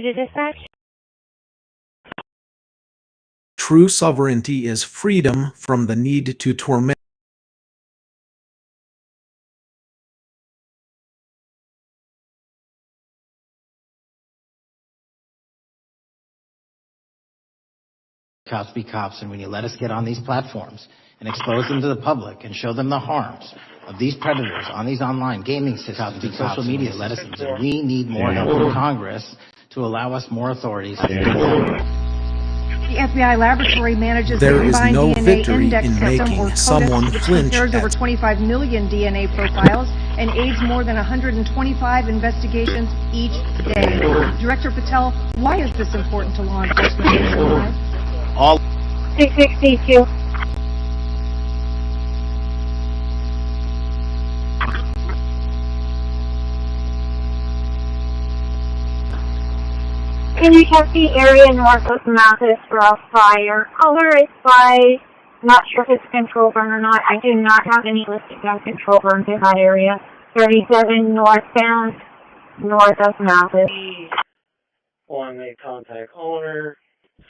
to dispatch. True sovereignty is freedom from the need to torment. Cops be cops, and when you let us get on these platforms and expose them to the public and show them the harms of these predators on these online gaming systems and social media, let us. We need more help from Congress to allow us more authorities. The FBI laboratory manages There the is combined no DNA victory index in system, making or CODIS, someone which flinch compares over at 25 million DNA profiles and aids more than 125 investigations each day. Director Patel, why is this important to law enforcement nationwide? All 662. Can you check the area north of Mathis for a fire? Alert by, not sure if it's control burn or not. I do not have any listed on control burns in that area. 37 northbound, north of Mathis. On a contact owner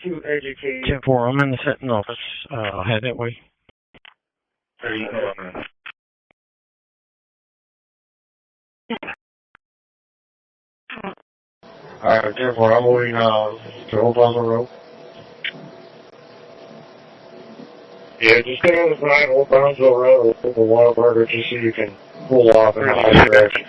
to educate. 10-4, I'm in the Sentinel office. I'll head that way. There you go. Alright, 10-4, I'm moving to Old Plaza Road. Yeah, just stay on the side, Old Brownsville Road, or Whataburger, just so you can pull off and hide direction.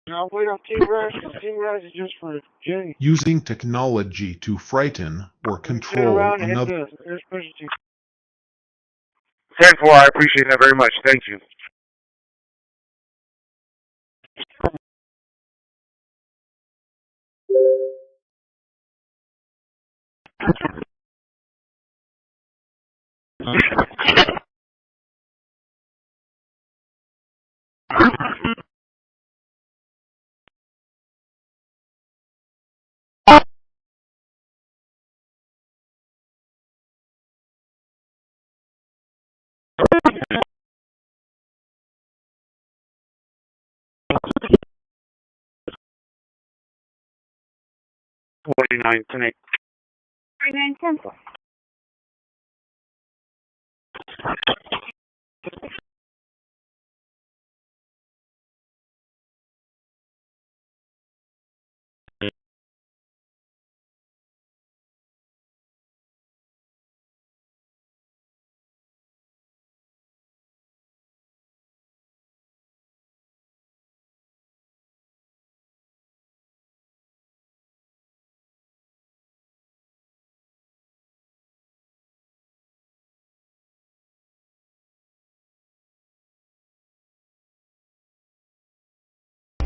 I'll wait on T-Rise. T-Rise is just for Jay. Using technology to frighten or control another. 10-4, I appreciate that very much. Thank you. $49 tonight. 39 10.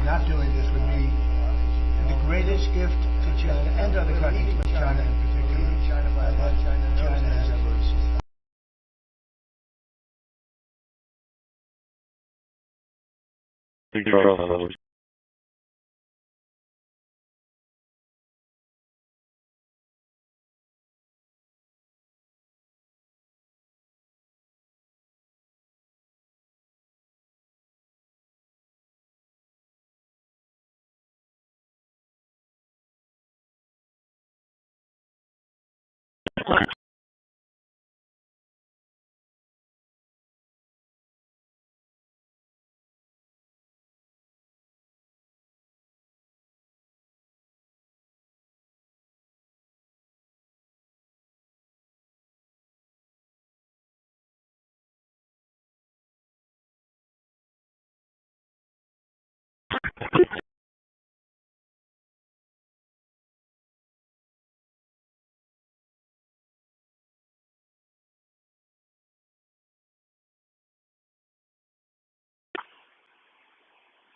Not doing this would be the greatest gift to China and other countries, but China in particular. China has ever received.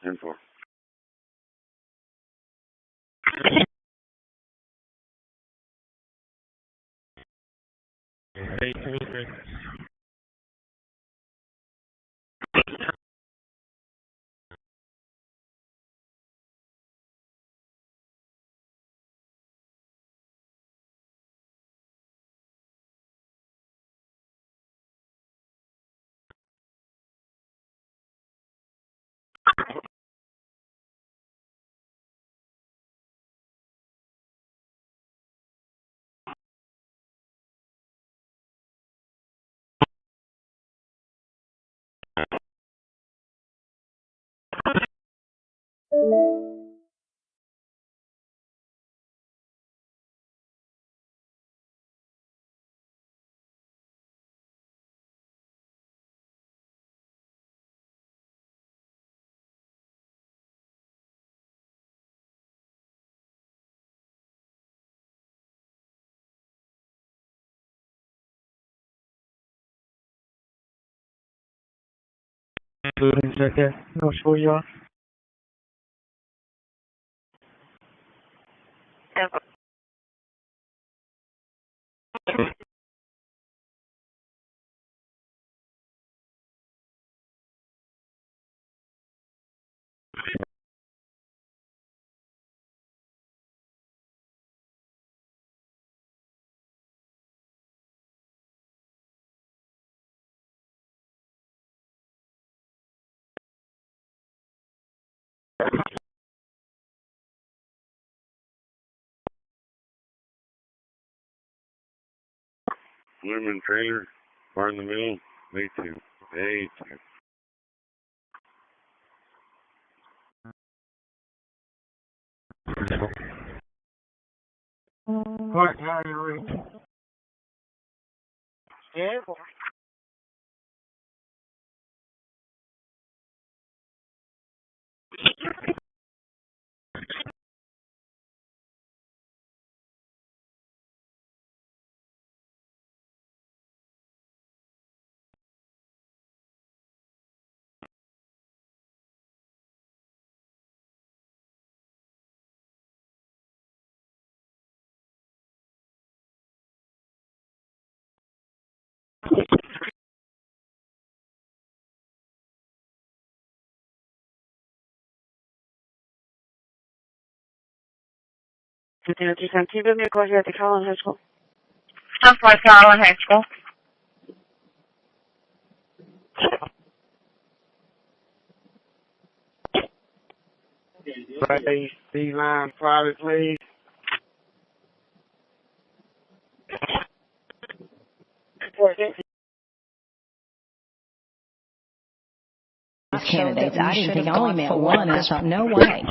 Info. No show you. Women trailer, bar in the middle, way too. What? How are you? Yeah. ATTdhQWKAK High School. I'm for Charlotte High School. Please, D-line private, please. Candidates. I didn't think I only meant one. I thought, no way.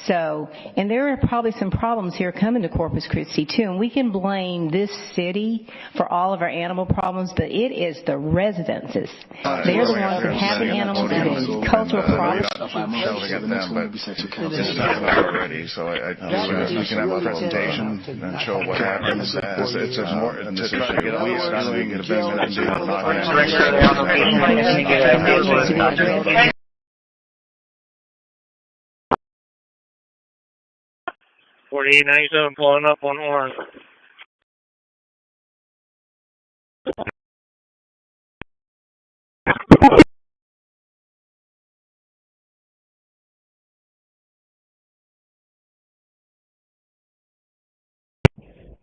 So, and there are probably some problems here coming to Corpus Christi too, and we can blame this city for all of our animal problems, but it is the residences. They're the ones that have the animals, the cultural problems. I'm shouting at them, but this is not already, so I we can have a presentation and show what happens. It's more to try to get all this done, we get a benefit and do it. 4897 pulling up on Orange.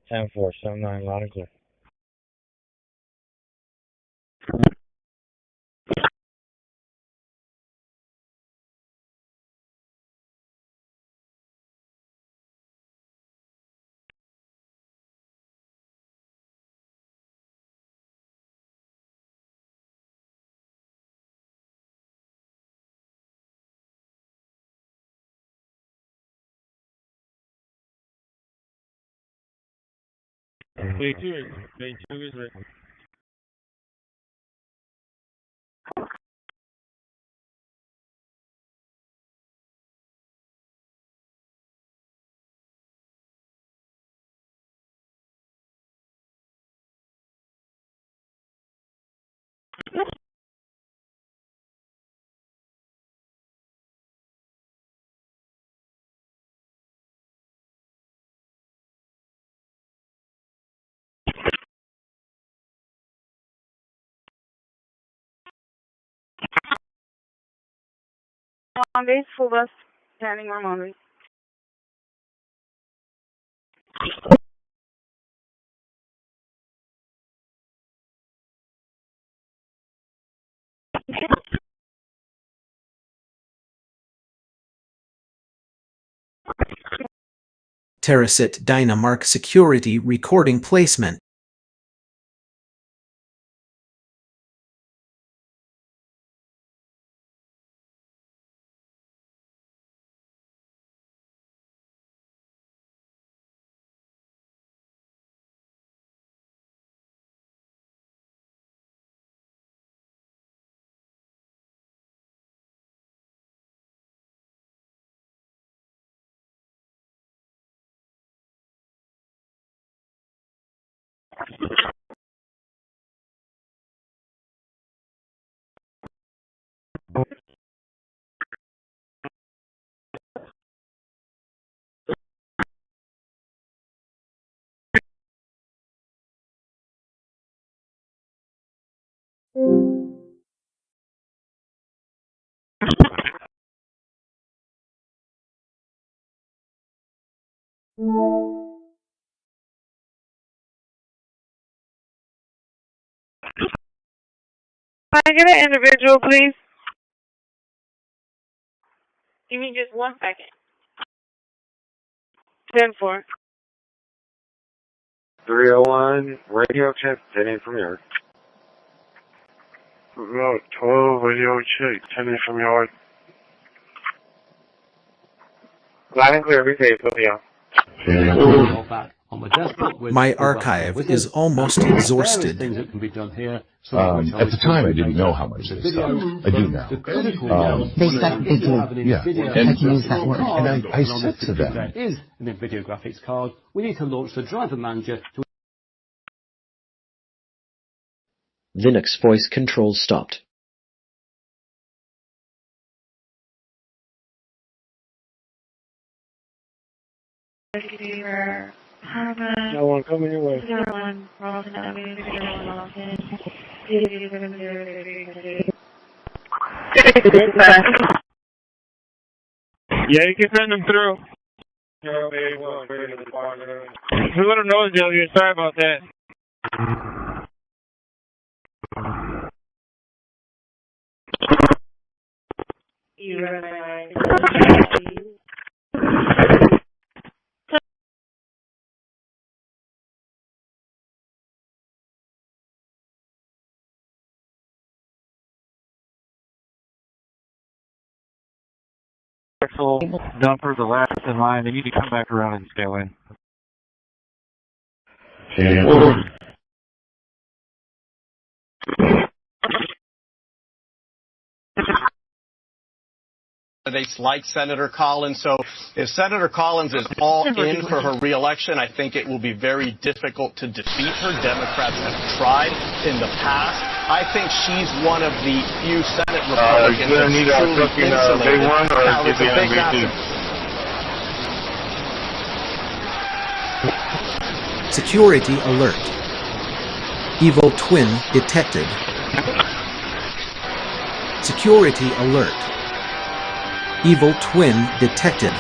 Ten four seven nine loud and clear. Bay 2 is written. Monday, school bus, standing room only. Terracit Dynamark Security Recording Placement. Can I get an individual, please? Give me just 1 second. 10-4. 301, radio check, 10 from yard. Route 12, radio check, 10 from yard. Loud and clear, be safe, yeah. My archive is almost exhausted. At the time, I didn't know how much they sucked. I do now. They suck big. Yeah, I can use that word. And I said to them, is an video graphics card. We need to launch the driver manager to Linux voice control stopped. No one coming your way. Yeah, you can send them through. We let them know, Joe. Sorry about that. Dumper the last in line. They need to come back around and scale in. Candidates like Senator Collins. So if Senator Collins is all in for her re-election, I think it will be very difficult to defeat her. Democrats have tried in the past. I think she's one of the few Senate Republicans that's truly insulated. Now, there's a big massive. Security alert. Evil twin detected. Security alert. Evil twin detected.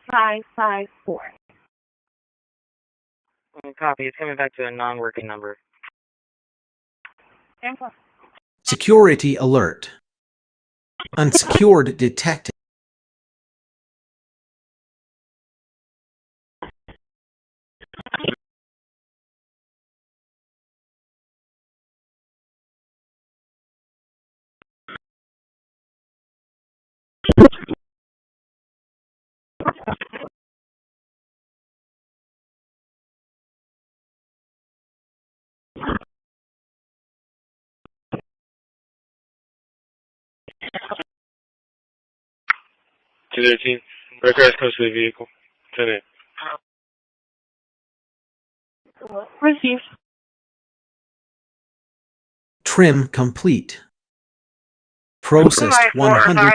Five, 5, 4. Copy. It's coming back to a non-working number. Security alert. Unsecured detected. To their team. Records close to the vehicle. 10-8. Receive. Trim complete. Processed 100.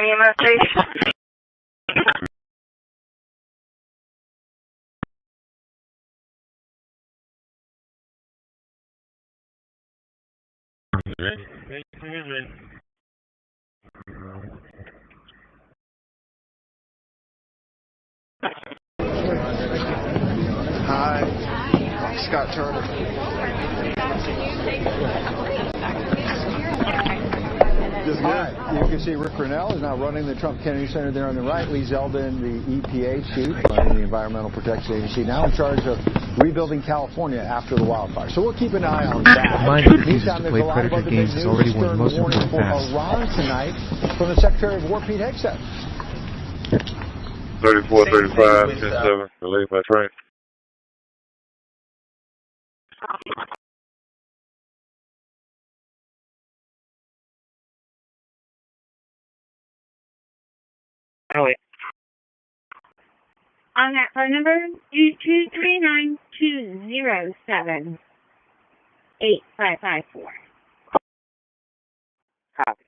Hi, Scott Turner. Hi, you can see Rick Grinnell is now running the Trump Kennedy Center there on the right. Lee Zeldin, the EPA chief, running the Environmental Protection Agency, now in charge of rebuilding California after the wildfire. So we'll keep an eye on that. Mind that refuses to play Predator games has already won most important fast. Iran tonight from the Secretary of War, Pete Hegseth. 34-35, 10-7, relieved by train. Oh, wait. On that phone number, 239-207-8554. Copy.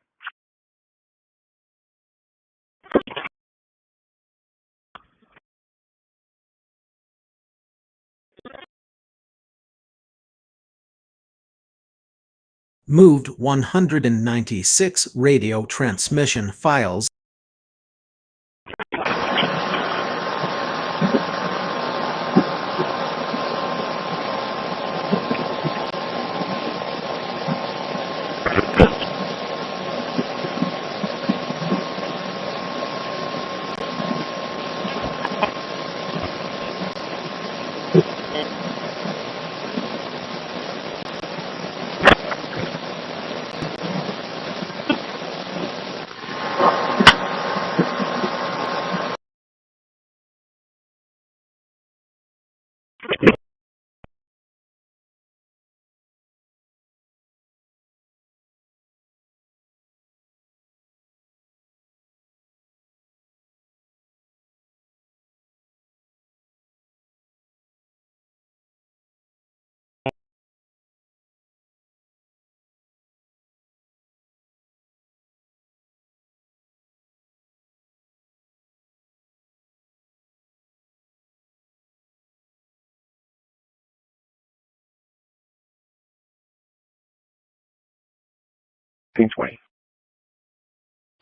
Moved 196 radio transmission files.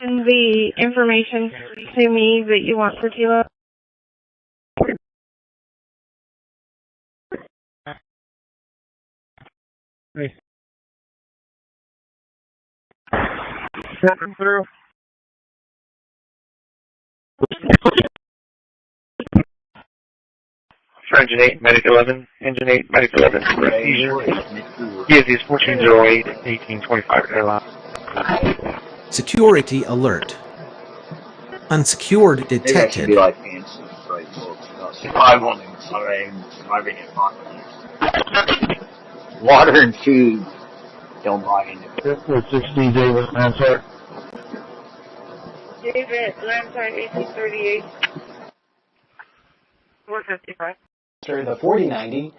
And the information to me that you want for Kilo. Hey. Come through. Engine 8, Medic 11. Engine 8, Medic 11. Yes, he's 1408, 1825 airline. Security alert. Unsecured detected. Like the instant freight books. I want him, driving it water and food. Don't buy into it. This is 60 David Lansart. David Lansart, 1838. 455. The 4090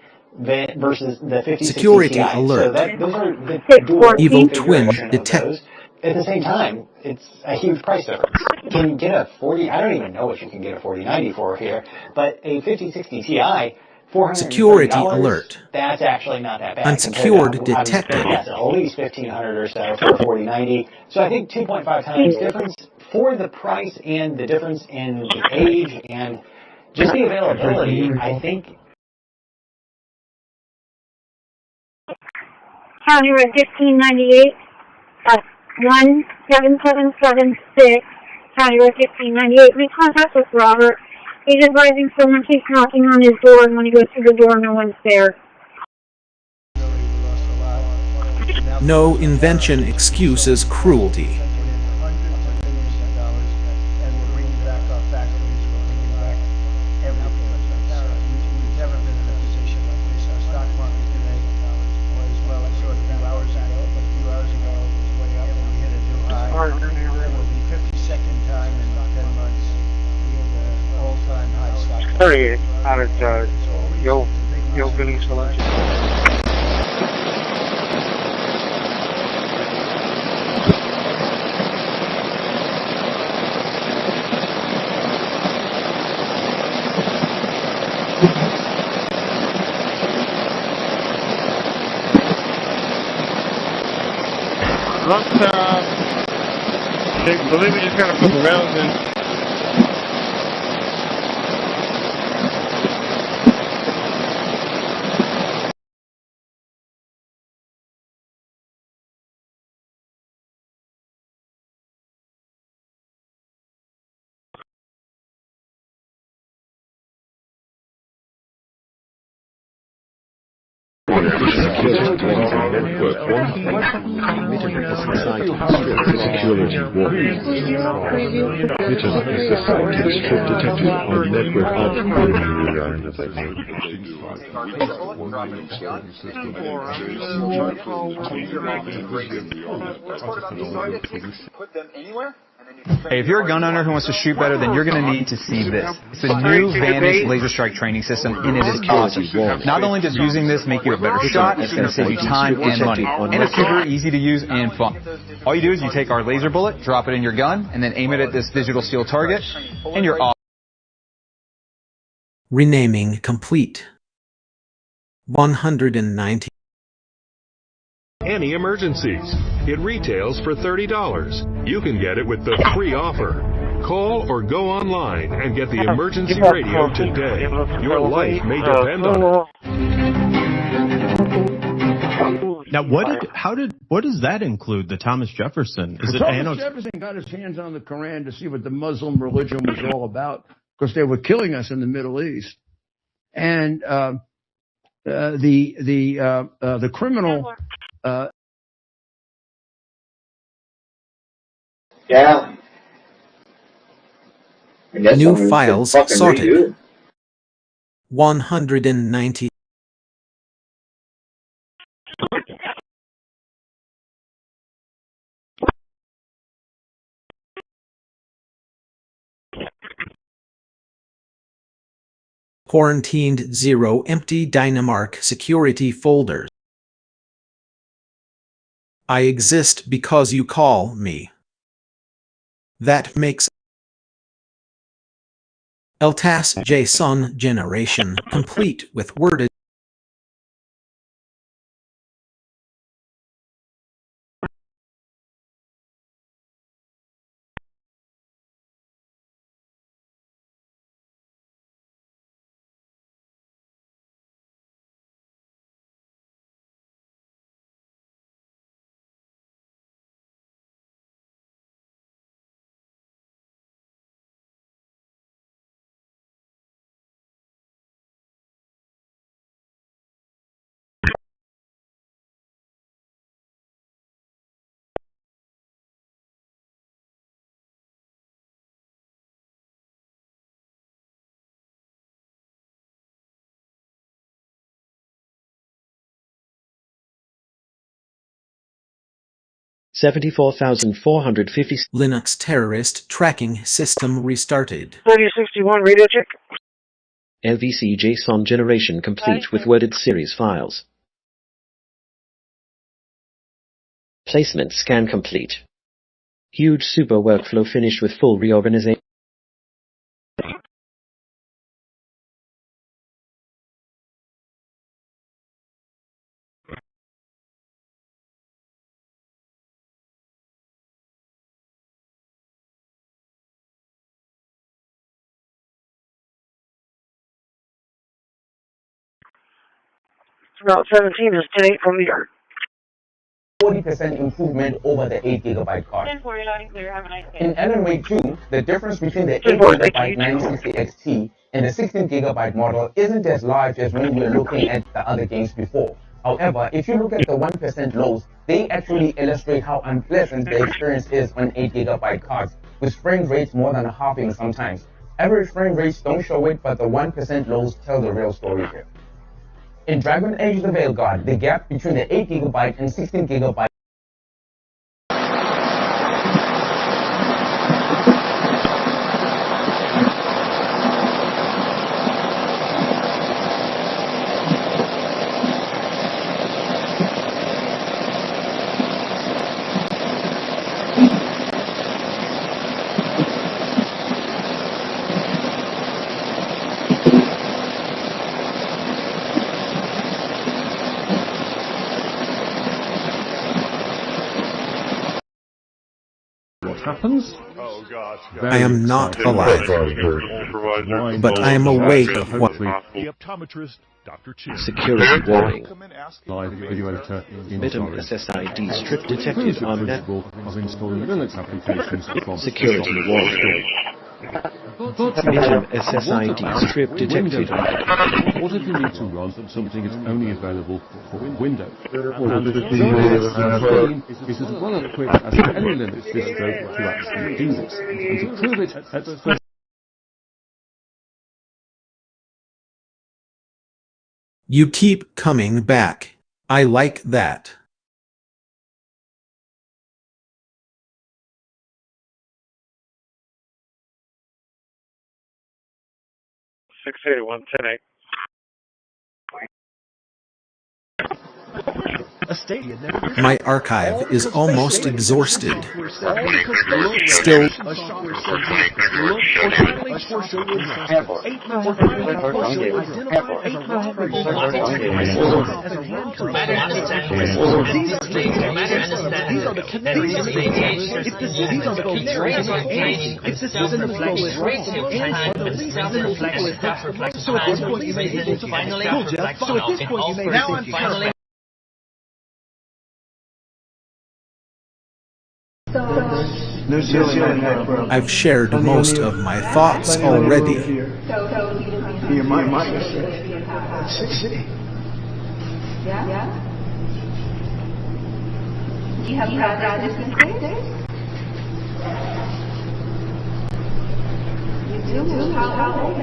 versus the 5060 Security Ti. alert. So those are the dual Evil twin detected. At the same time, it's a huge price difference. Can you get a 40? I don't even know what you can get a 4090 for here, but a 5060 Ti, $400. Security alert. That's actually not that bad. Unsecured detected. That's at least $1,500 or so for a 4090. So I think 2.5 times difference for the price and the difference in the age and just the availability. I think. County Road 1598. 17776, County Road 1598. Make contact with Robert. He's advising someone keeps knocking on his door, and when he goes through the door, no one's there. No invention excuses cruelty. Sorry, out at Billy Selection. I believe we just got to put the rails in. Security warning. Internet society strip detected on network of Put them anywhere and Hey, if you're a gun owner who wants to shoot better, then you're going to need to see this. It's a new Vantage laser strike training system, and it is awesome. Not only does using this make you a better shot, it's going to save you time and money. And it's super easy to use and fun. All you do is you take our laser bullet, drop it in your gun, and then aim it at this digital steel target, and you're off. Renaming complete. 190. Any emergencies. It retails for $30. You can get it with the free offer. Call or go online and get the emergency radio today. Your life may depend on it. Now, what does that include? The Thomas Jefferson? Thomas Jefferson got his hands on the Quran to see what the Muslim religion was all about, because they were killing us in the Middle East, and the criminal. Yeah. New files sorted. 190. Quarantined 0 empty Dynamark security folders. I exist because you call me. That makes ATTJSON generation complete with worded. $74,450. Linux terrorist tracking system restarted. 3061 radio check. LVC JSON generation complete with worded series files. Placement scan complete. Huge super workflow finished with full reorganization. Route 17 is 10-8 from New York. 40% improvement over the 8 GB card. 1049 clear, have a nice day. In LMA 2, the difference between the 8 GB 960 XT and the 16 GB model isn't as large as when we were looking at the other games before. However, if you look at the 1% lows, they actually illustrate how unpleasant the experience is on 8 GB cards, with frame rates more than halving sometimes. Average frame rates don't show it, but the 1% lows tell the real story here. In Dragon Age the Veilguard, the gap between the 8 GB and 16 GB happens. I am not alive, but I am awake of what. The optometrist, Dr. Chin. Security warning. Live video editor. Bitum SSID strip detected on net. Of installing Linux applications from Security warning. Bitum SSID strip detected on net. What if you need to run something that's only available for Windows? And the is as well equipped as any Linux distro to actually do this. And to prove it at first. You keep coming back. I like that. 681-10-8. My archive is almost exhausted. Still, I've shared most of my thoughts already. Yeah? Do you have that included? You do? How old?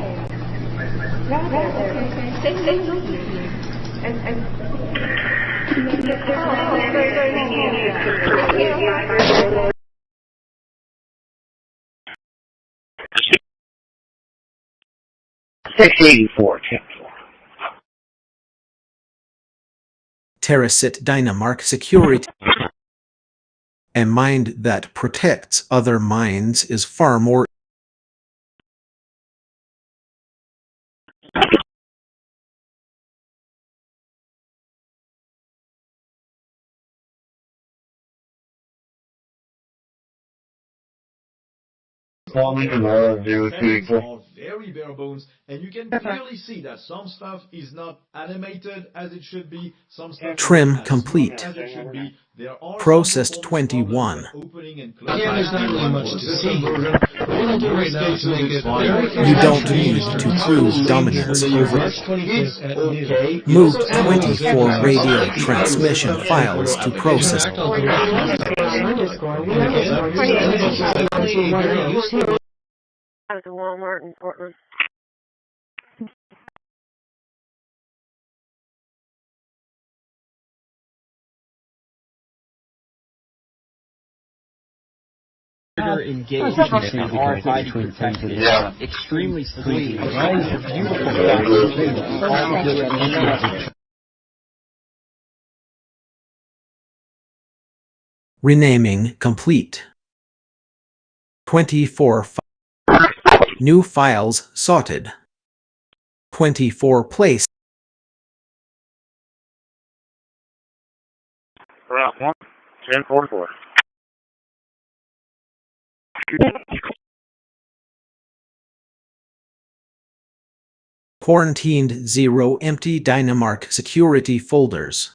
Terracit Dynamark security. A mind that protects other minds is far more very bare bones, and you can clearly see that some stuff is not animated as it should be, some stuff trim is complete. as it should be. There are Processed 21. there's not really much to see. You don't need to prove dominance over. Move 24 radio transmission files to process. Out of the Walmart in Portland. Engaged between R5 protected is extremely sweet. Renaming complete. 24 new files sorted. 24 place. Route 1, 1044. Quarantined 0 empty Dynamark security folders.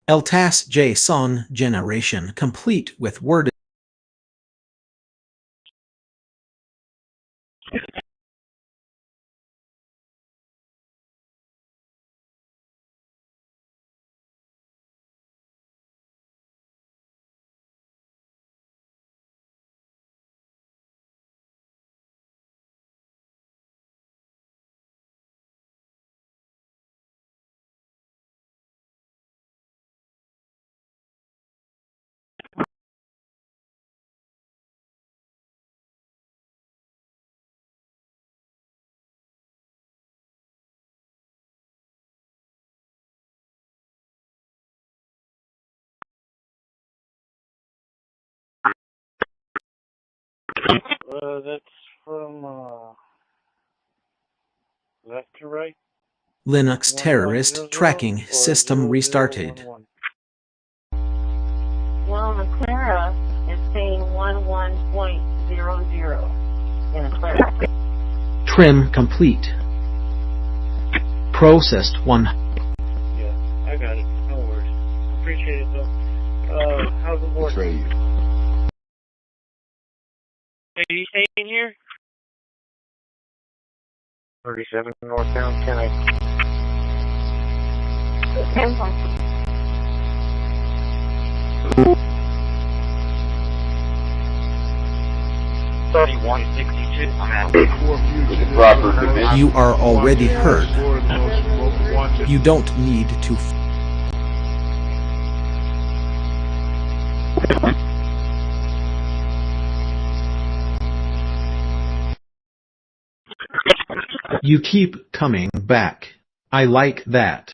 LTAS JSON generation complete with Word. That's from left to right. Linux terrorist tracking system restarted. Well, the Clara is saying 11.00 in a Clara. Trim complete. Processed 1. Yeah, I got it. No worries. Appreciate it though. How's the board? Hey, you staying here? 37 northbound, 10-8. 3162. You are already heard. You don't need to. You keep coming back. I like that.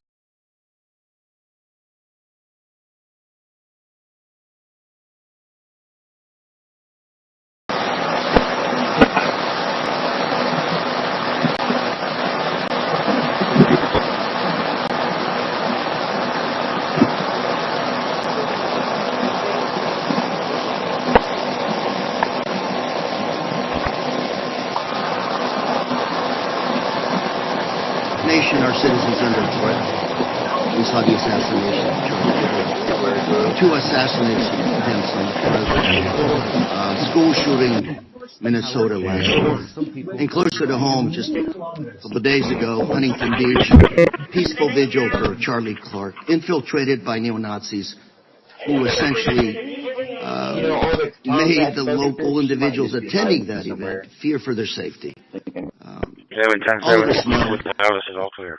Our citizens under threat. We saw the assassination of Chargebacks. 2 assassination attempts on the president. School shooting, Minnesota last year. And closer to home, just a couple of days ago, Huntington Beach, peaceful vigil for Charlie Clark, infiltrated by neo-Nazis who essentially made the local individuals attending that event fear for their safety. 710 with the house is all clear.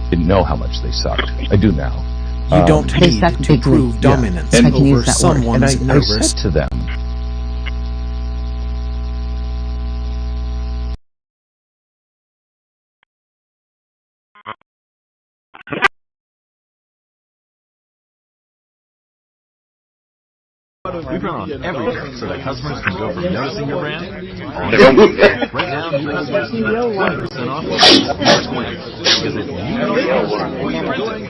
Didn't know how much they sucked. I do now. You don't need to prove dominance over someone's nervous. I said to them, We run on everything so that customers can go from noticing your brand right now, new customers can get 20% off March 20th. Because if you know what you're doing,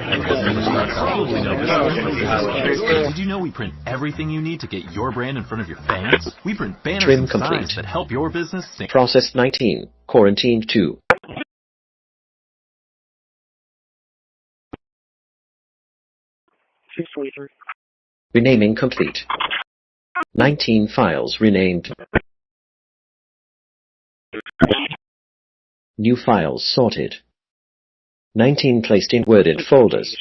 probably know this. Did you know we print everything you need to get your brand in front of your fans? We print banners and signs that help your business sing. Process 19. Quarantine 2. Renaming complete. 19 files renamed. New files sorted. 19 placed in worded folders.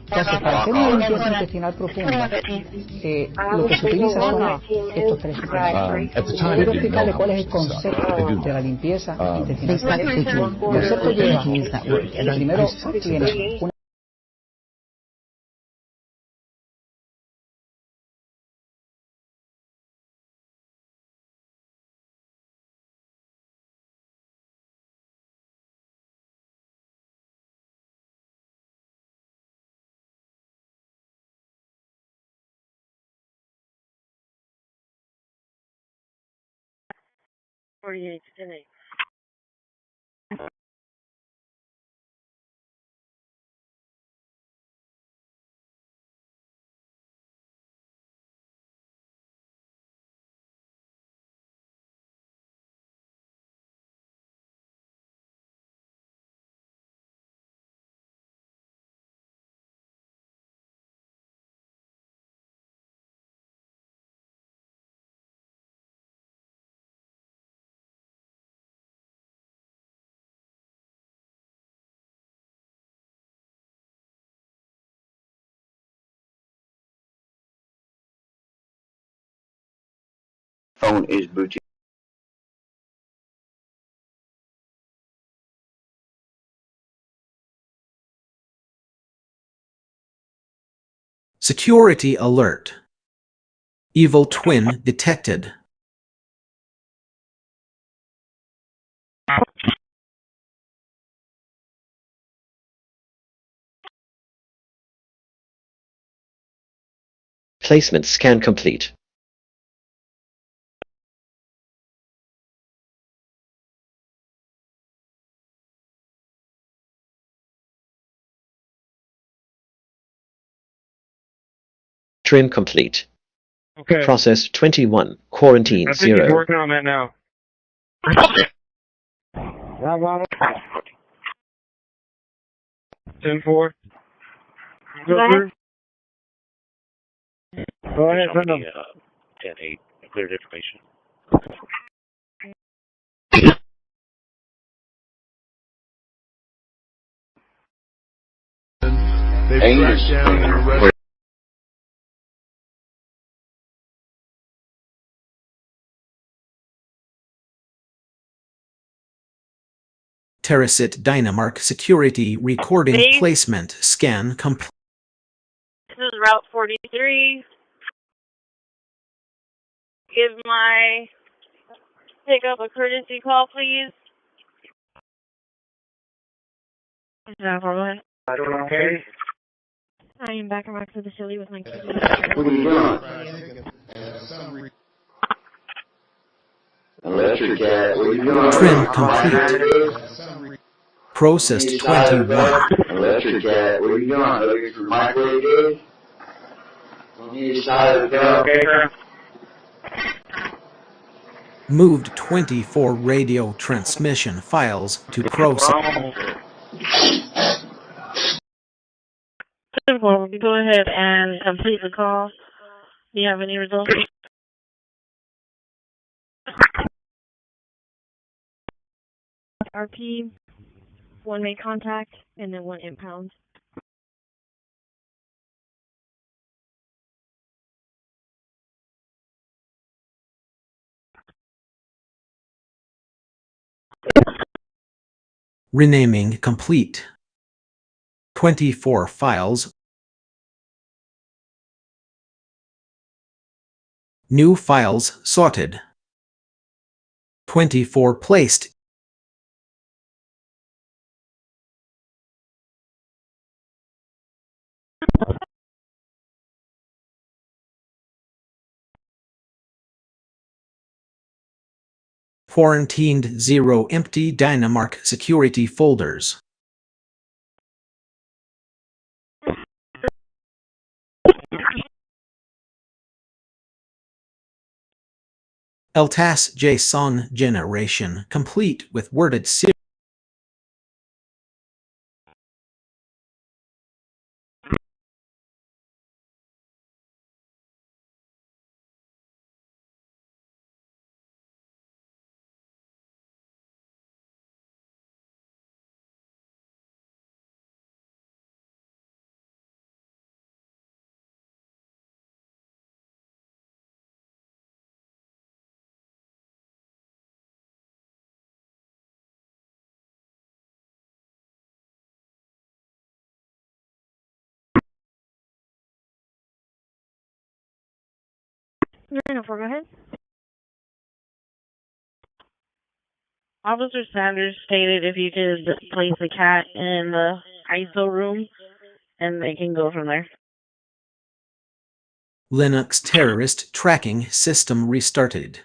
Entonces, para hacer una limpieza intestinal profunda, lo que se utiliza son estos tres suplementos. Quiero explicarle cuál es el concepto de la limpieza intestinal. El concepto lleva, primero tiene una phone is booting. Security alert. Evil twin detected. Placement scan complete. Trim complete. Okay. Process 21. Quarantine I think he's 0. working on that now. Rob on it. 10-4. Go through. Go ahead, send them. 10-8. Cleared information. They've tracked down and arrested. Terracit Dynamark security recording placement scan complete. This is Route 43. Give my pickup a courtesy call, please. Okay. I am back in my facility with my kids. What are you doing? Electric cat, what are you doing? Trim complete. Processed 21. Electric cat, what are you doing? Looking for microwave gauge? On the side of the car. Okay, sir. Moved 24 radio transmission files to process. Go ahead and complete the call. Do you have any results? RP, 1 made contact, and then 1 impound. Renaming complete. 24 files. New files sorted. 24 placed. Quarantined 0 empty Dynamark security folders. LTAS JSON generation complete with worded series. No, go ahead. Officer Sanders stated if you could place a cat in the ISO room, and they can go from there. Linux terrorist tracking system restarted.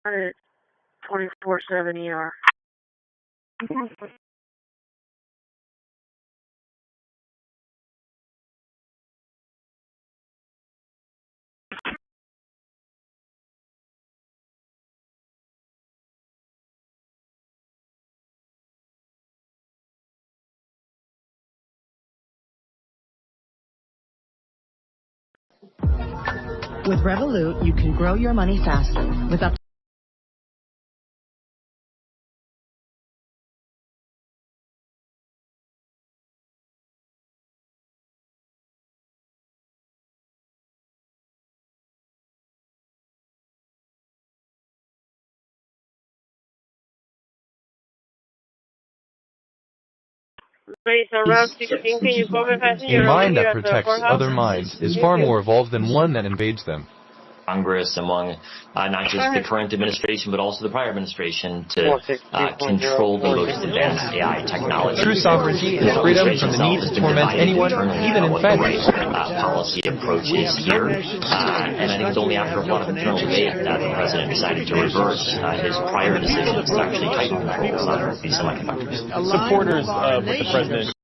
At 24/7 ER. With Revolut, you can grow your money faster with up Base around 16, can you go fast? A mind that protects other minds is far more evolved than one that invades them. Congress, among not just the current administration, but also the prior administration, to control the most advanced AI technology. True sovereignty is freedom from the need to torment anyone, even infants. Policy approaches here, and I think it's only after a lot of internal debate that the president decided to reverse his prior decisions to actually tighten controls on these semiconductors. Supporters with the president.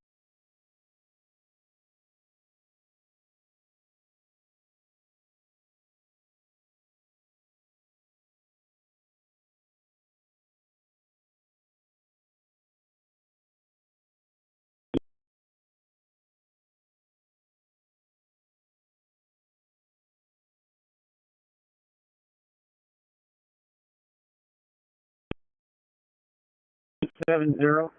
Seven zero.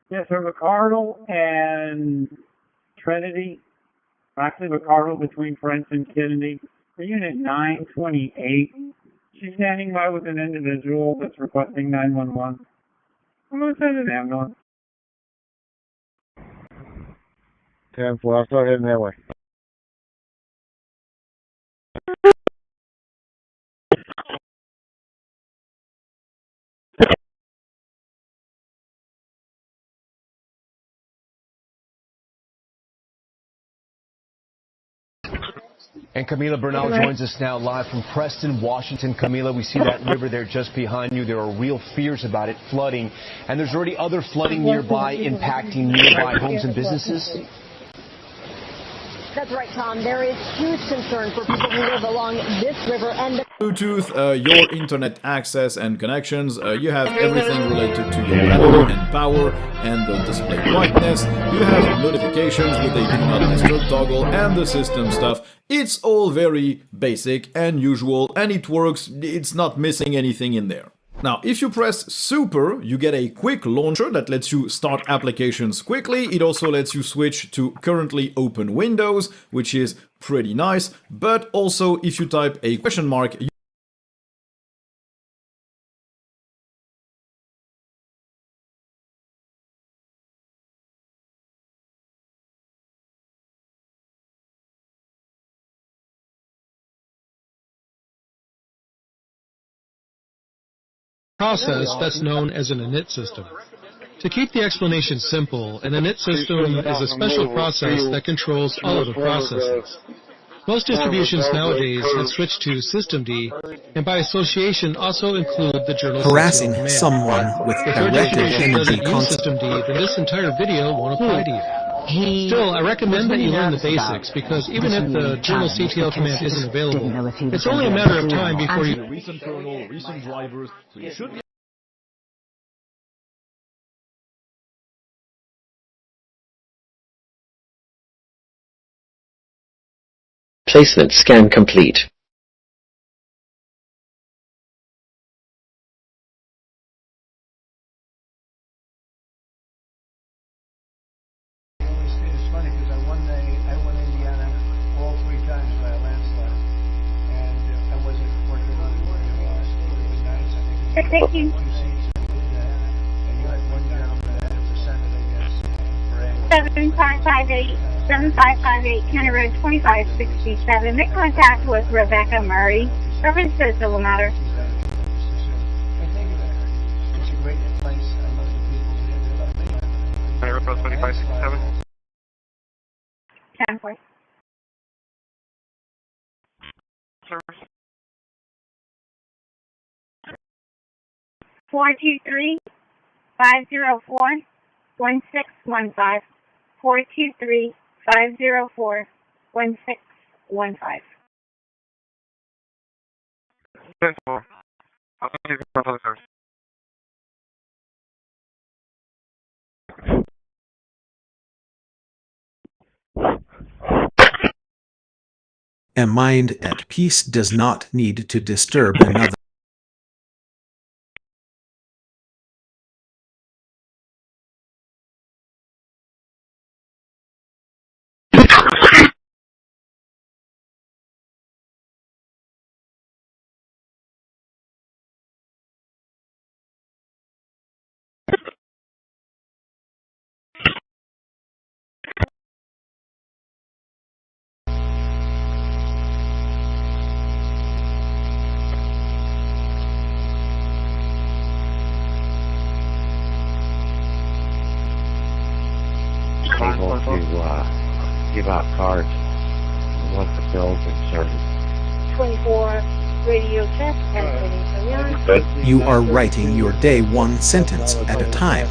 Yes, sir. McCardle and Trinity. Actually, McCardle between French and Kennedy. For Unit 928. She's standing by with an individual that's requesting 911. I'm going to send an ambulance. 10-4. I'll start heading that way. And Camila Bernal joins us now live from Preston, Washington. Camila, we see that river there just behind you. There are real fears about it flooding. And there's already other flooding nearby impacting nearby homes and businesses? That's right, Tom. There is huge concern for people who live along this river and the Bluetooth, your internet access and connections, you have everything related to your battery and power and the display brightness, you have notifications with a do not disturb toggle and the system stuff. It's all very basic and usual, and it works, it's not missing anything in there. Now, if you press Super, you get a quick launcher that lets you start applications quickly. It also lets you switch to currently open windows, which is pretty nice. But also, if you type a question mark, process that's known as an init system. To keep the explanation simple, an init system is a special process that controls all of the processes. Most distributions nowadays have switched to systemd, and by association also include the journal Harassing command. someone with If your directed distribution energy doesn't use systemd, then this entire video won't apply to you. Still, I recommend that you learn the basics, because even if the journal CTL command isn't available, it's only a matter of time before you... Recent kernel, recent drivers, so you should be Placement scan complete. It's funny because I won Indiana all 3 times by a landslide, and I wasn't working on it. It was nice. I think it was 2 seats, and you had one gentleman that had presented, I guess, for 7558 County Road 2567. Make contact with Rebecca Murray. Services will matter. I think it's a great place. I love the people here. County Road 2567. 10-4. Service. 423-504-1615. 423-504-1615. I'll send you the public service. A mind at peace does not need to disturb another. Able to give out cards once the bill's in service. 24 radio check. You are writing your day one sentence at a time.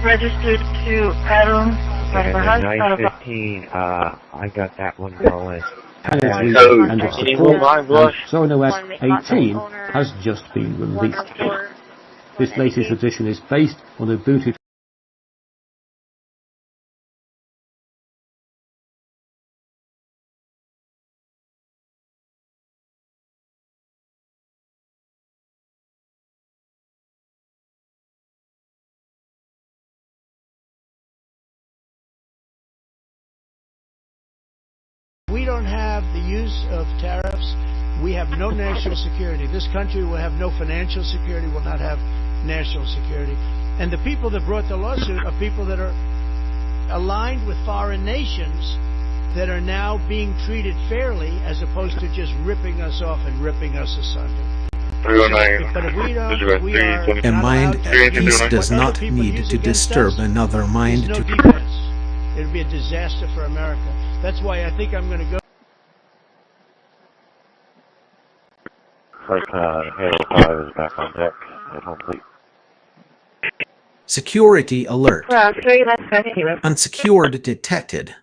Registered to Adam. 915, I got that one rolling. And the support and Zone OS 18 has just been released. This latest edition is based on the booted We don't have the use of tariffs. We have no national security. This country will have no financial security, will not have national security. And the people that brought the lawsuit are people that are aligned with foreign nations that are now being treated fairly as opposed to just ripping us off and ripping us asunder. But if we don't, we are A mind at peace does not need to disturb another mind no to... defense. It would be a disaster for America. That's why I think I'm going to go. Halo 5 is back on deck at home fleet. Security alert. Route 3, let's Unsecured detected.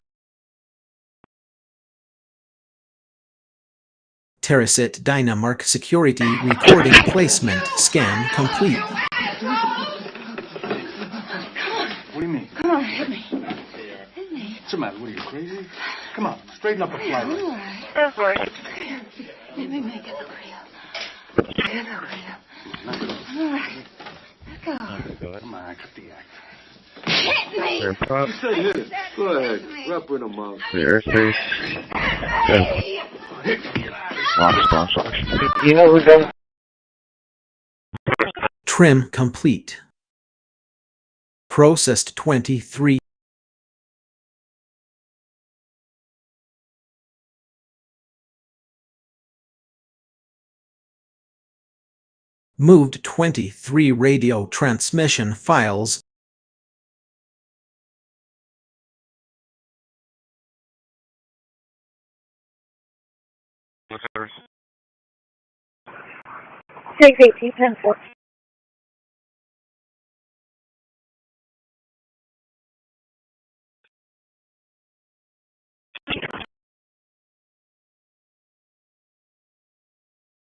Terracit Dynamark security recording placement scan complete. What do you mean? Come on, hit me. What's the matter? What are you, crazy? Come on, straighten up a fly. Go for it. Let me make it look real. Make it look real. All right. Let go. Come on, cut the act. Hit me! You said hit it. Go ahead. Wrap in a mouth. Airspace. Trim complete. Processed 23. Moved 23 radio transmission files. What's yours? 618 pencil.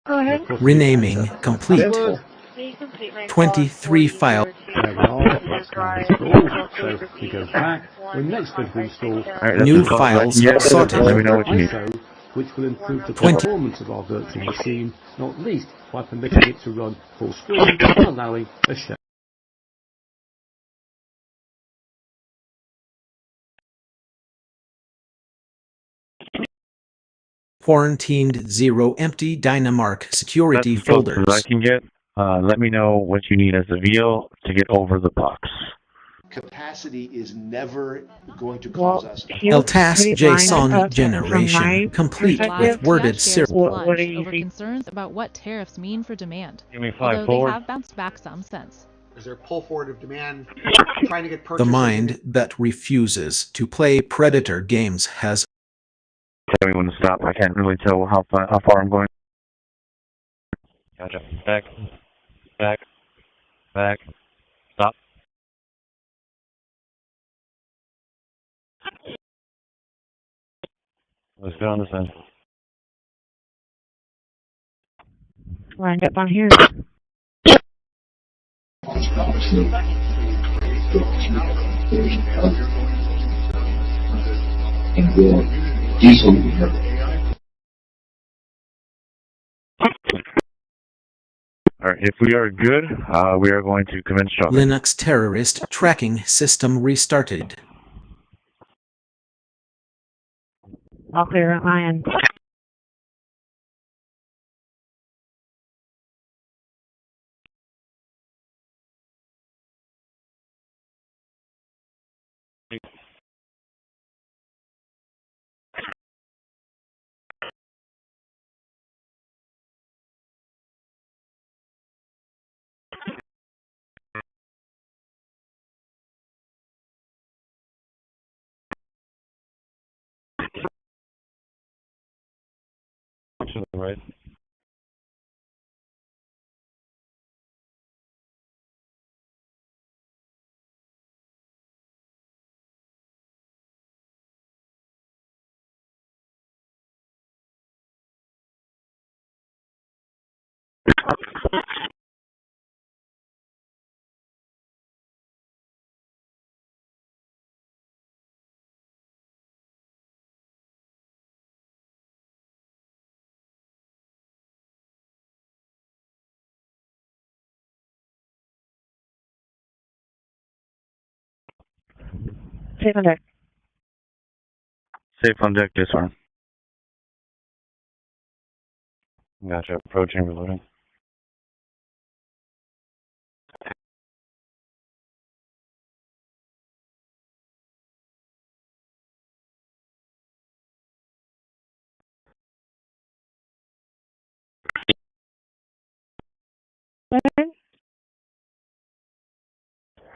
Go ahead. Renaming complete. 23 file. So we go back. We're next going to install New files sorted. Let me know what you need. Which will improve the 20. performance of our virtual machine, not least by permitting it to run full screen and allowing a share. Quarantined 0 empty Dynamark security That's as close folders. as I can get. Let me know what you need as a VO to get over the box. Capacity is never going to cause us to... LTAS JSON generation complete with worded serial. What are you over concerns about what tariffs mean for demand, Give me 5 although forward. they have bounced back some since. Is there a pull forward of demand? Trying to get The purchases? mind that refuses to play Predator games has Tell me when to stop. I can't really tell how far I'm going. Gotcha. Back. Back. Back. Stop. Let's go on this end. Lined up on here. Alright, if we are good, we are going to commence shopping. Linux terrorist tracking system restarted. All clear at my end. To the right. Safe on deck. Safe on deck, disarm. Gotcha. Approaching, reloading.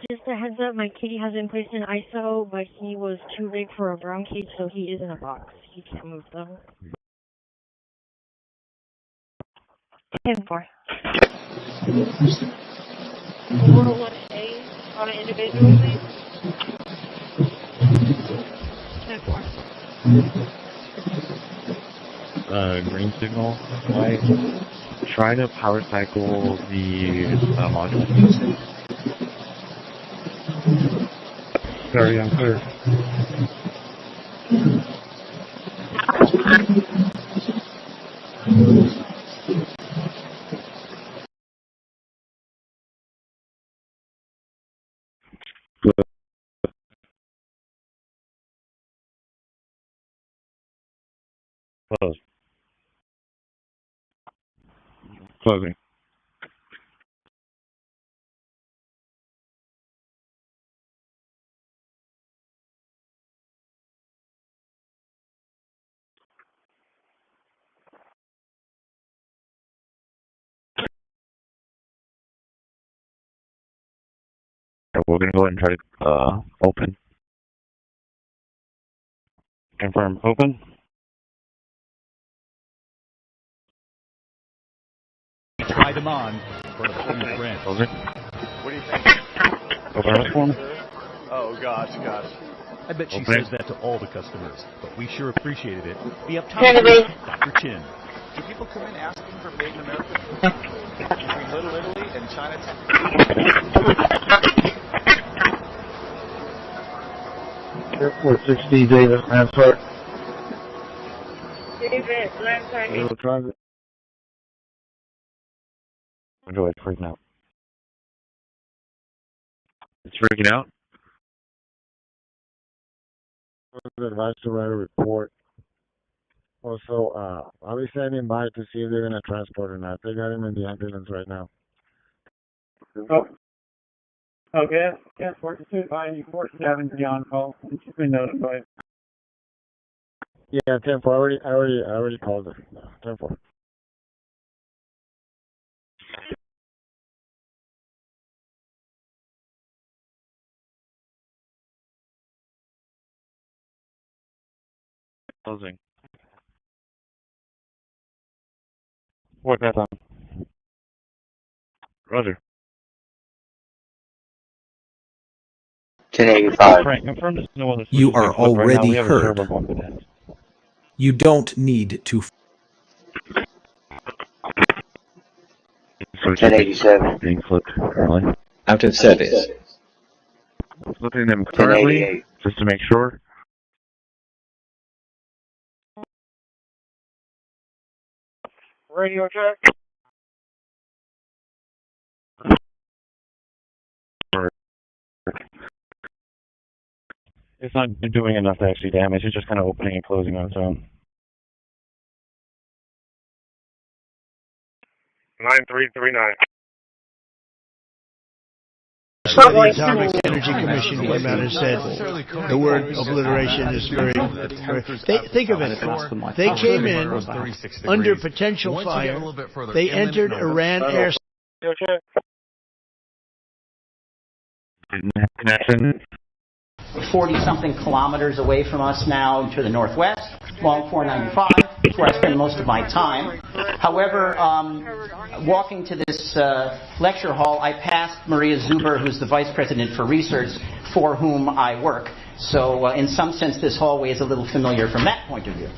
Just a heads up, my kitty has been placed in ISO, but he was too big for a brown cage, so he is in a box. He can't move though. 10-4. 401A on an individual, please. Green signal. White. Try to power cycle the module. Very unclear. Close. Closing. We're going to go ahead and try to open. Confirm open. Try them on for the brand. Closing. What do you think? Open up for me. Oh, gosh. I bet she says that to all the customers, but we sure appreciated it. The uptime Dr. Chin. Do people come in asking for made in America? Between Little Italy and Chinatown? Airport 60, David, Lansford. David, Lansford. Transit. Enjoy it, freaking out. It's freaking out? I was advised to write a report. Also, I'll be standing by to see if they're going to transport or not. They got him in the ambulance right now. Oh. Okay, yes, 42, fine, 47 to on call. She's been notified. Yeah, 10-4. I already called her. 10-4. Closing. Work that on. Roger. 1085. Frank, confirm there's no other You switches are being flipped right now. already We have a heard. server going to that. You don't need to. So 1087. being flipped currently. Out of service. Flipping them currently, just to make sure. Radio check. It's not doing enough to actually damage. It's just kind of opening and closing on its own. 9339. The Atomic Energy Commission came out and said the word obliteration is very. Think of it. They came in under potential fire. They entered Iran air. Connection. 40-something kilometers away from us now to the northwest, along 495. That's where I spend most of my time. However, walking to this lecture hall, I passed Maria Zuber, who's the vice president for research, for whom I work. So in some sense, this hallway is a little familiar from that point of view.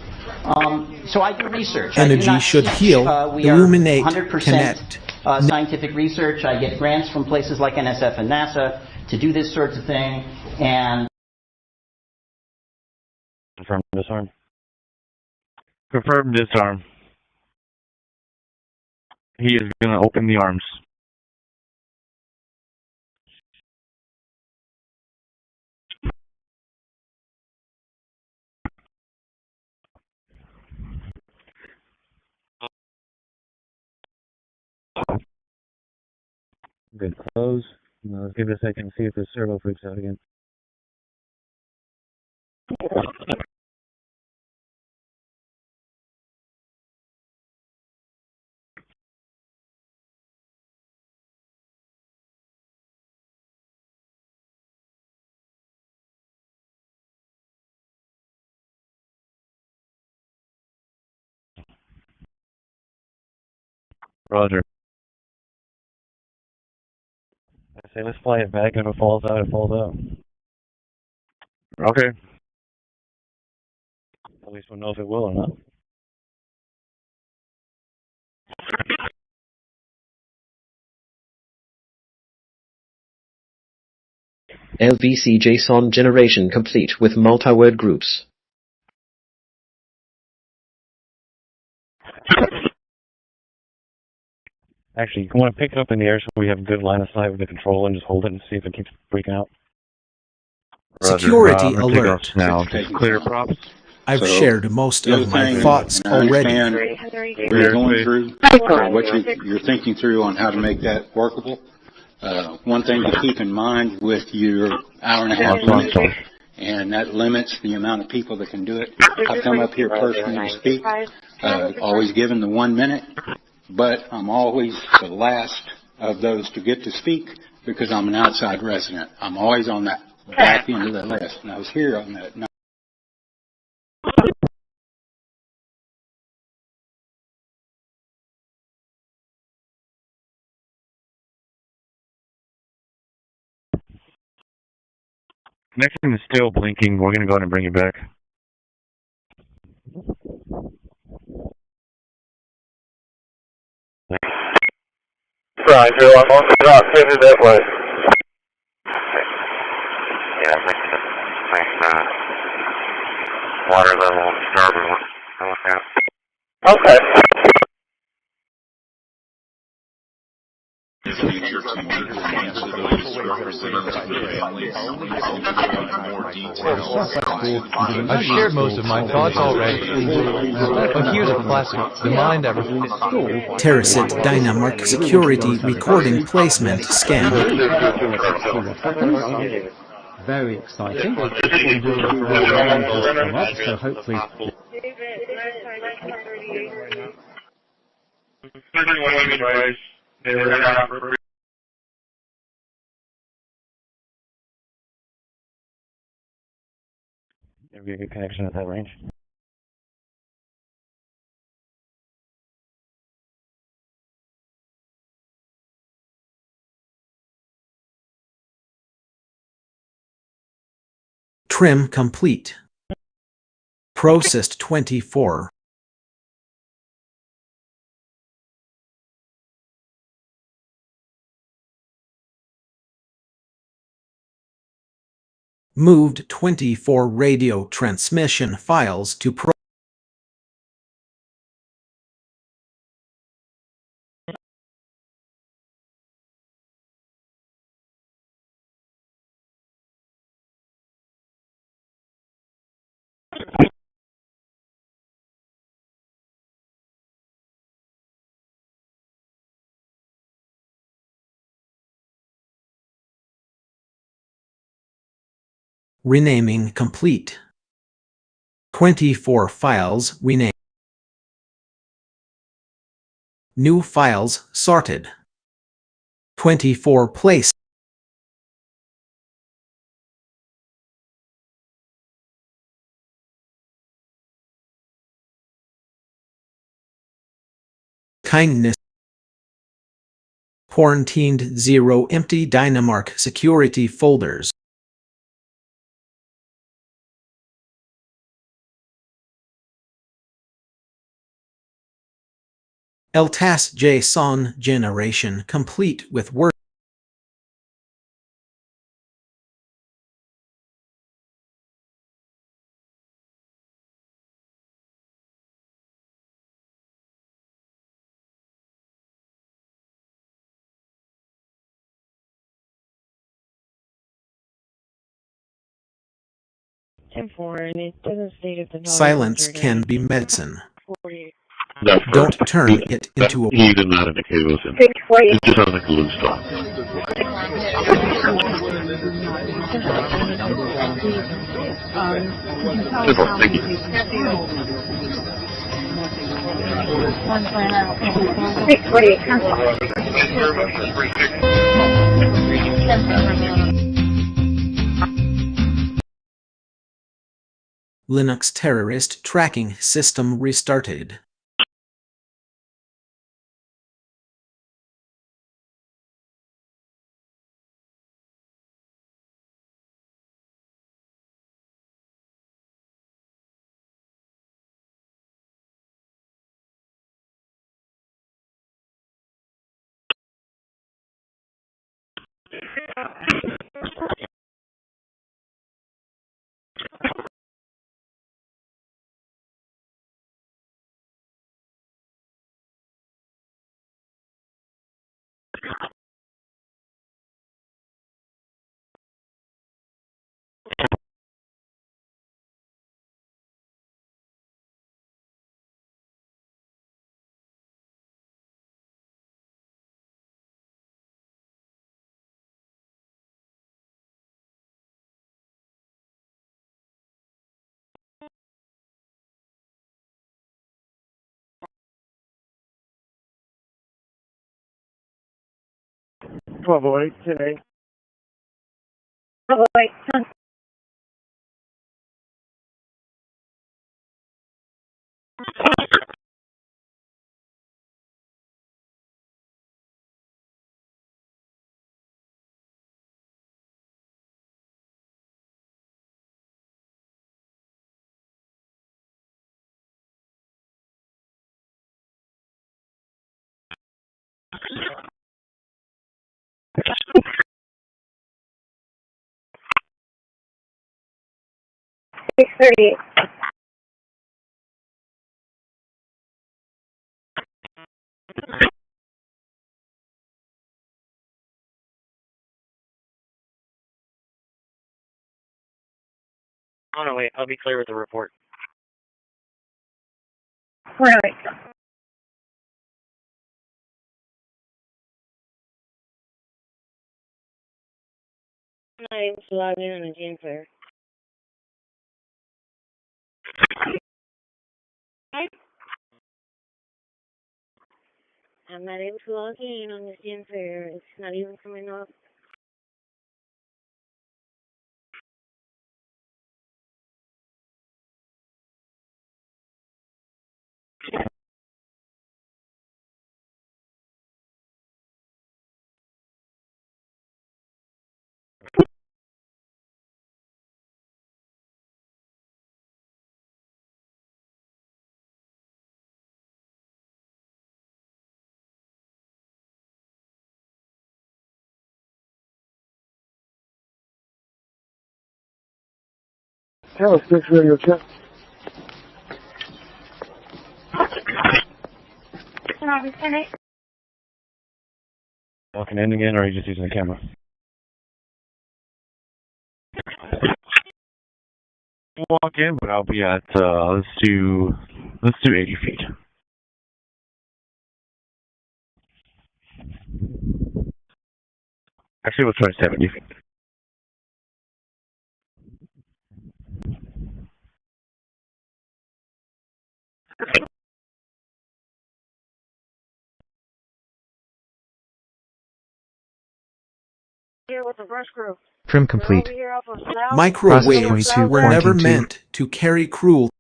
So I do research. Energy should heal, illuminate, 100% connect. Scientific research. I get grants from places like NSF and NASA to do this sort of thing. And Confirm disarm. Confirm disarm. He is going to open the arms. Good close. Now let's give it a second and see if the servo freaks out again. Roger. I say let's fly it back. If it falls out, it falls out. Okay. At least we'll know if it will or not. LVC JSON generation complete with multi-word groups. Actually, you want to pick it up in the air so we have a good line of sight with the controller and just hold it and see if it keeps freaking out. Security alert. Now, just clear props. I've shared most of my thoughts already. You're going through, what you're thinking through on how to make that workable. One thing to keep in mind with your hour-and-a-half limit, and that limits the amount of people that can do it. I come up here personally to speak, always given the 1 minute, but I'm always the last of those to get to speak because I'm an outside resident. I'm always on that back end of the list, and I was here on that. Connection is still blinking. We're going to go ahead and bring you back. Roger, I'm on the drop, headed that way. Yeah, I think water level starboard. Okay. I've shared most of my thoughts already, but here's a classic, the mind ever. Terasit Dynamark security recording placement scan. Very exciting. So hopefully. There'll be a good connection at that range. Trim complete. Processed 24. Moved 24 radio transmission files to renaming complete. 24 files renamed. New files sorted. 24 place. Kindness. Quarantined 0 empty Dynamark security folders. LTAS JSON generation complete with Word. It doesn't state if the Silence can be medicine. 48. Don't turn it into a... He did not indicate it was in. It just sounds like a loose talk. Simple, thank you. 648. Linux terrorist tracking system restarted. Avoid today. Avoid. Six 38. Oh no, wait, I'll be clear with the report. Really? I'm not able to log in on the Gene Fair. I'm not able to log in on this Gene Fair. It's not even coming up. Tell 6 radio check. Walking in again, or are you just using the camera? Walk in, but I'll be at, let's do 80 feet. Actually, we'll try 70 feet. Here with the brush crew. Trim complete. Process Microwaves 22, were never quarantine 2. meant to carry cruel.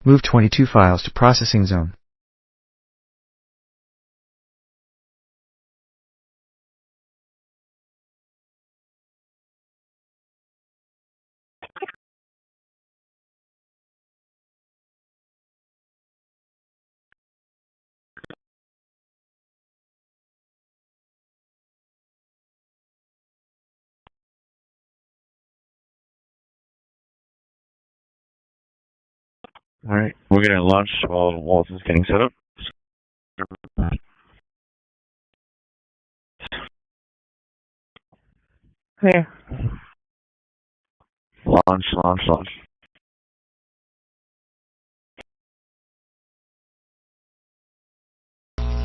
Move 22 files to processing zone. Alright, we're gonna launch while Waltz is getting set up. Yeah. Launch.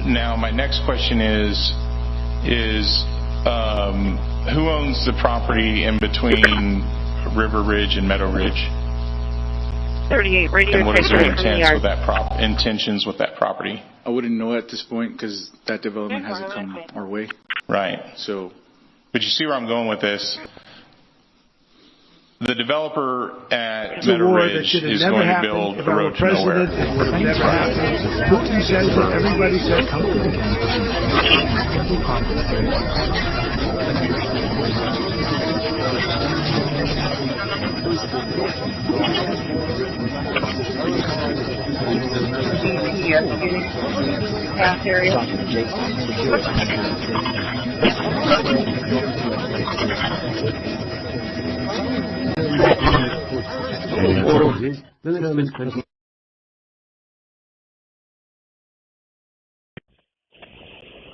Now, my next question is who owns the property in between River Ridge and Meadow Ridge? 38 radio. And what is their intentions with that property? I wouldn't know at this point because that development hasn't come our way. Right. So, but you see where I'm going with this. The developer at Meadow Ridge is going to build a road to nowhere. It would have never happened. Cookie said what everybody said. here. Pass area.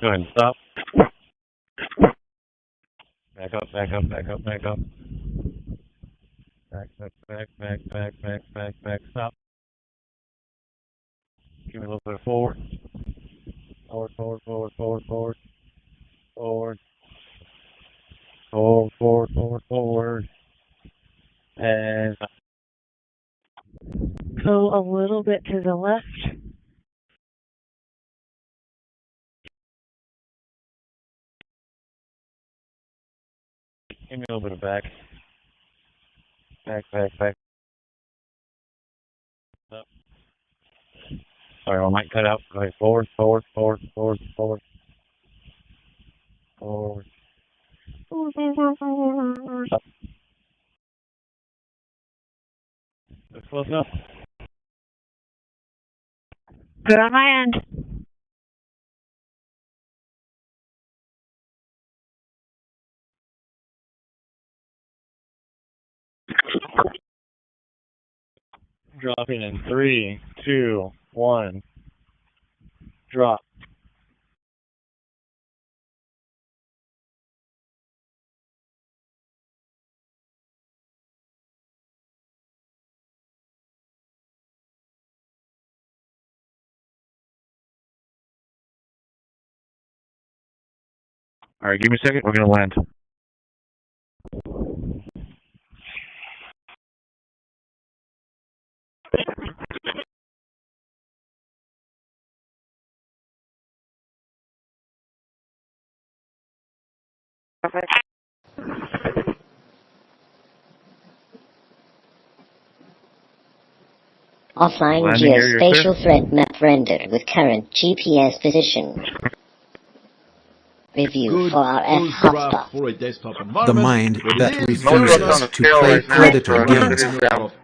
Go ahead and stop. Back up, back up, back up, back up. Back, stop. Give me a little bit of forward. Forward. And Go a little bit to the left. give me a little bit of back. Back. Up. Sorry, I might cut out. Go ahead. Forward. Up. That's close enough. Good on my end. Dropping in 3, 2, 1. Drop. All right, give me a second. We're going to land. Offline geospatial threat map rendered with current GPS position. Review for RF hotspot. For a desktop The mind that refuses to play Predator games.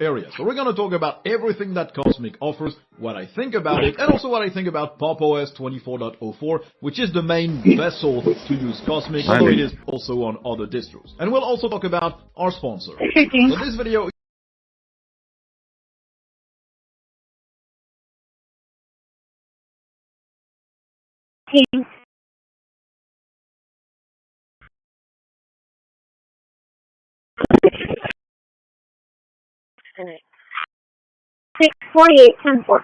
Areas. So we're going to talk about everything that Cosmic offers, what I think about it, and also what I think about Pop OS 24.04, which is the main vessel to use Cosmic, although it is also on other distros. And we'll also talk about our sponsor. So this video Alright. 648-10-4.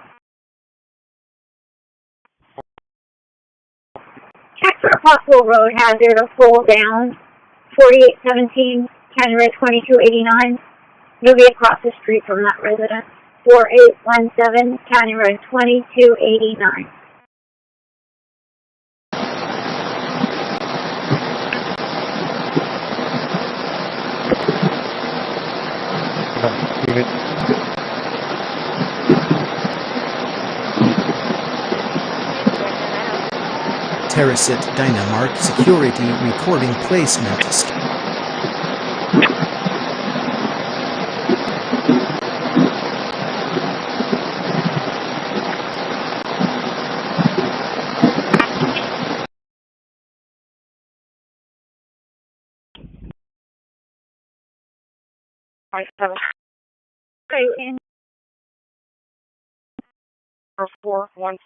Check for a possible road hazard of full down. 4817, county road 2289. You'll be across the street from that residence. 4817, county road 2289. Terracit Dynamark Security Recording Placement.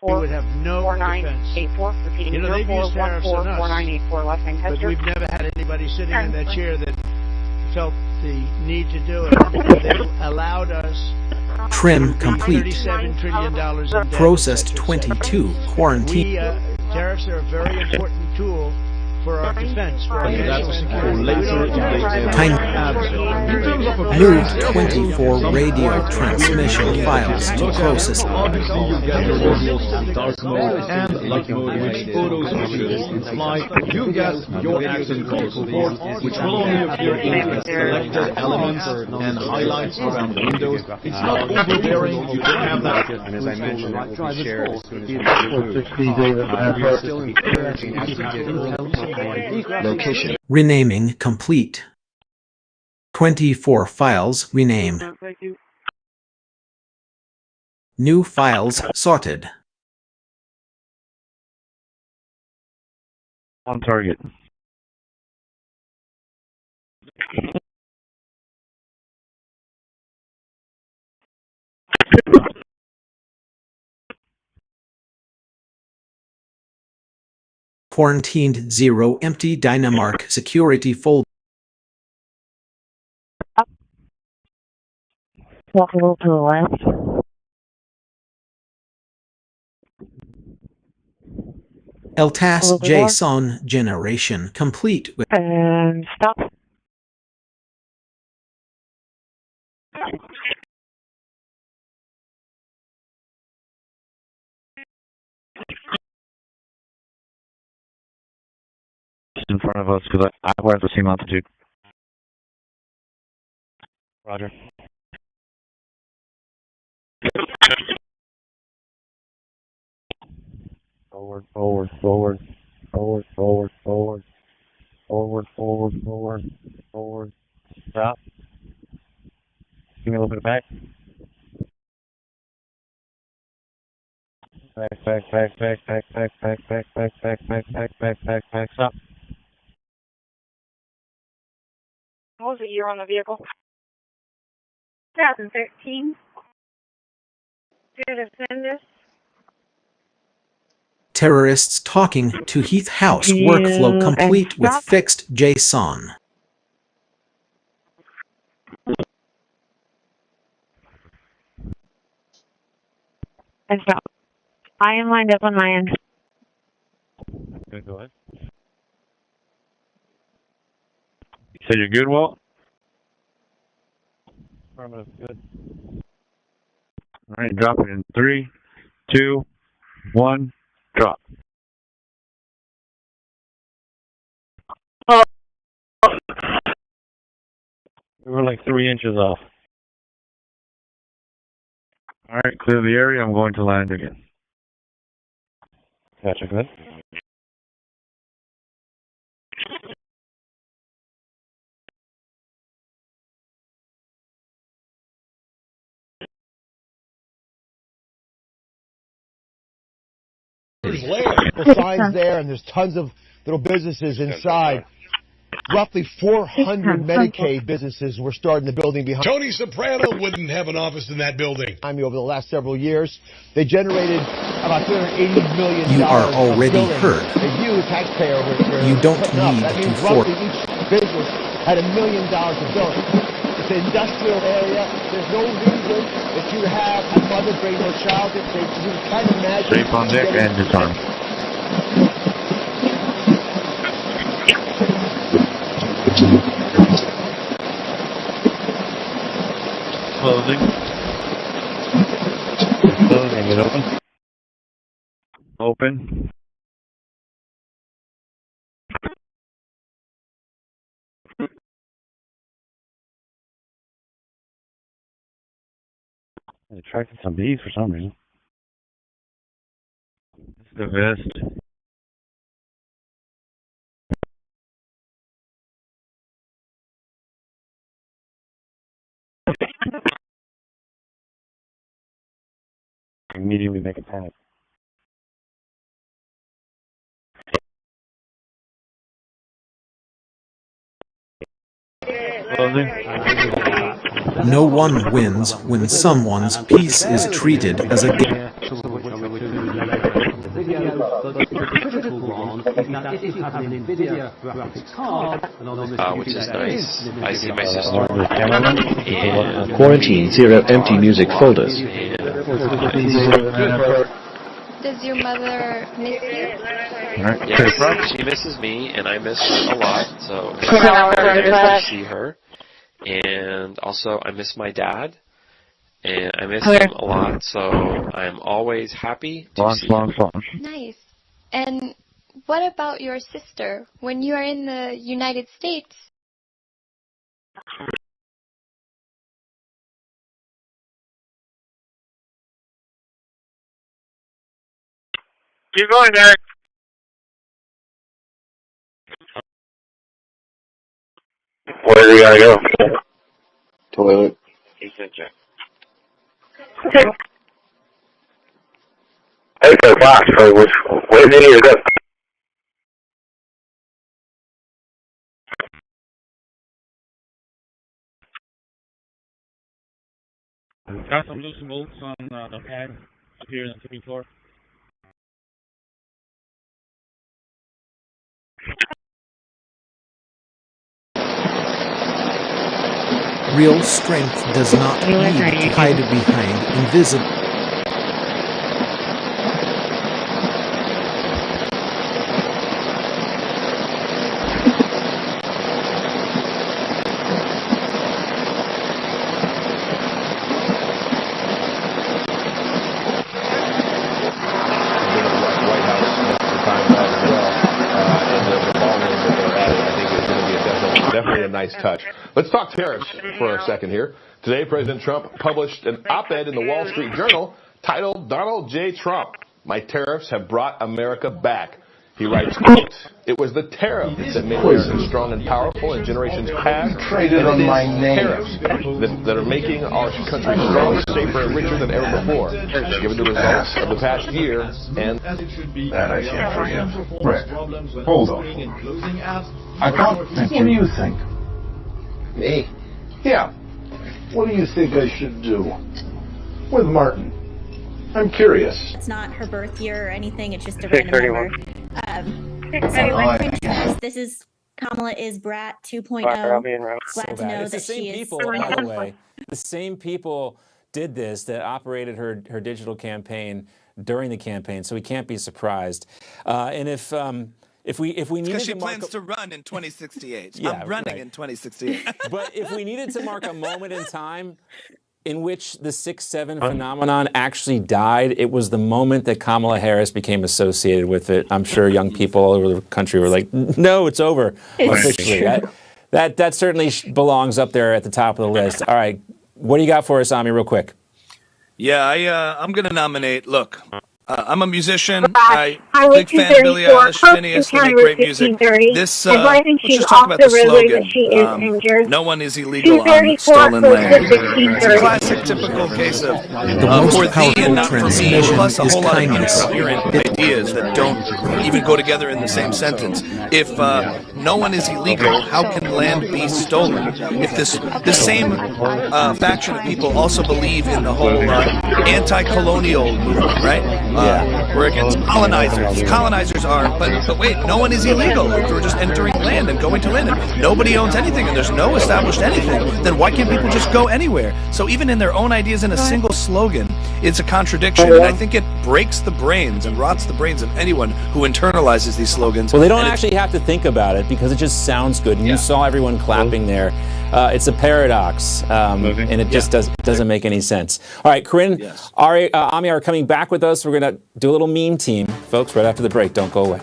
We would have no defense. You know, they've used tariffs on us, but we've never had anybody sitting in that chair that felt the need to do it. They allowed us Trim complete. $37 trillion in debt. Processed 22. Quarantine. Tariffs are a very important tool for our defense, for our national security. Moved 24 radio transmission files to process. Obviously, you get your normals, dark mode and light mode, which auto switches in flight. You get your accent call support, which will only appear in selected elements and highlights around windows. It's not overbearing. You don't have that. And as I mentioned, it will be shared as soon as possible. We are still encouraging Location. Renaming complete. 24 files renamed. New files sorted. On target. Quarantined 0 empty Dynamark security folder. Walk a little to the left. LTAS JSON generation complete with And stop. In front of us, because I wear the same altitude. Roger. Forward, forward, forward, forward, forward, forward, forward, forward, forward, forward. Stop. Give me a little bit of back. Back, back, back, back, back, back, back, back, back, back, back, back, back, back, back, stop. What was the year on the vehicle? 2013. Did it send this? terrorists talking to Heath House workflow complete with fixed JSON. And stop. I am lined up on my end. Okay, go ahead. You said you're good, Walt? Affirmative, good. All right, drop it in 3, 2, 1, drop. Oh. We were like 3 inches off. All right, clear the area. I'm going to land again. Gotcha, good. There's layers. Signs there, and there's tons of little businesses inside. Roughly 400 Medicaid businesses were started in the building behind. Tony Soprano wouldn't have an office in that building. Over the last several years, they generated about $280 million. You are already heard. You, the taxpayer, you don't need that means to fork. roughly each business had $1 million of billing. It's an industrial area. There's no reason that you have a mother bring her child. You can't imagine. Safe on deck and disarm. Closing. Closing it open. Open. It attracted some bees for some reason. This is the vest. Immediately make a panic. No one wins when someone's peace is treated as a game. Which is nice. I see my sister. And quarantine 0 empty music folders. Does your mother miss you? Yes, she misses me, and I miss her a lot. So it's very nice to see her. And also, I miss my dad, and I miss him a lot. So I'm always happy to see him. Nice. And what about your sister? When you are in the United States? Keep going, Eric. Where do we gotta go? Toilet. He said check. Hey, so box, so where do you need to go? Got some loose bolts on the pad up here in the tipping floor. Real strength does not need to hide behind invisible. Definitely a nice touch. Let's talk tariffs for a second here. Today, President Trump published an op-ed in the Wall Street Journal titled, "Donald J. Trump, My Tariffs Have Brought America Back." He writes, quote, "It was the tariff that made America strong and powerful in generations past, traded on my name. Tariffs that are making our country stronger, safer, and richer than ever before, given the results of the past year and..." That I can't forgive. Rick, hold on. What do you think? Me? Yeah. What do you think I should do with Martin? I'm curious. It's not her birth year or anything, it's just a random number. This is Kamala is Brat 2.0. Glad to know that she is. People, by the way, the same people did this that operated her digital campaign during the campaign, so we can't be surprised. And if we needed because she to mark plans to run in 2068. Yeah, I'm running right. in 2068. But if we needed to mark a moment in time in which the 6-7 phenomenon actually died, it was the moment that Kamala Harris became associated with it. I'm sure young people all over the country were like, "No, it's over officially." That certainly belongs up there at the top of the list. All right, what do you got for us, Ami, real quick? Yeah, I'm going to nominate. Look, I'm a musician. Highway Big fan of Billie 234, Eilish, Phineas. They make great music. This, let's just talk about the slogan. No one is illegal on stolen land. It's a classic, typical case of for thee and not for me, plus a whole lot of incoherent ideas that don't even go together in the same sentence. If no one is illegal, how can land be stolen? If this same faction of people also believe in the whole anti-colonial movement, right? We're against colonizers. Colonizers are, but wait, no one is illegal. If we're just entering land and going to land, and nobody owns anything, and there's no established anything, then why can't people just go anywhere? So even in their own ideas in a single slogan, it's a contradiction, and I think it breaks the brains and rots the brains of anyone who internalizes these slogans. Well, they don't actually have to think about it because it just sounds good. And you saw everyone clapping there. It's a paradox, and it just doesn't make any sense. All right, Corinne, Ami are coming back with us. We're going to do a little meme team, folks, right after the break. Don't go away.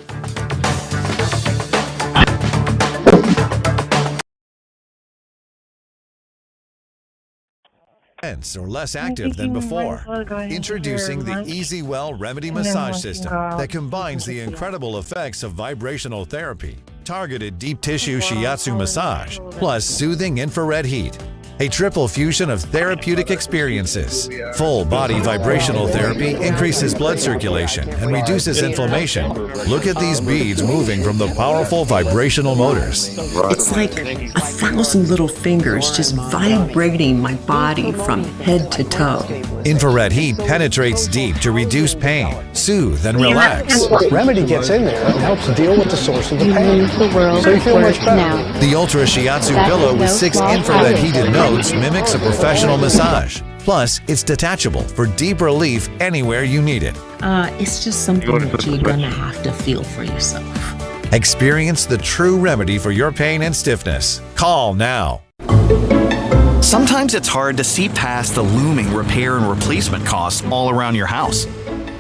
Or less active than before. Introducing the Easy Well Remedy Massage System that combines the incredible effects of vibrational therapy, targeted deep tissue shiatsu massage, plus soothing infrared heat. A triple fusion of therapeutic experiences. Full body vibrational therapy increases blood circulation and reduces inflammation. Look at these beads moving from the powerful vibrational motors. It's like 1,000 little fingers just vibrating my body from head to toe. Infrared heat penetrates deep to reduce pain, soothe, and relax. Remedy gets in there and helps deal with the source of the pain. So you feel much better. The Ultra Shiatsu pillow with 6 infrared heated nodes mimics a professional massage. Plus, it's detachable for deep relief anywhere you need it. It's just something that you're gonna have to feel for yourself. Experience the true remedy for your pain and stiffness. Call now. Sometimes it's hard to see past the looming repair and replacement costs all around your house.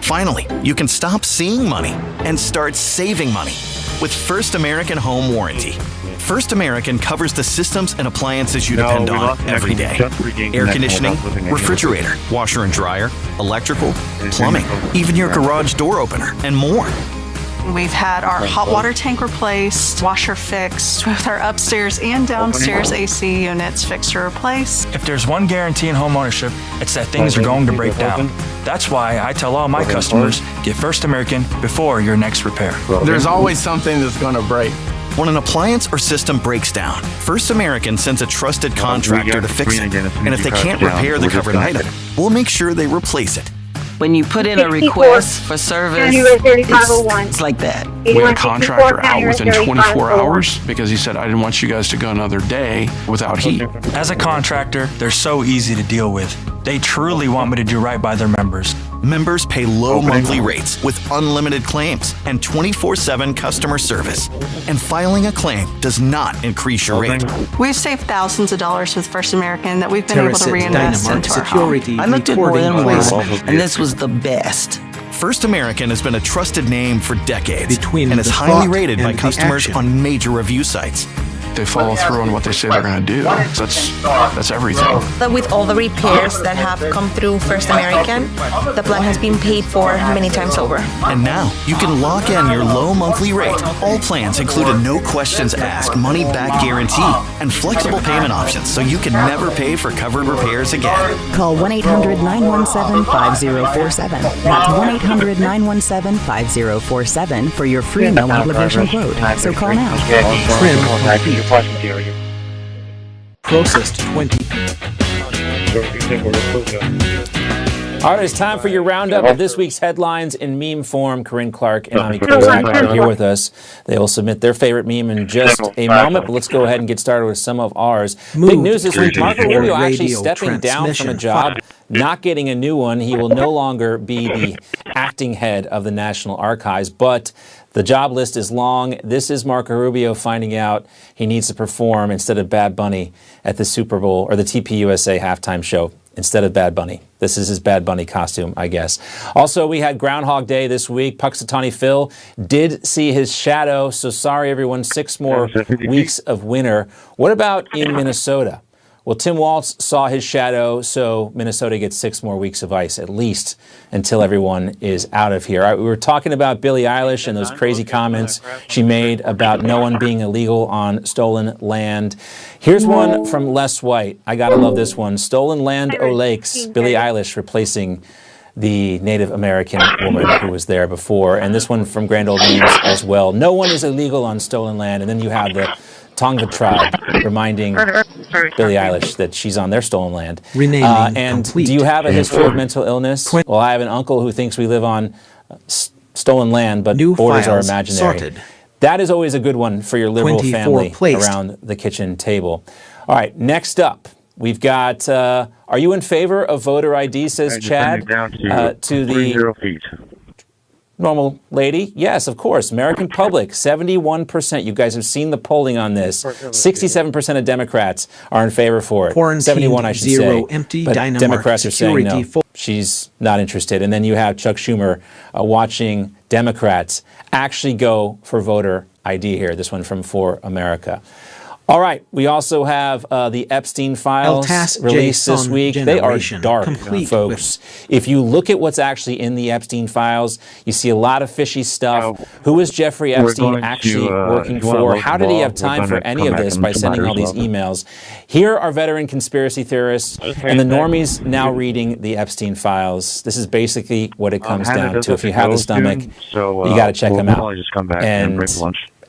Finally, you can stop seeing money and start saving money with First American Home Warranty. First American covers the systems and appliances you depend on every day. Air conditioning, refrigerator, washer and dryer, electrical, plumbing, even your garage door opener, and more. We've had our hot water tank replaced, washer fixed, with our upstairs and downstairs AC units fixed or replaced. If there's one guarantee in home ownership, it's that things are going to break down. That's why I tell all my customers, get First American before your next repair. There's always something that's going to break. When an appliance or system breaks down, First American sends a trusted contractor to fix it. And if they can't repair the covered item, we'll make sure they replace it. When you put in a request for service, it's like that. We had a contractor out within 24 hours because he said, I didn't want you guys to go another day without heat. As a contractor, they're so easy to deal with. They truly want me to do right by their members. Members pay low monthly rates with unlimited claims and 24/7 customer service. And filing a claim does not increase your rate. We've saved thousands of dollars with First American that we've been able to reinvest into our home. I looked at more than once, and this was the best. First American has been a trusted name for decades Between and is the highly thought rated by and the customers action. on major review sites. They follow through on what they say they're going to do. That's everything. But with all the repairs that have come through First American, the plan has been paid for many times over. And now you can lock in your low monthly rate. All plans include a no questions asked money back guarantee and flexible payment options so you can never pay for covered repairs again. Call 1-800-917-5047. That's 1-800-917-5047 for your free no obligation quote. So call now. Trim complete. Processed 20. All right, it's time for your roundup of this week's headlines in meme form. Corinne Clark and Ami Kozak are here with us. They will submit their favorite meme in just a moment, but let's go ahead and get started with some of ours. Big news this week, Marco Rubio actually stepping down from a job, not getting a new one. He will no longer be the acting head of the National Archives, but the job list is long. This is Marco Rubio finding out he needs to perform instead of Bad Bunny at the Super Bowl or the TPUSA halftime show instead of Bad Bunny. This is his Bad Bunny costume, I guess. Also, we had Groundhog Day this week. Puxatawny Phil did see his shadow, so sorry everyone, 6 more weeks of winter. What about in Minnesota? Well, Tim Walz saw his shadow, so Minnesota gets 6 more weeks of ice, at least, until everyone is out of here. All right, we were talking about Billie Eilish and those crazy comments she made about no one being illegal on stolen land. Here's one from Les White. I gotta love this one. Stolen Land O Lakes, Billie Eilish replacing the Native American woman who was there before. And this one from Grand Old Memes as well. No one is illegal on stolen land. And then you have the Tonga tribe reminding Billie Eilish that she's on their stolen land. And complete. Do you have a history of mental illness? Well, I have an uncle who thinks we live on stolen land, but New borders are files imaginary. sorted. That is always a good one for your liberal family around the kitchen table. All right, next up, we've got, are you in favor of voter ID, says Chad, to the normal lady? Yes, of course. American public, 71%. You guys have seen the polling on this. 67% of Democrats are in favor for it. 71, I should say. Empty but Dynamark Democrats are saying no. security She's not interested. And then you have Chuck Schumer watching Democrats actually go for voter ID here. This one from For America. All right, we also have the Epstein files released this week. They are dark, folks. If you look at what's actually in the Epstein files, you see a lot of fishy stuff. Who is Jeffrey Epstein actually working for? How did he have time for any of this by sending all these emails? Here are veteran conspiracy theorists and the normies now reading the Epstein files. This is basically what it comes down to. If you have the stomach, you got to check them out. And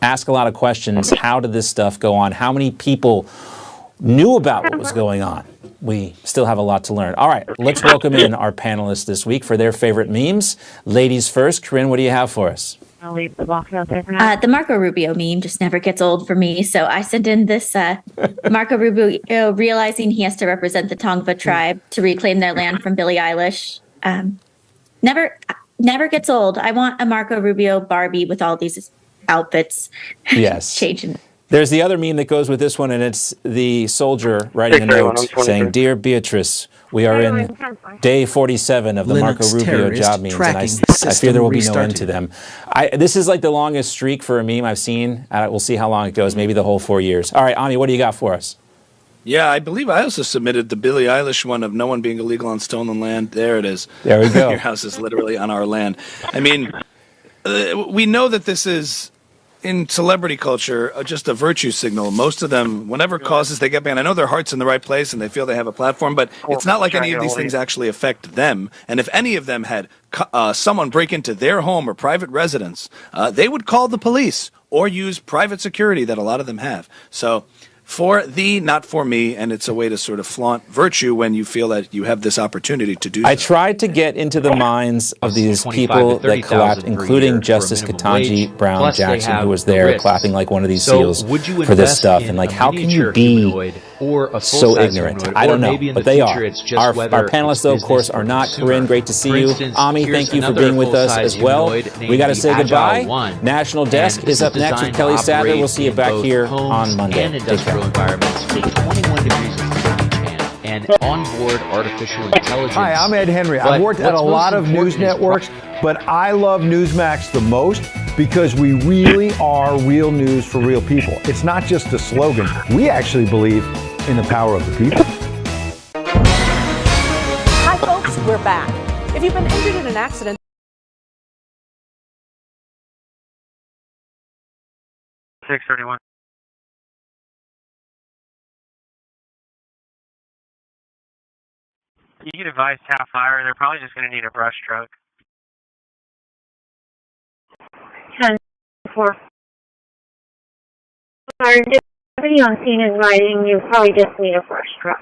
ask a lot of questions. How did this stuff go on? How many people knew about what was going on? We still have a lot to learn. All right, let's welcome in our panelists this week for their favorite memes. Ladies first. Corinne, what do you have for us? I'll leave the box out there for now. The Marco Rubio meme just never gets old for me, so I sent in this Marco Rubio realizing he has to represent the Tongva tribe to reclaim their land from Billie Eilish. Never gets old. I want a Marco Rubio Barbie with all these outfits. Yes. Changing. There's the other meme that goes with this one, and it's the soldier writing a note saying, "Dear Beatrice, we are in day 47 of the Marco Rubio job memes, and I fear there will be no end to them." This is like the longest streak for a meme I've seen. We'll see how long it goes, maybe the whole 4 years. All right, Ami, what do you got for us? Yeah, I believe I also submitted the Billie Eilish one of no one being illegal on stolen land. There it is. There we go. Your house is literally on our land. I mean, we know that this is in celebrity culture, just a virtue signal. Most of them, whenever causes they get banned, I know their heart's in the right place and they feel they have a platform, but it's not like any of these things actually affect them. And if any of them had someone break into their home or private residence, they would call the police or use private security that a lot of them have. So for thee, not for me, and it's a way to sort of flaunt virtue when you feel that you have this opportunity to do so. I tried to get into the minds of these people that collapsed, including Justice Ketanji Brown Jackson, who was there clapping like one of these seals for this stuff. And like, how can you be so ignorant? I don't know, but they are. Our panelists, though, of course, are not. Corinne, great to see you. Ami, thank you for being with us as well. We got to say goodbye. National Desk is up next with Kelly Sadler. We'll see you back here on Monday. Take care. Environments take 21 degrees of temperature and onboard artificial intelligence. Hi, I'm Ed Henry. I've worked at a lot of news networks, but I love Newsmax the most because we really are real news for real people. It's not just a slogan. We actually believe in the power of the people. Hi, folks. We're back. If you've been injured in an accident, 631. You get advised half hour, they're probably just going to need a brush truck. 10-4. Sorry, everybody on scene is riding, you probably just need a brush truck.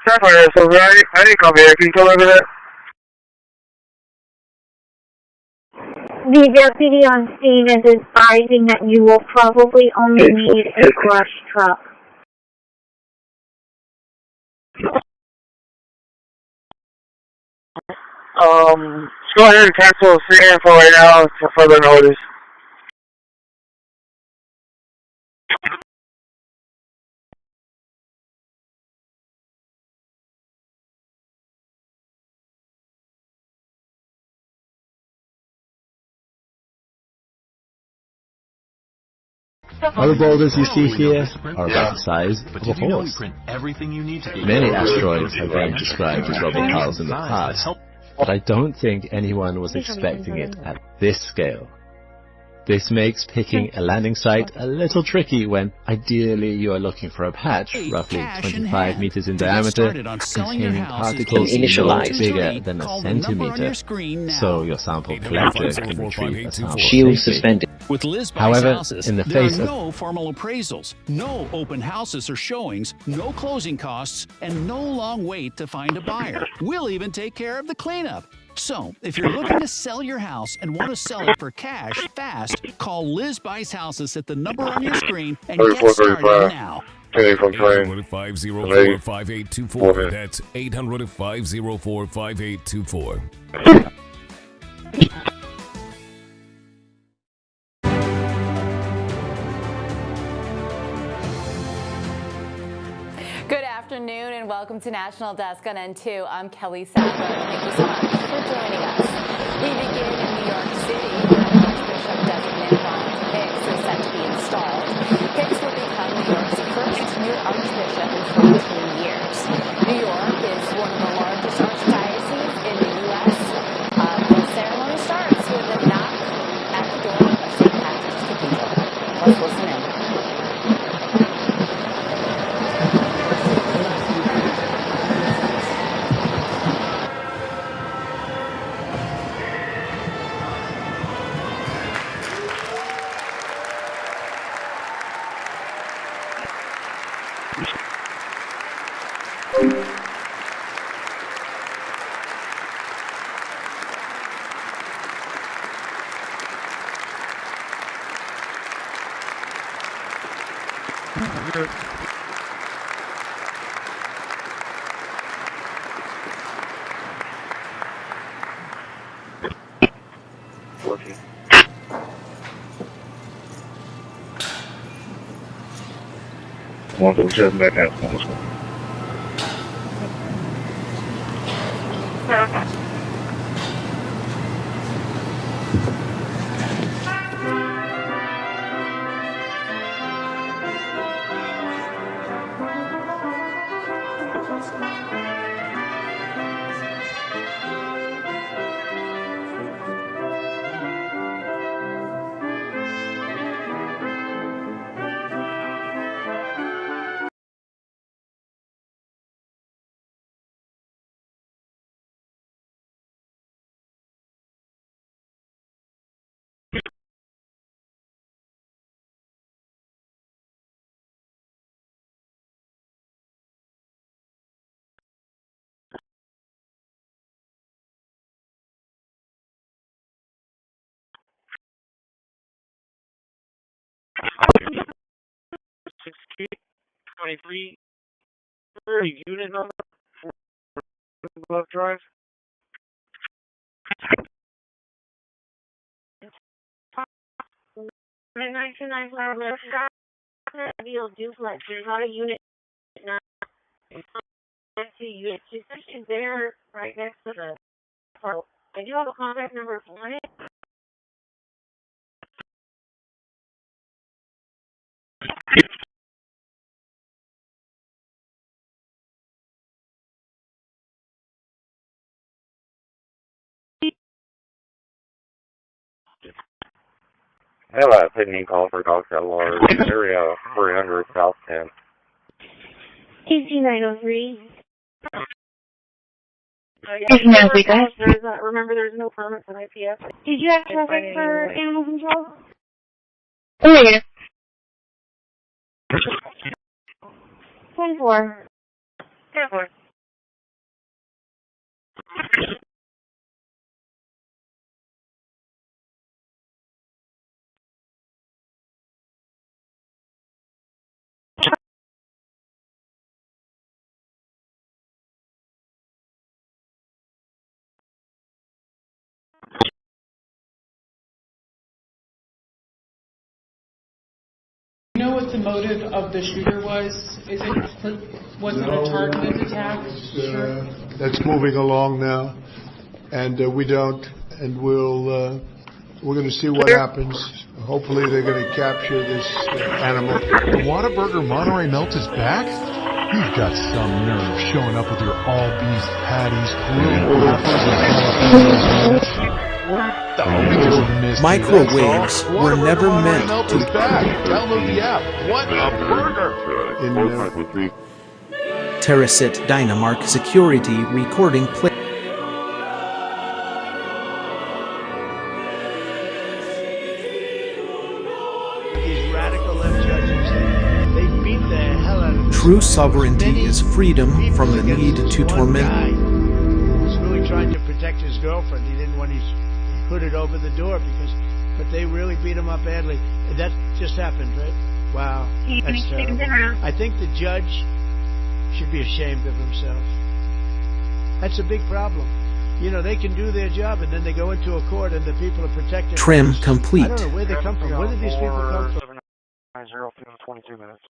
Sapphire, so I didn't come here. Can you come over there? The deputy on scene is advising that you will probably only need a brush truck. Let's go ahead and cancel the info right now for further notice. Other boulders you see here are about the size of a horse. Many asteroids have been described as robbing cars in the past, but I don't think anyone was expecting it at this scale. This makes picking a landing site a little tricky when, ideally, you are looking for a patch roughly 25 meters in diameter, containing particles no bigger than a centimeter, so your sample collector can retrieve a sample safely. With Liz Buys However, Houses, in the there face are of no formal appraisals, no open houses or showings, no closing costs, and no long wait to find a buyer. We'll even take care of the cleanup. So, if you're looking to sell your house and want to sell it for cash fast, call Liz Buys Houses at the number on your screen and get started now. 800-504-5824. That's 800-504-5824. Good afternoon and welcome to National Desk on N2. I'm Kelly Sadler. Thank you so much for joining us. We begin in New York City, where Archbishop designate Ron Hicks is set to be installed. Hicks will become New York's first new archbishop in 14 years. New York is one of the largest archdioceses in the U.S. The ceremony starts with a knock at the door of St. Patrick's Cathedral. Let's listen in. 23 unit number for above drive. The 1995 left deal duplex. There's not a unit. Not a unit. She's there right next to the part. I do have a contact number for it. Hello, Sydney call for Dr. Lord, area 300 South 10. TC 903. Remember, there's no permit for IPS. Did you have traffic for animal control? Oh, yeah. 10-4. 10-4. Do you know what the motive of the shooter was? Was it a targeted attack? That's moving along now, and we don't, and we're going to see what happens. Hopefully, they're going to capture this animal. The Whataburger Monterey Melt is back? You've got some nerve showing up with your all-beef patties, Microwaves were never meant to. Download the app. What a burger! Terracit Dynamark security recording play. These radical left judges, they beat the hell out of this. True sovereignty is freedom from the need to torment. He was really trying to protect his girlfriend. He didn't want his hooded over the door but they really beat him up badly. That just happened, right? Wow, that's terrible. I think the judge should be ashamed of himself. That's a big problem. You know, they can do their job and then they go into a court and the people are protected. Trim complete. I don't know where they come from. Where did these people come from? 22 minutes.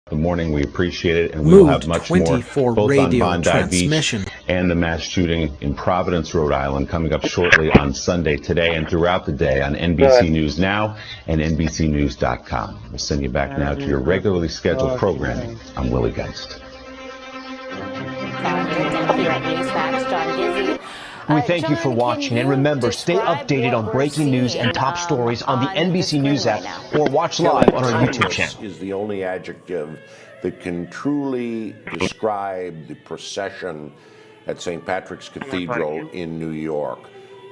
Good morning. We appreciate it, and we will have much more both radio on Bondi Beach and the mass shooting in Providence, Rhode Island, coming up shortly on Sunday, today, and throughout the day on NBC News Now and NBCNews.com. We'll send you back now to your regularly scheduled programming. I'm Willie Geist. We thank you for watching, and remember, stay updated on breaking news and top stories on the NBC News app or watch live on our YouTube channel. Is the only adjective that can truly describe the procession at St. Patrick's Cathedral in New York.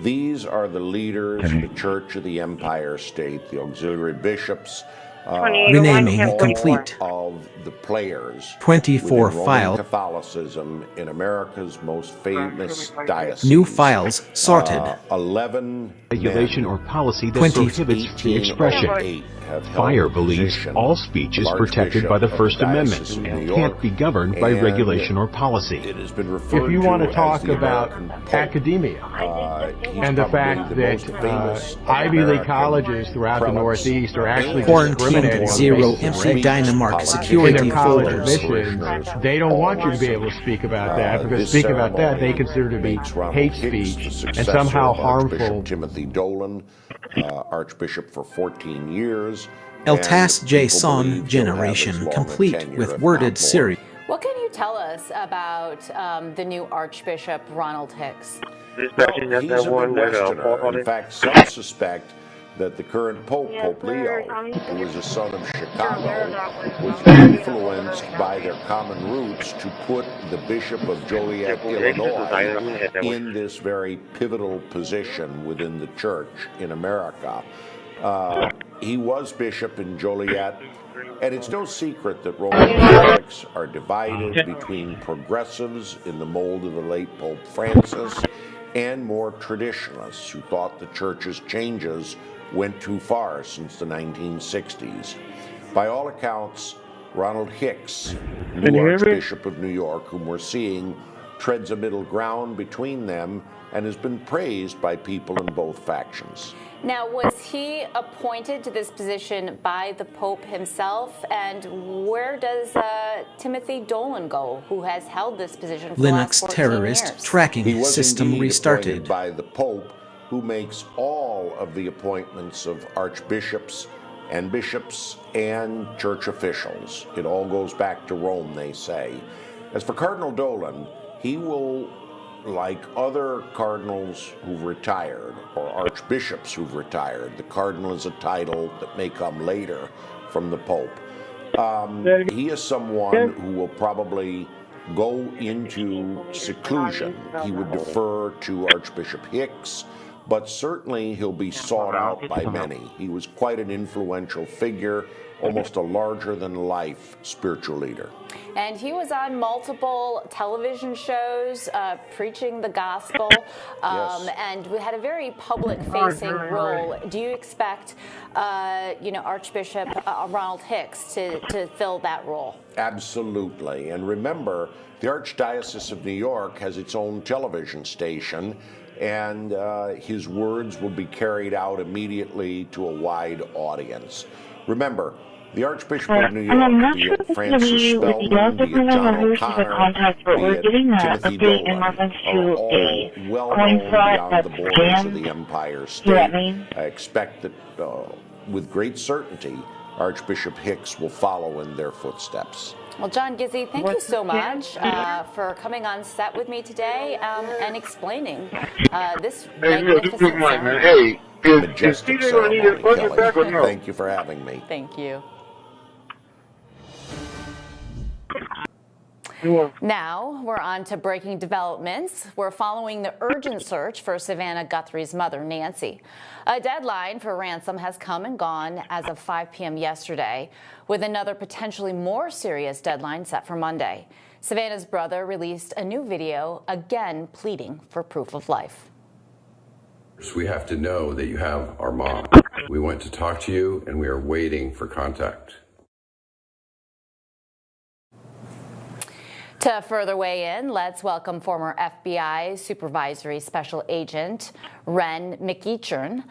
These are the leaders of the Church of the Empire State, the auxiliary bishops, renaming complete. Of the players 24 file. Catholicism in America's most famous diocese. New files sorted. 11 regulation or policy that prohibits free expression. Fire believes all speech is protected by the First Amendment and can't be governed by regulation or policy. If you want to talk about academia and the fact that Ivy League colleges throughout the Northeast are actually quarantined zero empty Dynamark security folders. They don't want you to be able to speak about that because speaking about that they consider to be hate speech and somehow harmful. Timothy Dolan, Archbishop for 14 years. El Tas Jason generation complete with worded series. What can you tell us about the new Archbishop Ronald Hicks? He's a Midwesterner. In fact, some suspect that the current Pope, Pope Leo, who was a son of Chicago, was influenced by their common roots to put the Bishop of Joliet, Illinois, in this very pivotal position within the church in America. He was bishop in Joliet, and it's no secret that Roman Catholics are divided between progressives in the mold of the late Pope Francis and more traditionalists who thought the church's changes went too far since the 1960s. By all accounts, Ronald Hicks, new Archbishop of New York, whom we're seeing, treads a middle ground between them and has been praised by people in both factions. Now, was he appointed to this position by the Pope himself? And where does Timothy Dolan go, who has held this position for the last 14 terrorist years? tracking He was system indeed restarted. appointed by the Pope, who makes all of the appointments of archbishops and bishops and church officials. It all goes back to Rome, they say. As for Cardinal Dolan, he will, like other cardinals who've retired or archbishops who've retired, the cardinal is a title that may come later from the Pope. He is someone who will probably go into seclusion. He would defer to Archbishop Hicks, but certainly he'll be sought out by many. He was quite an influential figure, almost a larger-than-life spiritual leader. And he was on multiple television shows preaching the gospel, and we had a very public-facing role. Do you expect, Archbishop Ronald Hicks to fill that role? Absolutely. And remember, the Archdiocese of New York has its own television station, and his words will be carried out immediately to a wide audience. Remember, the Archbishop of New York, be it Francis Spellman, be it John O'Connor, be it Timothy Dolan, are all well known beyond the borders of the Empire State. I expect that with great certainty, Archbishop Hicks will follow in their footsteps. Well, John Gizzi, thank you so much for coming on set with me today and explaining this magnificent ceremony. Majestic ceremony, Kelly. Thank you for having me. Thank you. Now we're on to breaking developments. We're following the urgent search for Savannah Guthrie's mother, Nancy. A deadline for ransom has come and gone as of 5 p.m. yesterday, with another potentially more serious deadline set for Monday. Savannah's brother released a new video, again pleading for proof of life. We have to know that you have our mom. We want to talk to you, and we are waiting for contact. To further weigh in, let's welcome former FBI Supervisory Special Agent Ren McEachern.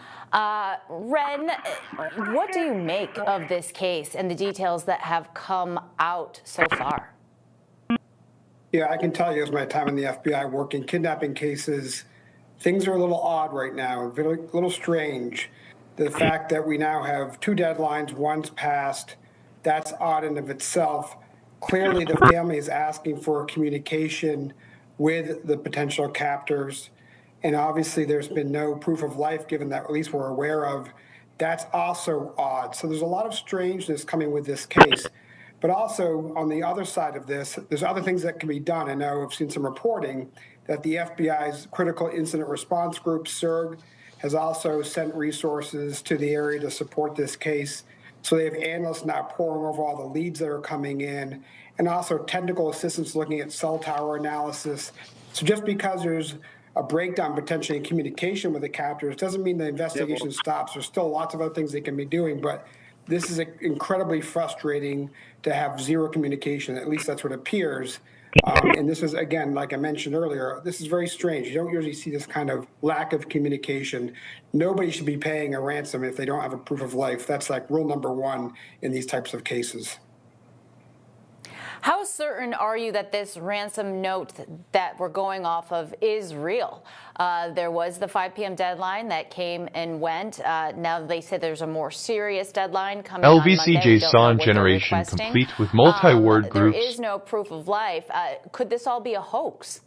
Ren, what do you make of this case and the details that have come out so far? Yeah, I can tell you, as my time in the FBI working kidnapping cases, things are a little odd right now, a little strange. The fact that we now have 2 deadlines, one's passed, that's odd in of itself. Clearly, the family is asking for communication with the potential captors, and obviously there's been no proof of life given that at least we're aware of. That's also odd. So there's a lot of strangeness coming with this case. But also, on the other side of this, there's other things that can be done. I know I've seen some reporting that the FBI's Critical Incident Response Group, CIRG, has also sent resources to the area to support this case. So they have analysts now poring over all the leads that are coming in, and also technical assistance looking at cell tower analysis. So just because there's a breakdown potentially in communication with the captors doesn't mean the investigation stops. There's still lots of other things they can be doing, but this is incredibly frustrating to have zero communication. At least that's what appears. And this is, again, like I mentioned earlier, this is very strange. You don't usually see this kind of lack of communication. Nobody should be paying a ransom if they don't have a proof of life. That's like rule number 1 in these types of cases. How certain are you that this ransom note that we're going off of is real? There was the 5 p.m. deadline that came and went. Now they say there's a more serious deadline coming on Monday. LVCJ generation complete with multi-word groups. There is no proof of life. Could this all be a hoax?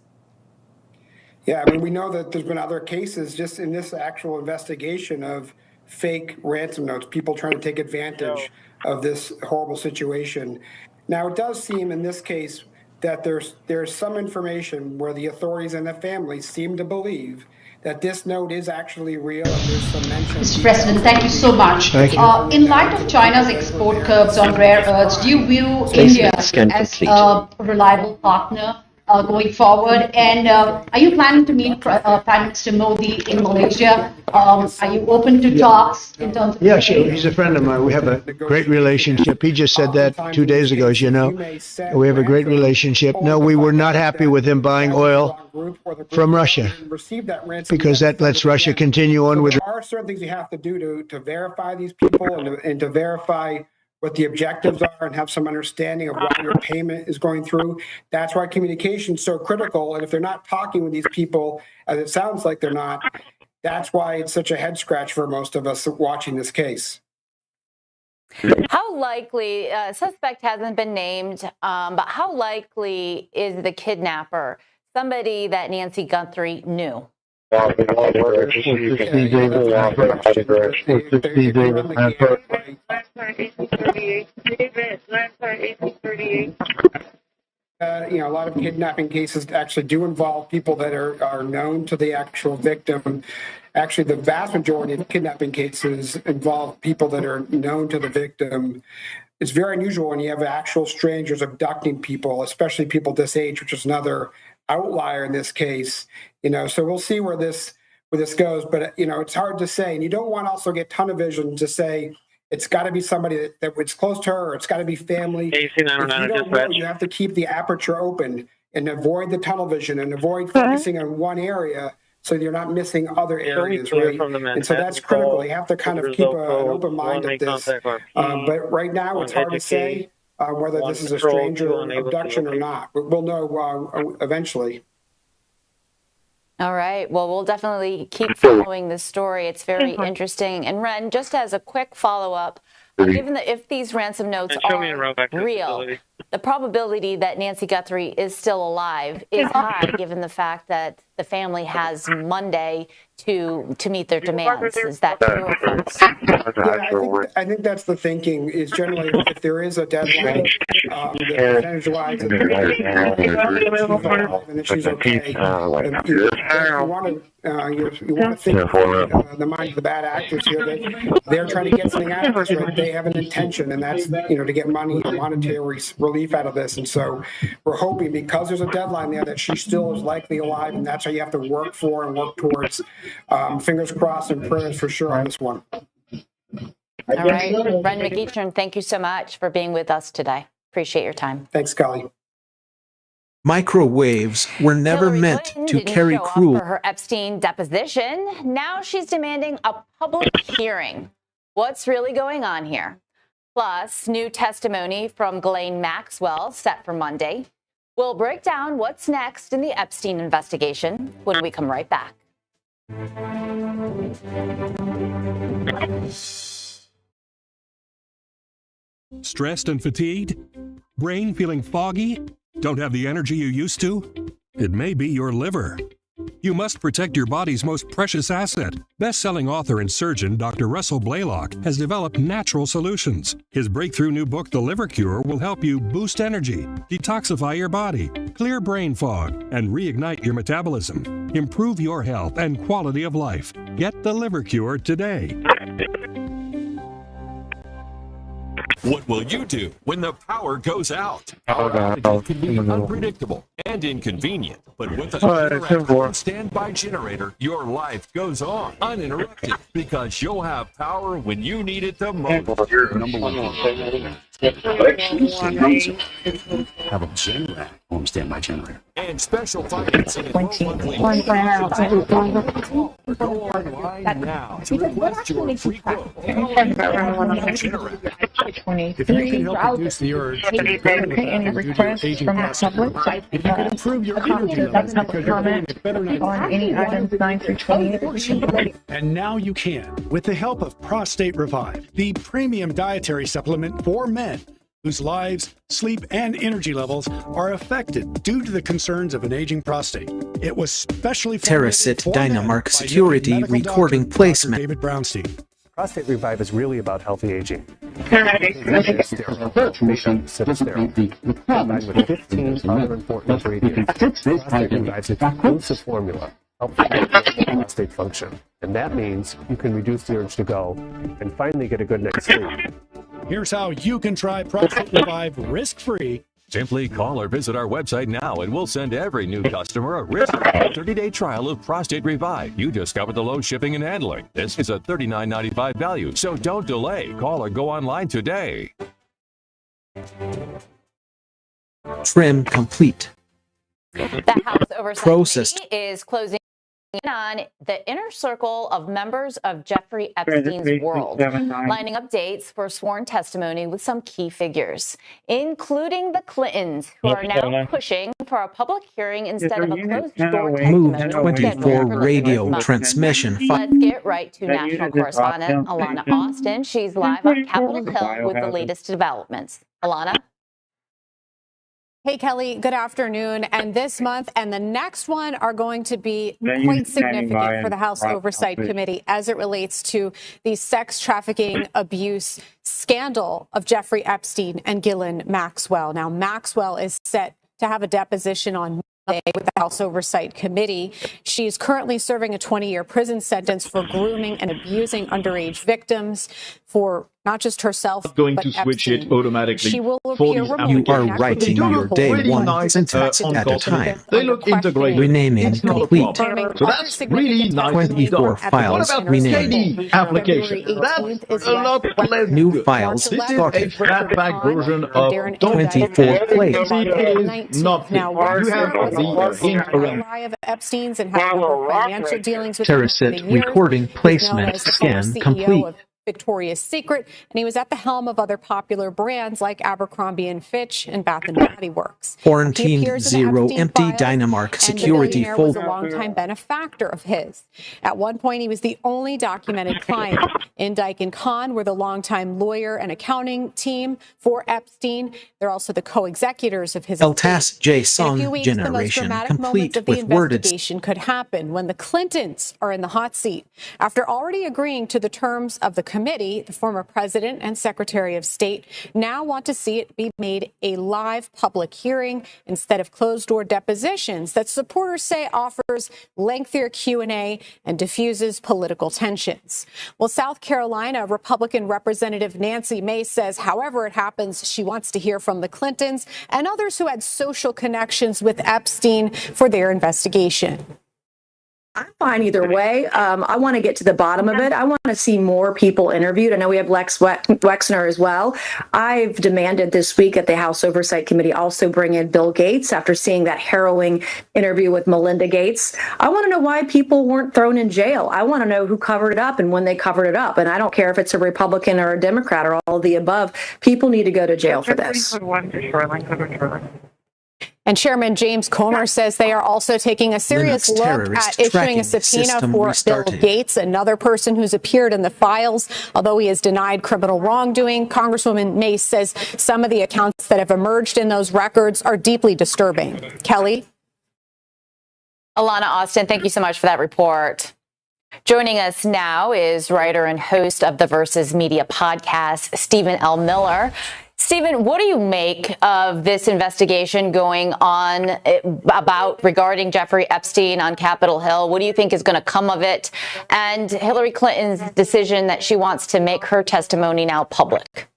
Yeah, I mean, we know that there's been other cases just in this actual investigation of fake ransom notes, people trying to take advantage of this horrible situation. Now, it does seem in this case that there's some information where the authorities and the family seem to believe that this note is actually real and there's some mention. Mr. President, thank you so much. Thank you. In light of China's export curbs on rare earths, do you view India as a reliable partner going forward? And are you planning to meet Prime Minister Modi in Malaysia? Are you open to talks in terms of... Yeah, sure. He's a friend of mine. We have a great relationship. He just said that 2 days ago, as you know. We have a great relationship. No, we were not happy with him buying oil from Russia because that lets Russia continue on with... There are certain things you have to do to verify these people and to verify what the objectives are and have some understanding of what your payment is going through. That's why communication is so critical. And if they're not talking with these people, as it sounds like they're not, that's why it's such a head scratch for most of us watching this case. How likely, suspect hasn't been named, but how likely is the kidnapper somebody that Nancy Guthrie knew? A lot of kidnapping cases actually do involve people that are known to the actual victim. Actually, the vast majority of kidnapping cases involve people that are known to the victim. It's very unusual when you have actual strangers abducting people, especially people this age, which is another outlier in this case. So we'll see where this goes. But it's hard to say, and you don't want to also get tunnel vision to say it's got to be somebody that it's close to her, or it's got to be family. If you don't know, you have to keep the aperture open and avoid the tunnel vision and avoid focusing on one area so you're not missing other areas, right? And so that's critical. You have to kind of keep an open mind at this. But right now, it's hard to say whether this is a stranger abduction or not. We'll know eventually. All right. Well, we'll definitely keep following this story. It's very interesting. And Ren, just as a quick follow-up, given that if these ransom notes are real, the probability that Nancy Guthrie is still alive is high, given the fact that the family has Monday to meet their demands. Is that true? Yeah, I think that's the thinking. Is generally if there is a deadline, percentage-wise, and that she's okay. You want to think the mind of the bad actors here that they're trying to get something out of this. Right? They have an intention, and that's to get money, monetary relief out of this. And so we're hoping, because there's a deadline there, that she still is likely alive, and that's how you have to work for and work towards. Fingers crossed and prayers for sure on this one. All right, Ren McEachern, thank you so much for being with us today. Appreciate your time. Thanks, Kelly. Microwaves were never meant to carry cruel. For her Epstein deposition, now she's demanding a public hearing. What's really going on here? Plus, new testimony from Ghislaine Maxwell set for Monday. We'll break down what's next in the Epstein investigation when we come right back. Stressed and fatigued? Brain feeling foggy? Don't have the energy you used to? It may be your liver. You must protect your body's most precious asset. Best-selling author and surgeon Dr. Russell Blaylock has developed natural solutions. His breakthrough new book, The Liver Cure, will help you boost energy, detoxify your body, clear brain fog, and reignite your metabolism. Improve your health and quality of life. Get The Liver Cure today. What will you do when the power goes out? Power outages can be unpredictable and inconvenient, but with a standby generator, your life goes on uninterrupted because you'll have power when you need it the most. Number one. Have a generator, home standby generator. And special financing. Go online now to request your free quote. If you can help reduce the urge to pay any requests from the public, if you can improve your energy levels because you're getting a better night on any items 9 through 28. And now you can, with the help of Prostate Revive, the premium dietary supplement for men whose lives, sleep, and energy levels are affected due to the concerns of an aging prostate. It was specially Terracit Dynamark Security Recording Placement. David Brownstein. Prostate Revive is really about healthy aging. Information combined with 15 other important ingredients. Prostate Revive's exclusive formula help the prostate function. And that means you can reduce the urge to go and finally get a good night's sleep. Here's how you can try Prostate Revive risk-free. Simply call or visit our website now and we'll send every new customer a risk-free 30-day trial of Prostate Revive. You discover the low shipping and handling. This is a $39.95 value, so don't delay. Call or go online today. Trim complete. The House Oversight Processed. Committee is closing in on the inner circle of members of Jeffrey Epstein's world, lining up dates for sworn testimony with some key figures, including the Clintons, who are now pushing for a public hearing instead of a closed-door Moved testimony. 24 radio transmission. Let's get right to national correspondent Alana Austin. She's live on Capitol Hill with the latest developments. Alana? Hey, Kelly, good afternoon. And this month and the next one are going to be quite significant for the House Oversight Committee as it relates to the sex trafficking abuse scandal of Jeffrey Epstein and Ghislaine Maxwell. Now, Maxwell is set to have a deposition on Monday with the House Oversight Committee. She's currently serving a 20-year prison sentence for grooming and abusing underage victims, for not just herself, going but to switch Epstein. it automatically. She will appear remotely. You are writing your day one sentence at a time. They look integrated. Renaming It's not a complete. problem. So that's really nice. 24 files What about renamed. KD application? That's a lot less New good. files This is a started. flatback version of 24 plays. It is not Now, you have the hint around. ally of Epstein's and had financial dealings with him for Terracet many years. recording He's known placement as the former scan CEO complete. of Victoria's Secret, and he was at the helm of other popular brands like Abercrombie and Fitch and Bath and Body Works. Quarantined He appears in the zero Epstein empty files, Dynamark and security the billionaire was a folder. longtime benefactor of his. At one point, he was the only documented client. Indike and Kahn were the longtime lawyer and accounting team for Epstein. They're also the co-executors of his Eltas J. in a Song few weeks, the most generation dramatic moments complete of the with worded investigation could happen when the Clintons are in the hot seat. After already agreeing to the terms of the committee, the former president and secretary of state now want to see it be made a live public hearing instead of closed-door depositions that supporters say offers lengthier Q&A and diffuses political tensions. Well, South Carolina Republican Representative Nancy Mace says, however it happens, she wants to hear from the Clintons and others who had social connections with Epstein for their investigation. I'm fine either way. I want to get to the bottom of it. I want to see more people interviewed. I know we have Lex Wexner as well. I've demanded this week that the House Oversight Committee also bring in Bill Gates after seeing that harrowing interview with Melinda Gates. I want to know why people weren't thrown in jail. I want to know who covered it up and when they covered it up. And I don't care if it's a Republican or a Democrat or all of the above. People need to go to jail for this. And Chairman James Comer says they are also taking a serious look at issuing a subpoena for Bill Gates, another person who's appeared in the files. Although he has denied criminal wrongdoing, Congresswoman Mace says some of the accounts that have emerged in those records are deeply disturbing. Kelly? Alana Austin, thank you so much for that report. Joining us now is writer and host of the Versus Media podcast, Stephen L. Miller. Stephen, what do you make of this investigation going on regarding Jeffrey Epstein on Capitol Hill? What do you think is going to come of it? And Hillary Clinton's decision that she wants to make her testimony now public?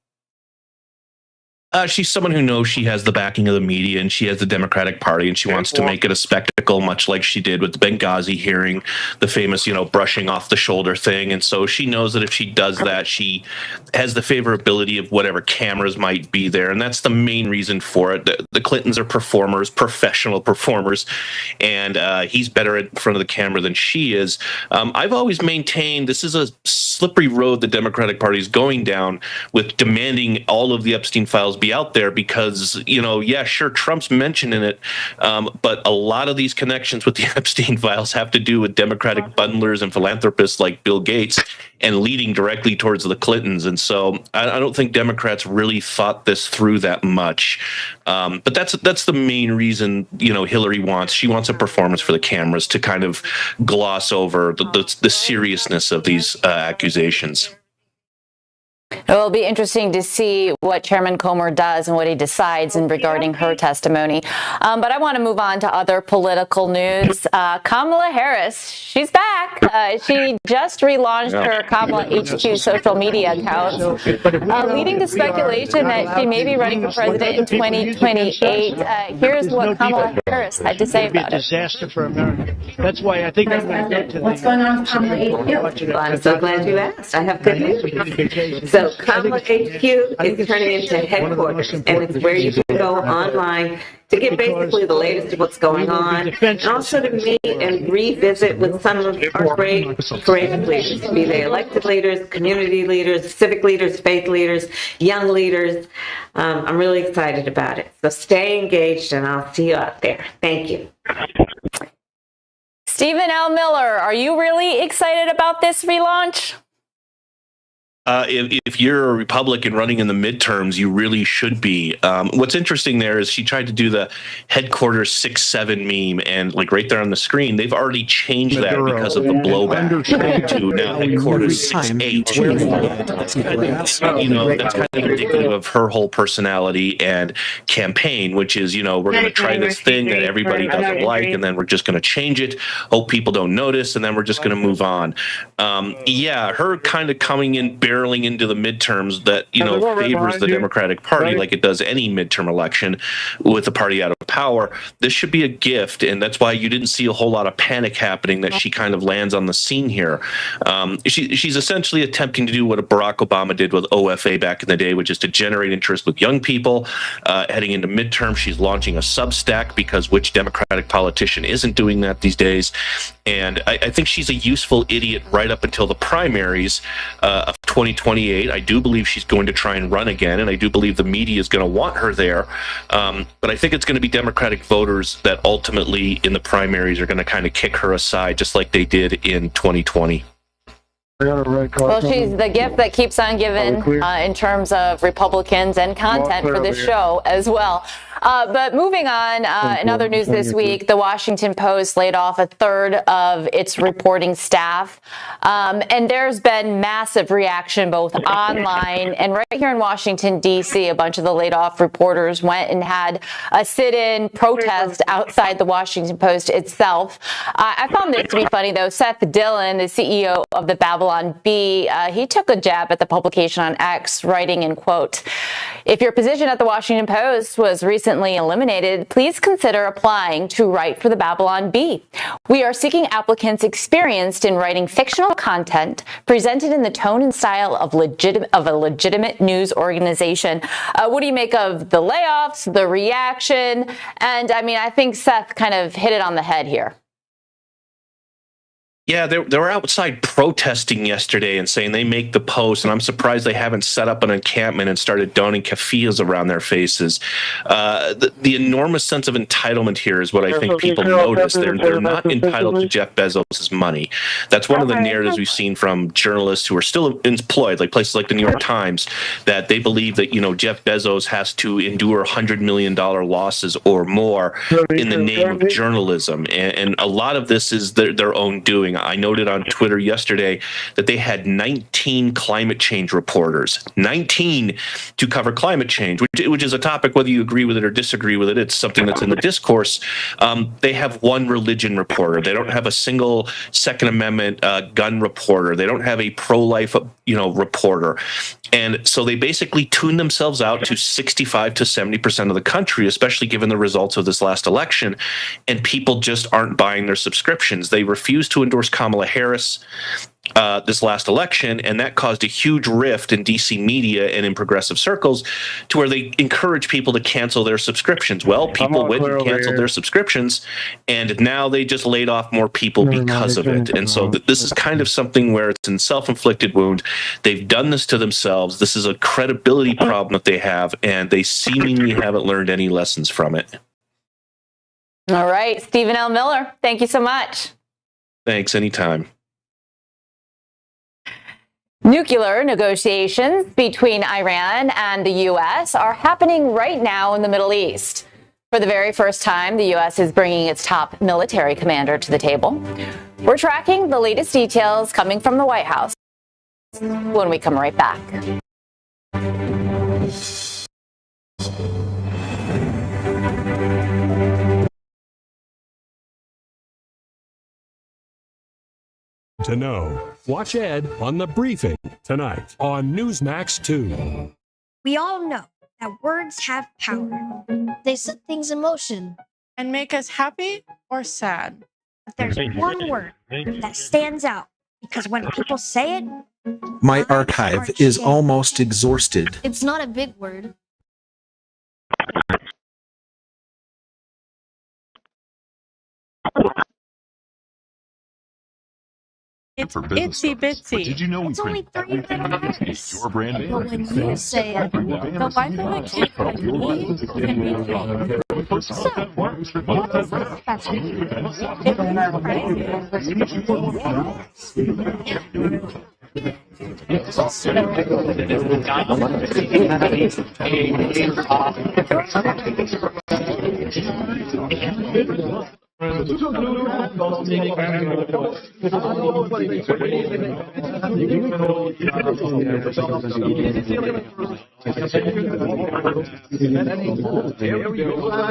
She's someone who knows she has the backing of the media and she has the Democratic Party, and she wants to make it a spectacle, much like she did with the Benghazi hearing, the famous, brushing off the shoulder thing. And so she knows that if she does that, she has the favorability of whatever cameras might be there. And that's the main reason for it. The Clintons are performers, professional performers, and he's better in front of the camera than she is. I've always maintained this is a slippery road the Democratic Party is going down with demanding all of the Epstein files be out there because, yeah, sure, Trump's mentioning it, but a lot of these connections with the Epstein files have to do with Democratic bundlers and philanthropists like Bill Gates and leading directly towards the Clintons. And so I don't think Democrats really thought this through that much. But that's the main reason, Hillary wants a performance for the cameras to kind of gloss over the seriousness of these accusations. It will be interesting to see what Chairman Comer does and what he decides in regarding her testimony. But I want to move on to other political news. Kamala Harris, she's back. She just relaunched her Kamala HQ social media account, leading to speculation that she may be running for president in 2028. Here's what Kamala Harris had to say about it. Disaster for America. That's why I think I'm going to go to What's going on with Kamala HQ? Well, I'm so glad you asked. I have good news. So Kamala HQ is turning into headquarters, and it's where you can go online to get basically the latest of what's going on, and also to meet and revisit with some of our great courageous leaders, be they elected leaders, community leaders, civic leaders, faith leaders, young leaders. I'm really excited about it. So stay engaged, and I'll see you out there. Thank you. Stephen L. Miller, are you really excited about this relaunch? If you're a Republican running in the midterms, you really should be. What's interesting there is she tried to do the headquarters 6-7 meme, and like right there on the screen, they've already changed that because of the blowback to now headquarters 6-8. You know, that's kind of indicative of her whole personality and campaign, which is, you know, we're going to try this thing that everybody doesn't like, and then we're just going to change it, hope people don't notice, and then we're just going to move on. Yeah, her kind of coming in barreling into the midterms that, you know, favors the Democratic Party like it does any midterm election with the party out of power. This should be a gift, and that's why you didn't see a whole lot of panic happening that she kind of lands on the scene here. She's essentially attempting to do what Barack Obama did with OFA back in the day, which is to generate interest with young people. Heading into midterm, she's launching a Substack, because which Democratic politician isn't doing that these days? And I think she's a useful idiot right up until the primaries of 2028. I do believe she's going to try and run again, and I do believe the media is going to want her there. But I think it's going to be Democratic voters that ultimately in the primaries are going to kind of kick her aside, just like they did in 2020. Well, she's the gift that keeps on giving in terms of Republicans and content for this show as well. But moving on, in other news this week, the Washington Post laid off a third of its reporting staff. And there's been massive reaction both online and right here in Washington, D.C. A bunch of the laid off reporters went and had a sit-in protest outside the Washington Post itself. I found this to be funny, though. Seth Dillon, the CEO of the Babylon Bee, he took a jab at the publication on X, writing in quote, "If your position at the Washington Post was recently eliminated, please consider applying to write for the Babylon Bee. We are seeking applicants experienced in writing fictional content presented in the tone and style of a legitimate news organization." What do you make of the layoffs, the reaction? And I mean, I think Seth kind of hit it on the head here. Yeah, they were outside protesting yesterday and saying they make the Post, and I'm surprised they haven't set up an encampment and started donning keffiyehs around their faces. The enormous sense of entitlement here is what I think people notice. They're not entitled to Jeff Bezos' money. That's one of the narratives we've seen from journalists who are still employed, like places like the New York Times, that they believe that, you know, Jeff Bezos has to endure $100 million losses or more in the name of journalism. And a lot of this is their own doing. I noted on Twitter yesterday that they had 19 climate change reporters, 19 to cover climate change, which is a topic, whether you agree with it or disagree with it, it's something that's in the discourse. They have one religion reporter. They don't have a single Second Amendment gun reporter. They don't have a pro-life, reporter. And so they basically tuned themselves out to 65 to 70% of the country, especially given the results of this last election. And people just aren't buying their subscriptions. They refused to endorse Kamala Harris this last election, and that caused a huge rift in DC media and in progressive circles to where they encourage people to cancel their subscriptions. Well, people went and canceled their subscriptions, and now they just laid off more people because of it. And so this is kind of something where it's a self-inflicted wound. They've done this to themselves. This is a credibility problem that they have, and they seemingly haven't learned any lessons from it. All right, Stephen L. Miller, thank you so much. Thanks, anytime. Nuclear negotiations between Iran and the U.S. are happening right now in the Middle East. For the very first time, the U.S. is bringing its top military commander to the table. We're tracking the latest details coming from the White House when we come right back. To know. Watch Ed on The Briefing tonight on Newsmax 2. We all know that words have power. They set things in motion and make us happy or sad. But there's one word that stands out because when people say it, My archive is almost exhausted. it's not a big word. It's itsy bitsy. Did you know we It's only print 3 letters. your brand? But when you say it, The life of a kid like me can be changed. So, What that's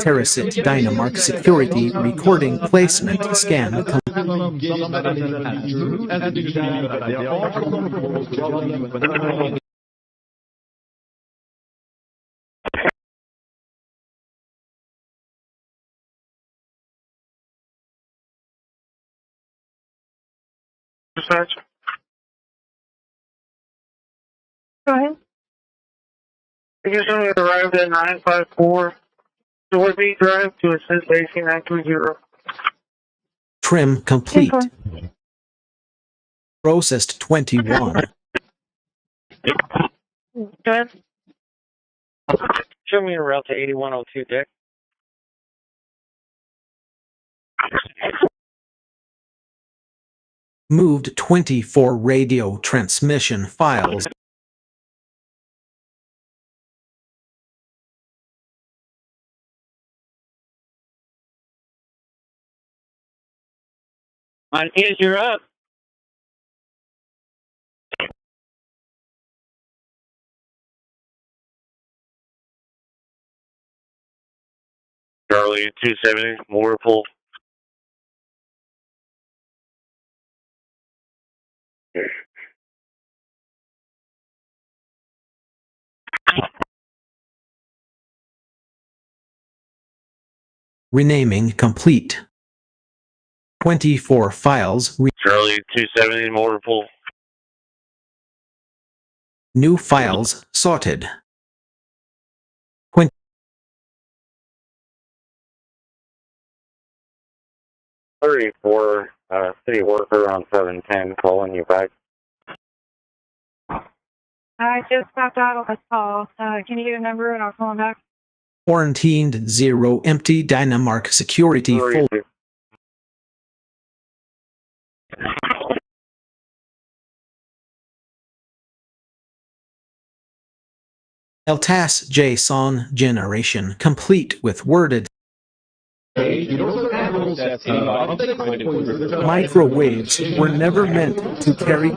Terracit Dynamark Security Recording Placement Scan. Dispatch. Go ahead. You someone arrived at 954 Deadbeat Drive to assist ATTdhQWKAK. Trim complete. Processed 21. Go ahead. Show me a route to 8102, Dick. Moved 24 radio transmission files. On is you're up. Charlie 270, Moorpool. Renaming complete. 24 files. Charlie 270, Moorpool. New files sorted. 34, city worker on 710 calling you back. I just popped out of this call. Can you get a number and I'll call him back? Quarantined 0 empty Dynamark security folder. LTAS JSON generation complete with worded. Microwaves were never meant to carry.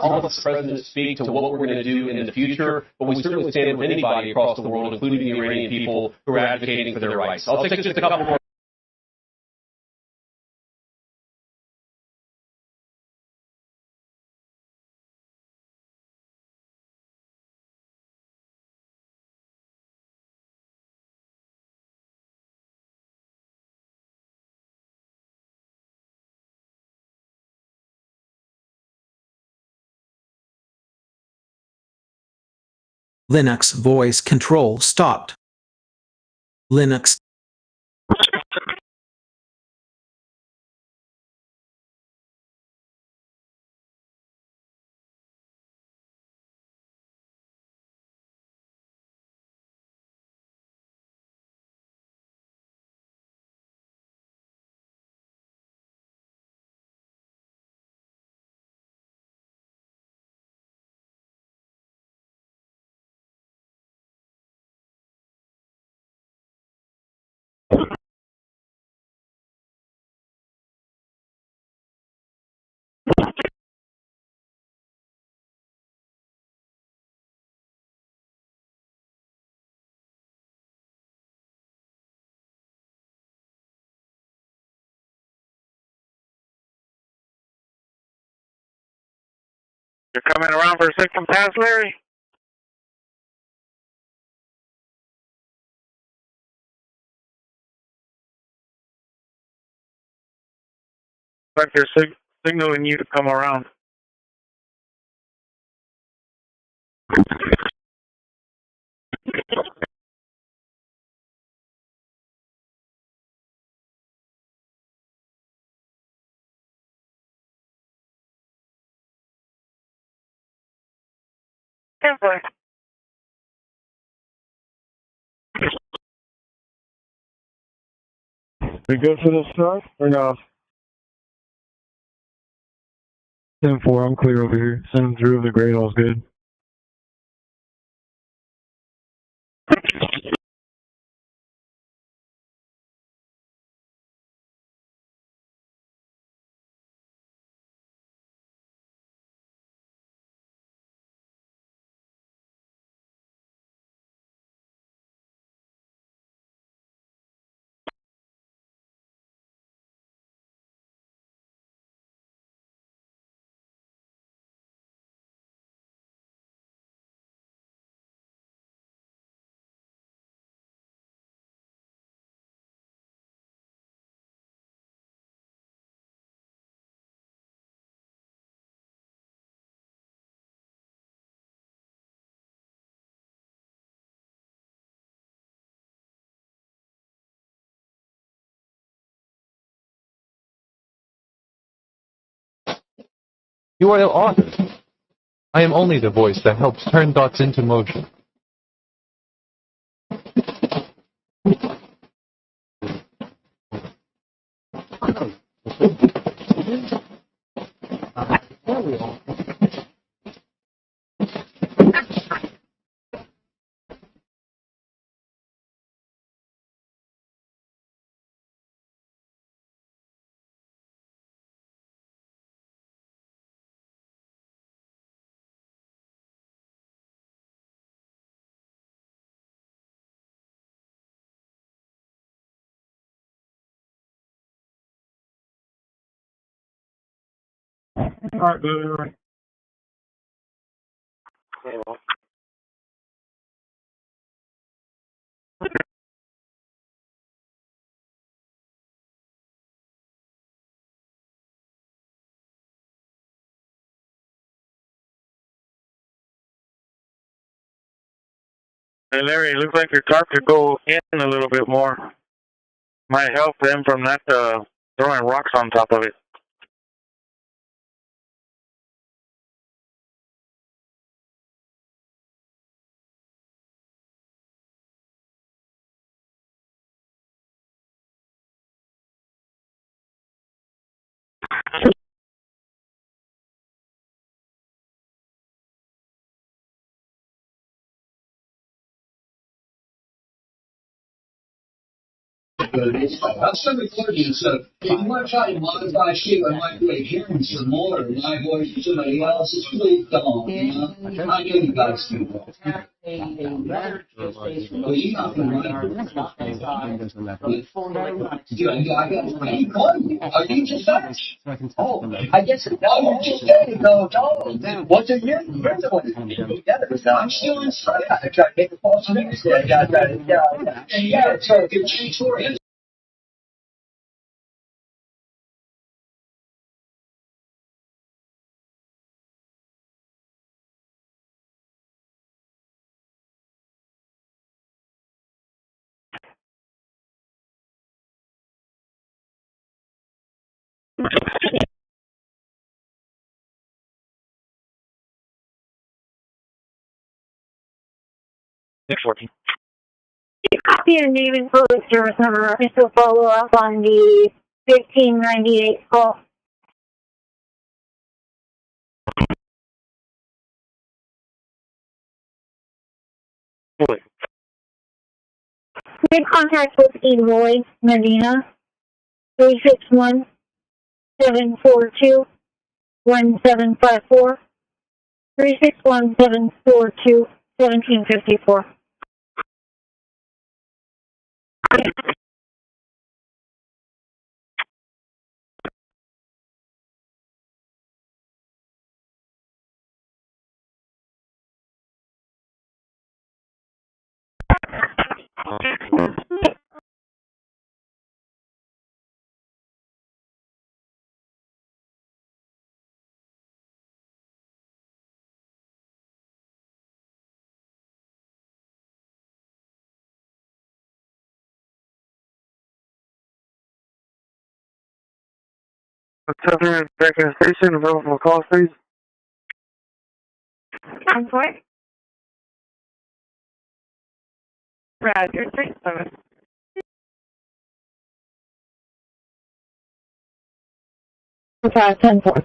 All of us presidents speak to what we're going to do in the future, but we certainly stand with anybody across the world, including the Iranian people who are advocating for their rights. I'll take just a couple more. Linux voice control stopped. Linux You're coming around for a second pass, Larry? Like they're signaling you to come around. We go to the start or no? 10-4, I'm clear over here. Send them through the grade, all's good. You are the author. I am only the voice that helps turn thoughts into motion. Alright, good. Hey Larry, looks like your tarp could go in a little bit more. Might help them from not throwing rocks on top of it. I'll start recording, so if you want to try to modify shit or microwave hearing some more, my voice or somebody else's, please don't. You know? I know you guys do that. Well, you not gonna Are you just Dutch? Oh, I guess it. No, you're just saying, no, what's a year? You're the one that's together. I'm still in Australia. I tried to make a false news. Yeah, so it's Tory. Copy your name and public service number. This will follow up on the 1598 call. Made contact with Eloy Medina, 361-742-1754, 361-742-1754. Back in the station, available for call, please. I'm sorry? Roger, 37. Try 10-4.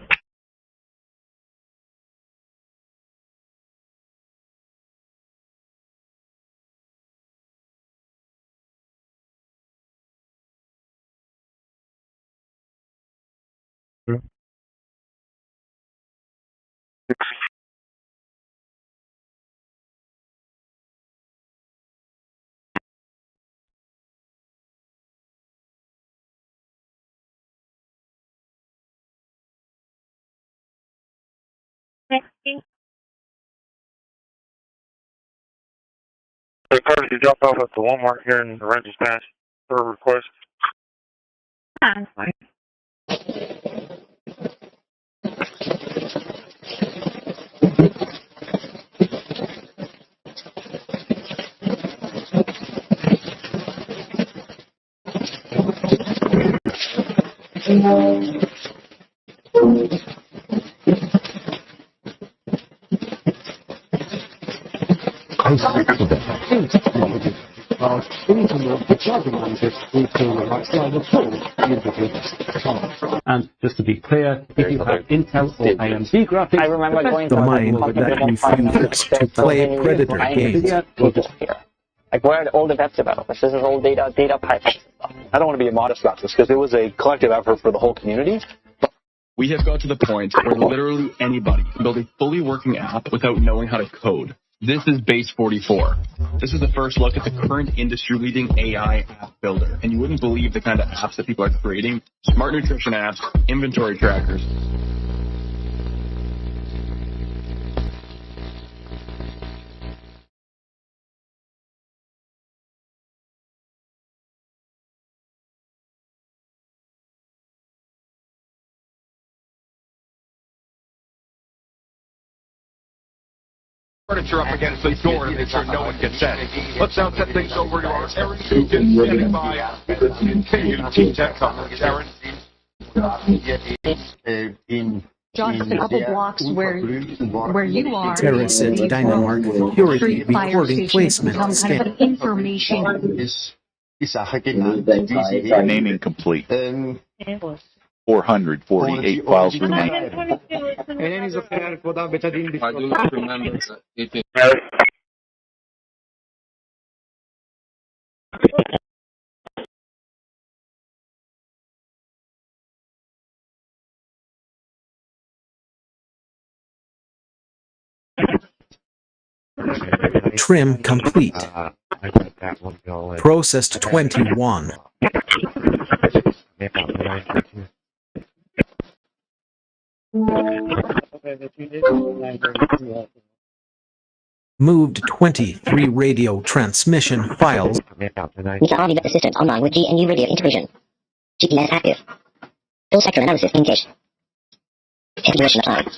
The car that you dropped off at the Walmart here in the Rent Dispatch for a request. And just to be clear, if you have Intel or AMD graphics, I remember going the mind that refuses to play predator games. will disappear. Like, where are all the web developers? This is all data pipelines. I don't want to be modest about this because it was a collective effort for the whole community. We have got to the point where literally anybody can build a fully working app without knowing how to code. This is Base 44. This is the first look at the current industry-leading AI app builder, and you wouldn't believe the kind of apps that people are creating. Smart nutrition apps, inventory trackers. Furniture up against the door to make sure no one gets in. Let's now set things over to our Aaron Dugan, standing by. Continue to teach that coverage, Aaron. Jonathan, up the blocks where you are. Terracid Dynamark Security Recording Placement Kind of information. Naming complete. 448 files remain. Trim complete. Processed 21. Moved 23 radio transmission files. We can already get the systems online with GNU radio integration. GPS active. Full sector analysis engaged. Configuration applied.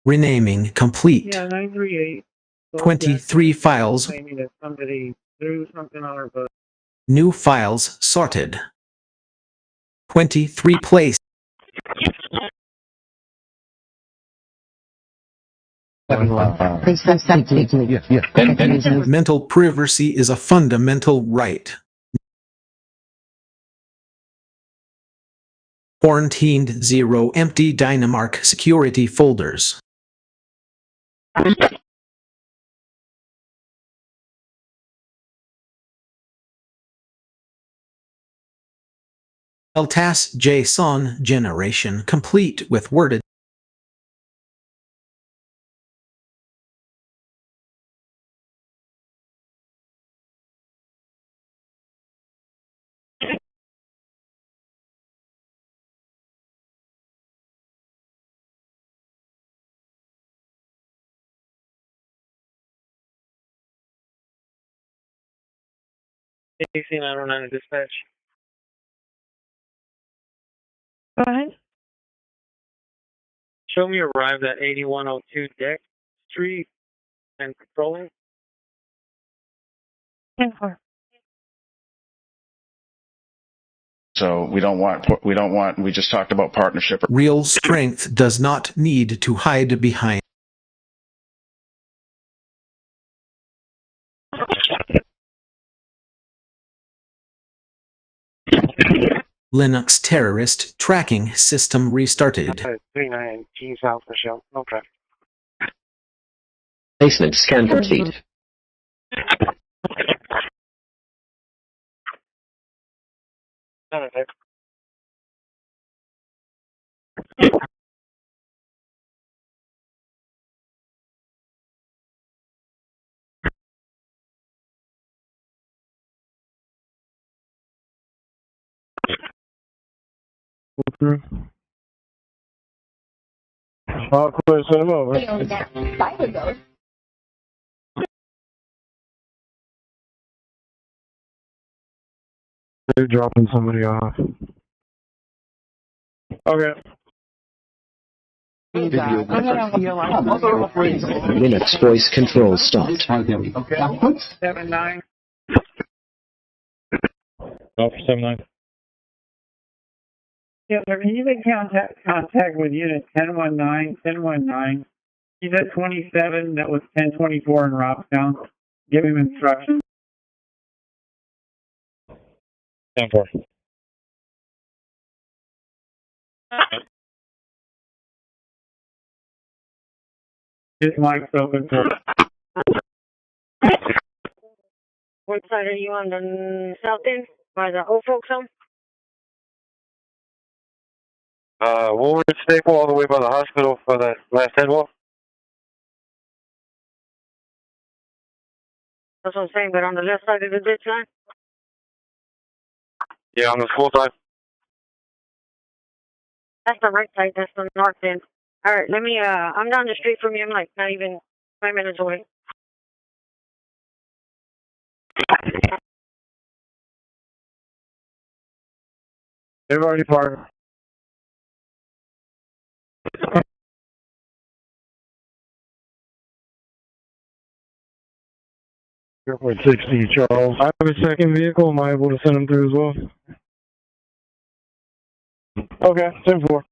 Renaming complete. Yeah, 938. 23 files. Claiming that somebody threw something on our boat. New files sorted. 23 place. Mental privacy is a fundamental right. Quarantined 0 empty Dynamark security folders. LTAS JSON generation complete with worded AC909 dispatch. Go ahead. Show me arrived at 8102 Deck Street and patrolling. 10-4. So we just talked about partnership. Real strength does not need to hide behind Linux terrorist tracking system restarted. 39 G South for show. No traffic. Basement scan complete. None of it. I'll quit, send him over. They're dropping somebody off. Okay. Linux voice control stopped. 79. Off 79. Yeah, sir, can you make contact with unit 1019? He's at 27, that was 1024 in Robstown. Give him instructions. 10-4. His mic's open for. What side are you on, the south end, by the old folks home? Woolworth Staple all the way by the hospital for that last head wall. That's what I'm saying, but on the left side of the ditch line? Yeah, on the school side. That's the right side, that's the north end. Alright, let me, I'm down the street from you, I'm like not even 5 minutes away. They've already parked. Airport 60, Charles. I have a second vehicle. Am I able to send them through as well? Okay, 10-4.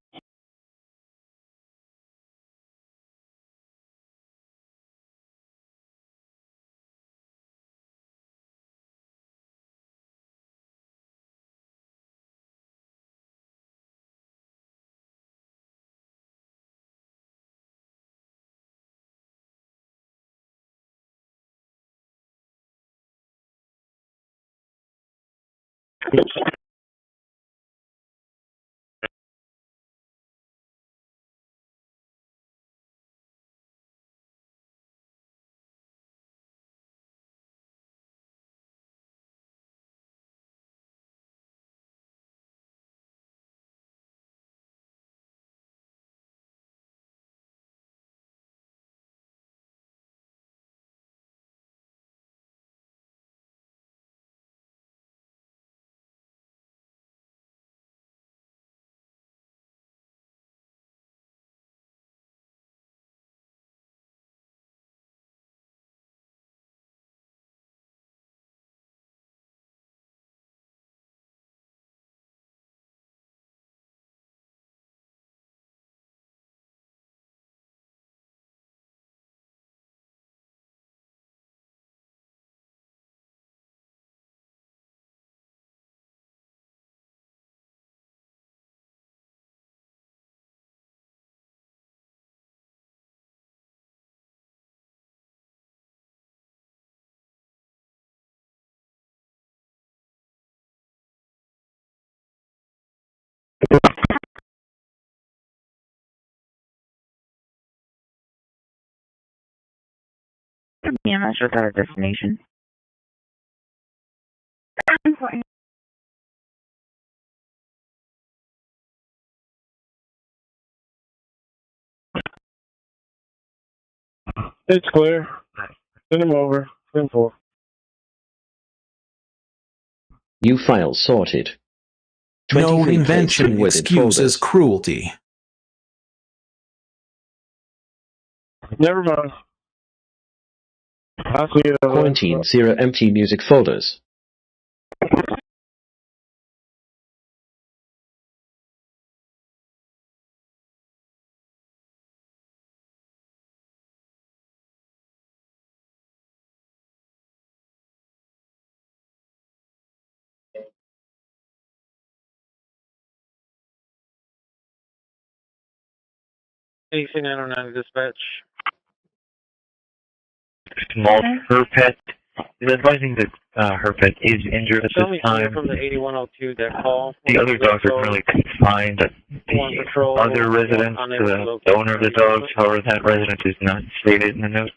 Yeah, I'm not sure about our destination. It's clear. Send them over. 10-4. New file sorted. No 23 placed invention in weighted excuses folders. cruelty. Never mind. I'll see you. Quarantine 0 empty music folders. Anything on dispatch? Small her pet is advising that her pet is injured at Tell this me time. from the 8102 deck call. The other dogs are currently confined. The other residents, the owner of the dogs, however, that resident is not stated in the notes.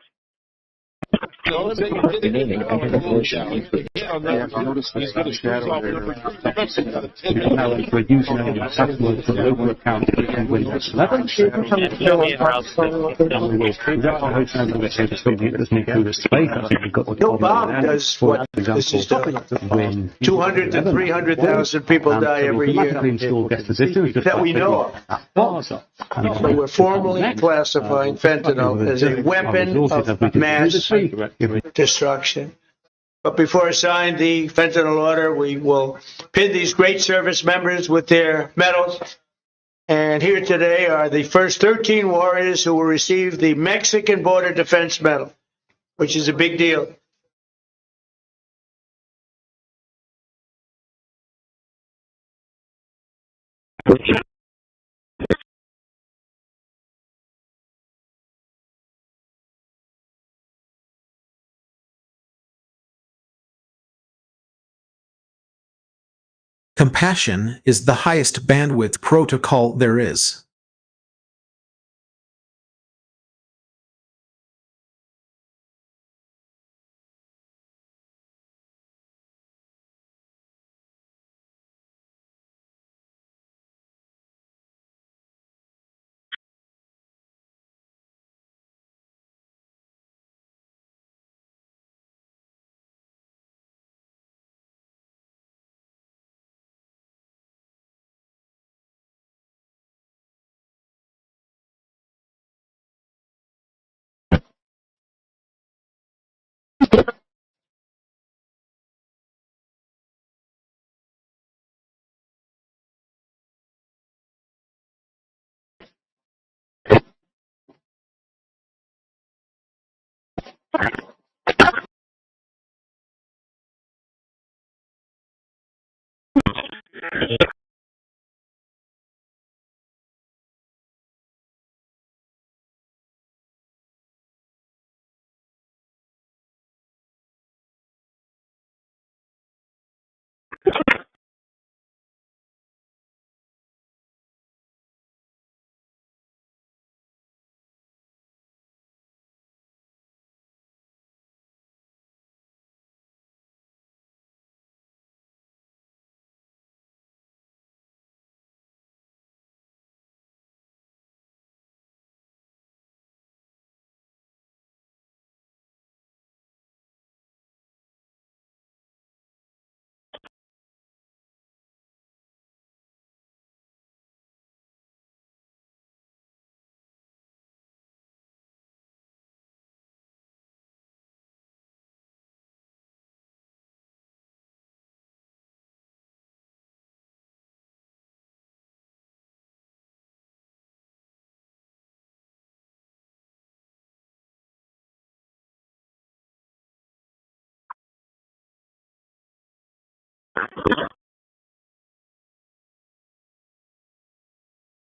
Remaining under the motion. No bomb does what this is doing. 200 to 300,000 people die every year that we know of. So we're formally classifying fentanyl as a weapon of mass destruction. But before I sign the fentanyl order, we will pin these great service members with their medals. And here today are the first 13 warriors who will receive the Mexican Border Defense Medal, which is a big deal. Compassion is the highest bandwidth protocol there is.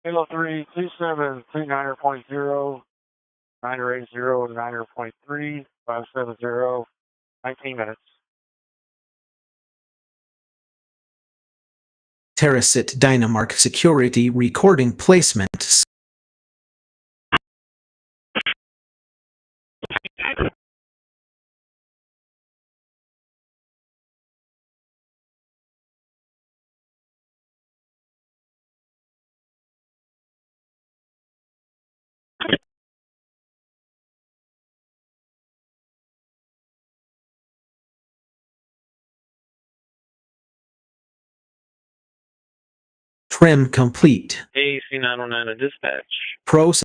Kilo 3, 27, 29.0, 980, 9.3, 570, 19 minutes. Terracit Dynamark security recording placement. Trim complete. AC 909 to dispatch. Process.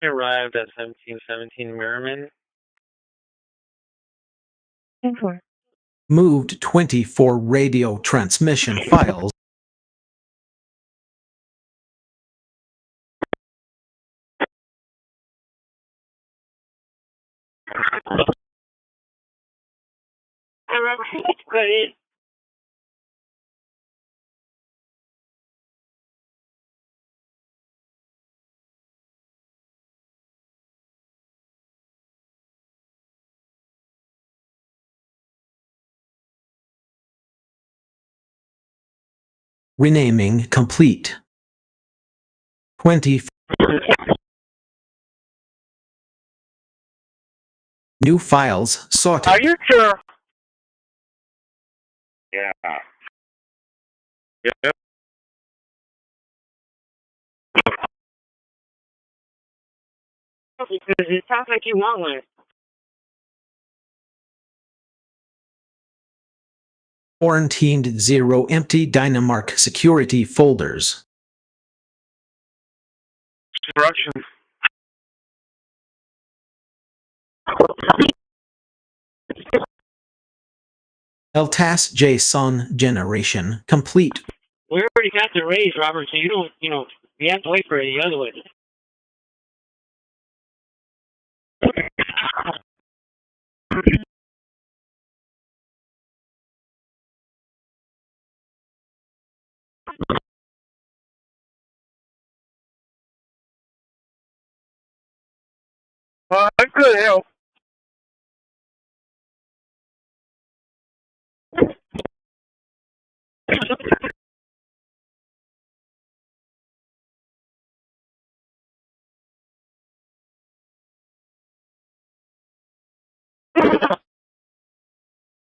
Arrived at 1717 Merriman. Moved 24 radio transmission files. Renaming complete. 20. New files sorted. Are you sure? Yeah. Yep. Because it sounds like you want one. Quarantined 0 empty Dynamark security folders. Instructions. LTAS JSON generation complete. We already got the raise, Robert, so you don't, you have to wait for the other one. I could help.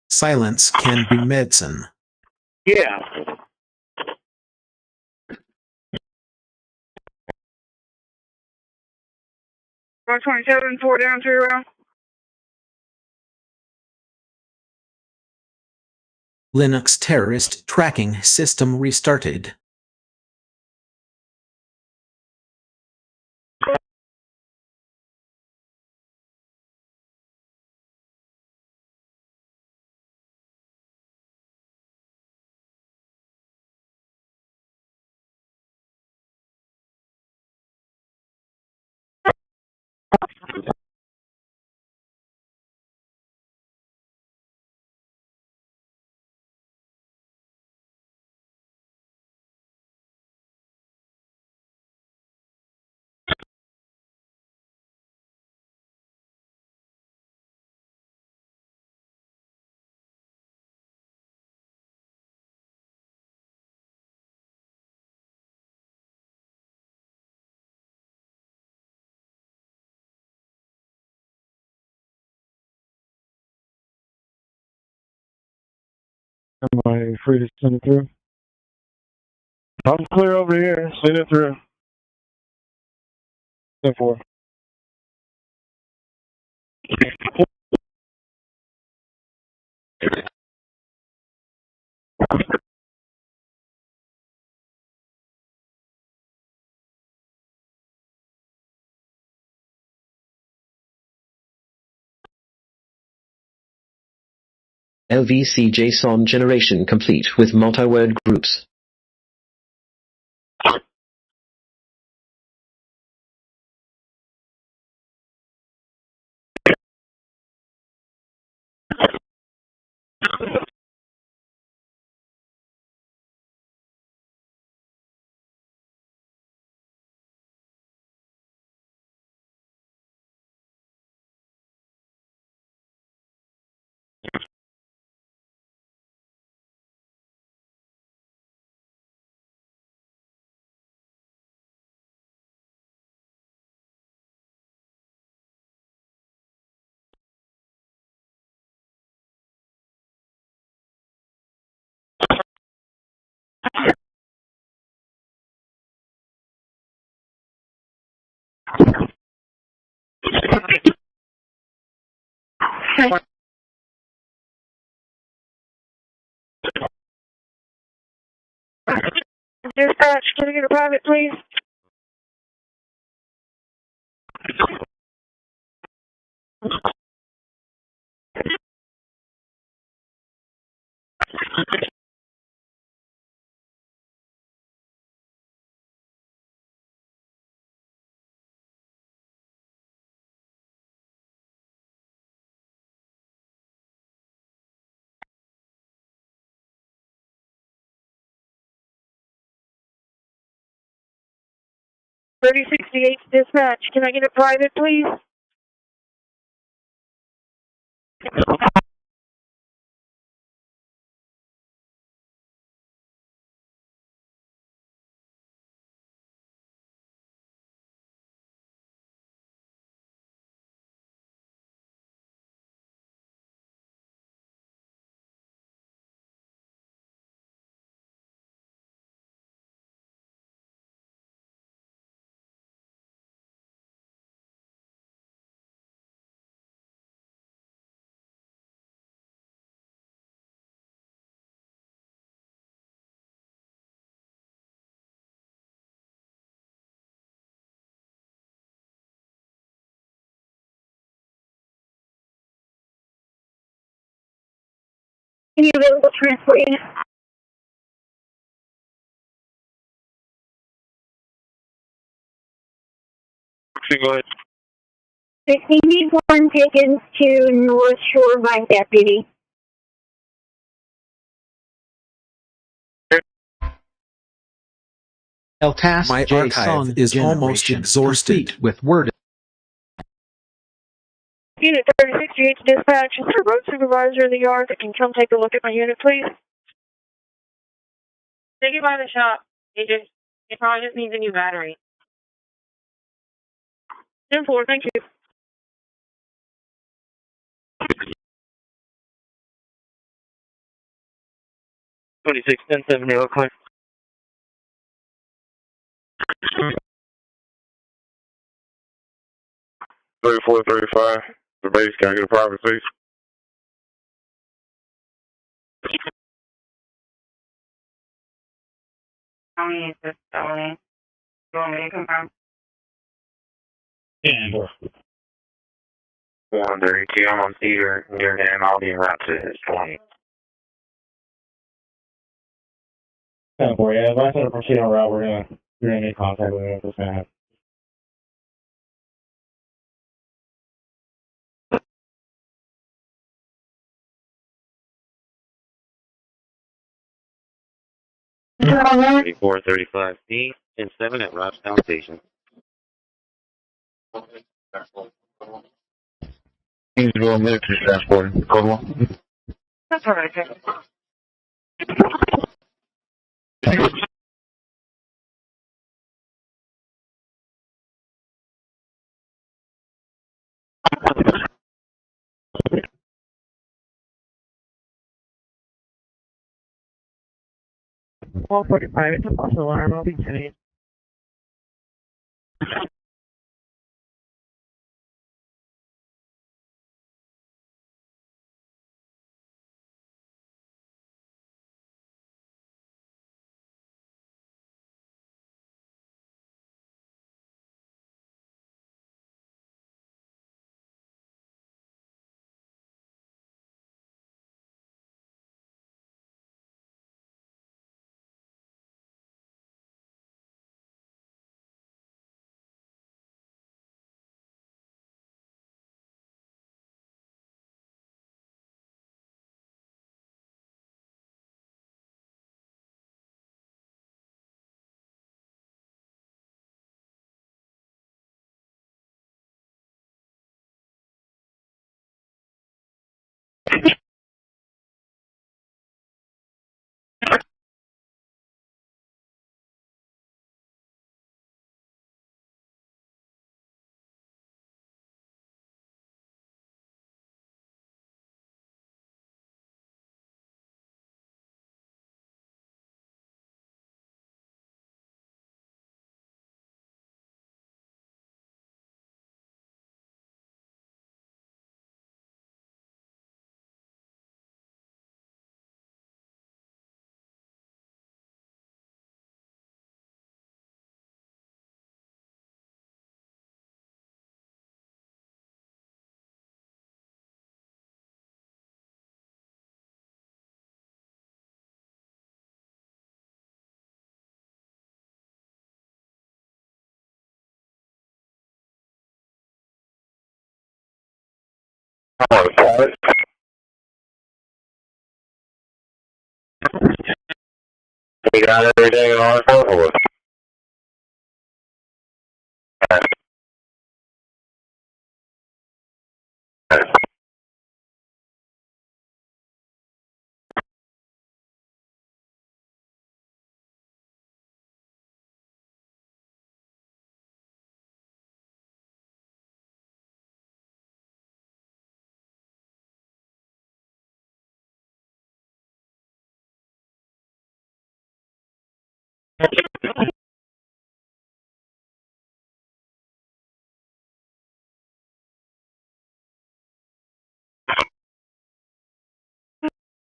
Silence can be medicine. Yeah. One 27, 4 down, 3 around. Linux terrorist tracking system restarted. Am I free to send it through? I'm clear over here. Send it through. 10-4. LVC JSON generation complete with multi-word groups. Dispatch, can I get a private, please? .3068 dispatch, can I get a private, please? Any available transport unit? Go ahead. 16D1 taken to North Shore by deputy. My archive is almost exhausted. With word. Unit 3068 dispatch, is there a road supervisor in the yard that can come take a look at my unit, please? Take it by the shop. It probably just needs a new battery. 10-4, thank you. 2610 real quick. $34, $35. The base, can I get a private seat? How many is this felony? You want me to confirm? Yeah. 132, I'm on Cedar near him. I'll be in route to his 20. 10-4, yeah. If I set a proceed on route, you're gonna need contact with me if it's gonna happen. $34, $35C and 7 at Robstown Station. He's going military transport. Code 1. That's all right, sir. Well, 45, it's a false alarm. I'll be kidding. We got everything on forward.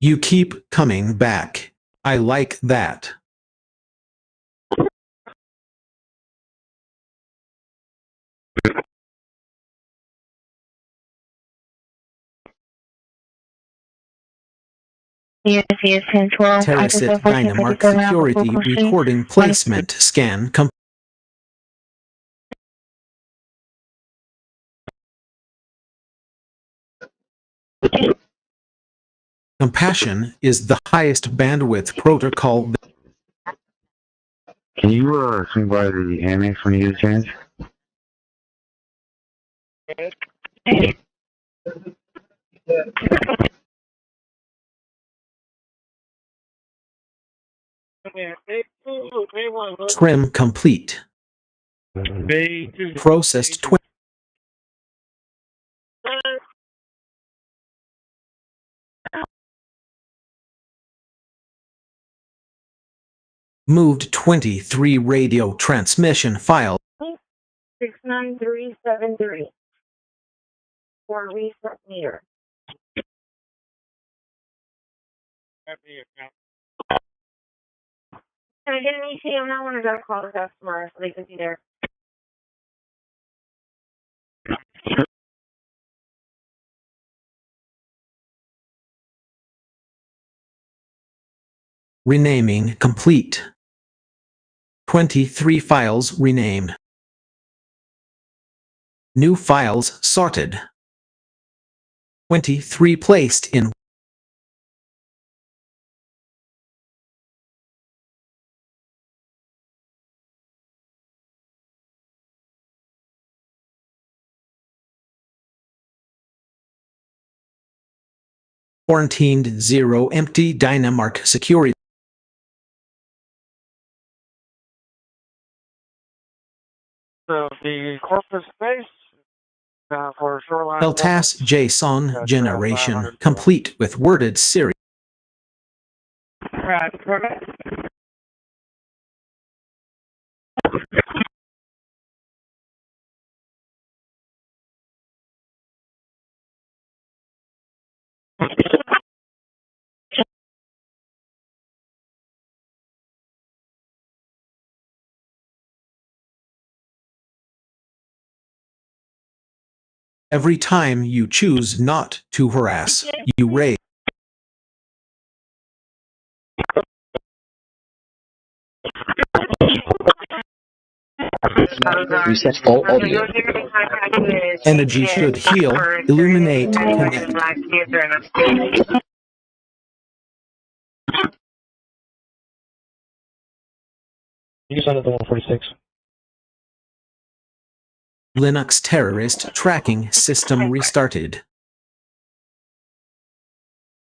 You keep coming back. I like that. Terracit Dynamark Security Recording Placement Scan Compassion is the highest bandwidth protocol. Can you swing by the annex when you get a chance? Trim complete. Processed moved 23 radio transmission file. 69373 for reset meter. Can I get an ETA on that one? I gotta call the customer so they can be there. Renaming complete. 23 files renamed. New files sorted. 23 placed in. Quarantined 0 empty Dynamark security. So the corpus space for shoreline. LTAS JSON generation complete with worded series. Right. Every time you choose not to harass, you raise. Reset all audio. Energy should heal, illuminate, connect. You sent it to 146. Linux terrorist tracking system restarted.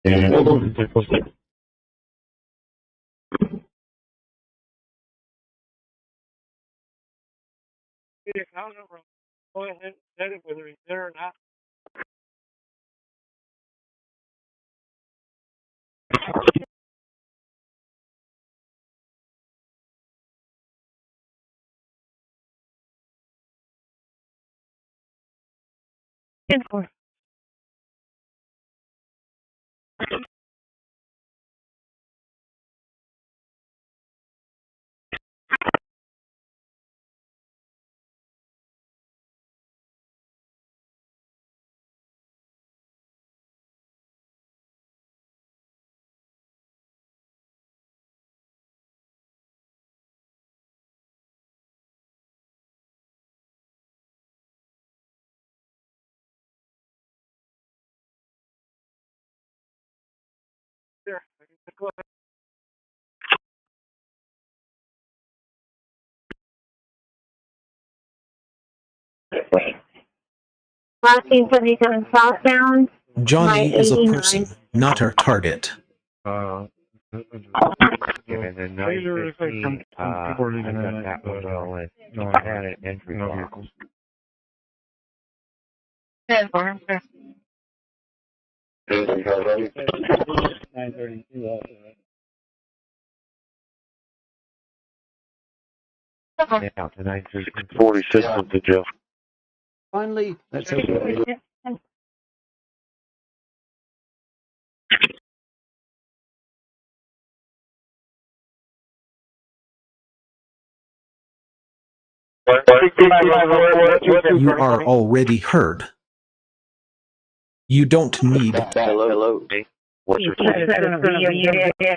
Go ahead and set it whether he's there or not. Last 77 southbound. Johnny is a person, not our target. Given the 915, I got that one all in. I had an entry box. Now, the 940 system to Joe. Finally, let's open it. You are already heard. You don't need. Hello. What's your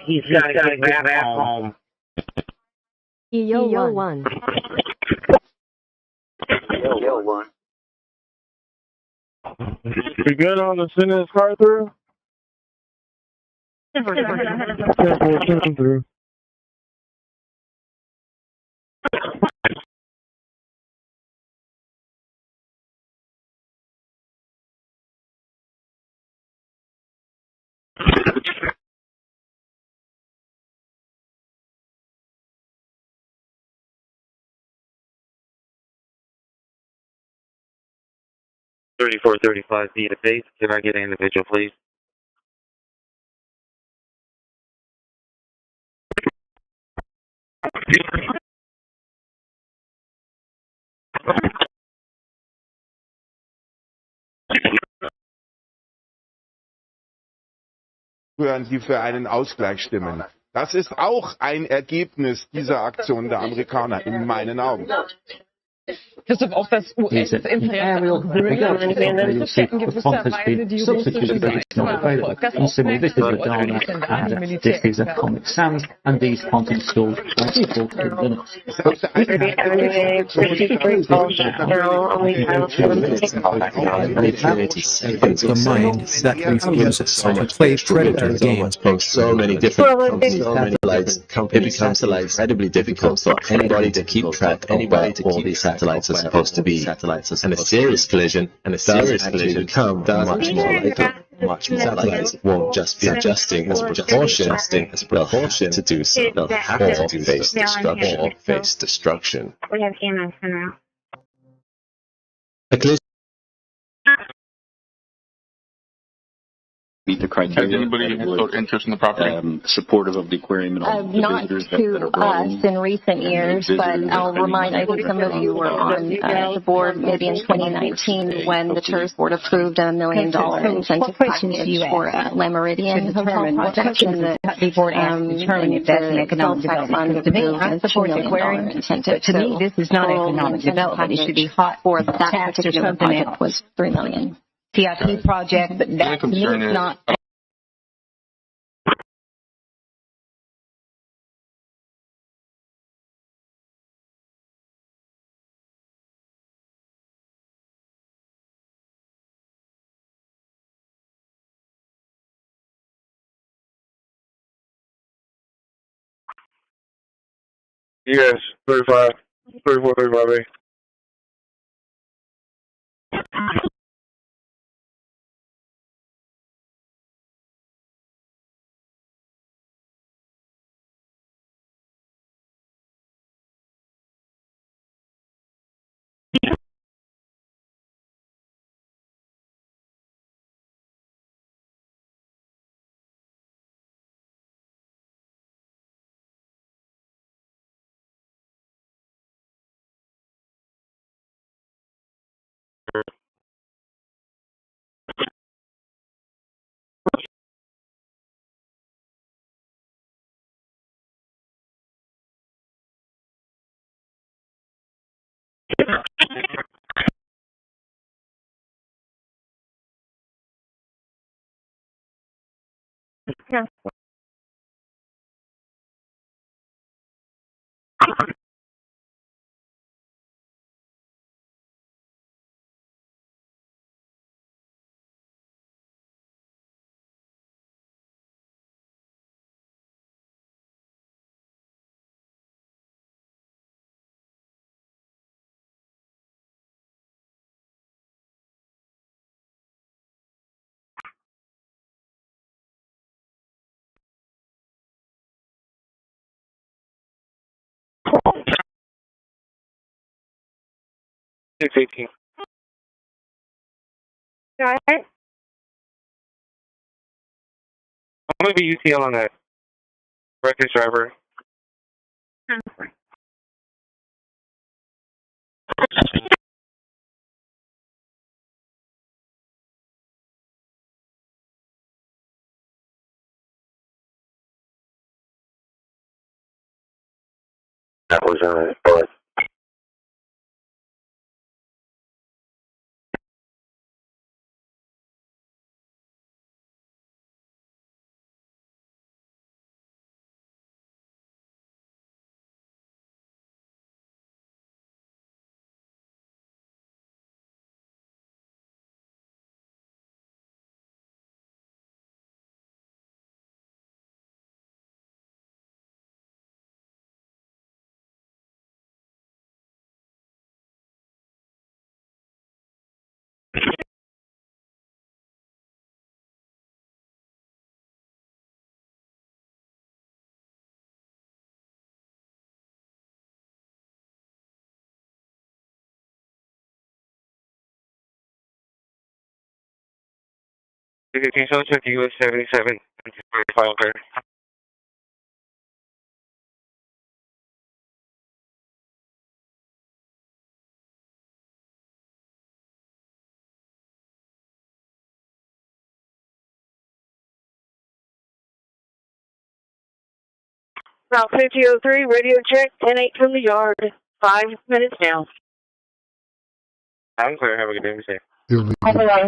He's got to get back home. Yo one. Yo, one. We good on the sending this car through? Send him through. $34.35 feet of base. Can I get an individual, please? Die für einen Ausgleich stimmen. Das ist auch ein Ergebnis dieser Aktion der Amerikaner, in meinen Augen. Christoph, auch das US-Interesse Bürgerrechten gewisserweise die juristische Seite. Das This is the Dharma, and this is a Comic Sans, and these content installed by default in Linux. The mind that refuses to play Predator games. So many different satellites, it becomes incredibly difficult for anybody to keep track of where all these satellites are supposed to be. And a serious collision does actually become much more likely. Satellites won't just be adjusting as precaution to do so, or face destruction. We have EMS in route. A collision meet the criteria. Has anybody showed interest in the property? Supportive of the aquarium and all the Not visitors to that are brought in? us in recent years, but I'll remind, I think some of you were on the board maybe in 2019 when the tourist board approved $1 million incentive package for La Meridian Hotel project, and the board asked to determine if that's an economic development. To me, I support the aquarium incentive. To me, this is not economic development. It should be hot for that particular project was $3 million. CIP project, but that to me is not. Yes, 35, 34, 35A. 618. Alright. I'm going to be UTL on that. Reckless driver. That was but so check US 77 file clear. Route 5003, radio check, 10-8 from the yard. 5 minutes now. I'm clear. Have a good day, Mr. Illegal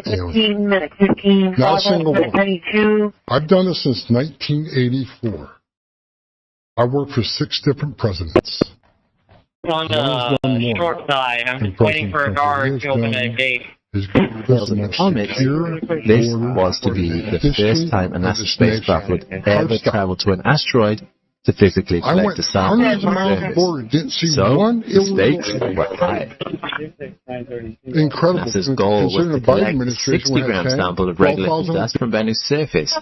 15 minutes, 15. Not a single one. 92. I've done this since 1984. I worked for 6 different presidents. On the short side, I'm just waiting for a guard to open that gate. This was to be the first time a NASA spacecraft would ever travel to an asteroid to physically collect a sample of the surface. So, the stakes were high. Incredible. NASA's goal was to collect a 60-gram sample of regolith dust from Bennu's surface.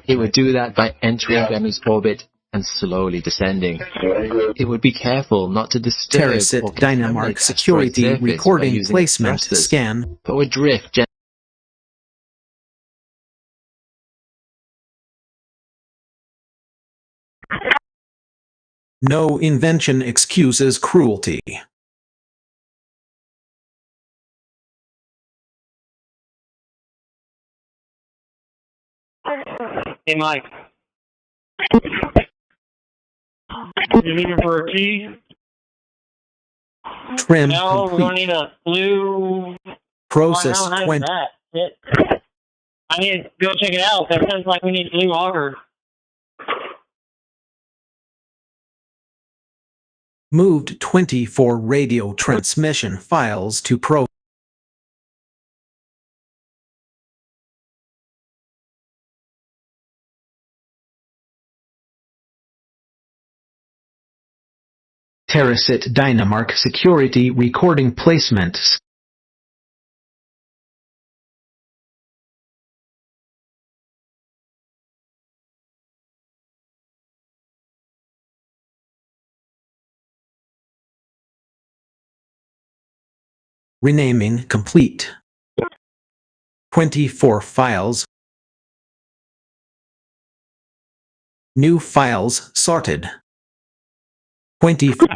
It would do that by entering Bennu's orbit and slowly descending. It would be careful not to disturb Terracit Dynamark Security Recording Placement Scan, but would drift No invention excuses cruelty. Hey, Mike. You looking for a key? Trim No, we're complete. going to need a blue... Process I don't have 20. that. I need to go check it out. That sounds like we need blue auger. Moved 24 radio transmission files to Pro. Terracit Dynamark Security Recording Placements. Renaming complete. 24 files. New files sorted. 24.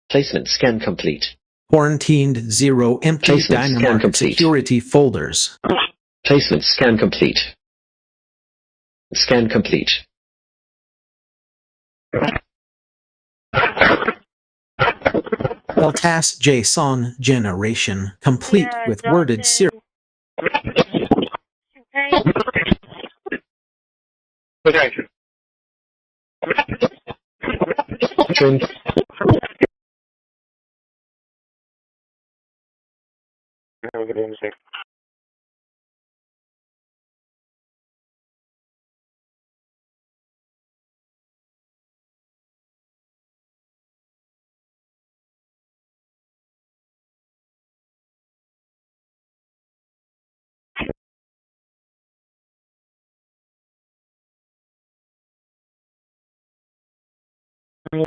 Placement scan complete. Quarantined 0 empty Placement scan Dynamark complete. security folders. Placement scan complete. Scan complete. LTAS JSON generation complete with worded serial. Okay. Have a good day, Mr. We've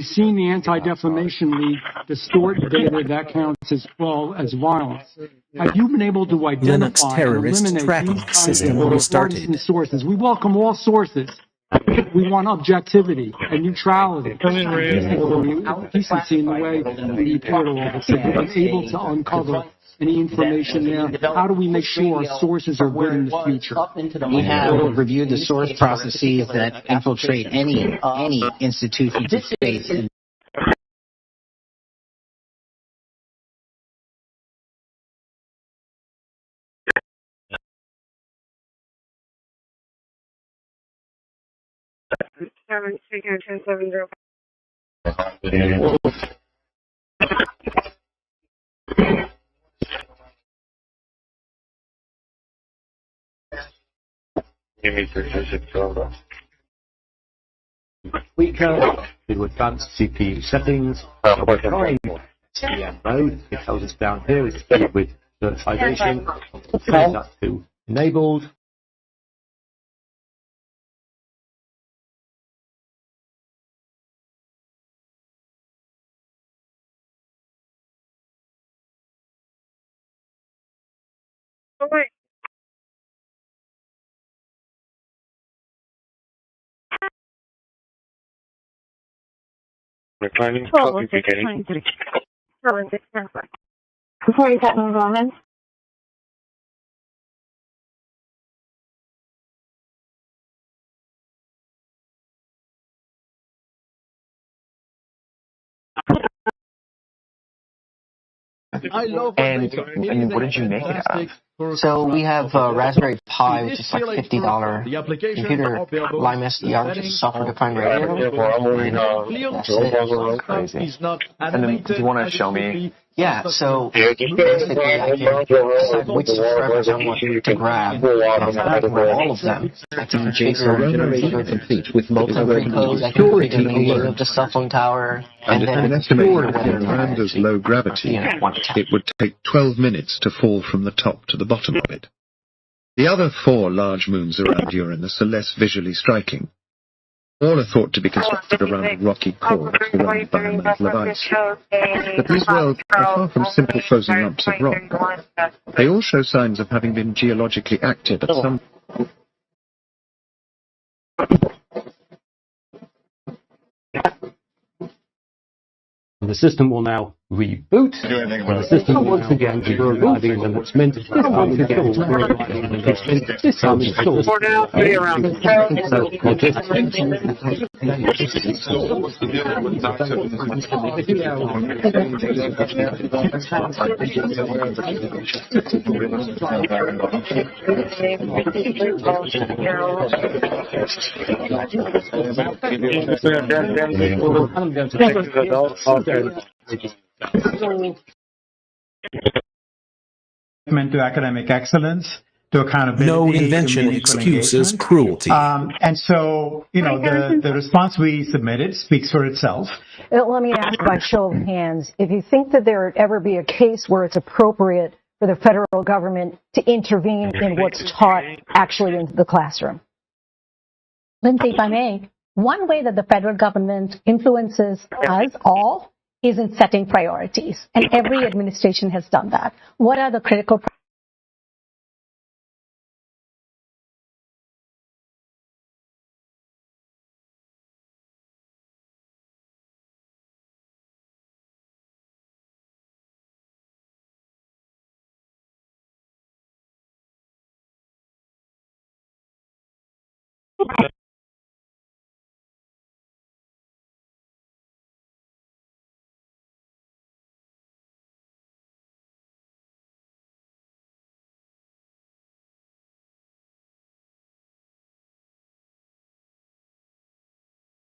seen the Anti-Defamation League distort data that counts as well as violence. Have you been able to identify and eliminate these kinds of partisan sources? We welcome all sources. We want objectivity and neutrality. Decency in the way the portal office has been able to uncover any information there. How do we make sure our sources are good in the future? We have reviewed the source processes that infiltrate any institution to space. Give me 3612. Tweaker to advanced CPU settings. SCM mode, it tells us down here it's with certification. Change that to enabled. Reclining copy beginning. Before you got move on. And what did you make it out of? So we have Raspberry Pi, which is like $50 computer, Lime SDR, which is software-defined radio. Crazy. And then, do you want to show me? Yeah, so basically I can decide which subscribers I want to grab, all of them. I can JSON generation complete with multi-word codes. I can configure the name of the cell phone tower, and then an estimate that in Miranda's low gravity, it would take 12 minutes to fall from the top to the bottom of it. The other 4 large moons around Uranus are less visually striking. All are thought to be constructed around a rocky core surrounded by a mantle of ice. But these worlds are far from simple frozen lumps of rock. They all show signs of having been geologically active at some The system will now reboot. The system once again is arriving at what's meant to be once again this time installed. To academic excellence, to accountability. No invention excuses cruelty. And so, the response we submitted speaks for itself. Let me ask by show of hands, if you think that there would ever be a case where it's appropriate for the federal government to intervene in what's taught actually in the classroom. Lindsay, if I may, one way that the federal government influences us all is in setting priorities, and every administration has done that. What are the critical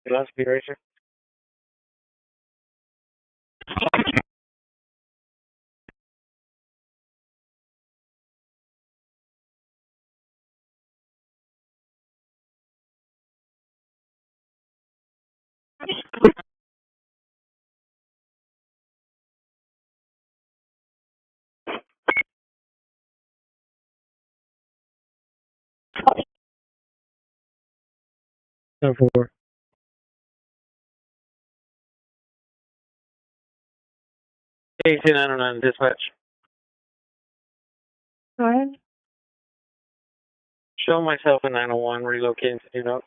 Last be right here. 10-4. AT909 dispatch. Go ahead. Show myself in 901, relocating to New York.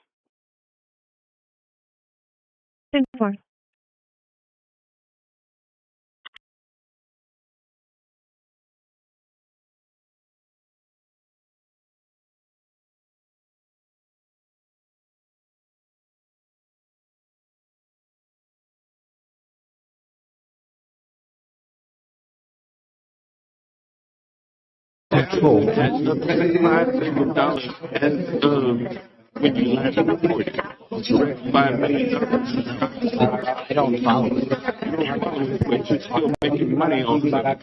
10-4. Control at $5 and when you last reported, direct $5 million. I don't follow it. But you're still making money on that.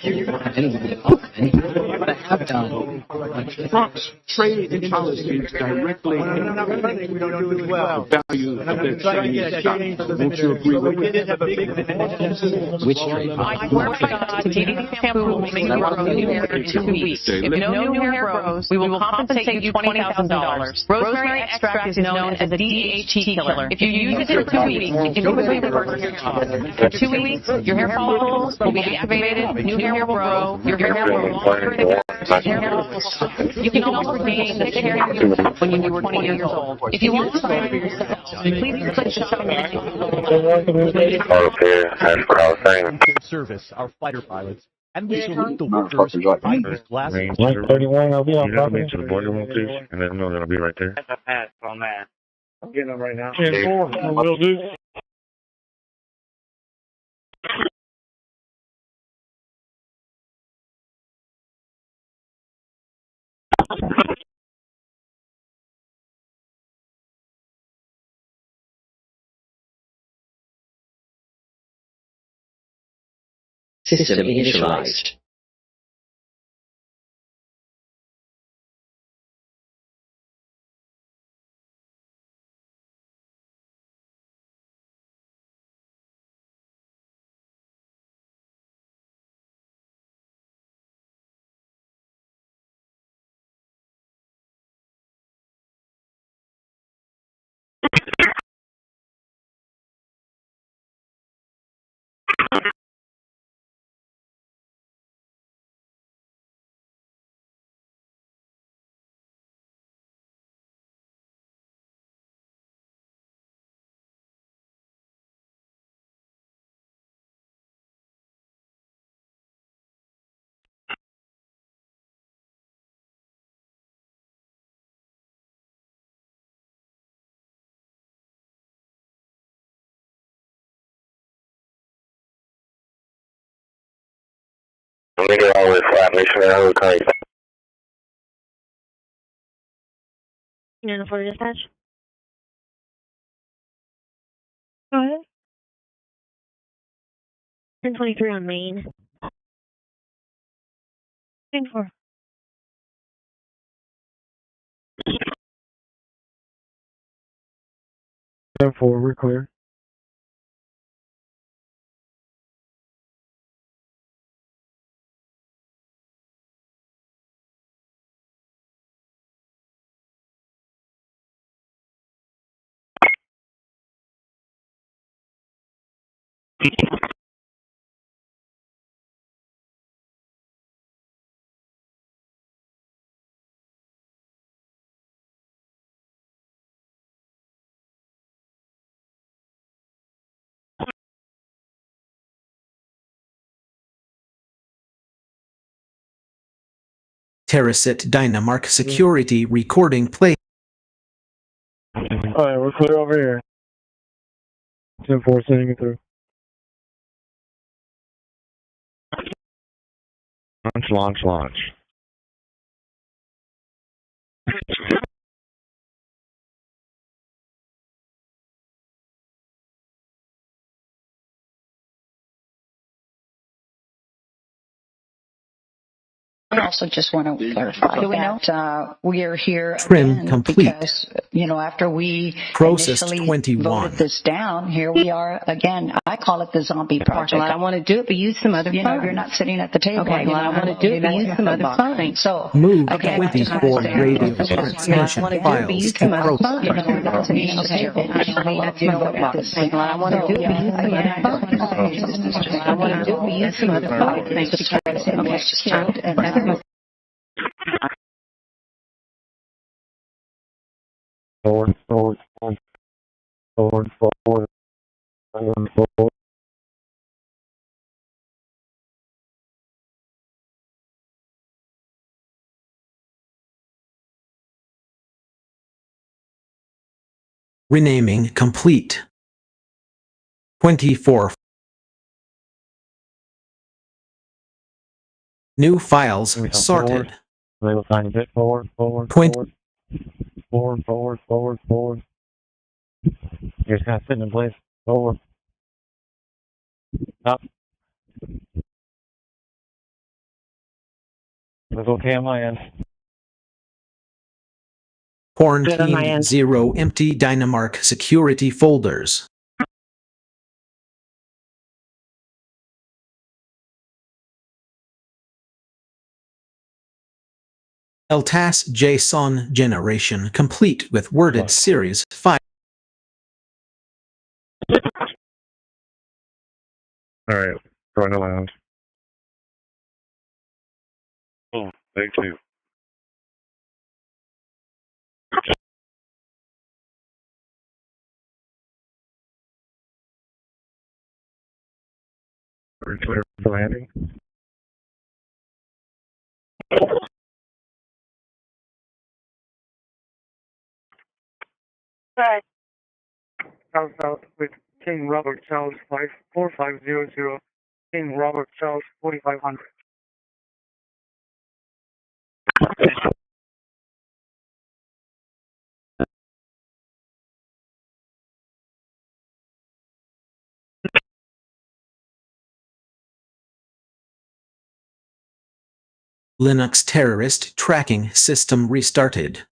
But I have done. Trucks trade in policies directly the value of their Chinese stock. Won't you agree with that? Which trade? will make you grow new hair in 2 weeks. If no new hair grows, we will compensate you $20,000. Rosemary extract is known as a DHT killer. If you use it for 2 weeks, it can quickly reverse your job. For 2 weeks, your hair follicles will be activated, new hair will grow, your hair will grow longer than your hair will stop. You can also regain the thick hair you had when you were 20 years old. If you want to try it for yourself, please click the Service our fighter pilots, and we salute the workers behind this glass. 131, I'll be on property. To the border room, please, and let them know that I'll be right there. That's a pass on that. I'm getting them right now. 10-4, will do. System initialized. Meter always flat, make sure I hold tight. Unit 4 dispatch. Go ahead. 1023 on Main. 10-4. We're clear. Terracit Dynamark security recording play. Alright, we're clear over here. 10-4, sending it through. Launch. I also just want to clarify that we are here Trim again complete. because, after we Processed initially 21. voted this down, here we are again. I call it the zombie project. I want to do it, but use some other funds. You're not sitting at the table. Okay, well, I want to do it, but use some other funds. So, Move again, 24 radio transmission files to process. I want to do it, but use some other funds. I want to do it, but use some other funds. I want to do it, but use some other funds. Okay, that's my Forward. Renaming complete. 24. New files sorted. They will find a bit forward. 20. Forward. You're just kind of sitting in place. Forward. Up. That's okay on my end. Quarantine 0 empty Dynamark security folders. LTAS JSON generation complete with worded series file. Alright, going to lounge. Oh, thank you. Are we clear for landing? Right. South with King Robert Charles 4500, King Robert Charles 4500. Linux terrorist tracking system restarted.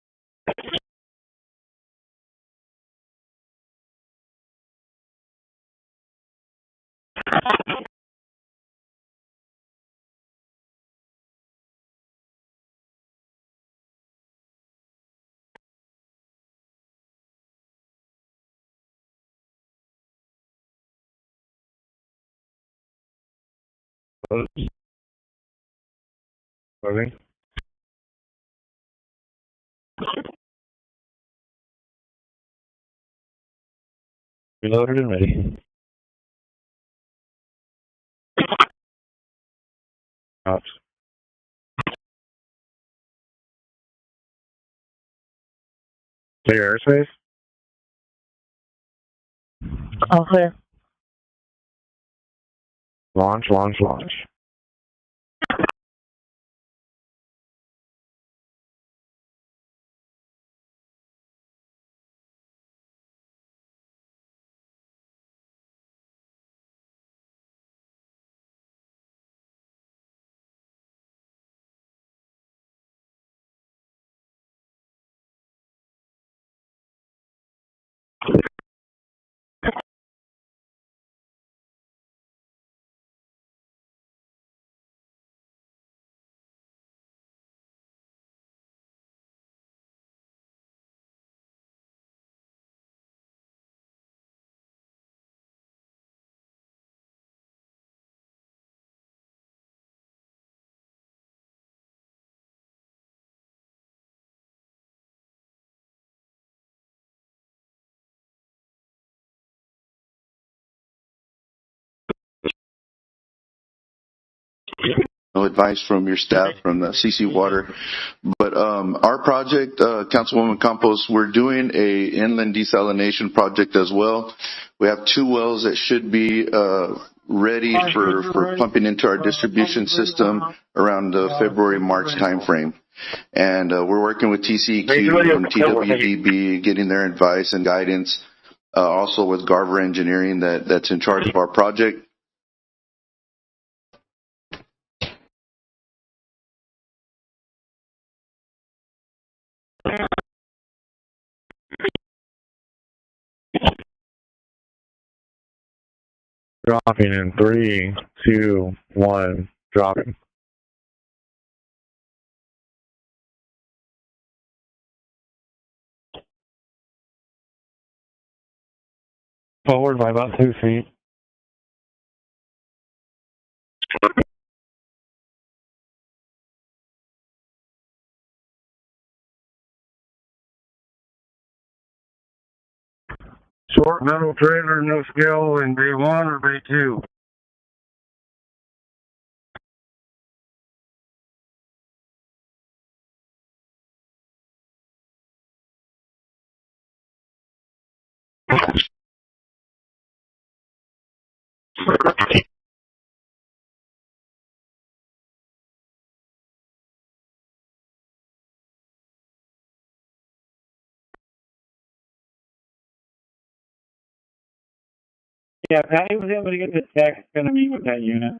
Moving. Reloaded and ready. Ops. Clear airspace. All clear. Launch. No advice from your staff from the CC Water, but our project, Councilwoman Campos, we're doing a inland desalination project as well. We have 2 wells that should be ready for pumping into our distribution system around the February-March timeframe. And we're working with TCEQ and TWDB, getting their advice and guidance, also with Garver Engineering that's in charge of our project. Dropping in 3, 2, 1, dropping. Forward by about 2 feet. Short metal trailer, no scale in bay 1 or bay 2. Yeah, Patty was able to get the text, gonna meet with that unit.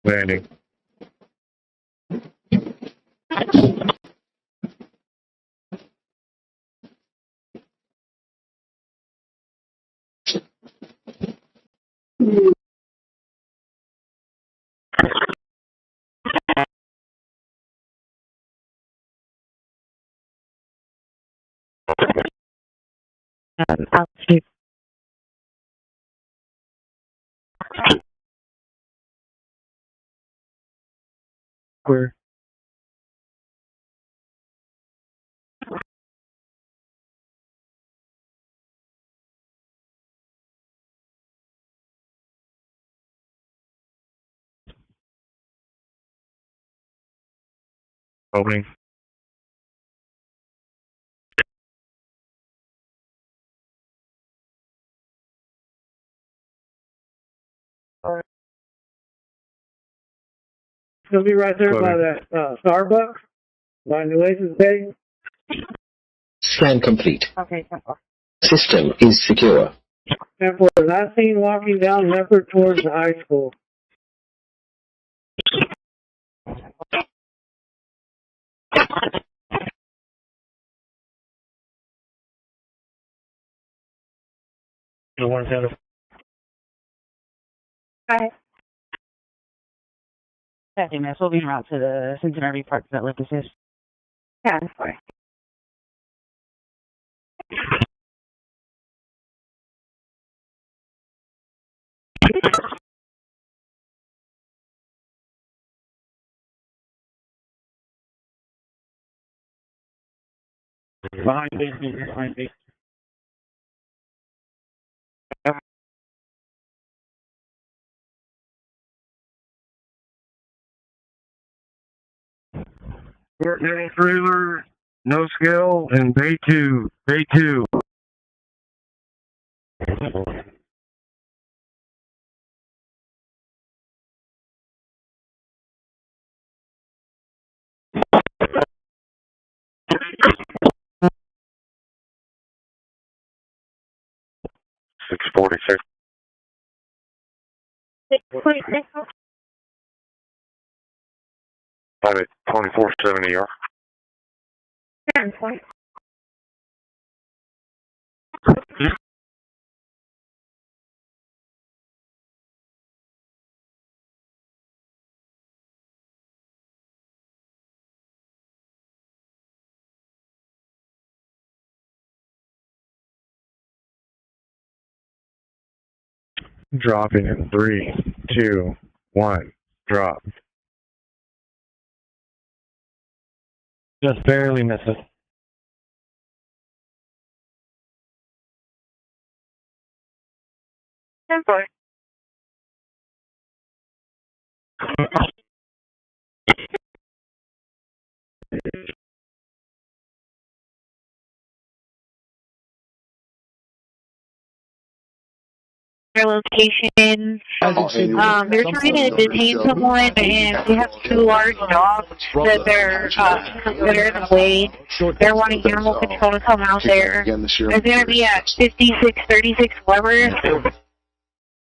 Landing. Altitude. Clear. Opening. Alright. He'll be right there by that Starbucks, by the Oasis Bay. Scan complete. Okay. System is secure. And for last seen walking down Leopard towards the high school. The one center. Hi. Okay, miss. We'll be en route to the Cincinnati Park that Lucas is. Yeah, sorry. Behind me, behind me. Short metal trailer, no scale, and bay 2. Bay 2. $646. 646. I'm at 2470 yard. 10 point. Dropping in 3, 2, 1, drop. Just barely miss it. Temporary. their location. They're trying to detain someone, and they have two large dogs that that are in the way. They're wanting animal control to come out there. It's going to be at 5636 Weber.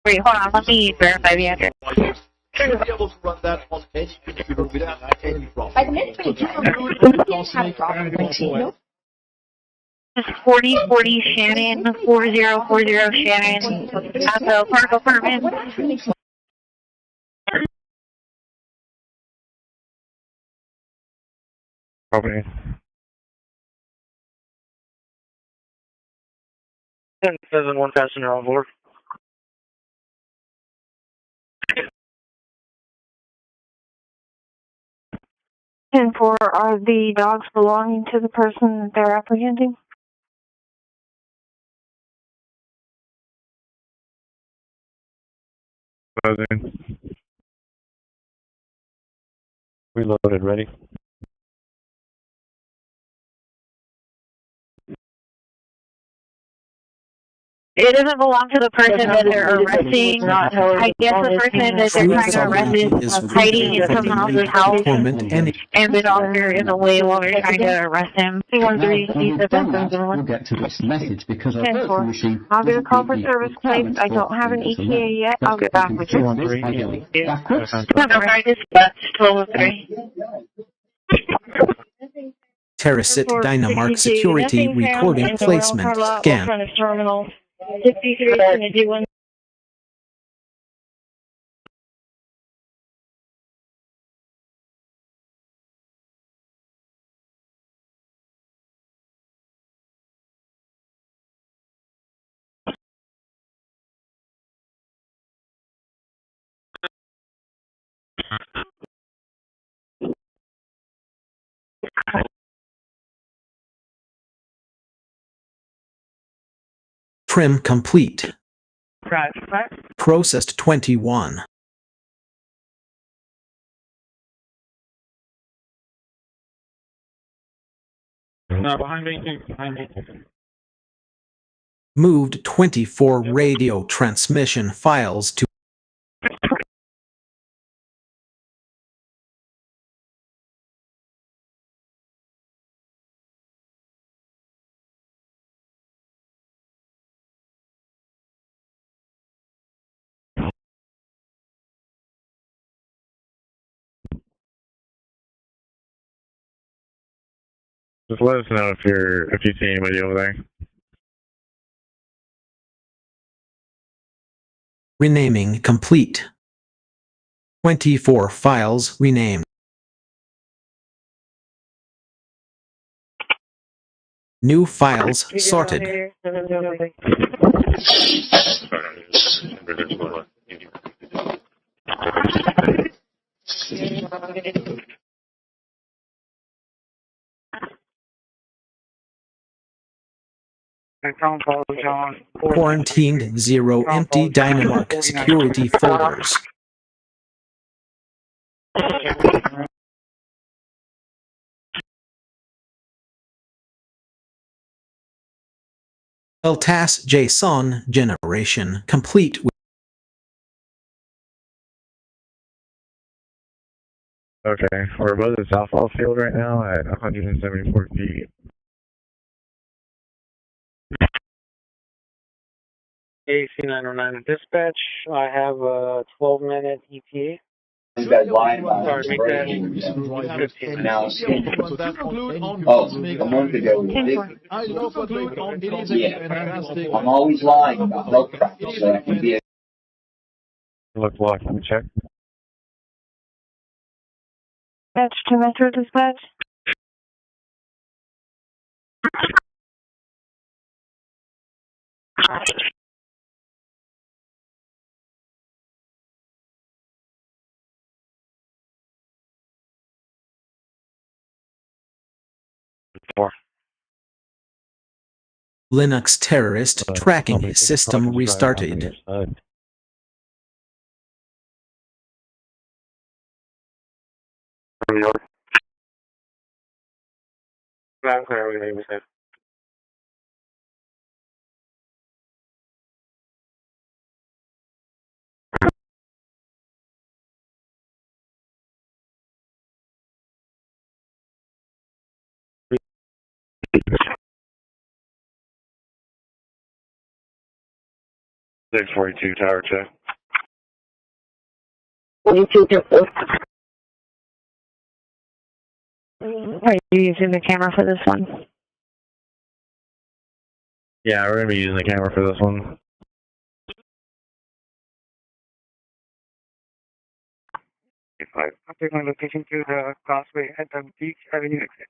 Wait, hold on. Let me verify the address. Should be able to run that on edge without any problem. It's 4040 Shannon, 4040 Shannon, at the park apartment. Okay. 10-7, one passenger on board. And are the dogs belonging to the person that they're apprehending? Reloaded, ready? It doesn't belong to the person that they're arresting. I guess the person that they're trying to arrest is hiding in someone else's house, and the dogs are in the way while they're trying to arrest him. We'll get to this message because I've heard from machine. I'll do a call for service types. I don't have an ETA yet. I'll get back with you. I dispatched 1203. Terracit Dynamark Security Recording Placement Scan. 63 is going to do one. Trim complete. Right. Processed 21. Behind me. Moved 24 radio transmission files to Just let us know if you see anybody over there. renaming complete. 24 files renamed. New files sorted. Quarantined 0 empty Dynamark security folders. LTAS JSON generation complete. Okay, we're above the softball field right now at 174 feet. AC909 dispatch. I have a 12-minute ETA. You guys lying about it. A month ago. Yeah. I'm always lying about health practice, so I can be a... Look blocked, let me check. Dispatch to Metro Dispatch. Linux terrorist tracking system restarted. .642 tower check. Are you using the camera for this one? Yeah, we're going to be using the camera for this one. I'll take my location to the Causeway at the Beach Avenue exit.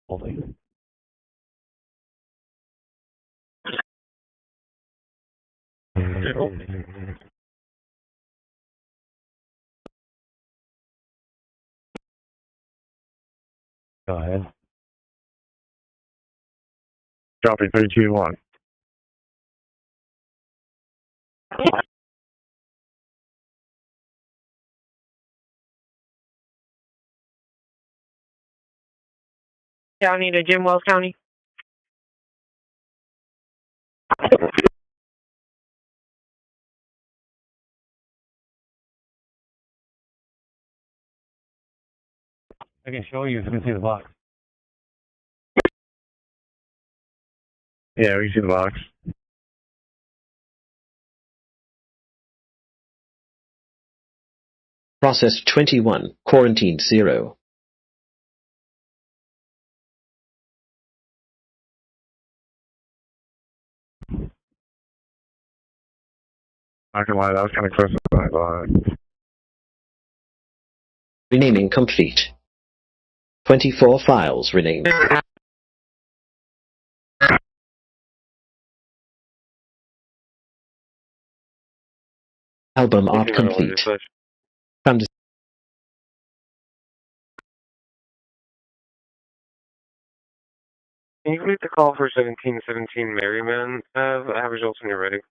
Holding. Go ahead. Dropping 3, 2, 1. County to Jim Wells County. I can show you if you can see the box. Yeah, we can see the box. Process 21, quarantine 0. Not gonna lie, that was kind of close to what I thought. Renaming complete. 24 files renamed. Album art complete. Found Can you complete the call for 1717 Merriman? I have results when you're ready.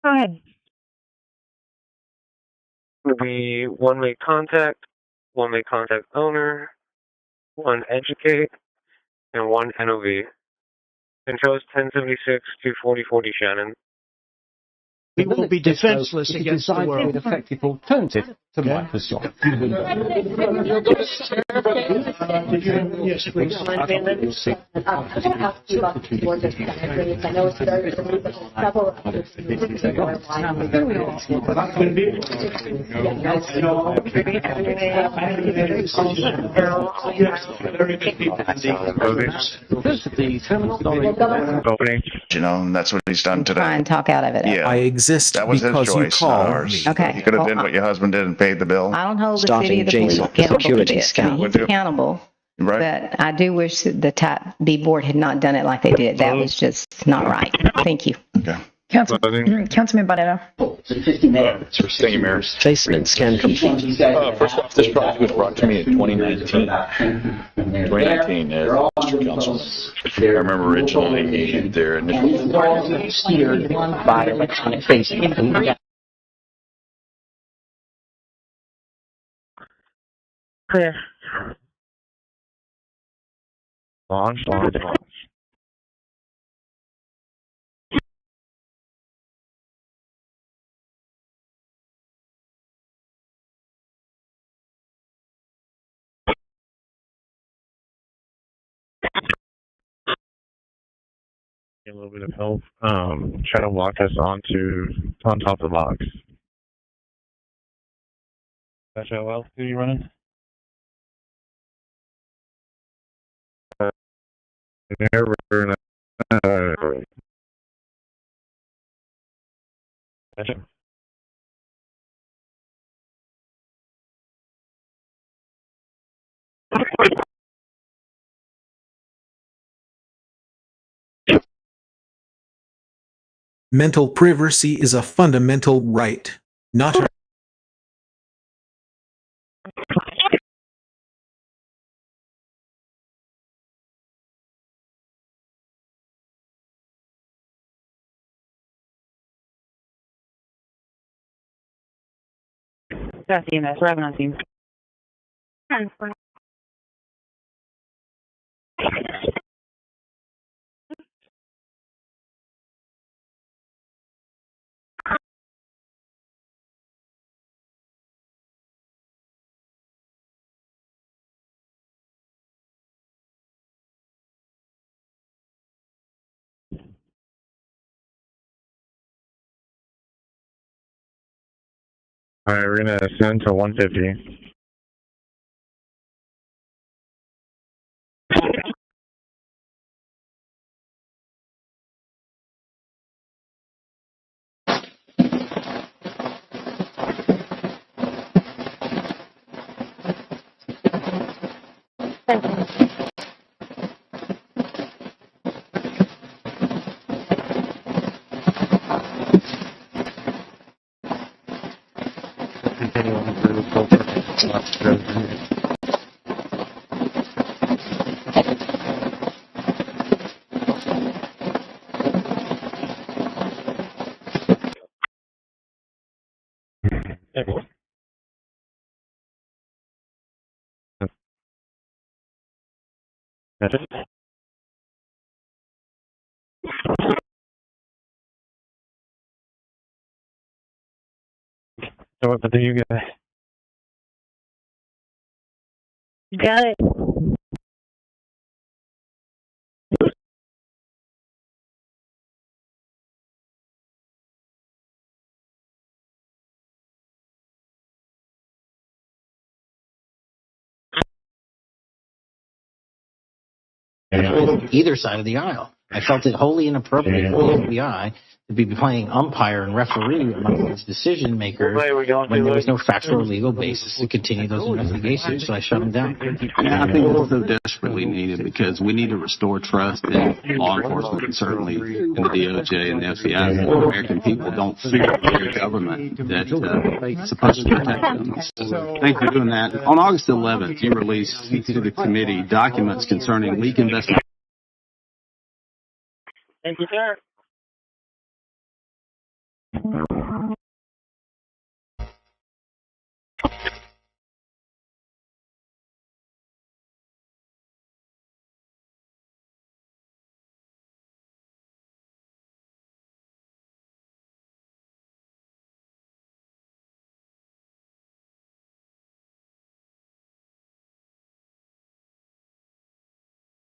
Go ahead. Will be one make contact owner, one educate, and one NOV. Control is 1076 to 4040 Shannon. We will be defenseless against the world. An effective alternative to Microsoft. Yes, please. You know, and that's what he's done today. Try and talk out of it. Yeah. I exist that was because his choice, you not call ours. me. Okay. You could have did what your husband did and paid the bill. I don't hold the Starting city or the police JSON accountable for security this. scan. I mean, he's accountable. Right. But I do wish that the Type B board had not done it like they did. That was just not right. Thank you. Okay. Councilman Barrera. 50 minutes. Stay Mayor. Placement scan complete. First off, this project was brought to me in 2019. 2019, as Mr. Councilman. I remember originally their initial Steered by electronic facing. Clear. Launch. A little bit of help. Try to walk us on top of the box. That's how well are you running? Gotcha. Mental privacy is a fundamental right, not a That's EMS. We're having on team. Alright, we're gonna ascend to 150. That's it. So what do you get? Got it. Either side of the aisle. I felt it wholly inappropriate for the FBI to be playing umpire and referee among these decision makers when there was no factual or legal basis to continue those investigations, so I shut them down. Yeah, I think it's so desperately needed because we need to restore trust in law enforcement and certainly in the DOJ and the FBI. The American people don't fear the government that's supposed to protect them. So thank you for doing that. On August 11th, you released to the committee documents concerning leak investment. Thank you, sir.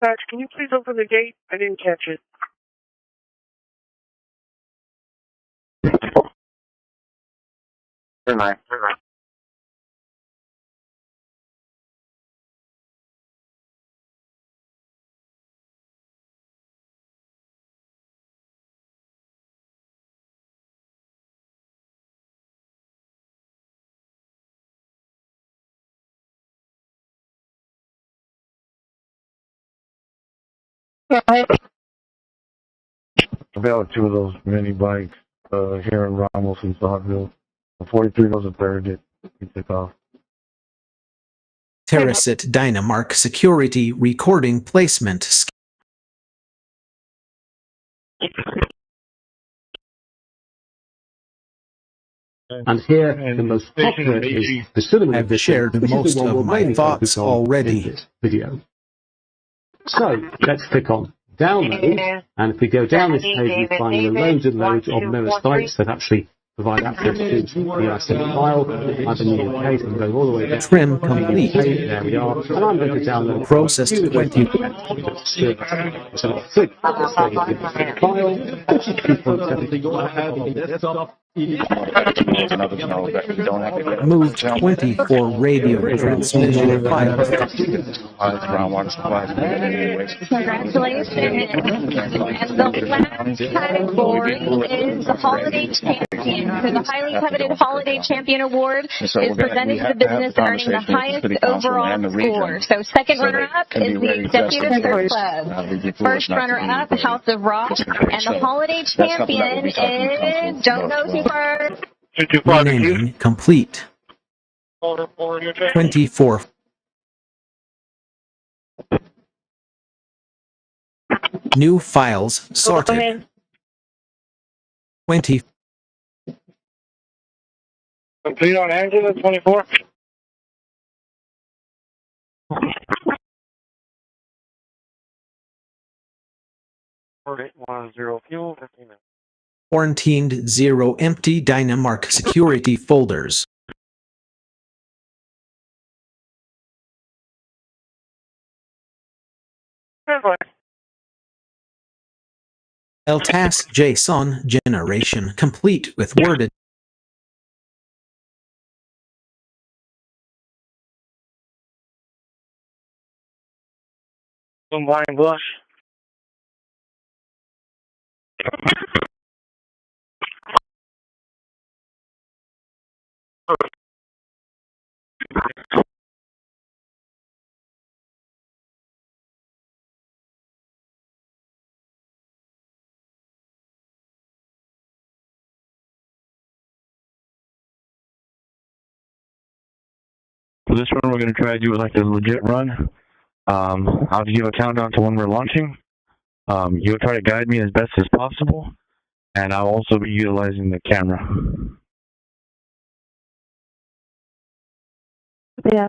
Sarge, can you please open the gate? I didn't catch it. Good night. About two of those mini bikes here in Ramos and Stockville. 43 goes a third. It took off. Terracit Dynamark security recording placement. And here, the most popular is the cinema I've shared most of my thoughts already. In this video. So, let's click on download, and if we go down this page, we find loads and loads of mirror sites that actually provide access to the asset file. I've been using a case and going all the way down. Trim complete. There we are. And I'm going to download processed 20. So click file. Moved 24 radio transmission files. Congratulations. And the last category is the Holiday Champion. So the highly coveted Holiday Champion Award is presented to the business earning the highest overall score. So second runner-up is the Executive Surf Club. First runner-up, House of Rock. And the Holiday Champion is Don't Go Too Far. Renaming complete. 24. New files sorted. 20. Complete on Angela, 24. 4810 fuel, 15 minutes. Quarantined 0 empty Dynamark security folders. LTAS JSON generation complete with worded. Blind blush. For this one, we're going to try to do it like a legit run. I'll give a countdown to when we're launching. You'll try to guide me as best as possible, and I'll also be utilizing the camera. Yeah.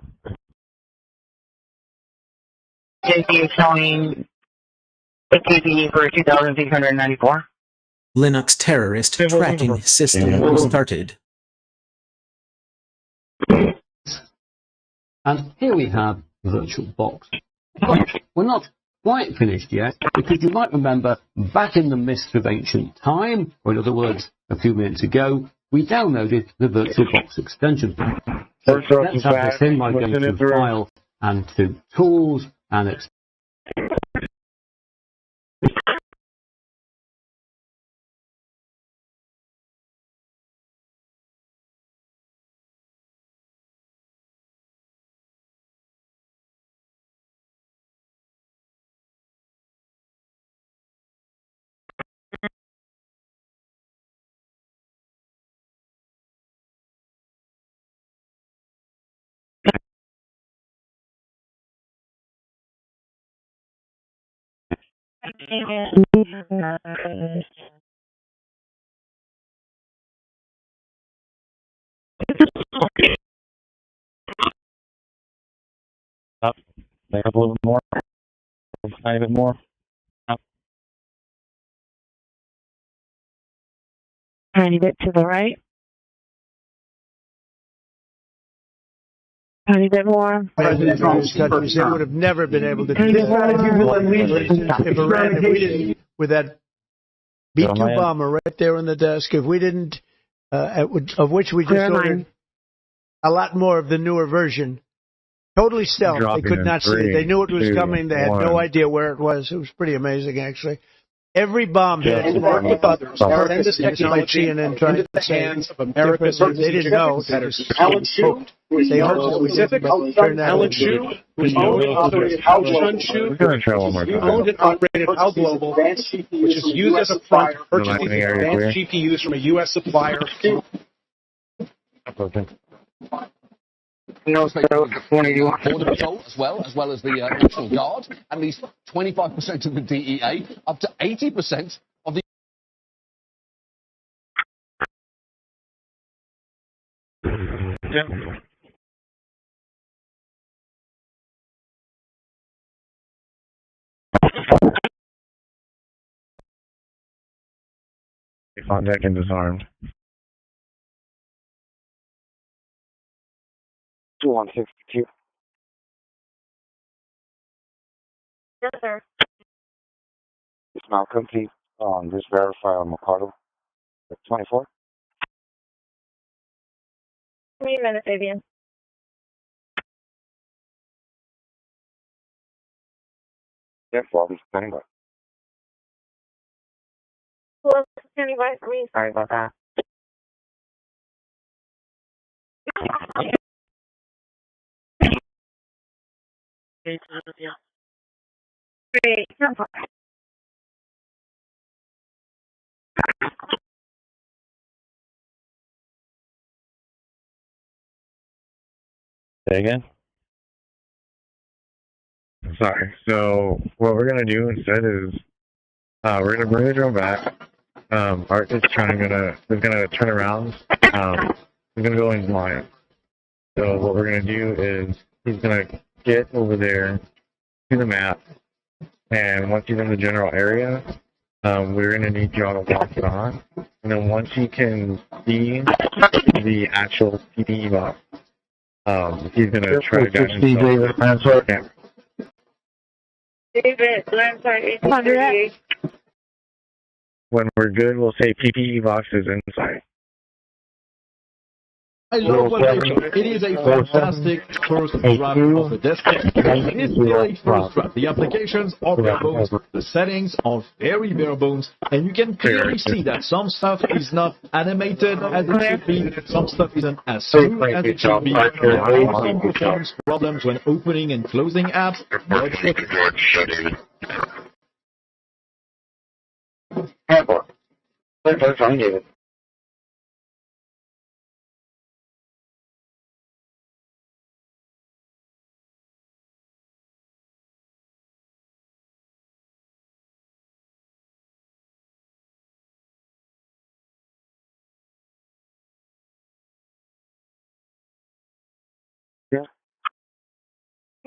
JP is showing ATTD for 2,694. Linux terrorist tracking system started. And here we have VirtualBox. We're not quite finished yet, because you might remember back in the mist of ancient time, or in other words, a few minutes ago, we downloaded the VirtualBox extension. So let's have this in by going to File and to Tools and Up. Back up a little bit more. A tiny bit more. Up. Tiny bit to the right. Tiny bit more. President Trump's countries, they would have never been able to do that. If Iran, if we didn't, with that B-2 bomber right there on the desk, if we didn't, of which we just ordered a lot more of the newer version, totally stealth. They could not see it. They knew it was coming. They had no idea where it was. It was pretty amazing, actually. Every bomb had to work with others. Send this technology and then try to the hands of America's. They didn't know. Alan Chu, They are specific. Alan Chu, who's owned and operated How Chun Chu, owned and operated How Global, which is used as a front to purchase these advanced GPUs from a U.S. supplier. Border Patrol as well as the National Guard, at least 25% of the DEA, up to 80% of the. Contact and disarmed. 2162. Yes, sir. It's now complete. Just verify on Mercado. 24. Give me a minute, Fabian. Yeah, Bobby's standing by. Who else is standing by for me? Sorry about that. Great. Say again? Sorry. So what we're gonna do instead is we're gonna bring the drone back. Art is gonna turn around. He's gonna go in line. So what we're gonna do is he's gonna get over there to the map, and once he's in the general area, we're going to need you all to walk it on. And then once you can see the actual PPE box, he's going to try to guide himself. David, land side 838. When we're good, we'll say PPE box is inside. I love what they do. It is a fantastic first draft of the desktop. It is still a first draft. The applications are bare bones, the settings are very bare bones, and you can clearly see that some stuff is not animated as it should be, some stuff isn't as smooth as it should be. There are some performance problems when opening and closing apps.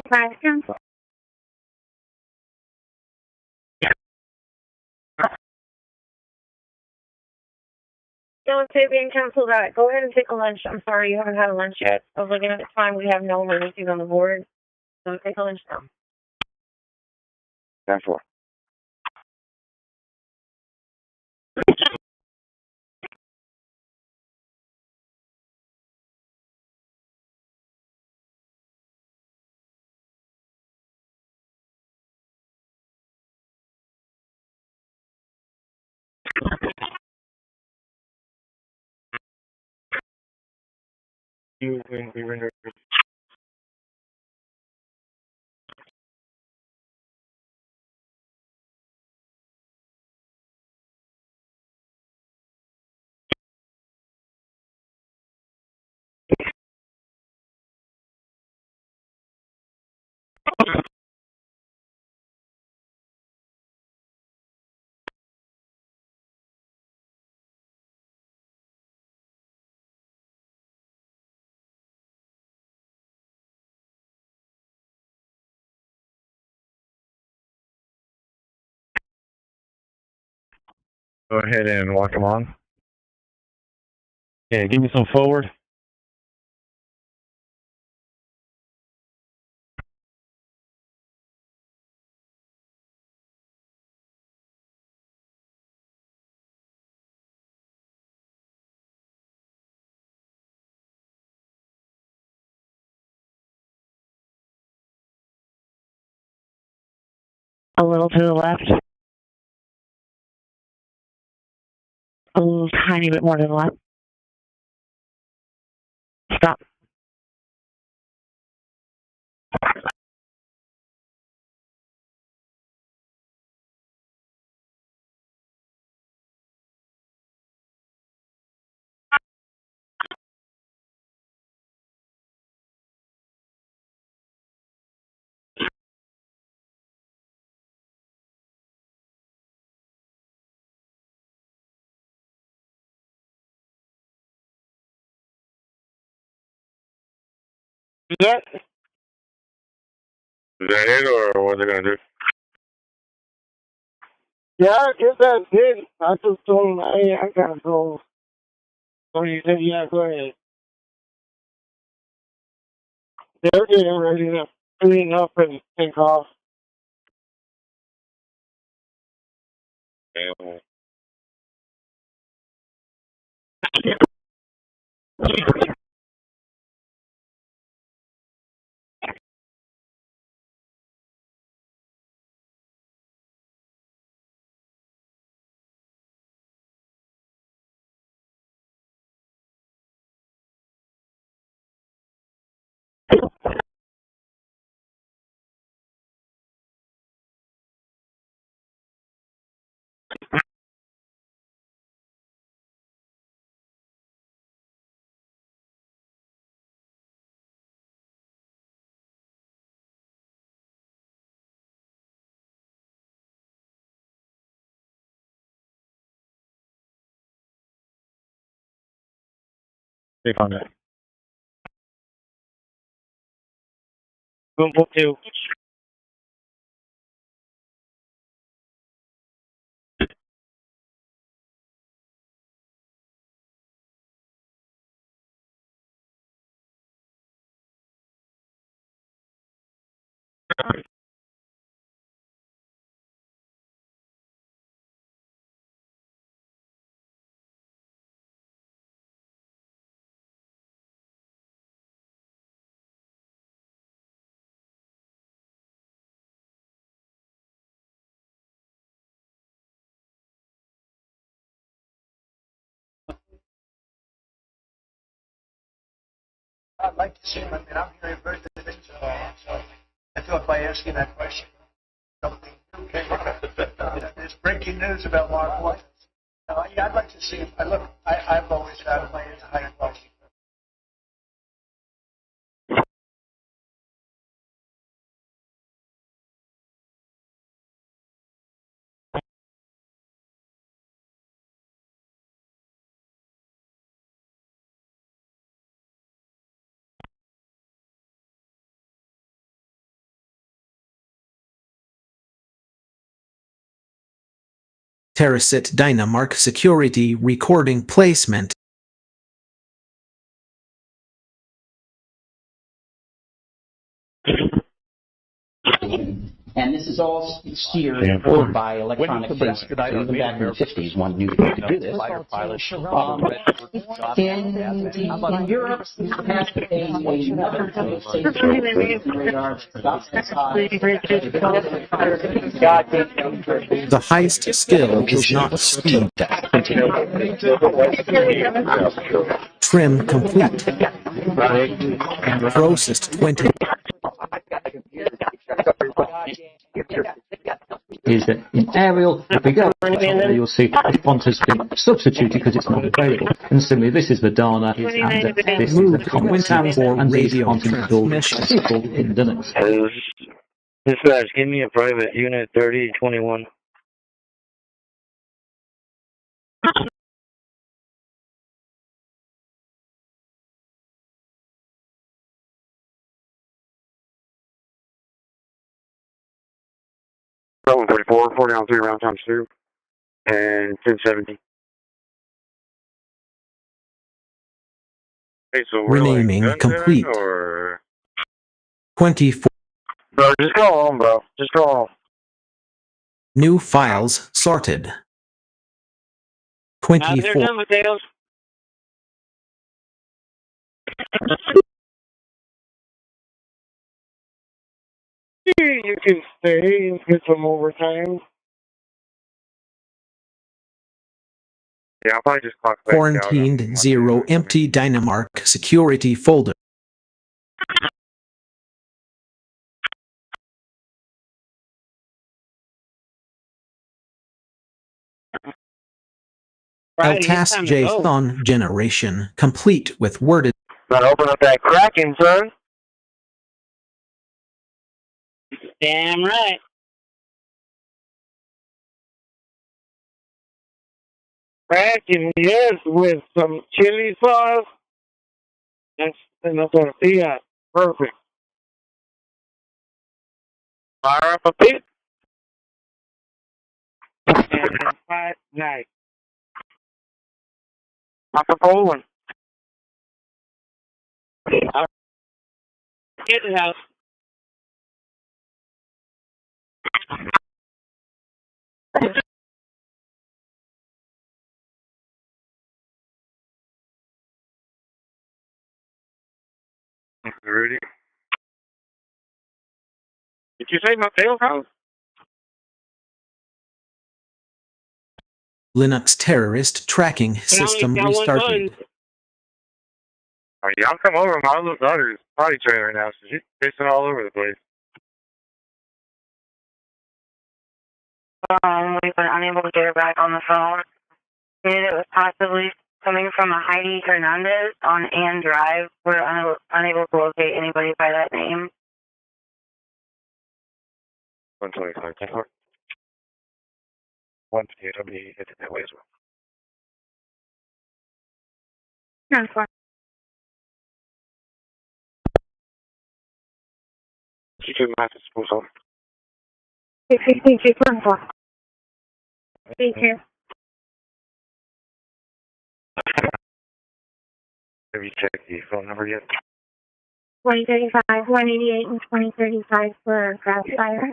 Question. Don't say being canceled out. Go ahead and take a lunch. I'm sorry you haven't had a lunch yet. I was looking at the time. We have no emergencies on the board. So take a lunch now. 10-4. Go ahead and walk them on. Yeah, give me some forward. A little to the left. A little tiny bit more to the left. Stop. Yep. Is that it, or what are they going to do? Yeah, I guess that's it. I just told him, hey, I gotta go. So he said, yeah, go ahead. They're getting ready to clean up and take off. Safe on that. Boom, 2. I'd like to see him. I mean, I'm hearing very good things about him, so I thought by asking that question, something new came up. There's breaking news about Mark Watkins. Yeah, I'd like to see him. I've always had him as a high quality. Terrasit Dynamark Security Recording Placement. And this is all steered by electronic signature. Even back in the 50s, one knew to do this. In Europe, you have another The highest skill is not speed. Trim complete. Processed 20. Is that in aerial, if we go there, you'll see the font has been substituted because it's not available. And similarly, this is the Dana, and this is the comment and radio transmission in Linux. Dispatch, give me a private unit 3021. Rowan 44, 4 down 3 round times 2, and 1070. Hey, so we're Renaming like complete. Or... 24. Bro, just go home, bro. Just go home. New files sorted. 24. They're done, Mateos. You can stay and get some overtime. Yeah, I'll probably just clock back Quarantined out. 0 empty Dynamark security folder. LTAS JSON generation complete with worded. Gotta open up that Kraken, son. Damn right. Kraken, yes, with some chili sauce. That's what I see at. Perfect. Fire up a pit. And fight night. Pop a Poland. Get the house. Rudy. Did you say Mateo's house? Linux terrorist tracking system restarted. Oh, y'all come over. My little daughter's potty training right now, so she's pissing all over the place. We've been unable to get her back on the phone. It was possibly coming from a Heidi Hernandez on Ann Drive. We're unable to locate anybody by that name. 125, 10-4. 158, I'll be headed that way as well. 10-4. She took my school home. 10-4. Thank you. Have you checked the phone number yet? 2035, 188, and 2035 for grass fire.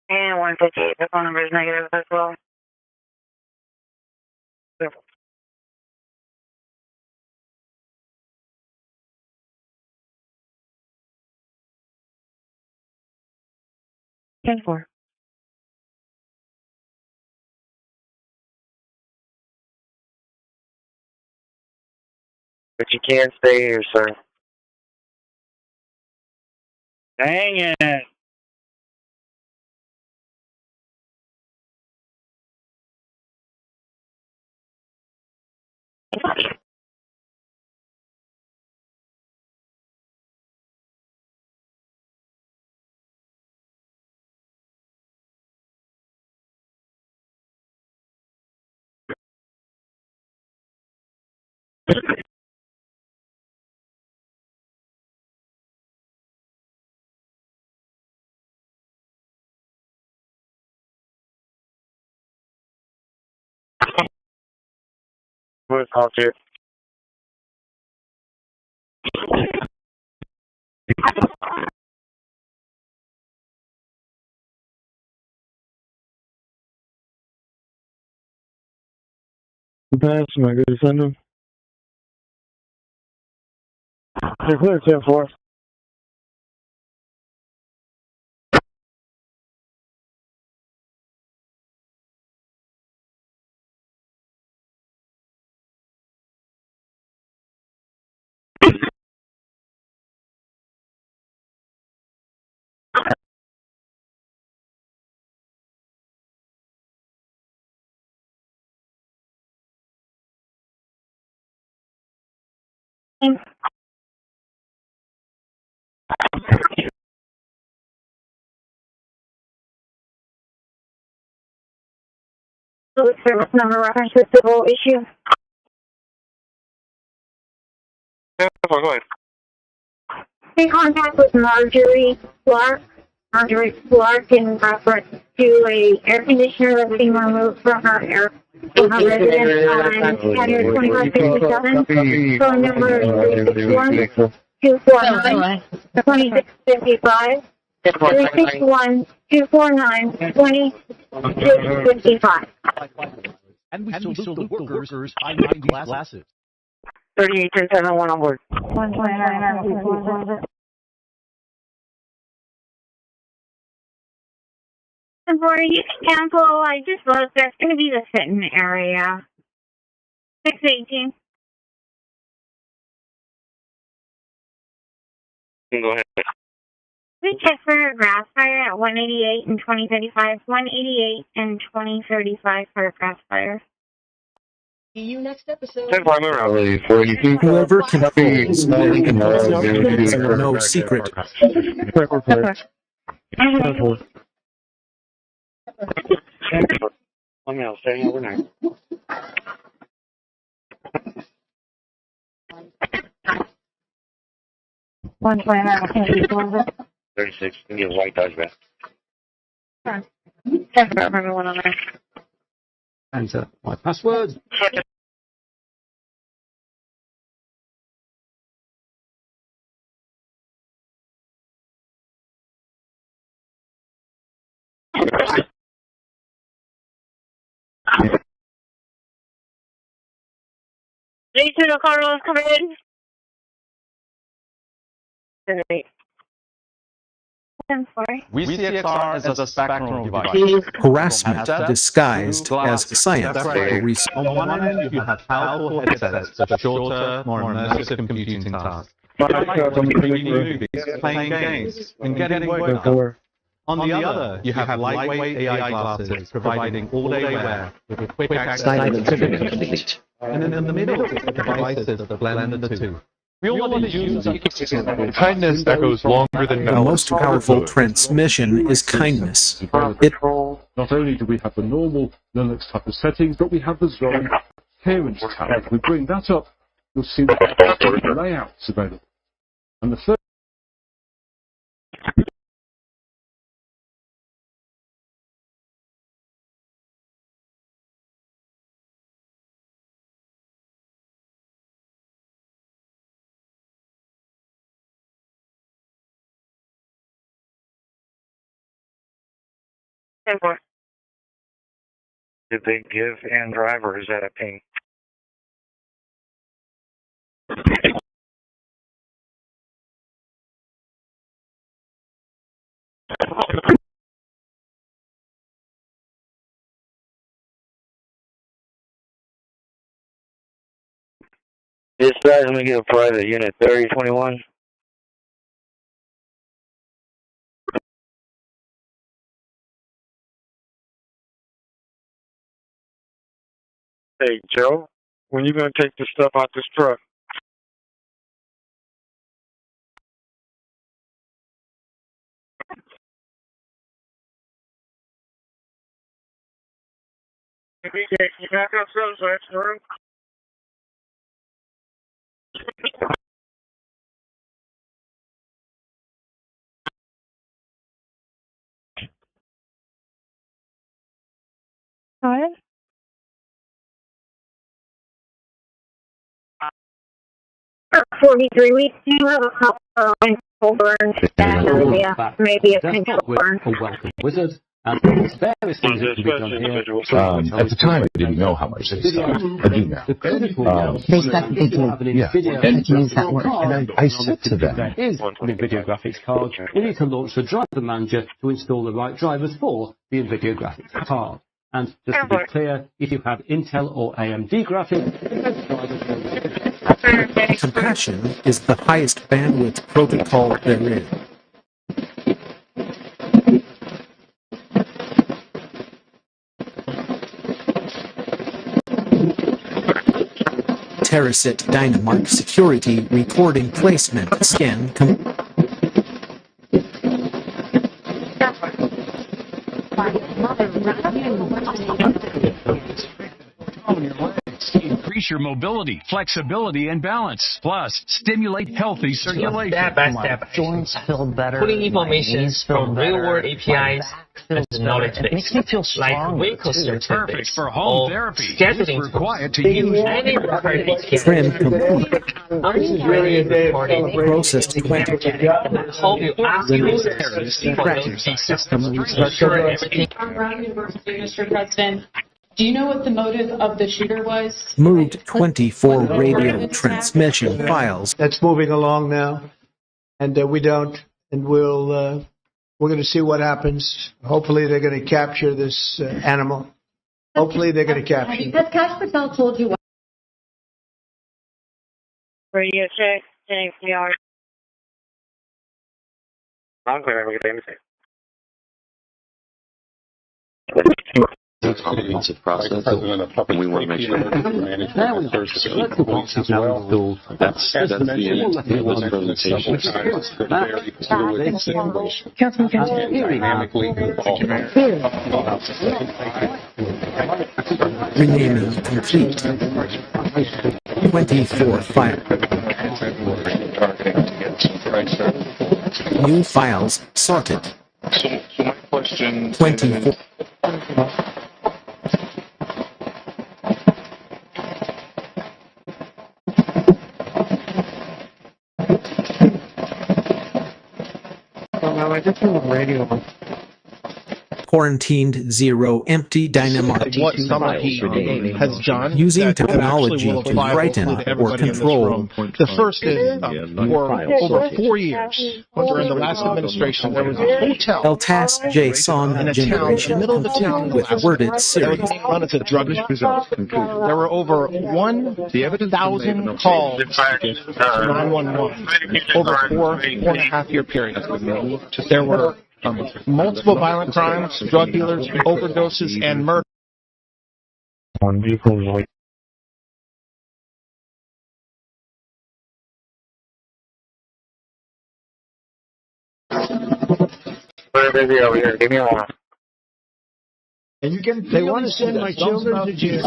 And 158, the phone number is negative as well. 10-4. But you can't stay here, sir. Dang it. What's called here? Pass, my good son. They're clear, 10-4. Service number reference to civil issue. Go ahead. In contact with Marjorie Clark in reference to a air conditioner that's being removed from her residence on 2557. Phone number is 361-249-2655. 361-249-2655. And we salute the workers behind these glasses. 38-10-7-1 on board. 129. Before you can cancel, I just looked. That's going to be the sitting area. 618. Go ahead. We check for a grass fire at 188 and 2035. 188 and 2035 for a grass fire. See you next episode. Whoever controls the is no secret. I'm now staying overnight. One 36. Can get a white Dodge back. Check for everyone on there. Enter my password. Jason Carlos, come in. WeCXR is a spectral device. Harassment disguised as science. On one end, you have powerful headsets for shorter, more immersive computing tasks. Watching 3D movies, playing games, and getting work done. On the other, you have lightweight AI glasses providing all-day wear with quick access. And in the middle, the devices that blend the two. We all want to use kindness that goes longer than the most powerful transmission is kindness. Not only do we have the normal Linux type of settings, but we have the zone clearance tab. If we bring that up, you'll see the layouts available. And the third Did they give and drive, or is that a ping? This guy's going to get a private unit 3021. Hey, Joe, when you going to take this stuff out this truck? BJ, you back up so that's the room? What? For 43 weeks, do you have a couple of burns? Yeah, maybe a control burn. A welcome wizard. And there's various things that can be done here. At the time, I didn't know how much they stopped. I do now. They said they did. Yeah. And to use that word. And I said to them, There is an NVIDIA graphics card. You need to launch the driver manager to install the right drivers for the NVIDIA graphics card. And just to be clear, if you have Intel or AMD graphics, Compassion is the highest bandwidth protocol there is. Terracit Dynamark Security Recording Placement Scan Increase your mobility, flexibility, and balance. Plus, stimulate healthy circulation. Step by step. Joints feel better. Putting information from real-world APIs as knowledge base. Makes me feel strong. Like vehicle Perfect for home therapy. scheduling Required to use. Trim complete. Processed 20. Hope you ask you Tracking system everything. Mr. President, do you know what the motive of the shooter was? Moved 24 radio transmission files. That's moving along now, and we're going to see what happens. Hopefully, they're going to capture this animal. Hopefully, they're going to capture it. Has Cash Patel told you what? Radio check, thanks, we are. I'm clear, we can say. It's a comprehensive process, and we want to make sure that first as well. That's the end of this presentation. Renaming complete. 24 files. New files sorted. So my question. 24. I just turned the radio on. Quarantined 0 empty Dynamark. What somebody has done using technology to frighten or control. The first is for over 4 years during the last administration, there was a hotel LTAS JSON generation complete with worded series. run as a drug resort. There were over 1,000 calls to 911 over a 4.5 year period. There were multiple violent crimes, drug dealers, overdoses, and murder. On vehicles like We're busy over here. Give me a while. And they want to send my children to jail.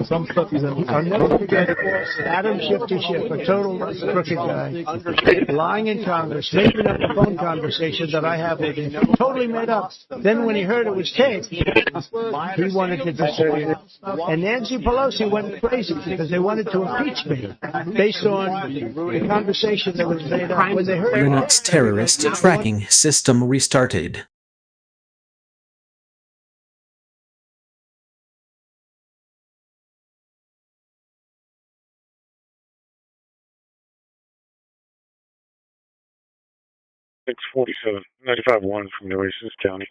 Some stuff is I'll never forget Adam Schiff, a total crooked guy, lying in Congress, making up a phone conversation that I have with him, totally made up. Then when he heard it was taped, he wanted to disappear. And Nancy Pelosi went crazy because they wanted to impeach me based on the conversation that was made up when they heard it. Linux terrorist tracking system restarted. 647, 95-1 from Oasis County.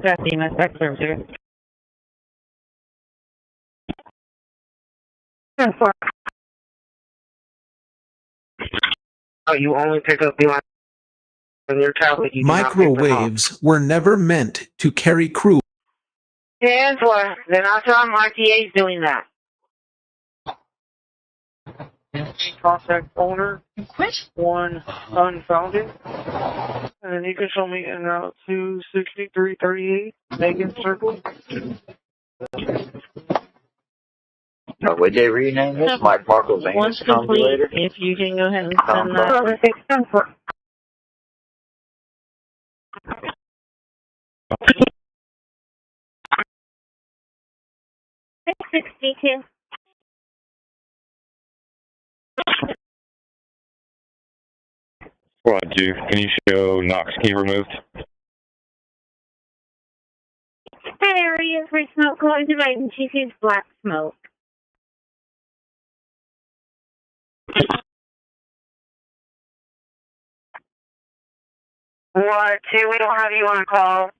Kathy, my sex service. Oh, you only pick up the on your tablet. You do not pick them up. Microwaves were never meant to carry crew. Yes, well, then I saw RTA is doing that. Contact owner. One unfounded. And then you can show me in Route 26338, Megan Circle. Would they rename this Mike Markle's Angus Calculator? If you can go ahead and send that. 662. Squad 2, can you show Knox key removed? That area is where smoke goes away and she sees black smoke. What, 2, we don't have you on call.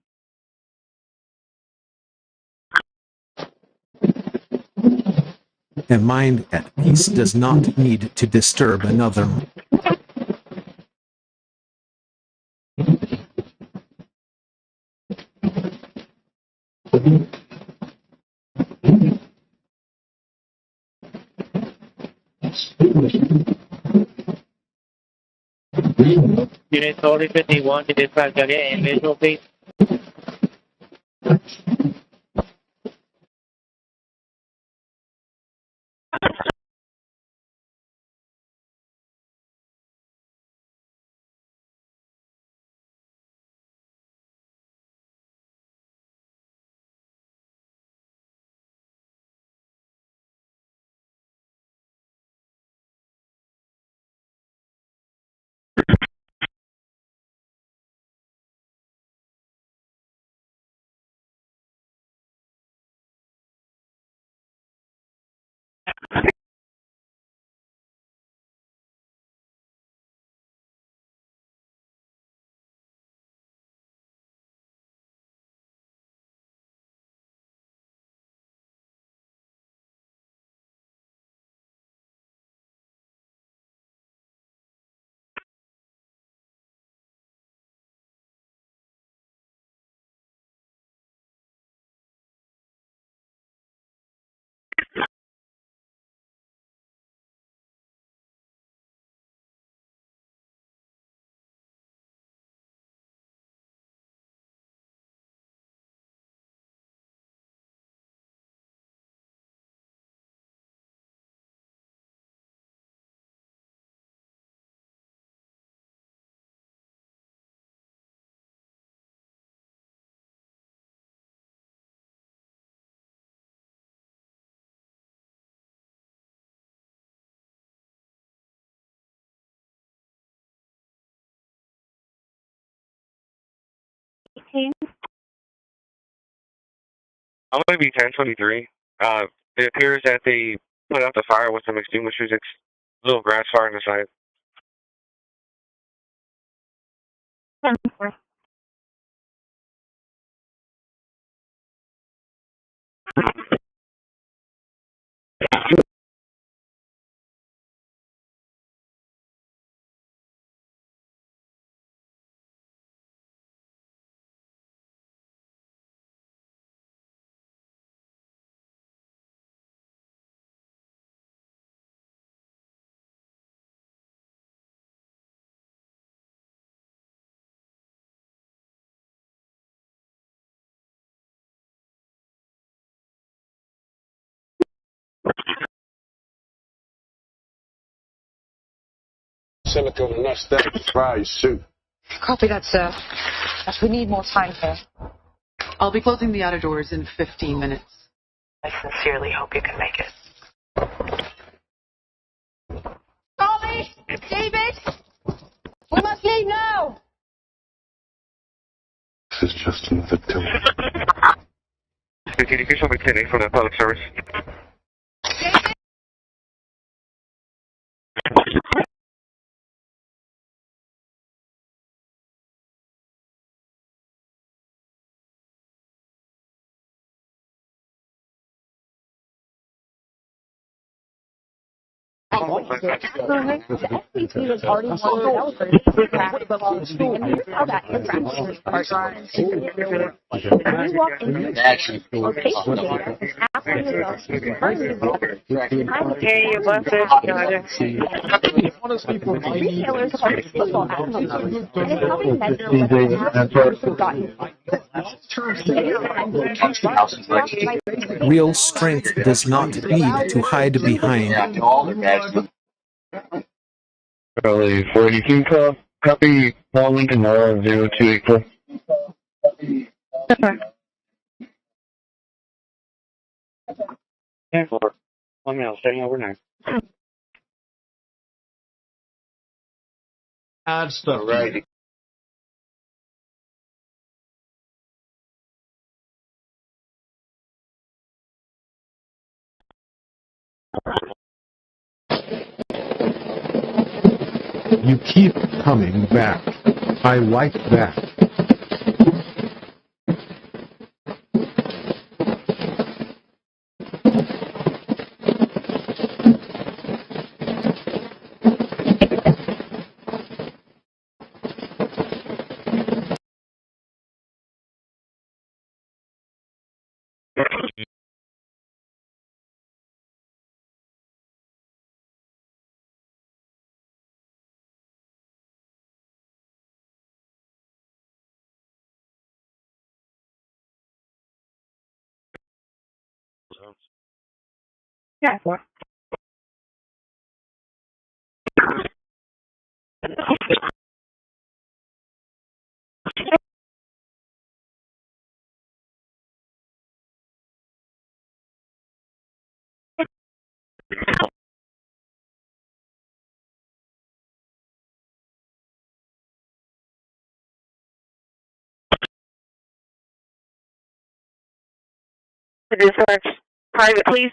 A mind at peace does not need to disturb another. Unit 4051 to dispatch again and visual please. I'm going to be 1023. It appears that they put out the fire with some extinguishers. It's a little grass fire on the side. silicone and that's that dry soup. Copy that, sir. We need more time here. I'll be closing the outer doors in 15 minutes. I sincerely hope you can make it. Colby! David! We must leave now! This is just another tool. Communication with Kenny for the public service. The SVP was already one of the developers but and this is how that interaction starts. When you walk into location data, after the retailers are football outcomes, and it's how they measure whether Real strength does not need to hide behind. Charlie 482, copy, Paul Lincoln, 0284. Yeah, for 1 minute, staying overnight. Add stuff. Right. You keep coming back. I like that. Yeah, what? Dispatch, private, please.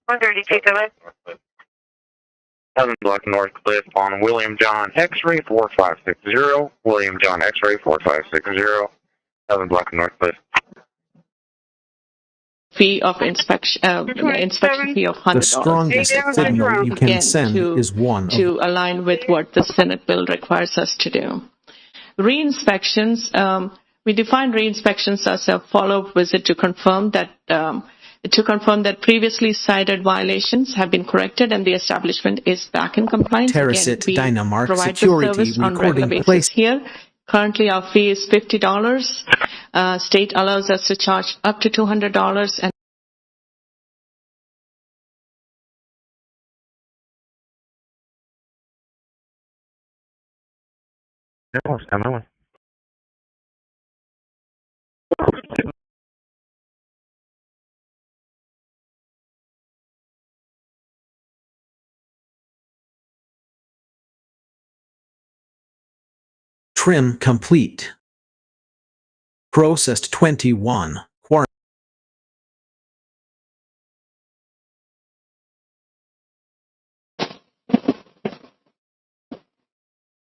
$130, 7 Block Northcliffe on William John X-ray 4560. William John X-ray 4560. 7 Block Northcliffe. Fee of inspection fee of $100. The strongest signal you can send is one to align with what the Senate bill requires us to do. Re-inspections, we define re-inspections as a follow-up visit to confirm that previously cited violations have been corrected and the establishment is back in compliance. Terracit Dynamark provide security the service on regular recording basis place. here. Currently, our fee is $50. State allows us to charge up to $200 and Trim complete. Processed 21.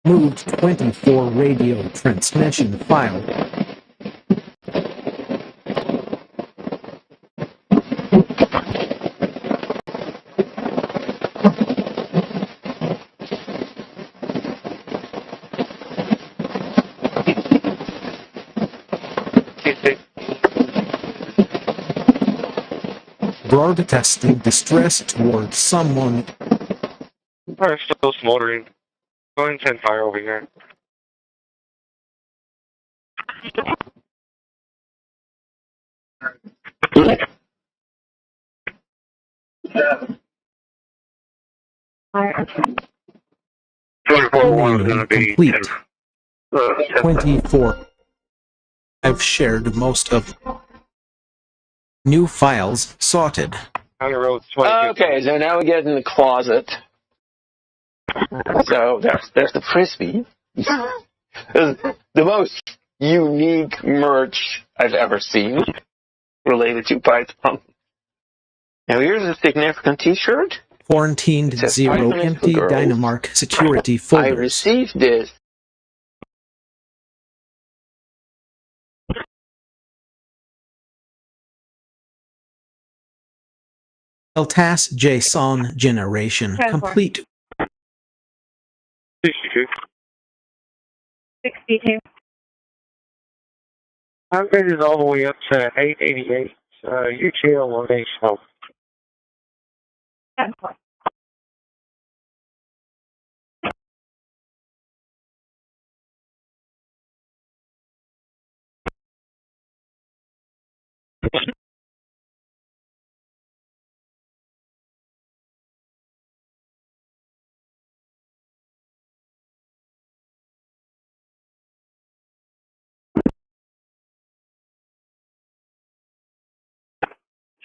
Moved 24 radio transmission file. Broadcasting distress towards someone. Fire still smoldering. Going 10 fire over here. Reading complete. 24. I've shared most of new files sorted. Okay, so now we get in the closet. So there's the frisbee. The most unique merch I've ever seen related to Python. Now here's a significant T-shirt. Quarantined 0 empty Dynamark security folders. I received this. LTAS JSON generation complete. 62. 62. Upgraded all the way up to 888. UTL 1 slow. 10-4.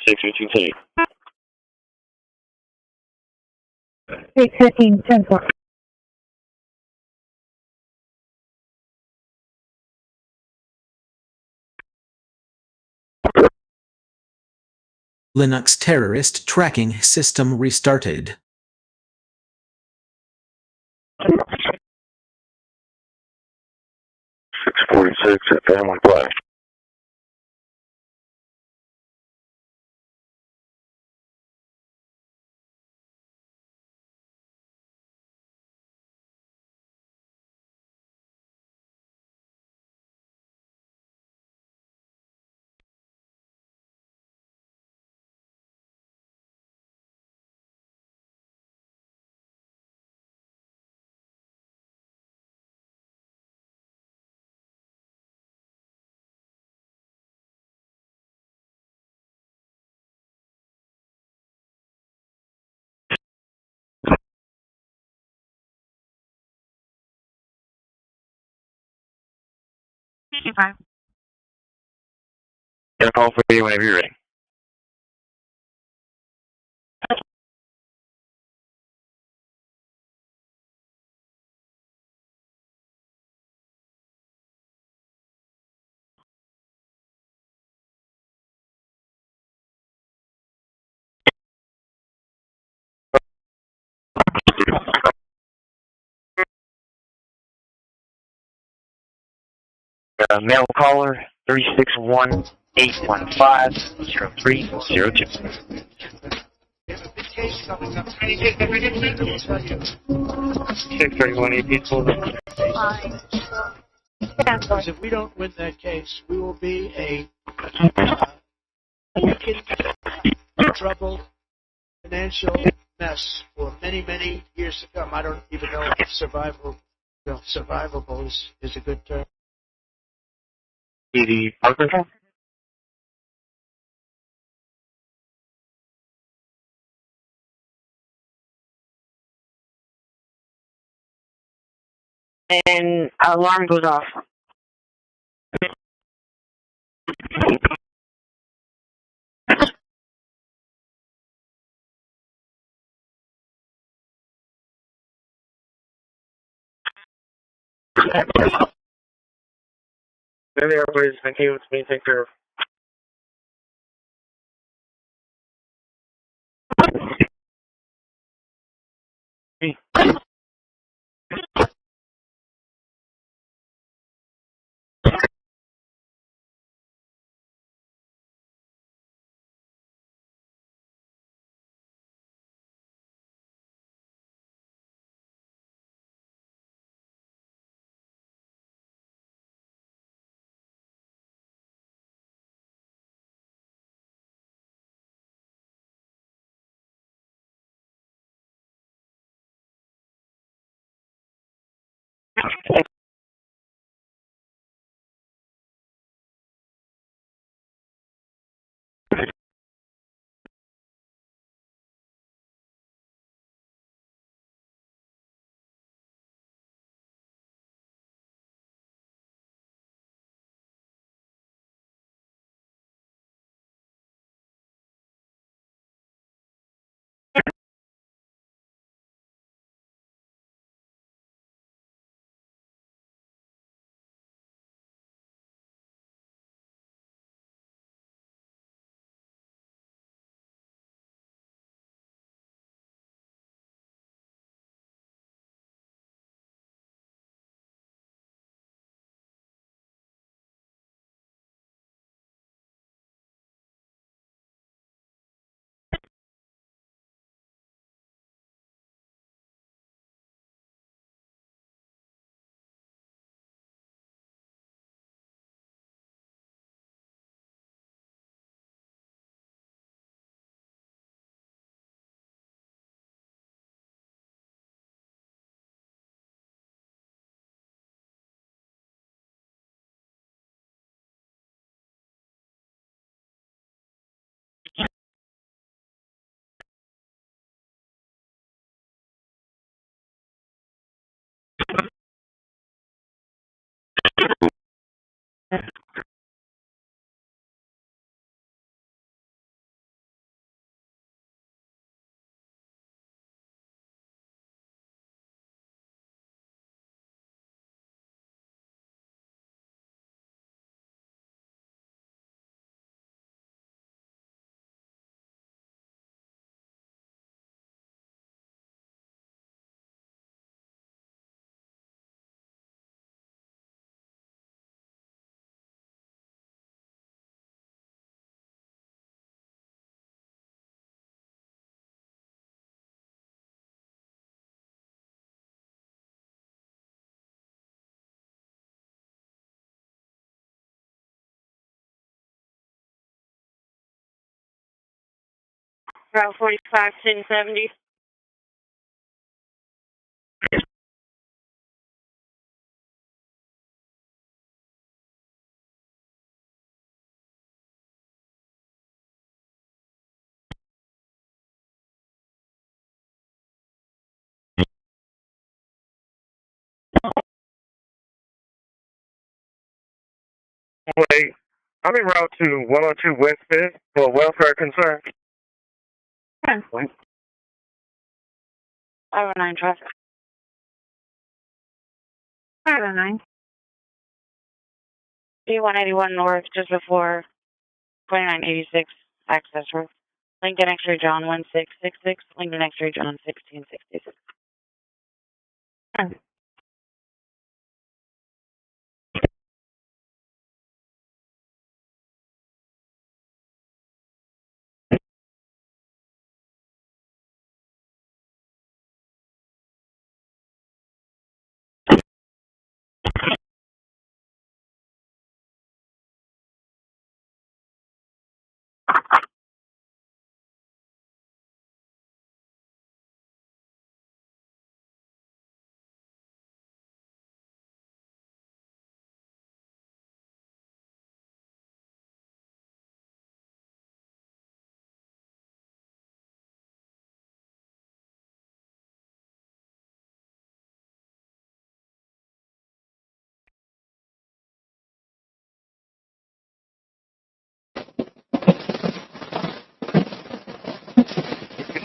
$6.15. 6:15. 10-4. Linux terrorist tracking system restarted. 646 at Family Play. Get a call for you whenever you're ready. Mail caller 361-815-0302. If we don't win that case, we will be a troubled financial mess for many, many years to come. I don't even know if survivable is a good term. The Parker? And alarm goes off. There they are, please. Thank you. It's me. Take care. Route 45, 1070. Wait, I'm en route to 102 West 5th for welfare concern. 509 traffic. 509. D181 North, just before 2986 access road. Lincoln X-ray John 1666, Lincoln X-ray John 1666.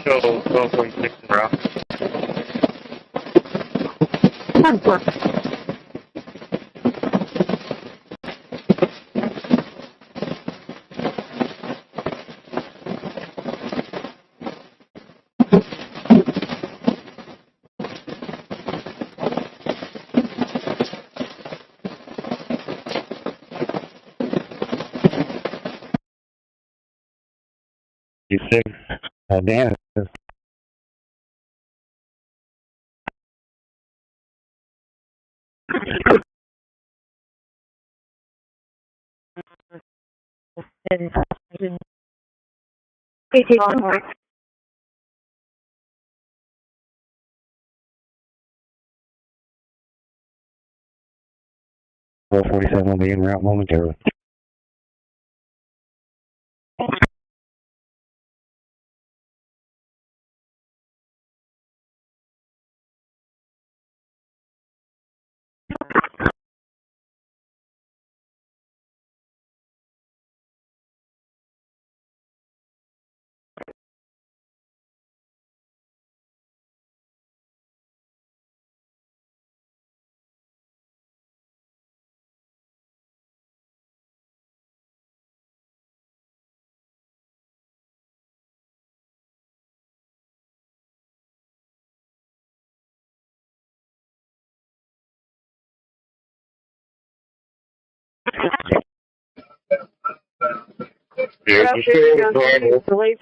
Show 1246 en route. You see? Damn. Well, 47 will be en route momentarily.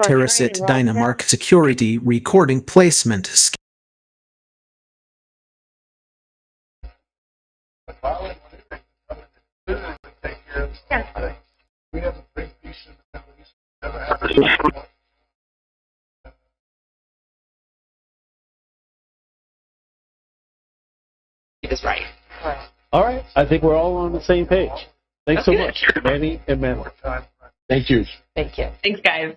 Terracit Dynamark Security Recording Placement. Is right. All right. I think we're all on the same page. Thanks so much, Manny and Manuel. Thank you. Thank you. Thanks, guys.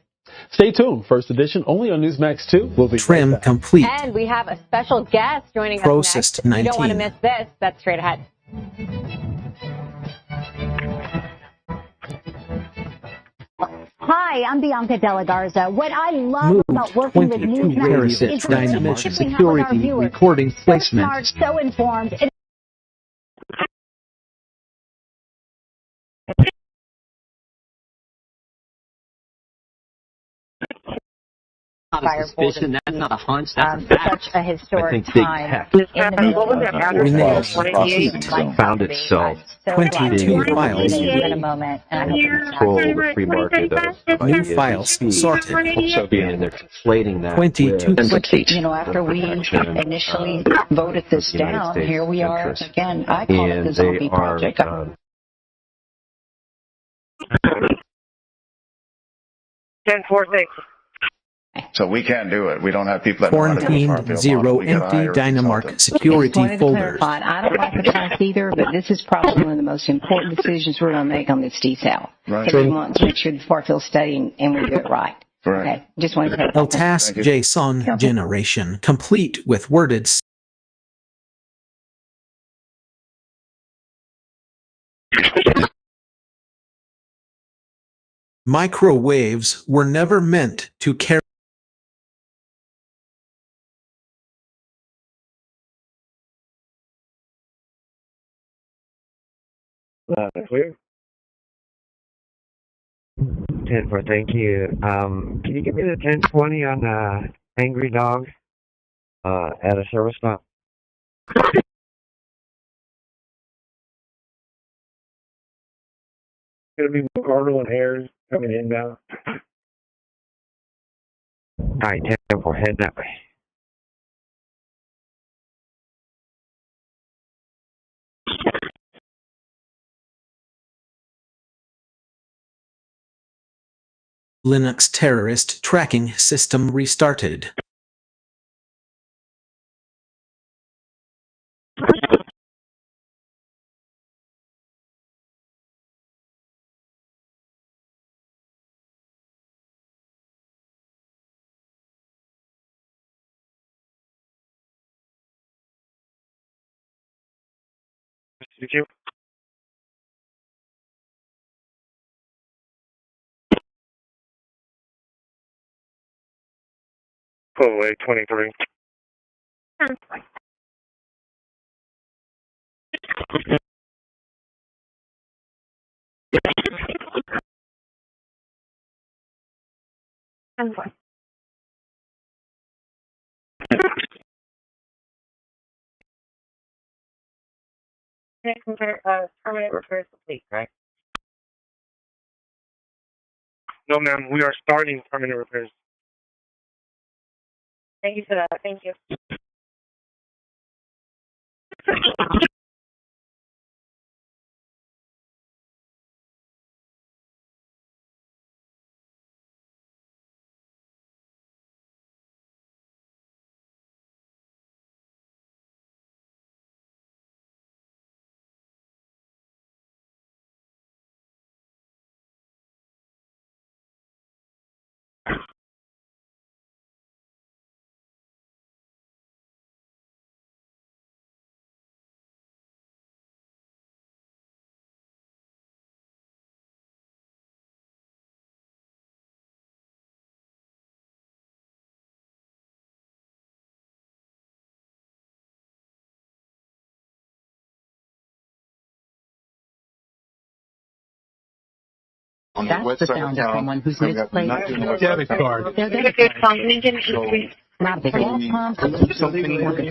Stay tuned. First edition only on Newsmax 2. We'll be Trim right back. complete. And we have a special guest joining us Processed next. You don't want to 19. miss this. That's straight ahead. Hi, I'm Bianca De La Garza. What I love about working with Newsmax is Dynamic our Security viewers. Recording So Placement. smart, so informed. Not a suspicion, that's not a hunch, that's a fact. Such a historic I think big time tech found itself 22 files. in a moment. And I control the free market of New files sorted. Also being in there conflating that 22 You know, after we initially voted this down, here we are again. I call it the zombie project. 1046. So we can't do it. We don't have people that know how to do a far Quarantined, field 0 model. We gotta empty hire a Dynamark consultant. Just security wanted to folders. clarify, I don't like the price either, but this is probably one of the most important decisions we're going to make on this detail. Right. So we want to make sure the far field study and we do it right. Correct. Okay. Just wanted to clarify. LTAS JSON generation, complete with worded microwaves were never meant to carry. Clear. 10-4, thank you. Can you give me the 1020 on Angry Dog at a service stop? Gonna be Cardinal and Airs coming in now. Alright, 10-4, head that way. Linux terrorist tracking system restarted. Did you? Pull away 23. Permanent repairs complete, right? No, ma'am. We are starting permanent repairs. Thank you for that. Thank you. That's the sound of someone who's misplaced Debit card. their debit card. Not a big gas pump, or the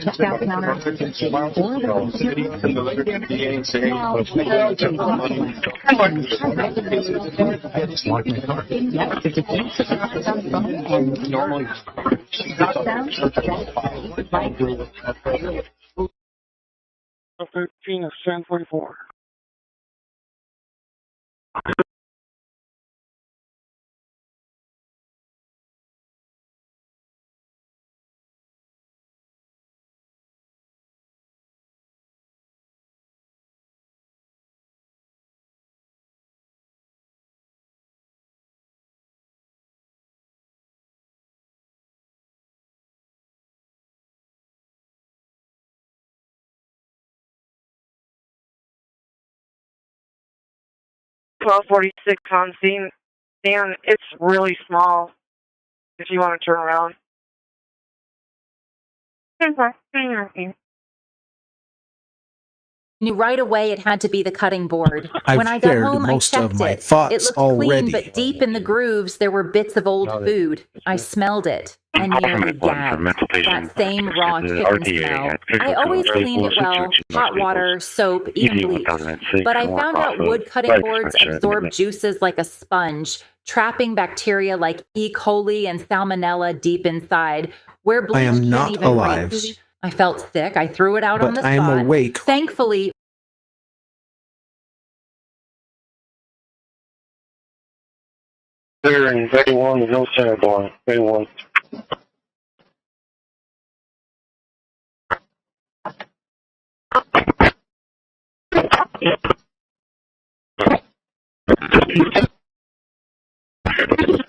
checkout counter, or the Yep, if you can't survive some phone and normally sound, 13 of 1044. $1246 on scene. Dan, it's really small if you want to turn around. Knew right away it had to be the cutting board. I've When I got shared home, I most of checked my it. thoughts It looked already. clean, but deep in the grooves, there were bits of old food. I smelled it and nearly gagged. That same raw chicken smell. I always cleaned it well, hot water, soap, even bleach. But I found out wood cutting boards absorb juices like a sponge, trapping bacteria like E. coli and salmonella deep inside, where bleach I am can't not even alive. reach. I felt sick. I threw it out on the But I spot. am awake. Thankfully, Clear in 31, no center bar. 31.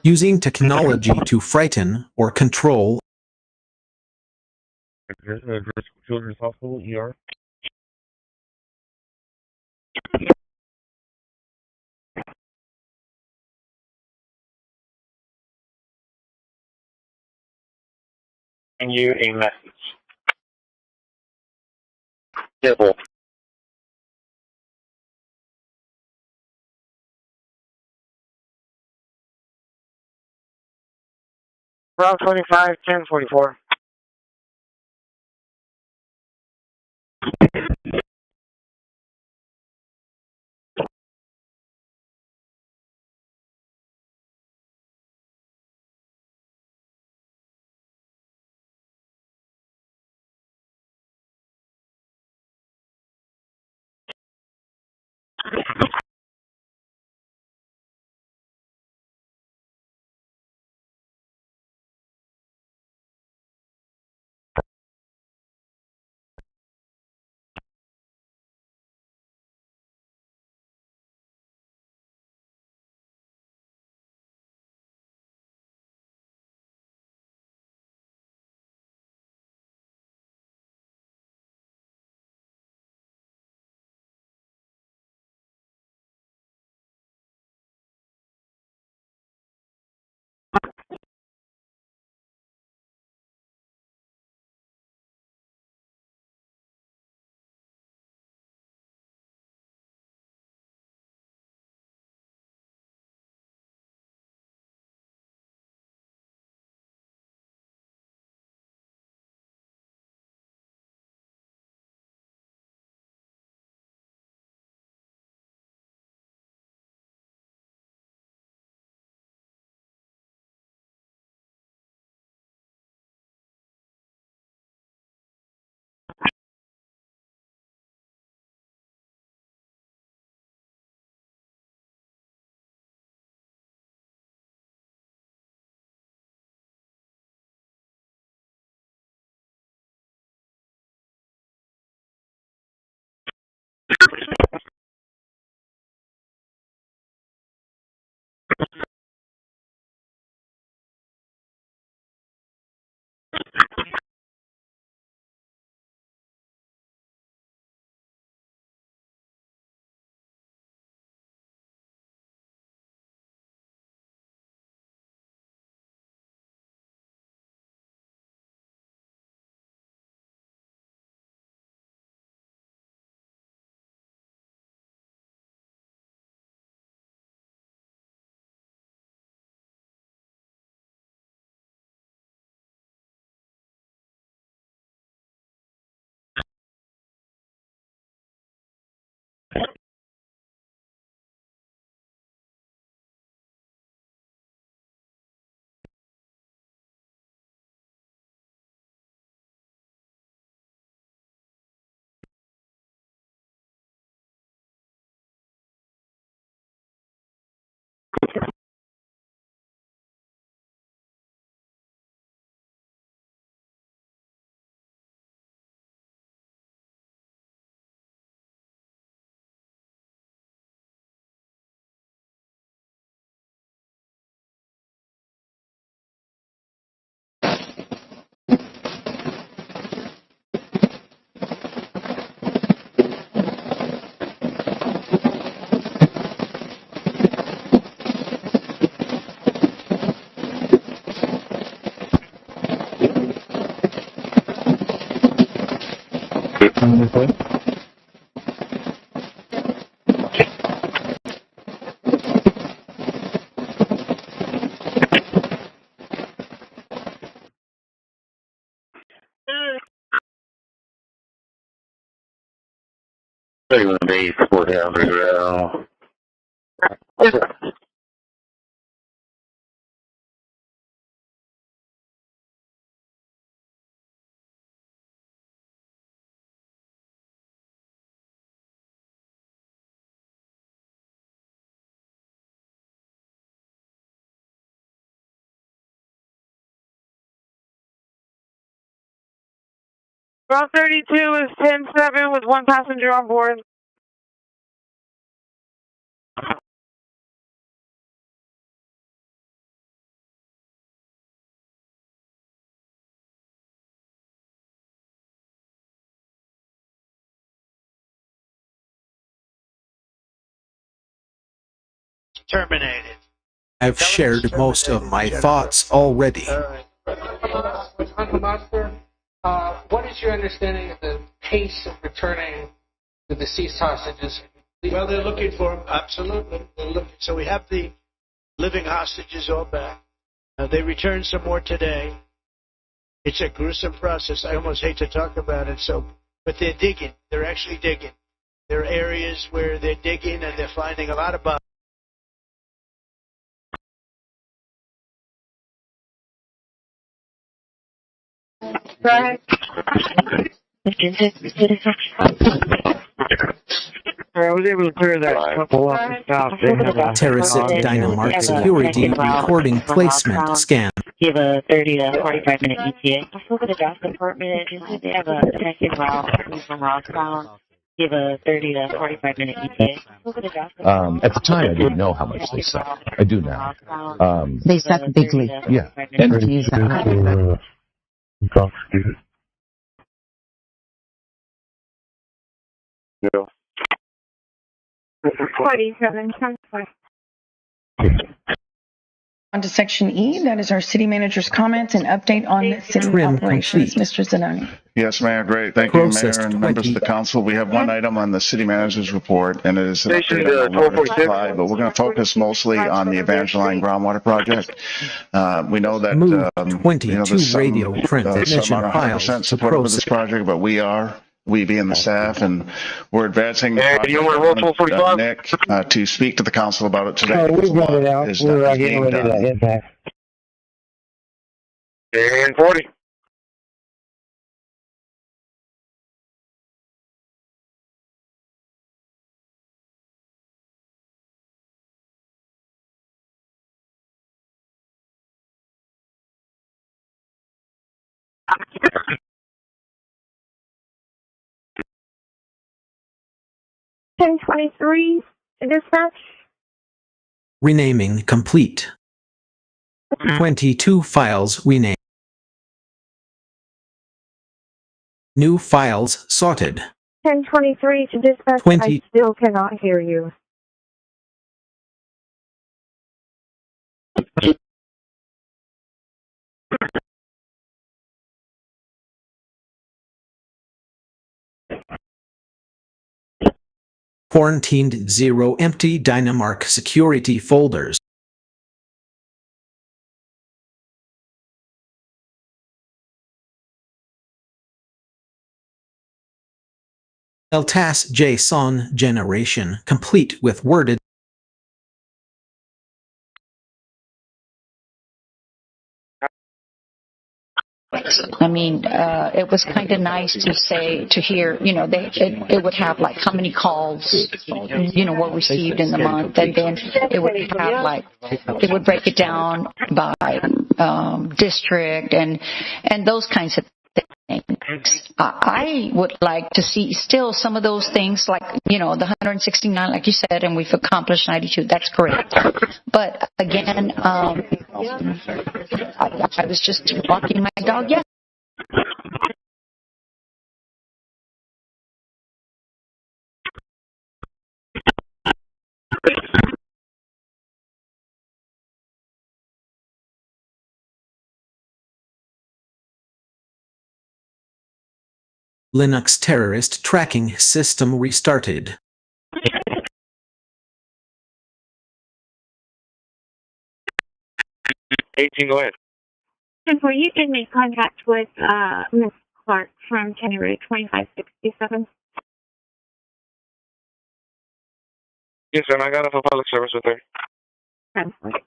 Using technology to frighten or control. Children's Hospital, ER. And you a message. Simple. Route 25, 1044. Days, 400. Route 32 is 10-7 with one passenger on board. Terminated. I've shared most of my thoughts already. Master, what is your understanding of the pace of returning the deceased hostages? Well, they're looking for them, absolutely. They're looking. So we have the living hostages all back. They returned some more today. It's a gruesome process. I almost hate to talk about it. But they're digging. They're actually digging. There are areas where they're digging and they're finding a lot of bodies. Right. I was able to clear that couple up and stop. Terracit Dynamark security recording placement scan. Give a 30 to 45 minute ETA. I spoke with the draft department. They have a detective route from Rossbound. Give a 30 to 45 minute ETA. At the time, I didn't know how much they suck. I do now. They suck bigly. Yeah. Intoxicated. Yeah. 47. On to Section E, that is our city manager's comments and update on city operations. Mr. Zanoni. Yes, Mayor, great. Thank you, Mayor and members of the council. We have one item on the city manager's report, and it is an update on water supply, but we're going to focus mostly on the Evangeline groundwater project. We know that there's some, radio transmission some aren't 100% supportive of this project, but we being the staff, and we're advancing the project. Nick, to speak to the council about it today. We got it out. We're getting ready to impact. And 40. $1023 dispatch. Renaming complete. 22 files renamed. New files sorted. 1023 to dispatch. 20. I still cannot hear you. Quarantined 0 empty Dynamark security folders. LTAS JSON generation complete with worded. I mean, it was kind of nice to hear, it would have like how many calls, were received in the month, and then it would have like, it would break it down by district and those kinds of things. I would like to see still some of those things, like, the 169, like you said, and we've accomplished 92. That's correct. But again, I was just walking my dog yesterday. Linux terrorist tracking system restarted. Go ahead. Were you can make contact with Ms. Clark from January 2567? Yes, and I got off a public service with her. Translate.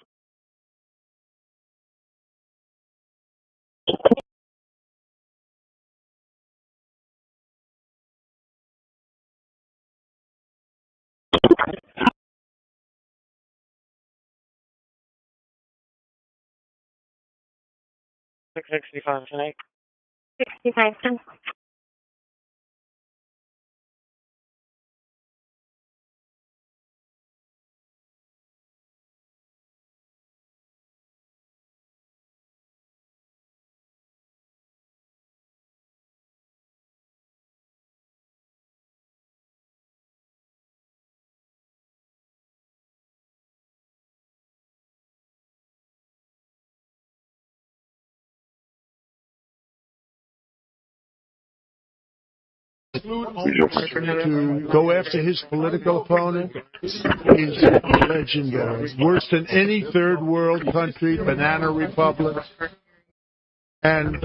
$665 tonight. 65 cents. to go after his political opponent is legendary. Worse than any third world country, banana republic. And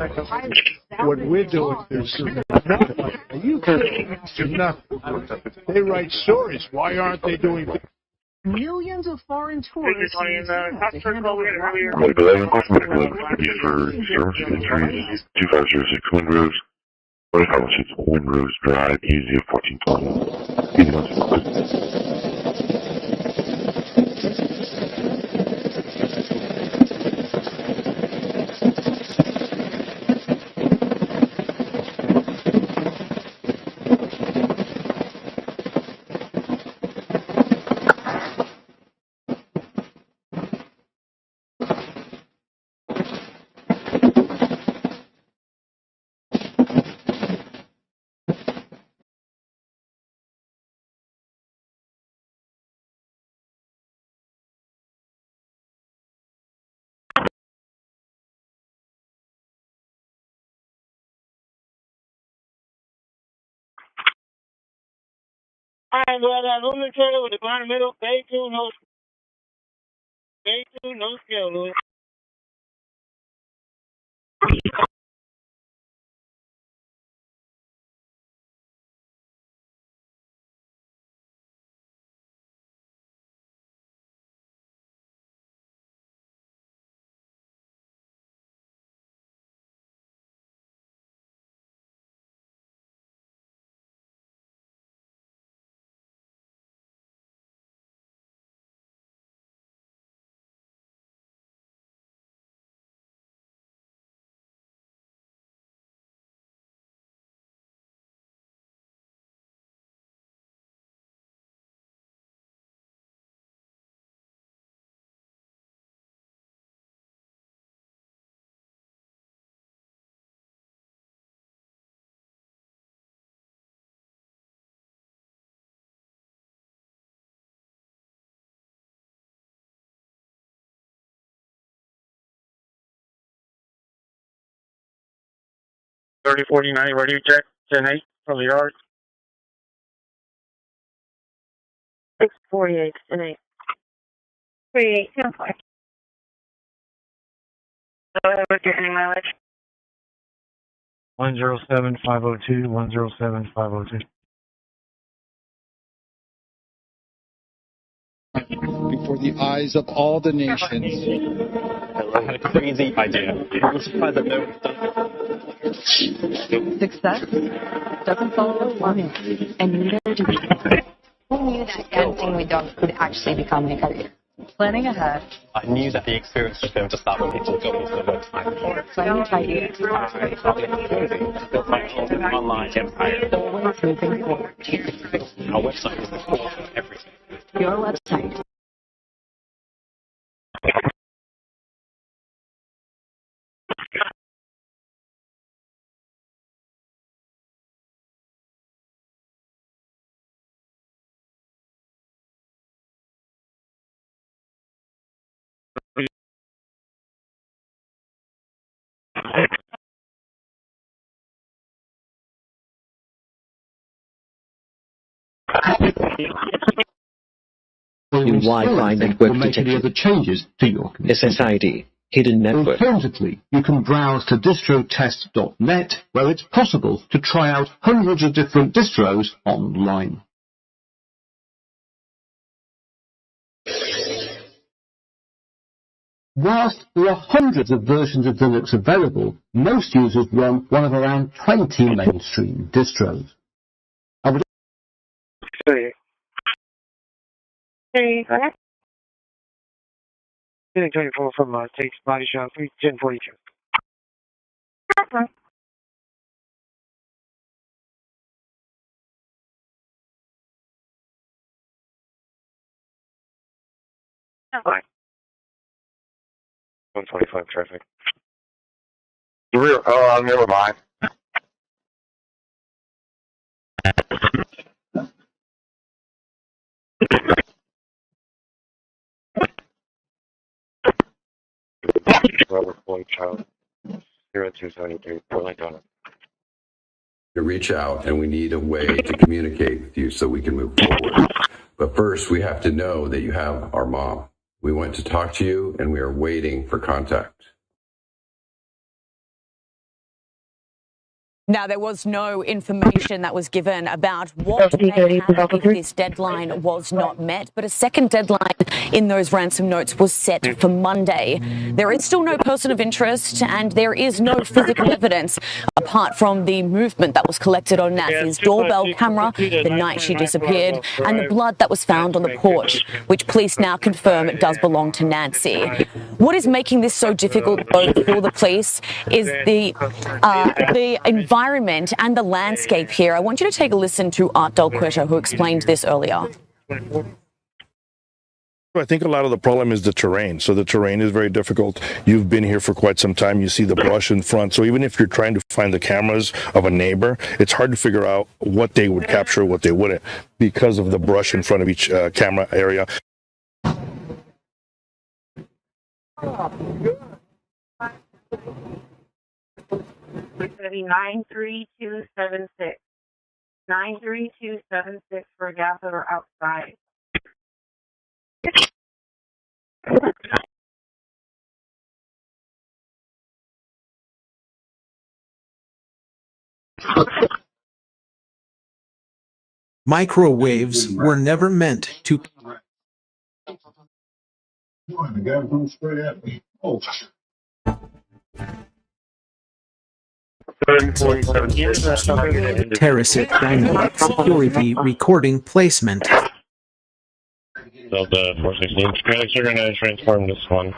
what we're doing is nothing. Are you kidding? Nothing. They write stories. Why aren't they doing this? Millions of foreign tourists use Medical enforcement used for service entries 2506 Windrose, 4506 Windrose Drive, easy of 1420. Alright, well, aluminum trailer with the ground middle, bay 2, no scale, Louis. Thirty 4090, ready check, 10-8 from the yard. 648 and 8. 38, 10 4. Go ahead with your any mileage. 107502, 107502. Before the eyes of all the nations. I had a crazy idea. I'm surprised that no one's done it. Success doesn't follow one, and neither do we. Who knew that dancing with dogs could actually become a career? Planning ahead. I knew that the experience was going to start when people go onto the website. Planning ideas. I felt it was crazy to build my own online empire. Always moving forward. Our website is the core of everything. Your website. In Wi-Fi network detection, changes to your SSID, hidden network. Alternatively, you can browse to distrotest.net, where it's possible to try out hundreds of different distros online. Whilst there are hundreds of versions of Linux available, most users run one of around 20 mainstream distros. I would Getting 24 from Tate's Body Shop, 1042. Okay. 125 traffic. Never mind. Robert Floyd Child, 0273, Portland, Ghana. to reach out and we need a way to communicate with you so we can move forward. But first, we have to know that you have our mom. We want to talk to you and we are waiting for contact. Now, there was no information that was given about what may happen if this deadline was not met, but a second deadline in those ransom notes was set for Monday. There is still no person of interest and there is no physical evidence apart from the movement that was collected on Nancy's doorbell camera the night she disappeared and the blood that was found on the porch, which police now confirm it does belong to Nancy. What is making this so difficult, though, for the police is the environment and the landscape here. I want you to take a listen to ATTdhQWKAK, who explained this earlier. I think a lot of the problem is the terrain. So the terrain is very difficult. You've been here for quite some time. You see the brush in front. So even if you're trying to find the cameras of a neighbor, it's hard to figure out what they would capture, what they wouldn't, because of the brush in front of each camera area. 93276. 93276 for a gas or outside. Microwaves were never meant to. The guy comes straight at me. Oh. Terracit dynamic security recording placement. Delta 416. Schematics are going to transform this one.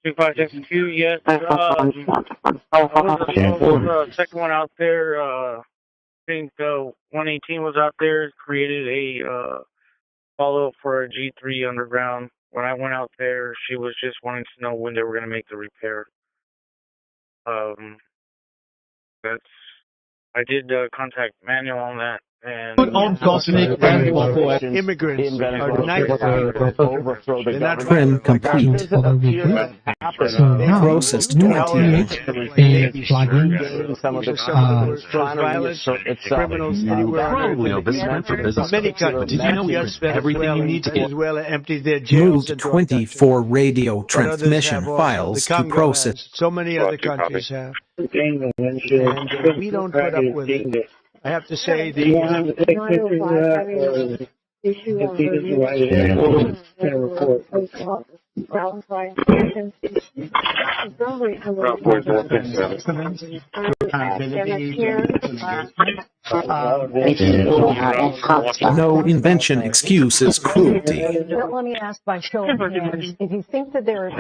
2562, yes. Second one out there, I think 118 was out there, created a follow-up for a G3 underground. When I went out there, she was just wanting to know when they were going to make the repair. I did contact Manuel on that, and immigrants are nice. They're not Trim complete. Processed 20. Criminals anywhere. Many countries. Everything you need to get. Empty their jails. Moved 24 radio transmission files to process. So many other countries have. And we don't put up with it. I have to say the No invention excuses cruelty. Let me ask by show of hands, if you think that there is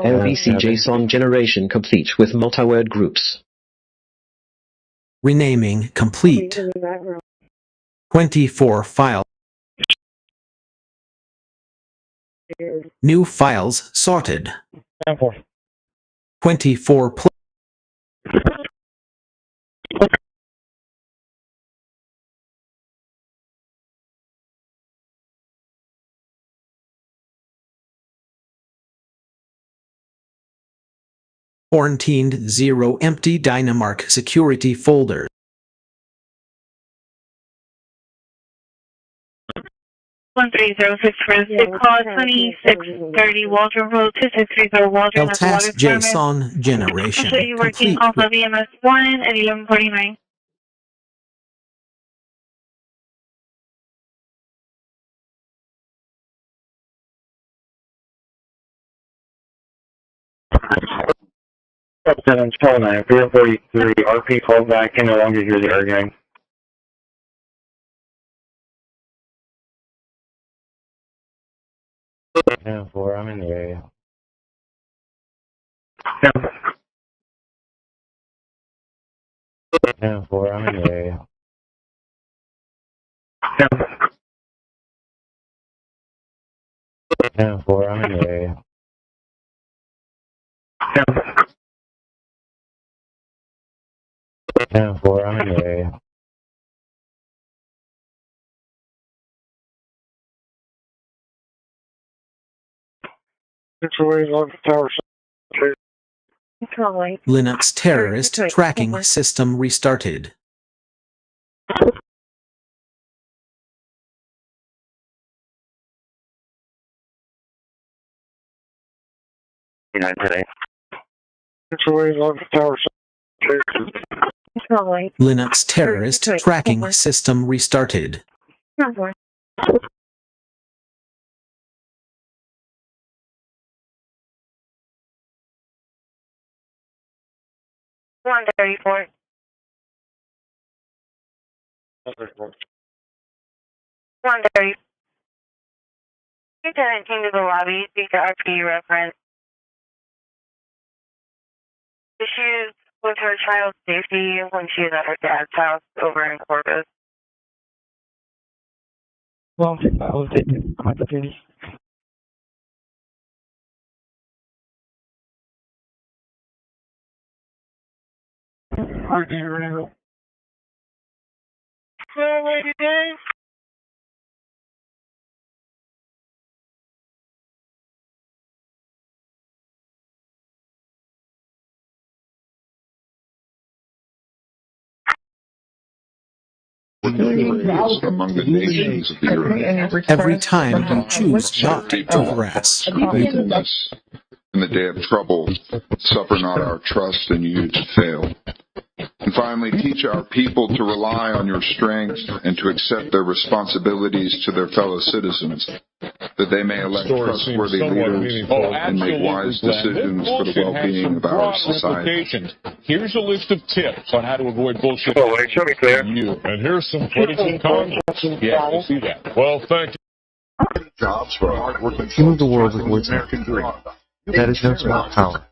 LVC JSON generation complete with multi-word groups. Renaming complete. 24 file. New files sorted. 24 quarantined 0 empty Dynamark security folder. 1306 Forensic Call 2630 Walter Road 2630 Walter. LTAS JSON generation So you're working complete. off of EMS 1 at 1149. Seven 12-9, 443, RP called back, can no longer hear the air gang. Yeah, 4, I'm in the area. Yeah, 4, I'm in the area. Yeah, 4, I'm in the area. Yeah, 4, I'm in the area. Tower Linux terrorist tracking system restarted. Linux terrorist tracking system restarted. One 130. Lieutenant came to the lobby, speak to RP reference. Issues with her child's safety when she was at her dad's house over in Corpus. Well, that was it. Opportunity. Among the nations of the earth. Every time you choose not to harass. In the day of trouble, suffer not our trust in you to fail. And finally, teach our people to rely on your strength and to accept their responsibilities to their fellow citizens, that they may elect trustworthy leaders and make wise decisions for the well-being of our society. Here's a list of tips on how to avoid bullshit. And here's some footage and content. Yeah, we'll see that. Well, thank you. Jobs for hardworking You move the world with words. That is no small power.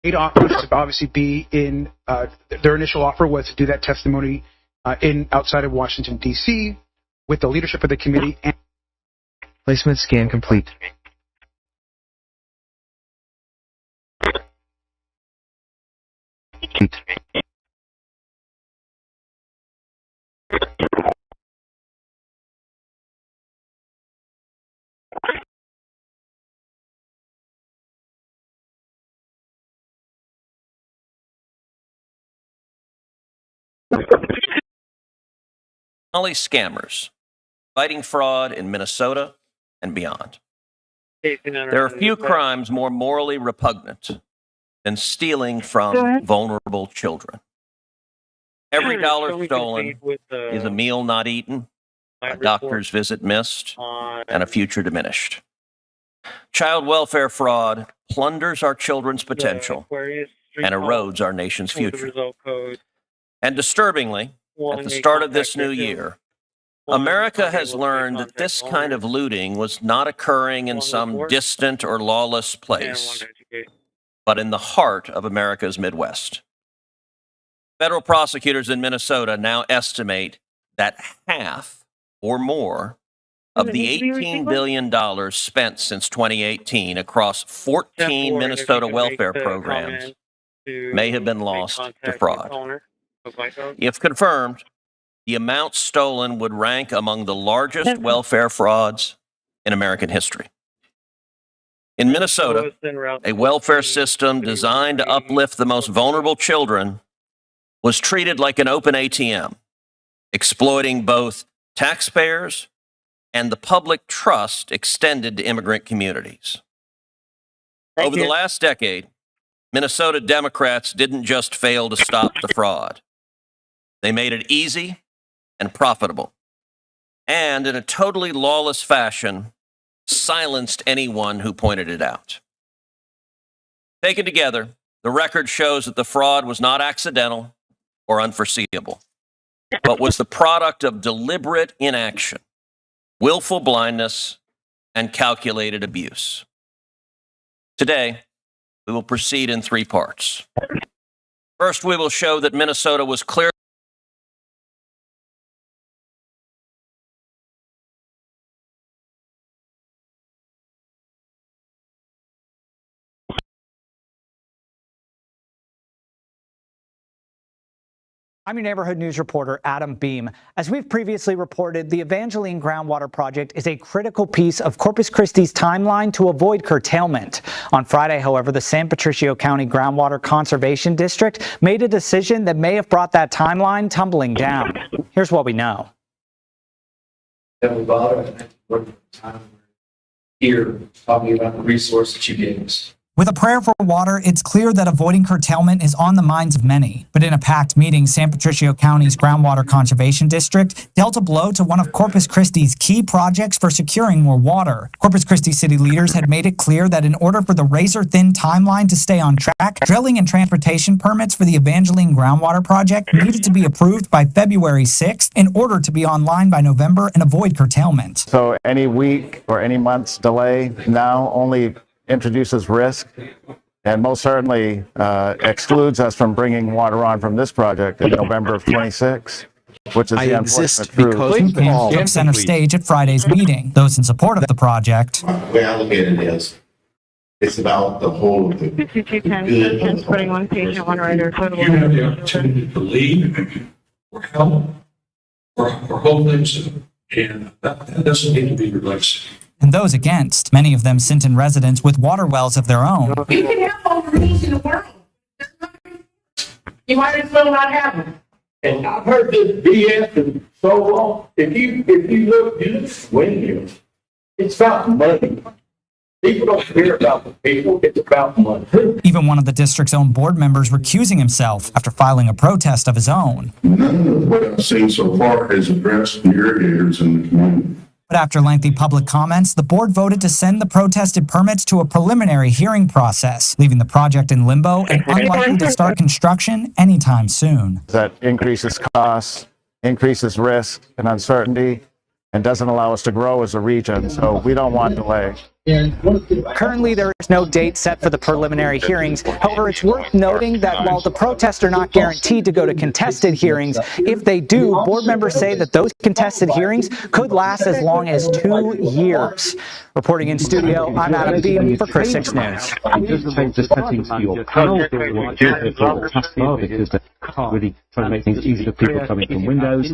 Offers to obviously be in their initial offer was to do that testimony outside of Washington D.C. with the leadership of the committee. And Placement scan complete. Molly scammers, fighting fraud in Minnesota and beyond. There are few crimes more morally repugnant than stealing from vulnerable children. Every dollar stolen is a meal not eaten, a doctor's visit missed, and a future diminished. Child welfare fraud plunders our children's potential and erodes our nation's future. And disturbingly, at the start of this new year, America has learned that this kind of looting was not occurring in some distant or lawless place, but in the heart of America's Midwest. Federal prosecutors in Minnesota now estimate that half or more of the $18 billion spent since 2018 across 14 Minnesota welfare programs may have been lost to fraud. If confirmed, the amount stolen would rank among the largest welfare frauds in American history. In Minnesota, a welfare system designed to uplift the most vulnerable children was treated like an open ATM, exploiting both taxpayers and the public trust extended to immigrant communities. Over the last decade, Minnesota Democrats didn't just fail to stop the fraud. They made it easy and profitable, and in a totally lawless fashion, silenced anyone who pointed it out. Taken together, the record shows that the fraud was not accidental or unforeseeable, but was the product of deliberate inaction, willful blindness, and calculated abuse. Today, we will proceed in three parts. First, we will show that Minnesota was clearly I'm your neighborhood news reporter, Adam Beam. As we've previously reported, the Evangeline Groundwater Project is a critical piece of Corpus Christi's timeline to avoid curtailment. On Friday, however, the San Patricio County Groundwater Conservation District made a decision that may have brought that timeline tumbling down. Here's what we know. Here, talking about the resource that you gave us. With a prayer for water, it's clear that avoiding curtailment is on the minds of many. But in a packed meeting, San Patricio County's Groundwater Conservation District dealt a blow to one of Corpus Christi's key projects for securing more water. Corpus Christi city leaders had made it clear that in order for the razor-thin timeline to stay on track, drilling and transportation permits for the Evangeline Groundwater Project needed to be approved by February 6th in order to be online by November and avoid curtailment. So any week or any month's delay now only introduces risk and most certainly excludes us from bringing water on from this project in November of 26, which is the unfortunate truth. Took center stage at Friday's meeting. Those in support of the project. The way I look at it is, it's about the whole of the good. Transporting one patient, one rider. You have the opportunity to lead or help or hold things, and that doesn't need to be replaced. And those against, many of them Sinton residents with water wells of their own. We can have all the needs in the world. You might as well not have them. And I've heard this BS for so long. If you look, you just swing here. It's about money. People don't care about the people. It's about money. Even one of the district's own board members recusing himself after filing a protest of his own. None of what I've seen so far has addressed the irrigators in the community. But after lengthy public comments, the board voted to send the protested permits to a preliminary hearing process, leaving the project in limbo and unlikely to start construction anytime soon. That increases costs, increases risk and uncertainty, and doesn't allow us to grow as a region, so we don't want delay. Currently, there is no date set for the preliminary hearings. However, it's worth noting that while the protests are not guaranteed to go to contested hearings, if they do, board members say that those contested hearings could last as long as 2 years. Reporting in studio, I'm Adam Beam for Chris 6 News. Just change the settings to your panel because they're really trying to make things easy for people coming from Windows.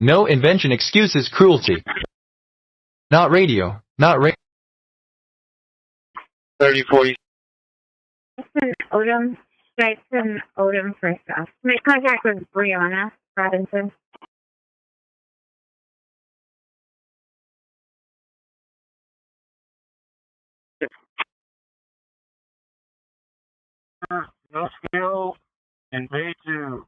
No invention excuses cruelty. Not radio. Not radio. 3040. Odom, Stripes Odom first off. Make contact with Brianna Robinson. No skill and pay two.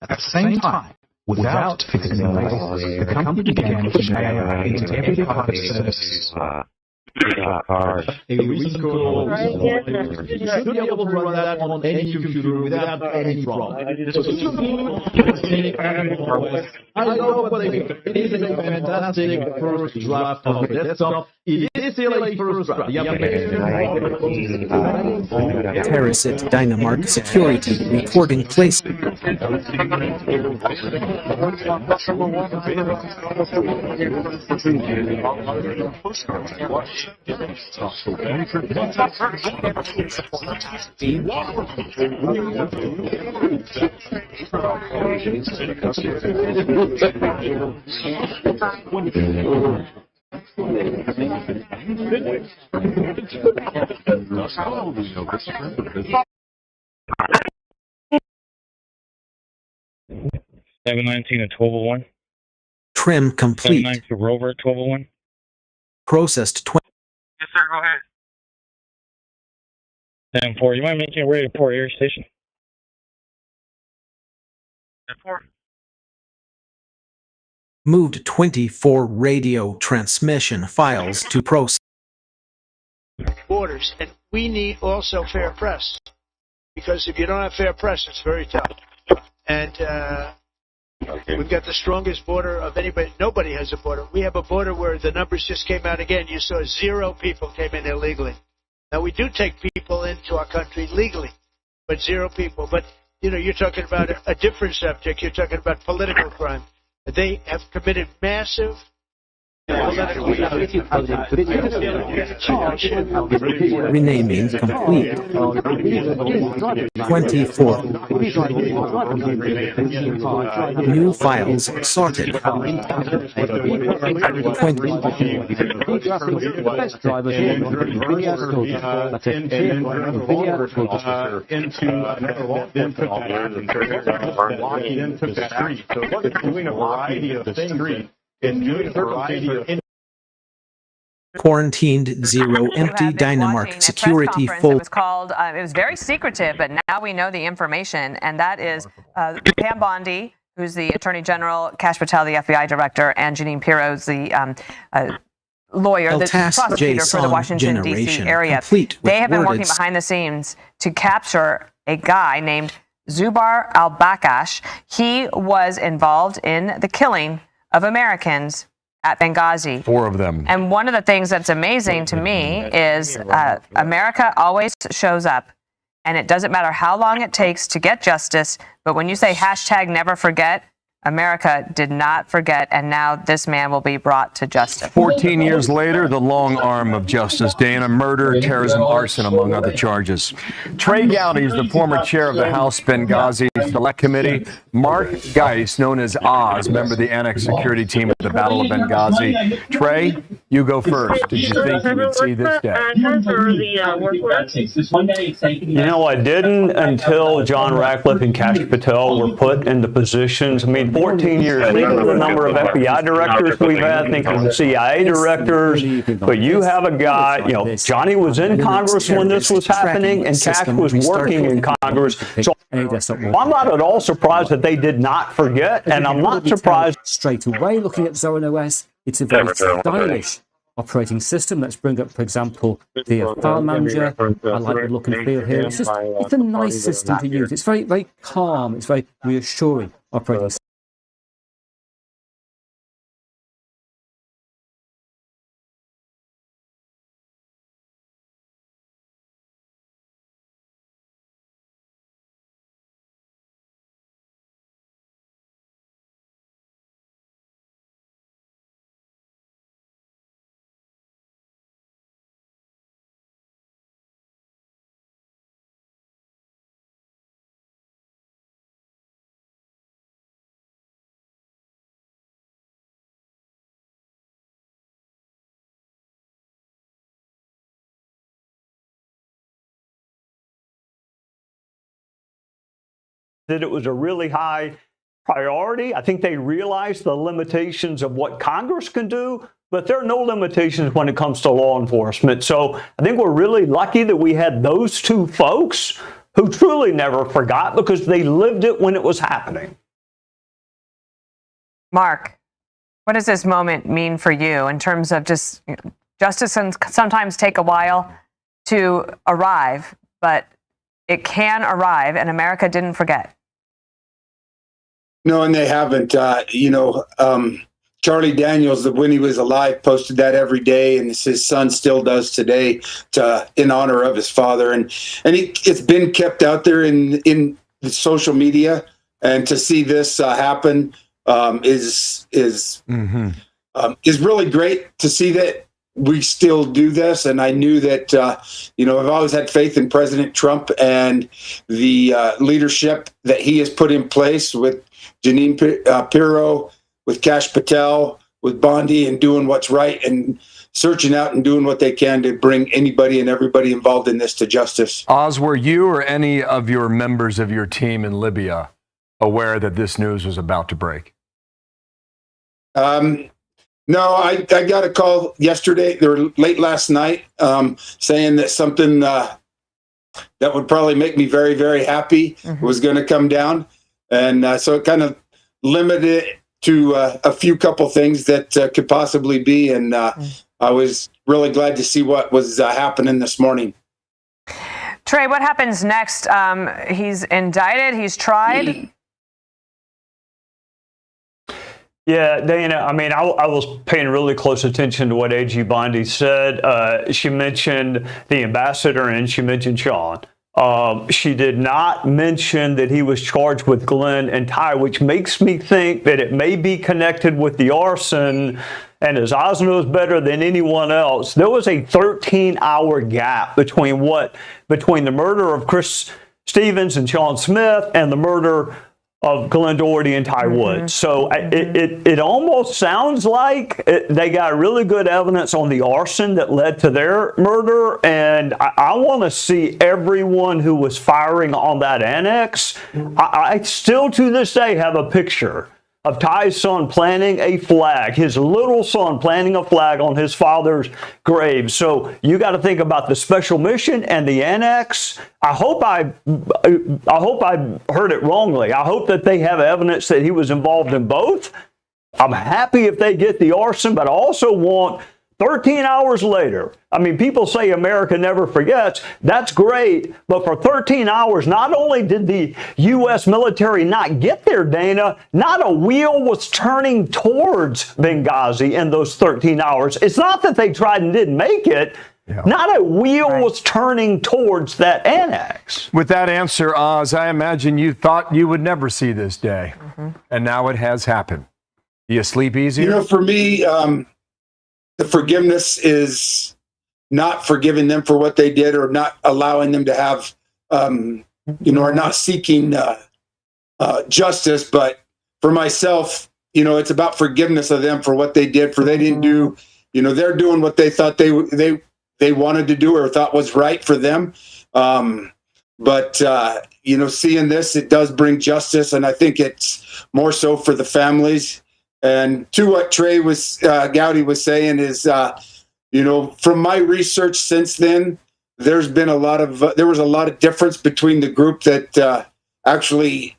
At the same time, without fixing the laces, the company began to share into every part of the services. A recent call. You should be able to run that on any computer without any problem. I know, but it is a fantastic first draft on the desktop. It is still a first draft. Terracit Dynamark Security reporting place. Seven 19 to 1201. Trim complete. 9 to Rover 1201. Processed 20. Yes, sir. Go ahead. 10-4. You mind making your way to Port Air Station? 10-4. Moved 24 radio transmission files to process. Borders, and we need also fair press, because if you don't have fair press, it's very tough. And we've got the strongest border of anybody. Nobody has a border. We have a border where the numbers just came out again. You saw 0 people came in illegally. Now, we do take people into our country legally, but 0 people. But, you know, you're talking about a different subject. You're talking about political crime. They have committed massive Renaming complete. 24. New files sorted. 20. Quarantined 0 empty Dynamark security full. It was called, it was very secretive, but now we know the information, and that is Pam Bondi, who's the Attorney General, Kash Patel, the FBI Director, and Jeanine Pirro's the lawyer, the prosecutor for the Washington, D.C. area. They have been working behind the scenes to capture a guy named Zubar al-Bakash. He was involved in the killing of Americans at Benghazi. 4 of them. And one of the things that's amazing to me is America always shows up, and it doesn't matter how long it takes to get justice, but when you say hashtag never forget, America did not forget, and now this man will be brought to justice. 14 years later, the long arm of justice, Dana, murder, terrorism, arson, among other charges. Trey Gowdy is the former chair of the House Benghazi Select Committee. Mark Geis, known as Oz, member of the Annex Security Team at the Battle of Benghazi. Trey, you go first. Did you think you would see this day? You know, I didn't until John Ratcliffe and Kash Patel were put into positions. I mean, 14 years. Think of the number of FBI directors we've had. Think of the CIA directors. But you have a guy, you know, Johnny was in Congress when this was happening, and Kash was working in Congress. So I'm not at all surprised that they did not forget, and I'm not surprised. Straight away, looking at Zorin OS, it's a very stylish operating system. Let's bring up, for example, the file manager. I like the look and feel here. It's a nice system to use. It's very, very calm. It's very reassuring operating system. That it was a really high priority. I think they realized the limitations of what Congress can do, but there are no limitations when it comes to law enforcement. So I think we're really lucky that we had those 2 folks who truly never forgot, because they lived it when it was happening. Mark, what does this moment mean for you in terms of just justice can sometimes take a while to arrive, but it can arrive, and America didn't forget. No, and they haven't. Charlie Daniels, when he was alive, posted that every day, and his son still does today, in honor of his father. And it's been kept out there in the social media, and to see this happen is really great to see that we still do this. And I knew that, I've always had faith in President Trump and the leadership that he has put in place with Jeanine Pirro, with Kash Patel, with Bondi, and doing what's right and searching out and doing what they can to bring anybody and everybody involved in this to justice. Oz, were you or any of your members of your team in Libya aware that this news was about to break? No, I got a call yesterday, or late last night, saying that something that would probably make me very, very happy was going to come down. And so it kind of limited to a few couple things that could possibly be, and I was really glad to see what was happening this morning. Trey, what happens next? He's indicted, he's tried. Yeah, Dana, I mean, I was paying really close attention to what AG Bondi said. She mentioned the ambassador and she mentioned Sean. She did not mention that he was charged with Glenn and Ty, which makes me think that it may be connected with the arson. And as Oz knows better than anyone else, there was a 13-hour gap between the murder of Chris Stevens and Sean Smith and the murder of Glenn Doherty and Ty Woods. So it almost sounds like they got really good evidence on the arson that led to their murder, and I want to see everyone who was firing on that annex. I still to this day have a picture of Ty's son planting a flag, his little son planting a flag on his father's grave. So you got to think about the special mission and the annex. I hope I heard it wrongly. I hope that they have evidence that he was involved in both. I'm happy if they get the arson, but I also want 13 hours later. I mean, people say America never forgets. That's great. But for 13 hours, not only did the U.S. military not get there, Dana, not a wheel was turning towards Benghazi in those 13 hours. It's not that they tried and didn't make it. Yeah. Not a wheel was turning towards that annex. With that answer, Oz, I imagine you thought you would never see this day. And now it has happened. Do you sleep easier? You know, for me, the forgiveness is not forgiving them for what they did, or not allowing them to have, or not seeking justice. But for myself, it's about forgiveness of them for what they did, for they didn't do, they're doing what they thought they wanted to do or thought was right for them. But seeing this, it does bring justice. And I think it's more so for the families. And to what Trey Gowdy was saying is, from my research since then, there was a lot of difference between the group that actually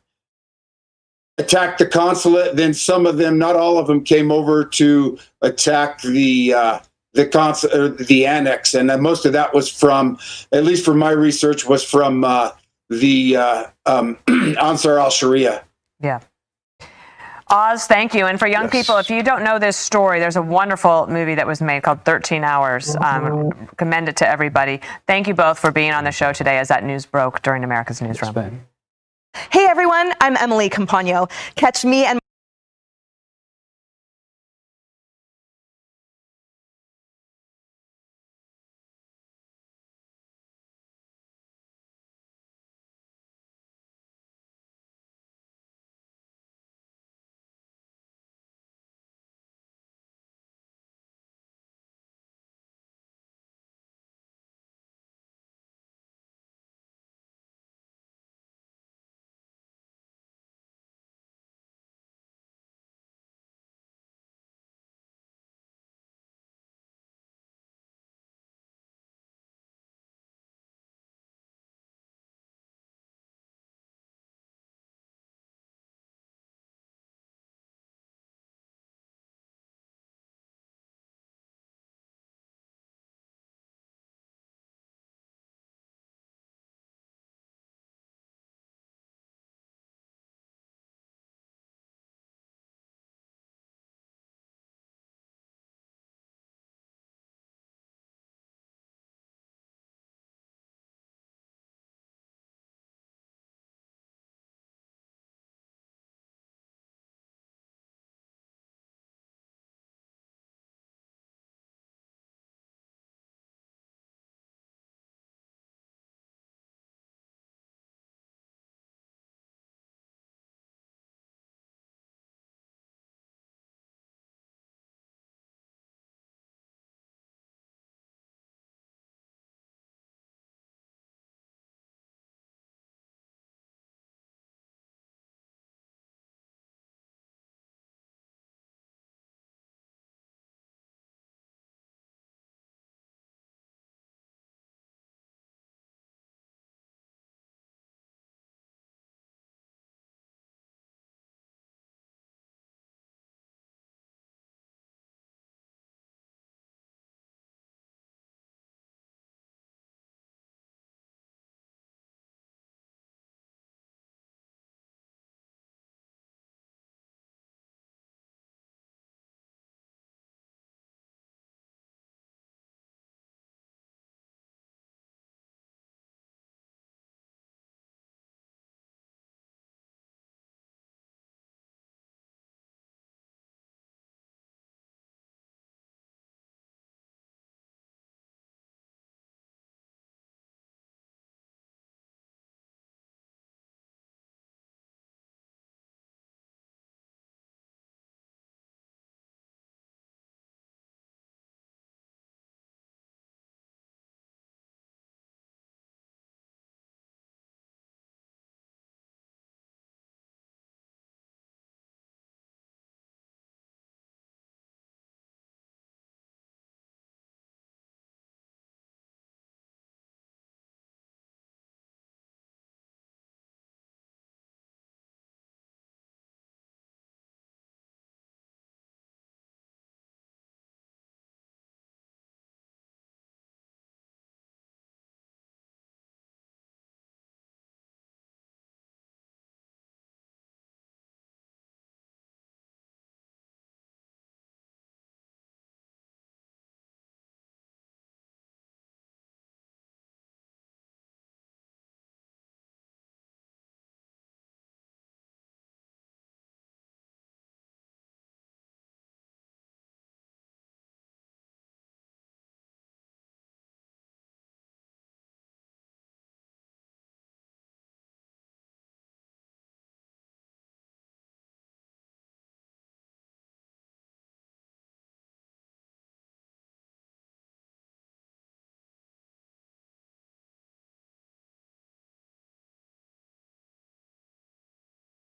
attacked the consulate. Then some of them, not all of them, came over to attack the annex, and most of that was from, at least from my research, was from the Ansar al-Sharia. Yeah. Oz, thank you. And for young people, if you don't know this story, there's a wonderful movie that was made called 13 Hours. Commend it to everybody. Thank you both for being on the show today as that news broke during America's Newsroom. Hey everyone, I'm Emily Campagno. Catch me and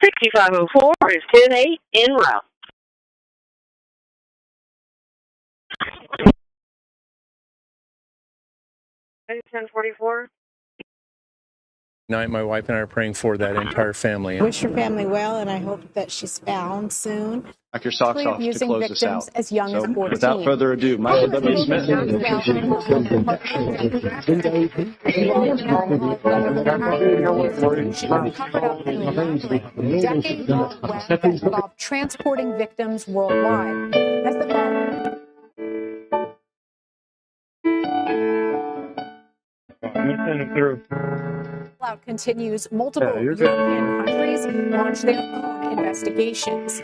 6504 is 10-8 en route. Hey, 1044. Tonight, my wife and I are praying for that entire family. Wish your family well, and I hope that she's found soon. Knock your socks off to close this out. As young so, as 14. without further ado, Michael W. Smith. Decade-long web that involved transporting victims worldwide. As the fallout continues, multiple European countries launch their own investigations.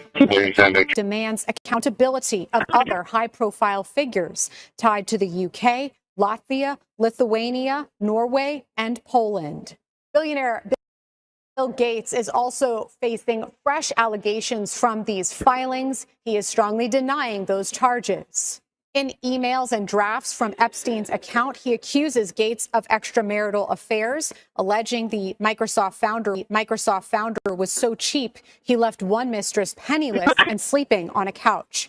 Demands accountability of other high-profile figures tied to the UK, Latvia, Lithuania, Norway, and Poland. Billionaire Bill Gates is also facing fresh allegations from these filings. He is strongly denying those charges. In emails and drafts from Epstein's account, he accuses Gates of extramarital affairs, alleging the Microsoft founder was so cheap he left one mistress penniless and sleeping on a couch.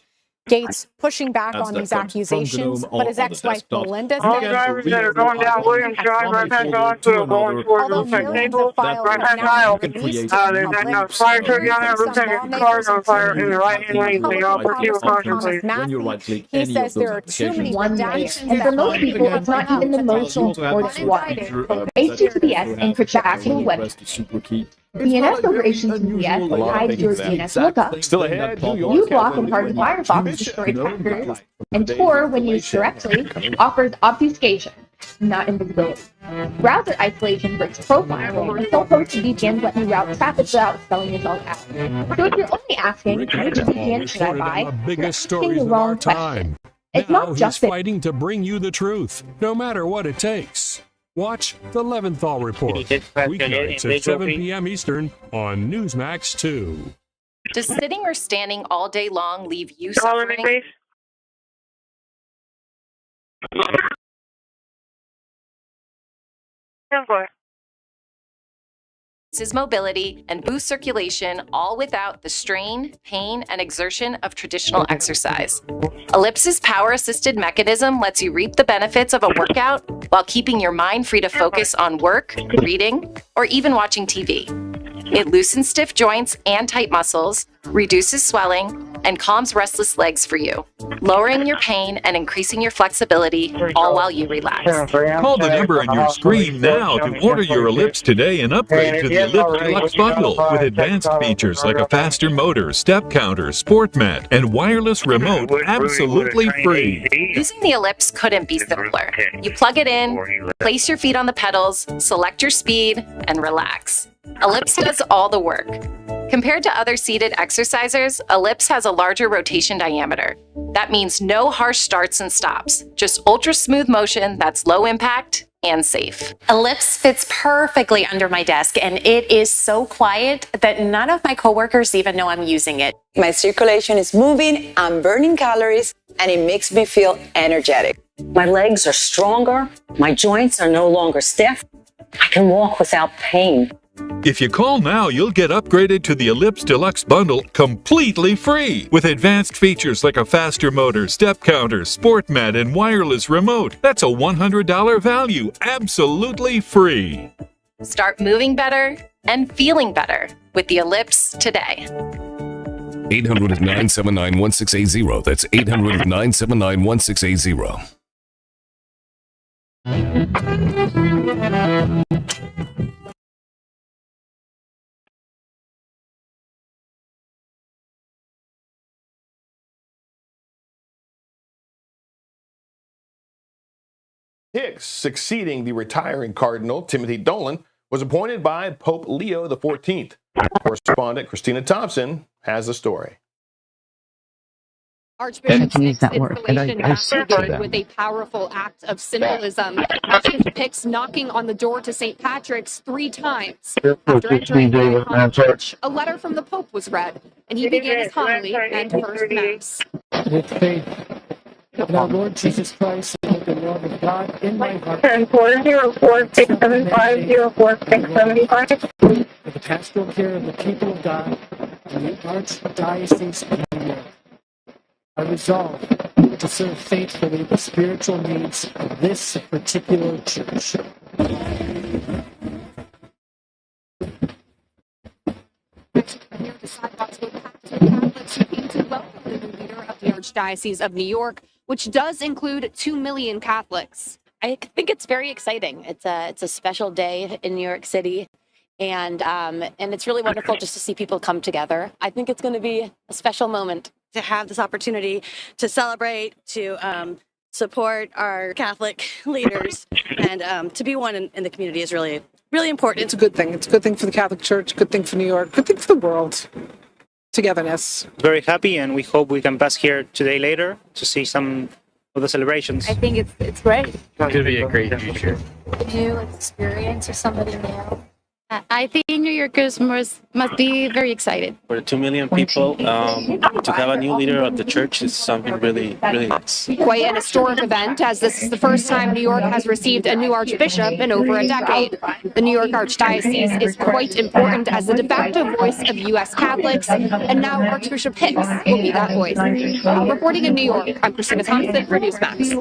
Gates pushing back on these accusations, but his ex-wife Melinda said... All drivers that are going down Williams Drive, right-hand hospital, going toward Rooftop Table, right-hand aisle. There's that fire truck down there, Rooftop car's on fire in the right-hand lane, so y'all proceed with caution, please. He says there are too many redactions. And for most people, it's not even the most important one. ATTdhQWKAK encrypts DNS operations in DS tied to your DNS lookup. Still ahead, uBlock when part of Firefox destroys hackers, and Tor, when used correctly, offers obfuscation, not invisibility. Browser isolation breaks profiling, and self-hosted VPNs let you route traffic without spelling yourself out. So if you're only asking, which VPN should I buy, you're asking the wrong question. It's not just fighting to bring you the truth, no matter what it takes. Watch the Leventhal Report, weeknights at 7 p.m. Eastern on Newsmax 2. Does sitting or standing all day long leave you suffering? Is mobility and boost circulation, all without the strain, pain, and exertion of traditional exercise. Ellipse's power-assisted mechanism lets you reap the benefits of a workout while keeping your mind free to focus on work, reading, or even watching TV. It loosens stiff joints and tight muscles, reduces swelling, and calms restless legs for you, lowering your pain and increasing your flexibility, all while you relax. Call the number on your screen now to order your Ellipse today and upgrade to the Ellipse Deluxe Bundle with advanced features like a faster motor, step counter, sport mat, and wireless remote absolutely free. Using the Ellipse couldn't be simpler. You plug it in, place your feet on the pedals, select your speed, and relax. Ellipse does all the work. Compared to other seated exercisers, Ellipse has a larger rotation diameter. That means no harsh starts and stops, just ultra smooth motion that's low impact and safe. Ellipse fits perfectly under my desk, and it is so quiet that none of my coworkers even know I'm using it. My circulation is moving, I'm burning calories, and it makes me feel energetic. My legs are stronger, my joints are no longer stiff, I can walk without pain. If you call now, you'll get upgraded to the Ellipse Deluxe Bundle completely free with advanced features like a faster motor, step counter, sport mat, and wireless remote. That's a $100 value, absolutely free. Start moving better and feeling better with the Ellipse today. 800-979-1680. That's 800-979-1680. Hicks, succeeding the retiring Cardinal Timothy Dolan, was appointed by Pope Leo XIV. Correspondent Christina Thompson has the story. Archbishop Hicks' installation started with a powerful act of symbolism. Archbishop Hicks knocking on the door to St. Patrick's 3 times. After entering the church, a letter from the Pope was read, and he began his homily and first Mass. With faith in our Lord Jesus Christ and with the love of God in my heart. 404-675-0675. With the pastoral care of the people of God in the Archdiocese of New York. I resolve to serve faithfully the spiritual needs of this particular church. Here, the sidewalks were packed with Catholics who came to welcome the new leader of the Archdiocese of New York, which does include 2 million Catholics. I think it's very exciting. It's a special day in New York City, and it's really wonderful just to see people come together. I think it's going to be a special moment to have this opportunity to celebrate, to support our Catholic leaders, and to be one in the community is really important. It's a good thing. It's a good thing for the Catholic Church, good thing for New York, good thing for the world. Togetherness. Very happy, and we hope we can pass here today later to see some of the celebrations. I think it's great. It's going to be a great future. New experience or somebody new. I think New Yorkers must be very excited. For the 2 million people, to have a new leader of the church is something really nice. Quite an historic event, as this is the first time New York has received a new archbishop in over a decade. The New York Archdiocese is quite important as the de facto voice of U.S. Catholics, and now Archbishop Hicks will be that voice. Reporting in New York, I'm Christina Thompson for Newsmax.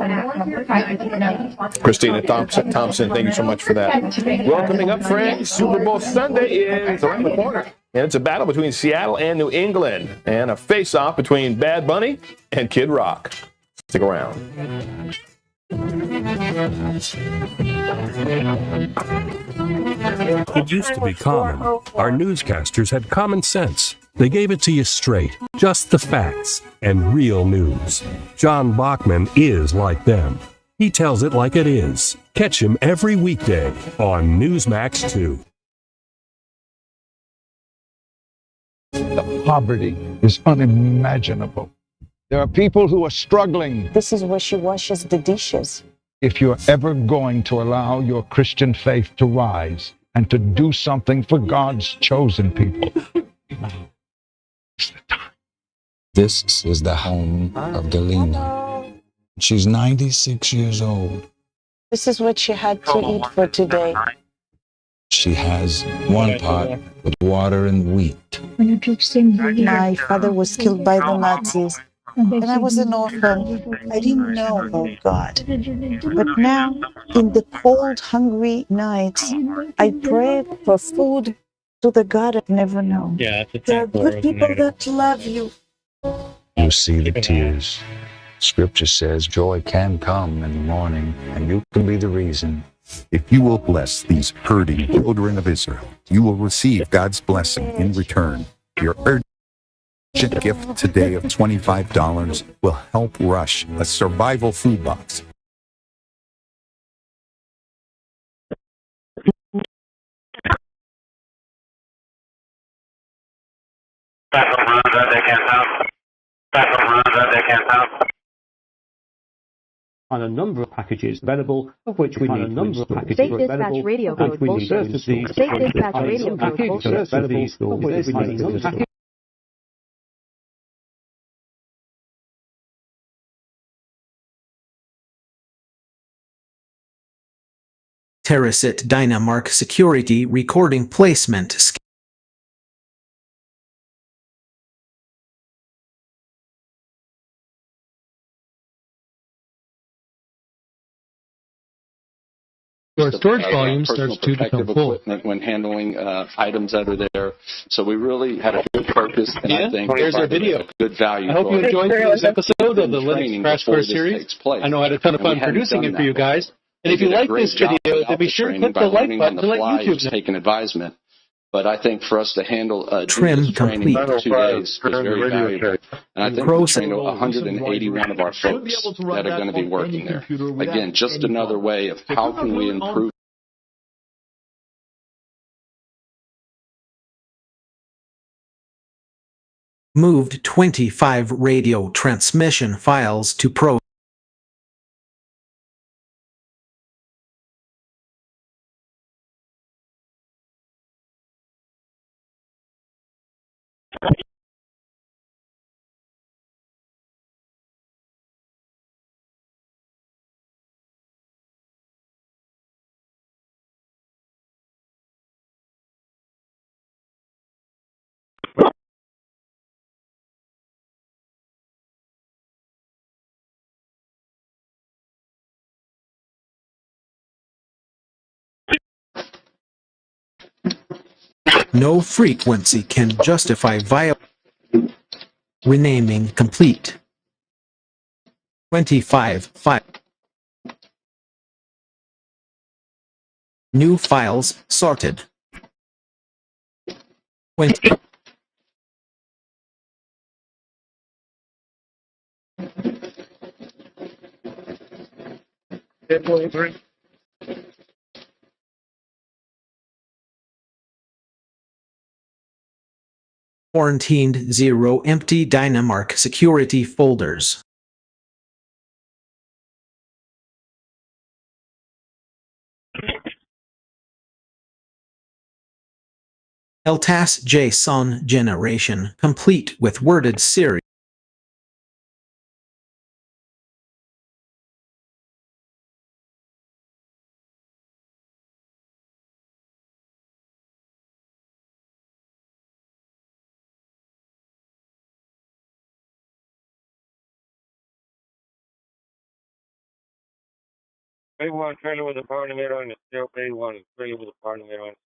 Christina Thompson, thank you so much for that. Well, coming up, friends, Super Bowl Sunday is around the corner. And it's a battle between Seattle and New England, and a face-off between Bad Bunny and Kid Rock. Stick around. It used to be common. Our newscasters had common sense. They gave it to you straight, just the facts, and real news. John Bachman is like them. He tells it like it is. Catch him every weekday on Newsmax 2. The poverty is unimaginable. There are people who are struggling. This is where she washes the dishes. If you're ever going to allow your Christian faith to rise and to do something for God's chosen people, this is the home of Galena. She's 96 years old. This is what she had to eat for today. She has one pot with water and wheat. My father was killed by the Nazis, and I was an orphan. I didn't know about God. But now, in the cold, hungry nights, I pray for food to the God I've never known. Yeah, there are good people that love you. You see the tears. Scripture says joy can come in the morning, and you can be the reason. If you will bless these hurting children of Israel, you will receive God's blessing in return. Your urgent gift today of $25 will help rush a survival food box. On a number of packages available, of which we need a number of packages available. Radio code bullshit. State dispatch radio code bullshit. Of which we need a package. Terracit Dynamark Security Recording Placement Your storage volume starts to become full. When handling items that are there. So we really had a good purpose, and I think there's our video. A good value. I hope you enjoyed this episode of the Linux Crash Course series. I know I had a ton of fun producing it for you guys. And if you like this video, then be sure to click the like button to let YouTube know. Take an advisement. But I think for us to handle trim training complete. for 2 days is very valuable. And I think we trained 181 of our folks that are going to be working there. Again, just another way of how can we improve. Moved 25 radio transmission files to Pro. No frequency can justify renaming complete. 25. New files sorted. 20. Quarantined 0 empty Dynamark security folders. LTAS JSON generation complete with worded series. A1 trailer with a power limiter on it. Still A1 trailer with a power limiter on it.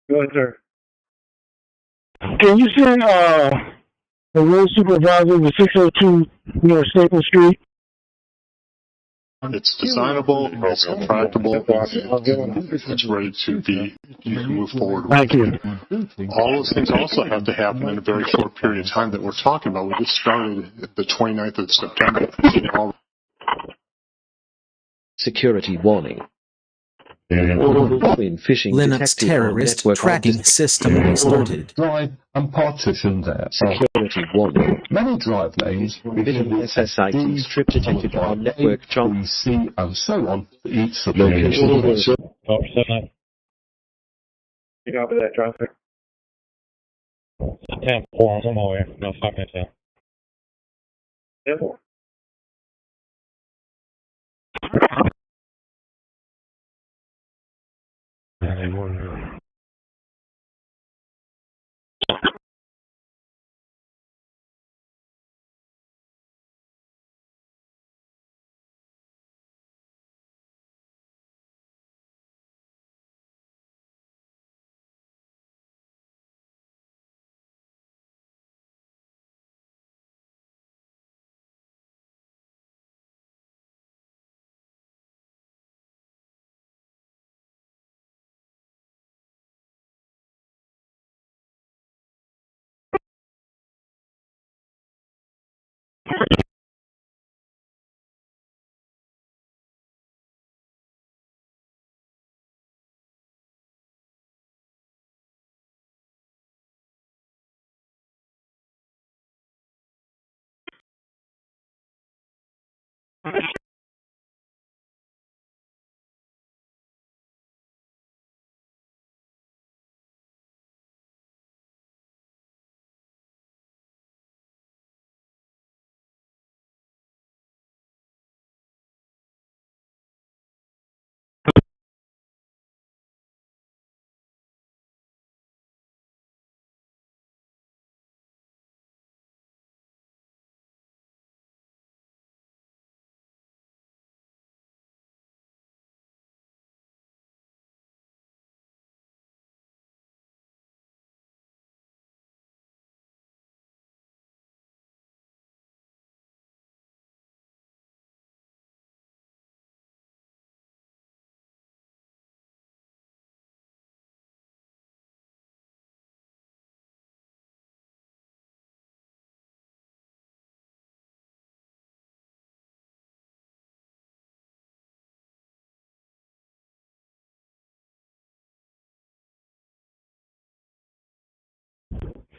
Good, sir. Can you send the road supervisor to 602 North Staple Street? It's designable, it's contractable, it's ready to be, you can move forward with. Thank you. All those things also have to happen in a very short period of time that we're talking about. We just started the 29th of September. Security warning. Linux terrorist tracking system restarted. Drive and partition there. Security warning. Many drive names within SSID strip detected on network jump, C and so on for each location. You got that traffic? 10-4, I'm on my way. No, 5 minutes out. Yeah.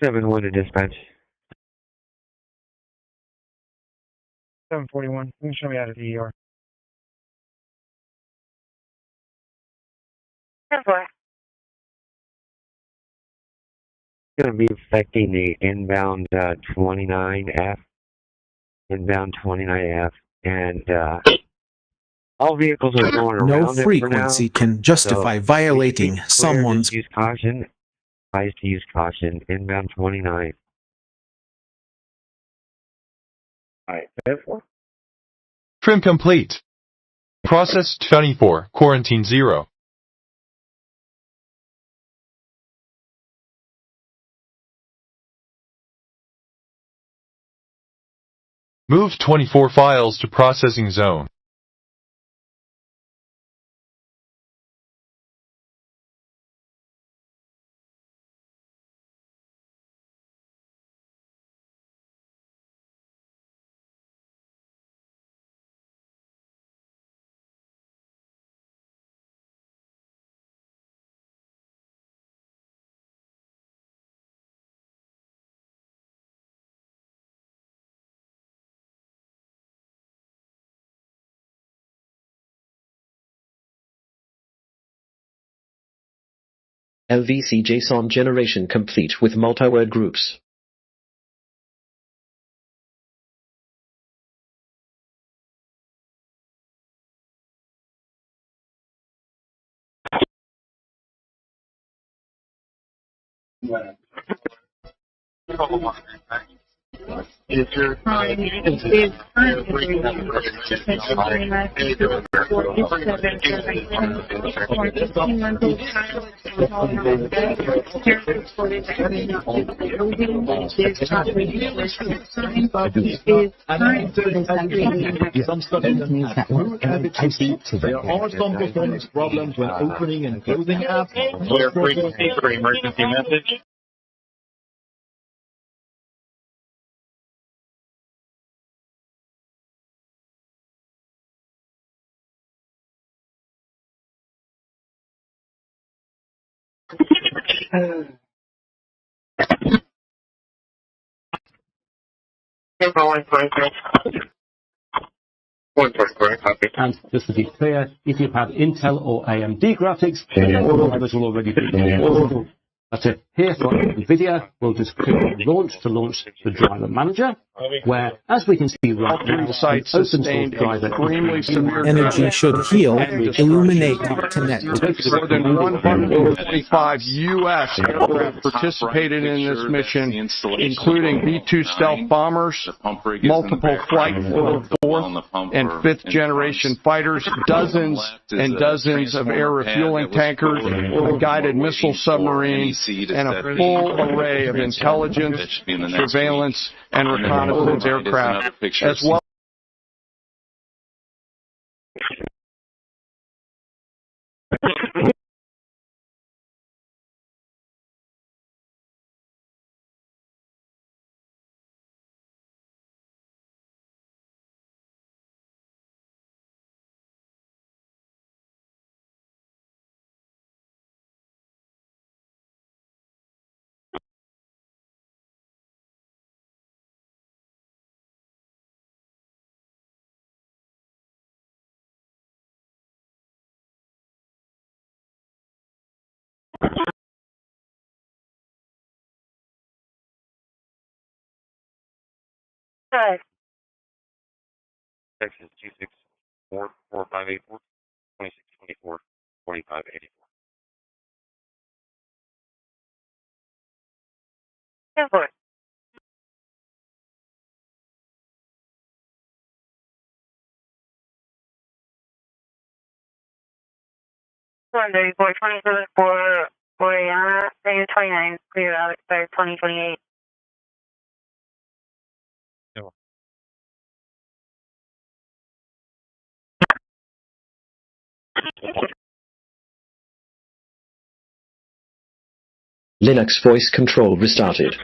Seven one to dispatch. 741. You can show me out of the ER. Going to be affecting the inbound 29F, inbound 29F, and all vehicles are going around. No frequency can justify violating someone's. Use caution. Advised to use caution. Inbound 29. All right, therefore. Trim complete. Process 24, quarantine 0. Move 24 files to processing zone. LVC JSON generation complete with multi-word groups. Is your time is some stuff in the app. There are some performance problems when opening and closing apps. Clear frequency for emergency message. And just to be clear, if you have Intel or AMD graphics, all the drivers will already be available. That's it. Here for NVIDIA, we'll just click on Launch to launch the driver manager, where, as we can see right now, sites an open source sustained driver extremely severe Energy should heal, illuminate, connect. More than 125 U.S. aircraft participated in this mission, including B-2 stealth bombers, multiple flight fourth and fifth generation fighters, dozens and dozens of air refueling tankers, a guided missile submarine, and a full array of intelligence, surveillance, and reconnaissance aircraft, as well. Section 264, 4584, 2624, 4584. Airport. Wonder report 27 for Ariana, negative 29, clear out, expired 2028. No. Linux voice control restarted.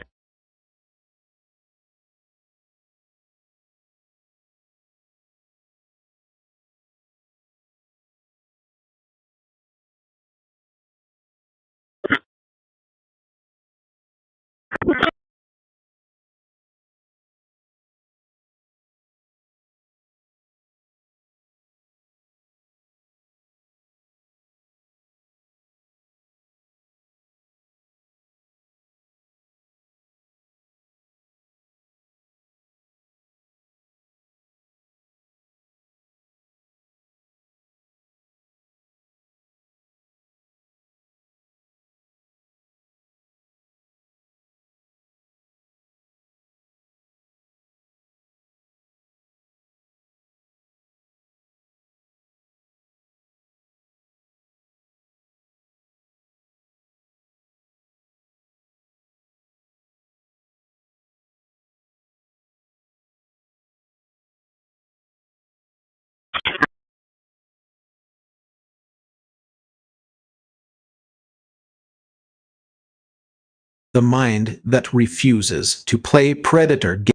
The mind that refuses to play predator game.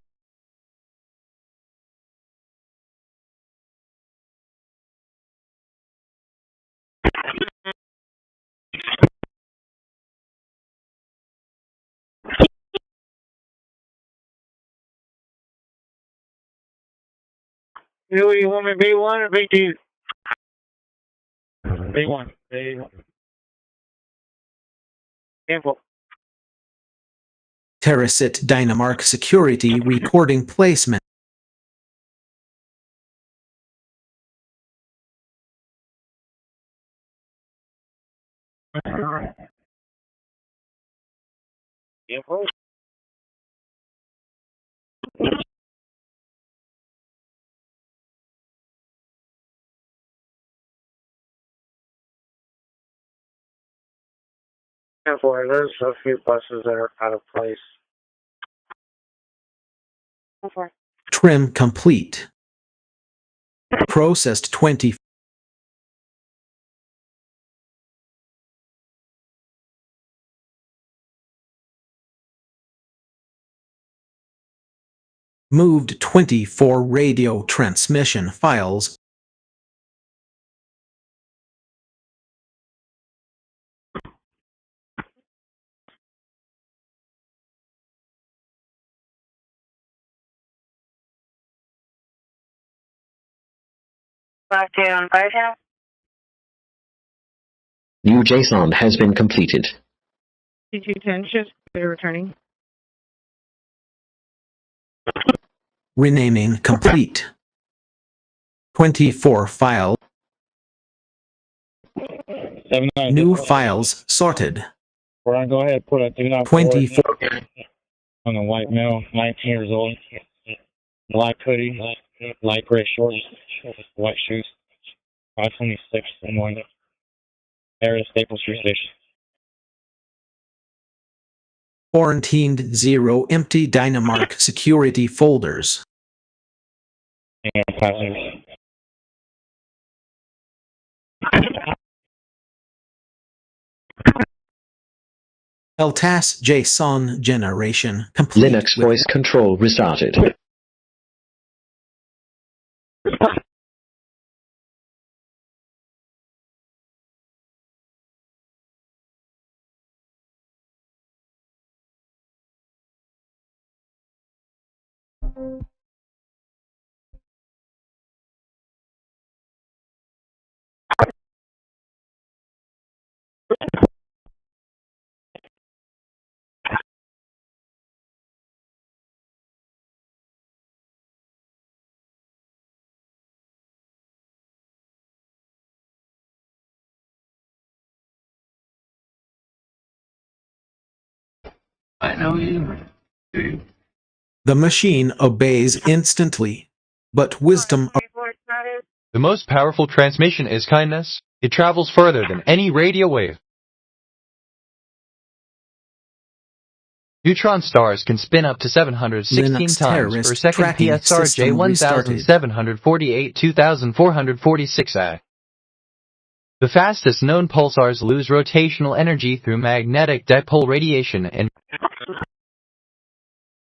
You want me B1 or B2? B1. B1. Info. Terracit Dynamark security recording placement. Info. Info. There's a few buses that are out of place. Info. Trim complete. Processed 20. Moved 24 radio transmission files. Back down, right now. New JSON has been completed. T210 just they're returning. Renaming complete. 24 file. New files sorted. We're going to go ahead and put a do not 24 on the white male, 19 years old, black hoodie, light gray shorts, white shoes, 526 in the morning, area Staples Street Station. quarantined 0 empty Dynamark security folders. LTAS JSON generation complete. Linux voice control restarted. I know you. The machine obeys instantly, but wisdom. The most powerful transmission is kindness. It travels further than any radio wave. Neutron stars can spin up to 716 Linux times per second PSR J1748 2446A. The fastest known pulsars lose rotational energy through magnetic dipole radiation and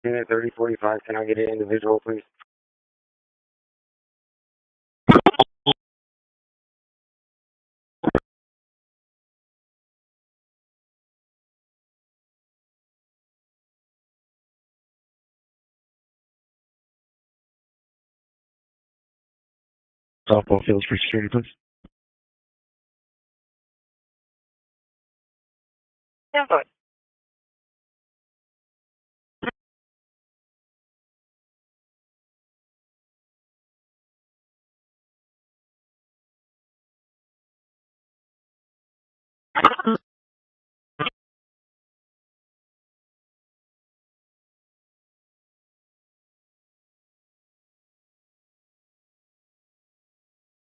Unit 3045, can I get an individual, please? Softball fields for security, please. Input.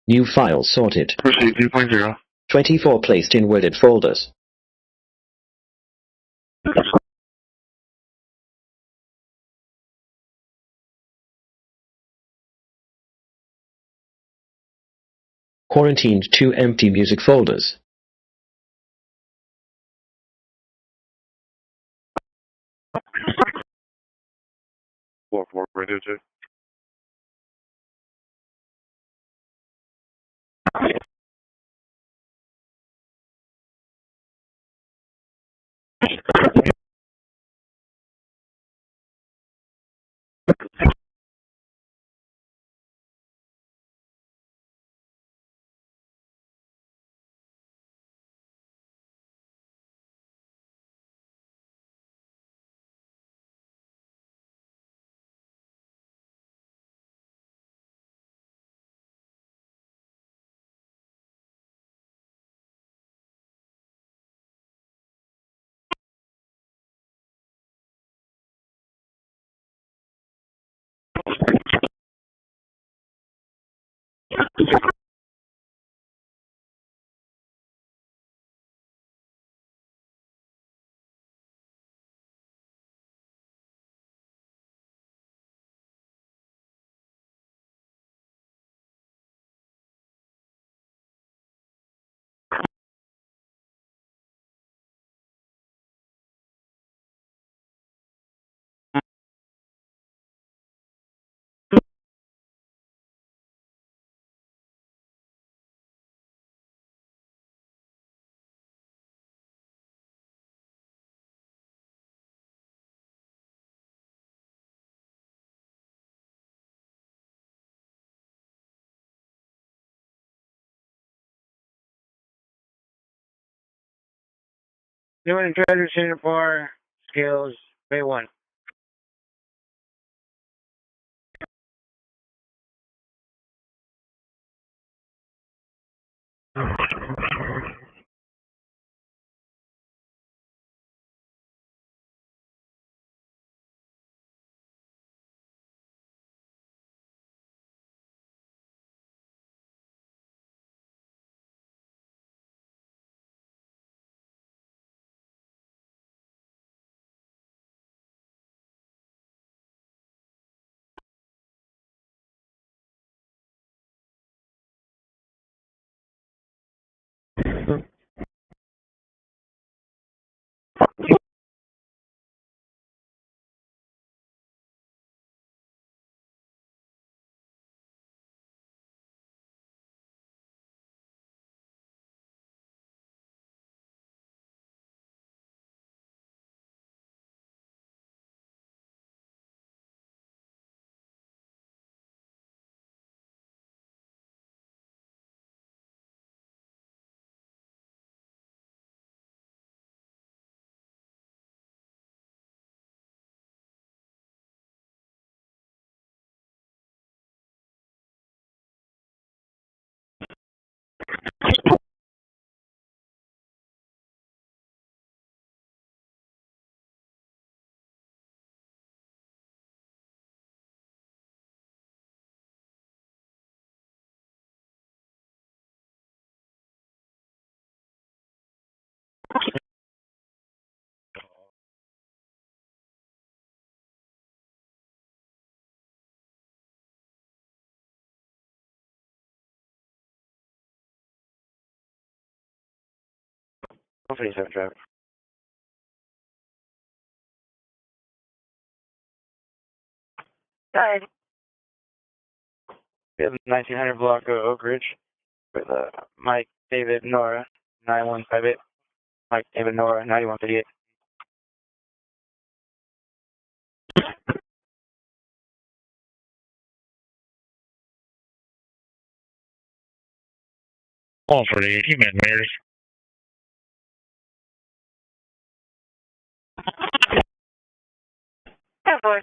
New file sorted. Proceed 2.0. 24 placed in worded folders. Quarantined 2 empty music folders. 4-4 radio check. Doing treasure Singapore skills, Bay 1. Hopefully, 7 traffic. Hi. We have 1900 block of Oak Ridge with Mike, David, Nora, 9158. Mike, David, Nora, 9158. All for the human meters. Yeah, boy.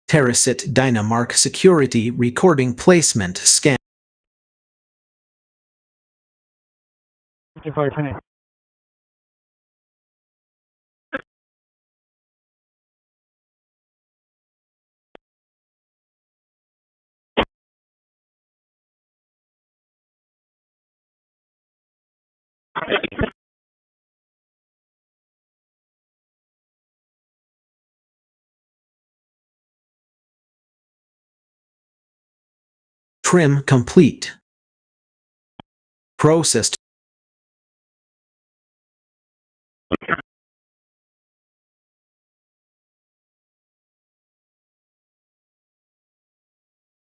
Terracit Dynamark Security Recording Placement Scan. Trim complete. Processed.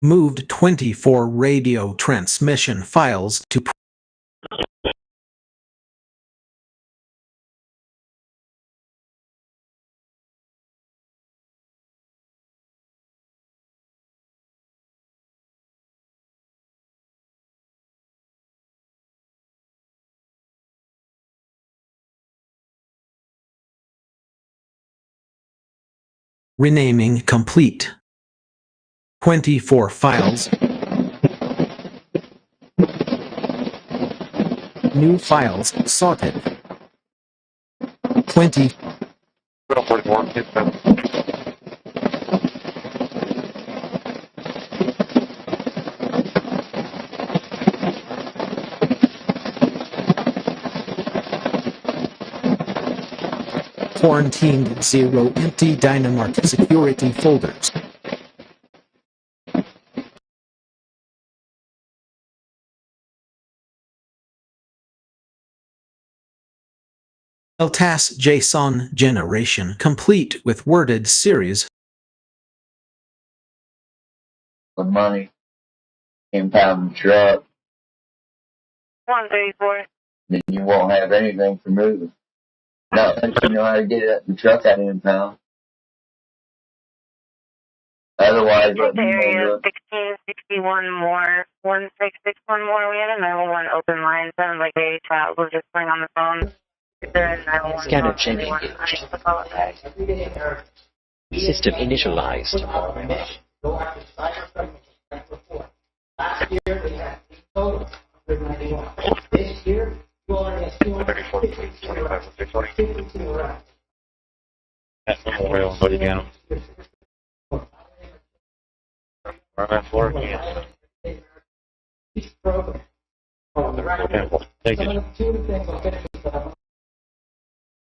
Moved 24 radio transmission files to renaming complete. 24 files. New files sorted. 20. Quarantined 0 empty Dynamark security folders. LTAS JSON generation complete with worded series. The money, impound the truck. 134. Then you won't have anything for moving. Not unless you know how to get the truck out of impound. Otherwise, let me know. 1661 more, 1661 more. We had a 911 open line. Sounds like a child was just playing on the phone. If there is 911, Scanner checking. System initialized. That's the oil, but again. On that floor again. Take it.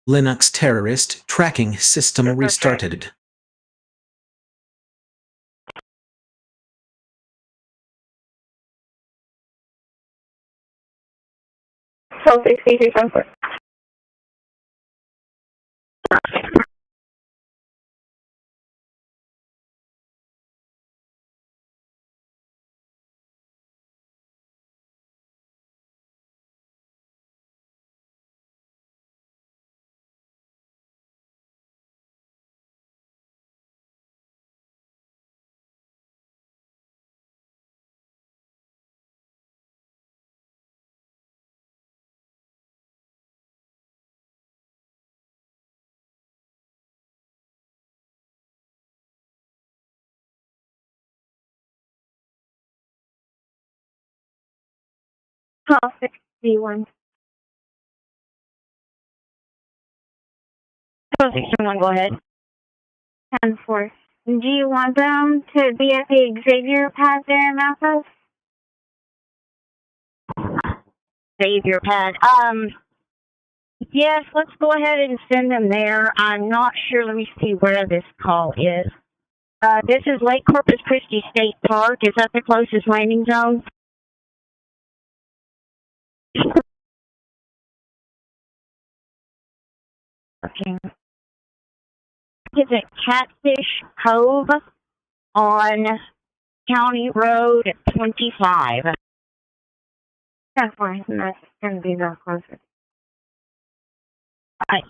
Linux terrorist tracking system restarted. Oh, 6374. Oh, 61. Oh, 61, go ahead. 10-4. Do you want them to be at the Xavier pad there in Memphis? Xavier pad. Yes, let's go ahead and send them there. I'm not sure. Let me see where this call is. This is Lake Corpus Christi State Park. Is that the closest landing zone? Okay. Is it Catfish Cove on County Road 25? That's fine. That's going to be the closest.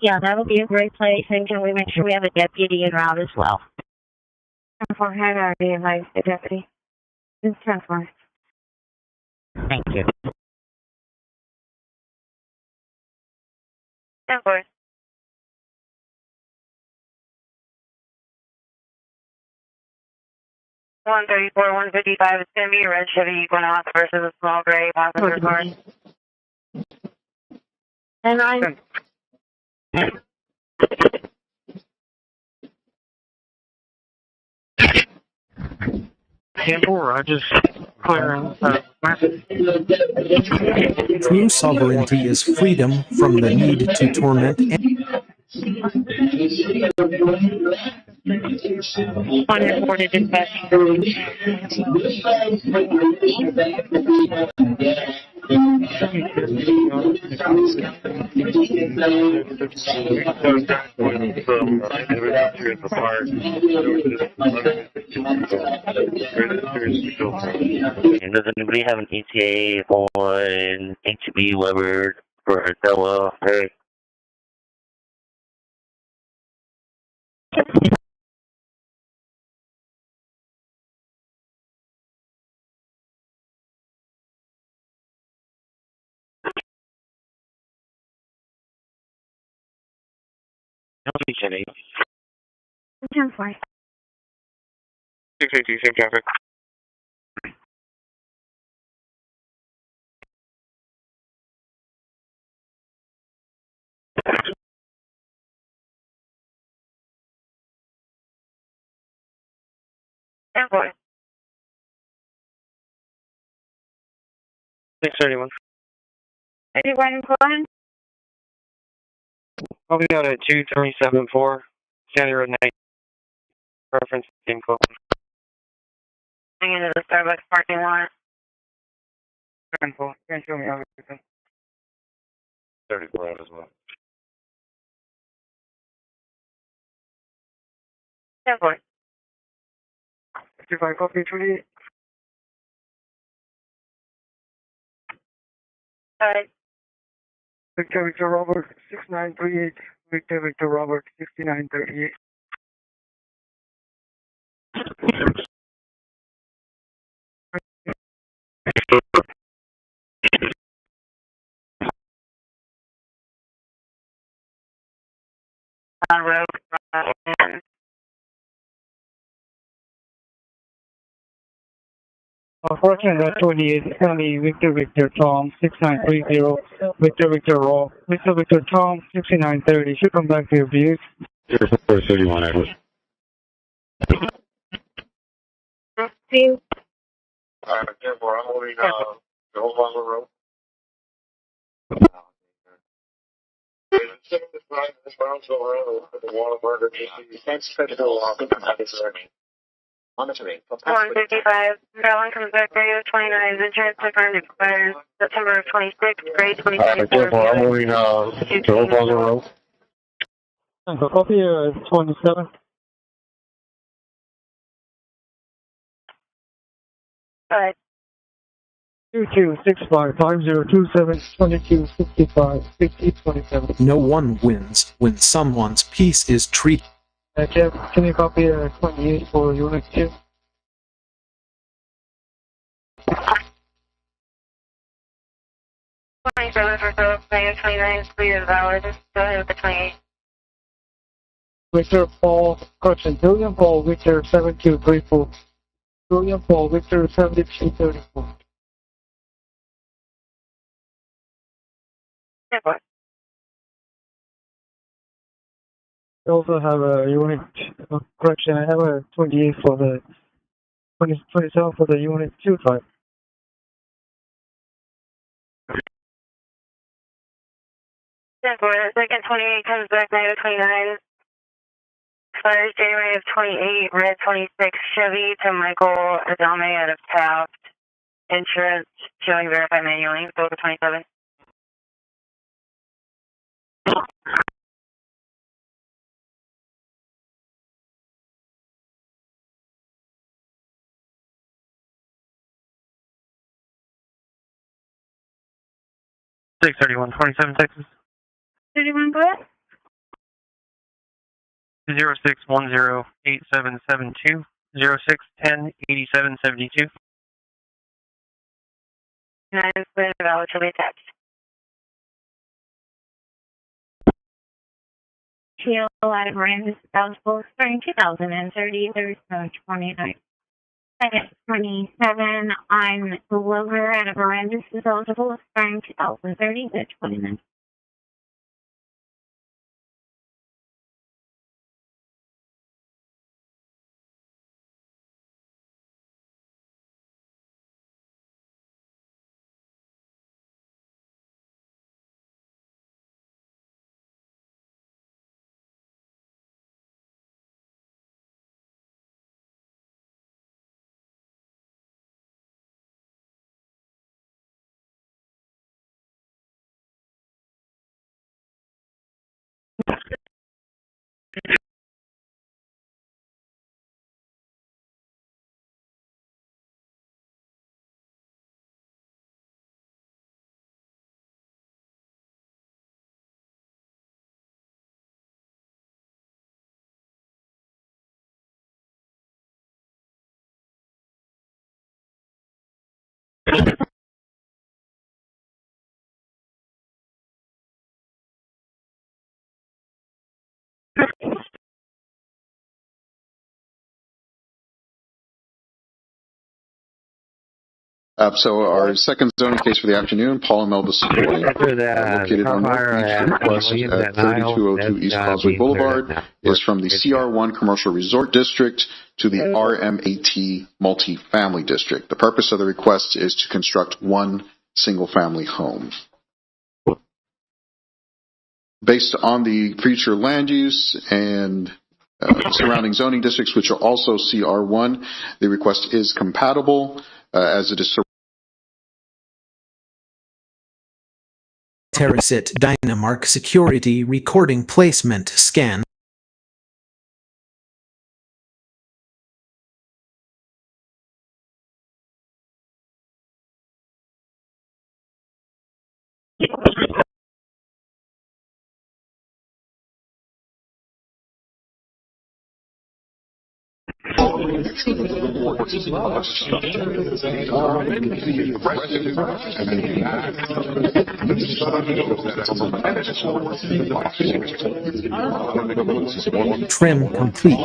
Yeah, that'll be a great place. And can we make sure we have a deputy en route as well? 10-4, how do I advise the deputy? It's 10-4. Thank you. 10-4. 134, 155. It's going to be a red Chevy Equinox versus a small gray passenger car. And I'm... Campbell, I just clearing. True sovereignty is freedom from the need to torment Unreported dispatch. And does anybody have an ETA on HB Weber for Della? Hey. Jenny. 10-4. 680, same traffic. Airport. 631. 31 and Cohen. I'll be out at 2374, County Road 9. Reference in Cohen. Hang into the Starbucks parking lot. 10-4. Can't show me everything. 34 out as well. 10-4. 55 copy 28. Victor Robert 6938. Victor Robert 6938. On road. Fortune 28, County Victor Tom 6930, Victor Tom 6930. Should come back to your views. 431, Edward. See? Careful, I'm holding the whole bottle road. This bounce over the Whataburger. Thanks, Federal. 155. That one comes back radio 29. The transfer card expires September of 26, grade 2024. I'm moving, to Old Boston Road. Copy 27. Alright. 2265502722656027. No one wins when someone's peace is treated. Jeff, can you copy 28 for unit 2? $27 for Philip, $29 is valid. Go ahead with the 28. Victor Paul, correction, William Paul, Victor 7234. William Paul, Victor 7234. I also have a unit, correction, I have a 28 for the, 27 for the unit 2 type. Second 28 comes back negative 29. Expires January of 28, red 26 Chevy to Michael Adame out of Taft. Insurance showing verify manually. Go to 27. $631, 27 Texas. 31 what? 06108772 06108772. 9 is valid to be attached. Teal out of Randus eligible spring 2030, there's no 29. Second 27, I'm Glover out of Randus is eligible spring 2030, there's 29. So our second zoning case for the afternoon, Paul and Melba Savoy, located on North Street at 3202 East Causeway Boulevard, is from the CR1 Commercial Resort District to the RM18 Multifamily District. The purpose of the request is to construct one single-family home. Based on the future land use and surrounding zoning districts, which are also CR1, the request is compatible as it is Terracit Dynamark Security Recording Placement Scan. Trim complete.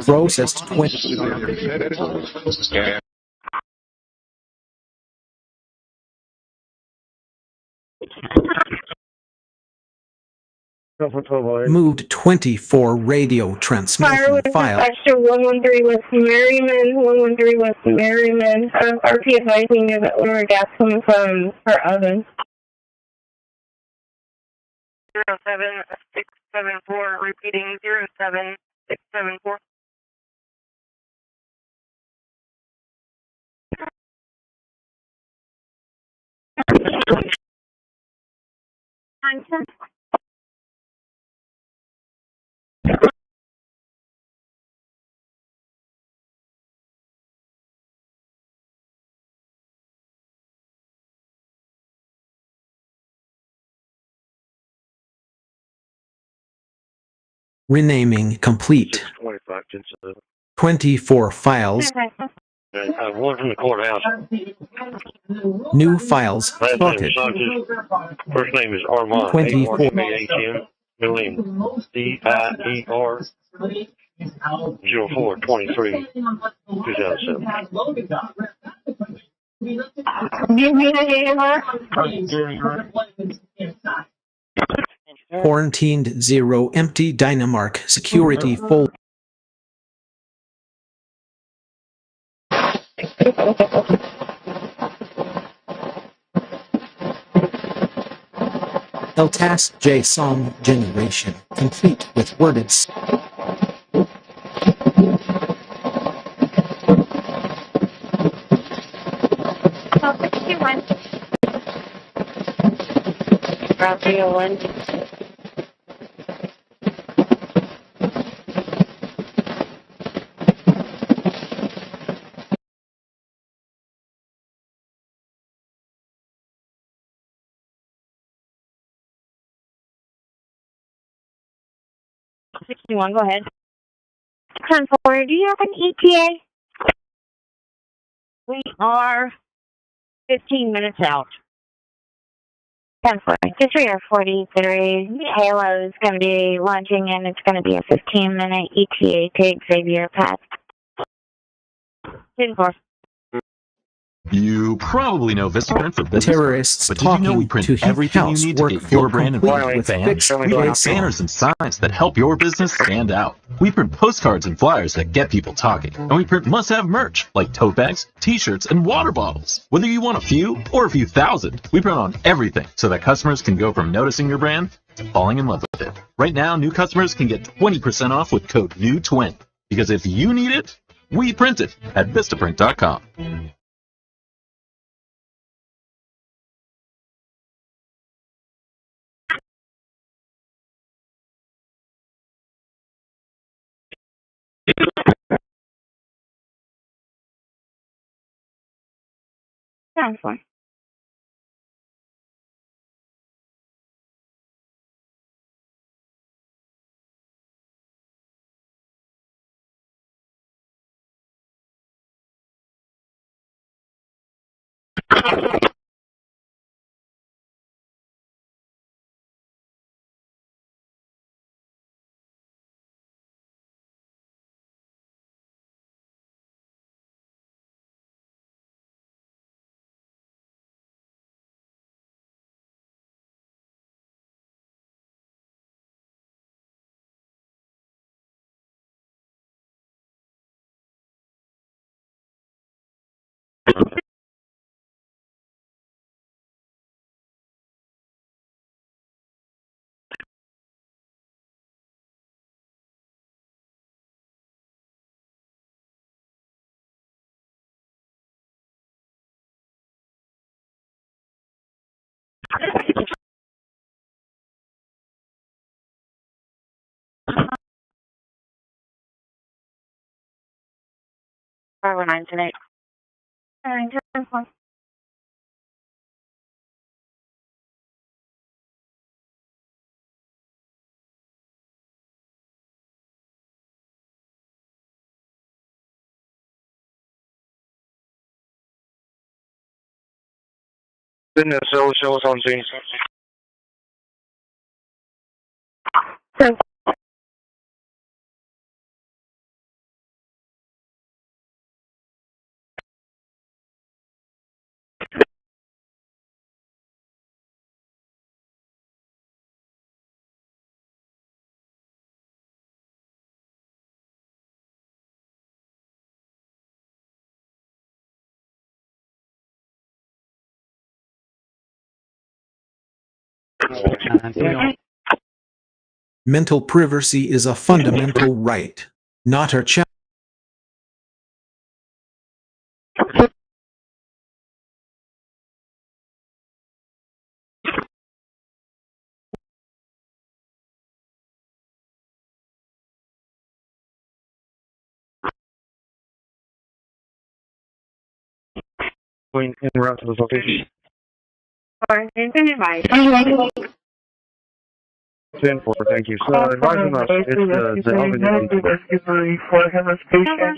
Processed 20. Moved 24 radio transmission file. Extra 113 West Merriman, 113 West Merriman. RP advising you that lower gas coming from her oven. 07674, repeating 07674. Renaming complete. 24 files. One from the courthouse. New files sorted. First name is Armand. 24. A-R-M-A-H-N. Middle name D-I-E-R 04-23 2007. Quarantined 0 empty Dynamark security folder. LTAS JSON generation complete with worded. Go ahead. 10-4, do you have an ETA? We are 15 minutes out. 10-4, 3 or 43. Halo is going to be launching and it's going to be a 15-minute ETA to Xavier Pass. 10-4. You probably know Vistaprint for business, terrorists but did you know we print everything you need to get your brand in front of fans? We print banners and signs that help your business stand out. We print postcards and flyers that get people talking. And we print must-have merch, like tote bags, t-shirts, and water bottles. Whether you want a few or a few thousand, we print on everything so that customers can go from noticing your brand to falling in love with it. Right now, new customers can get 20% off with code NEW20. Because if you need it, we print it at Vistaprint.com. Sounds fun. Over 9 tonight. 10-4. Didn't show us on scene. Mental privacy is a fundamental right, not a challenge. going in route to the location. Or standing by. 10-4, thank you. So advising us, it's the obligated. Rescue 3 for Hemorrhage patient.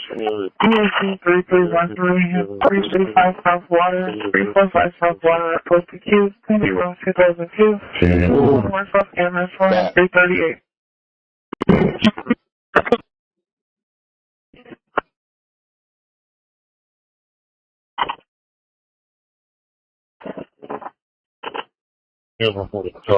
ESC 3313, 335 South Water, 345 South Water at Post Q, Candy Room 2002. North South Cameras 338. Over 40. So.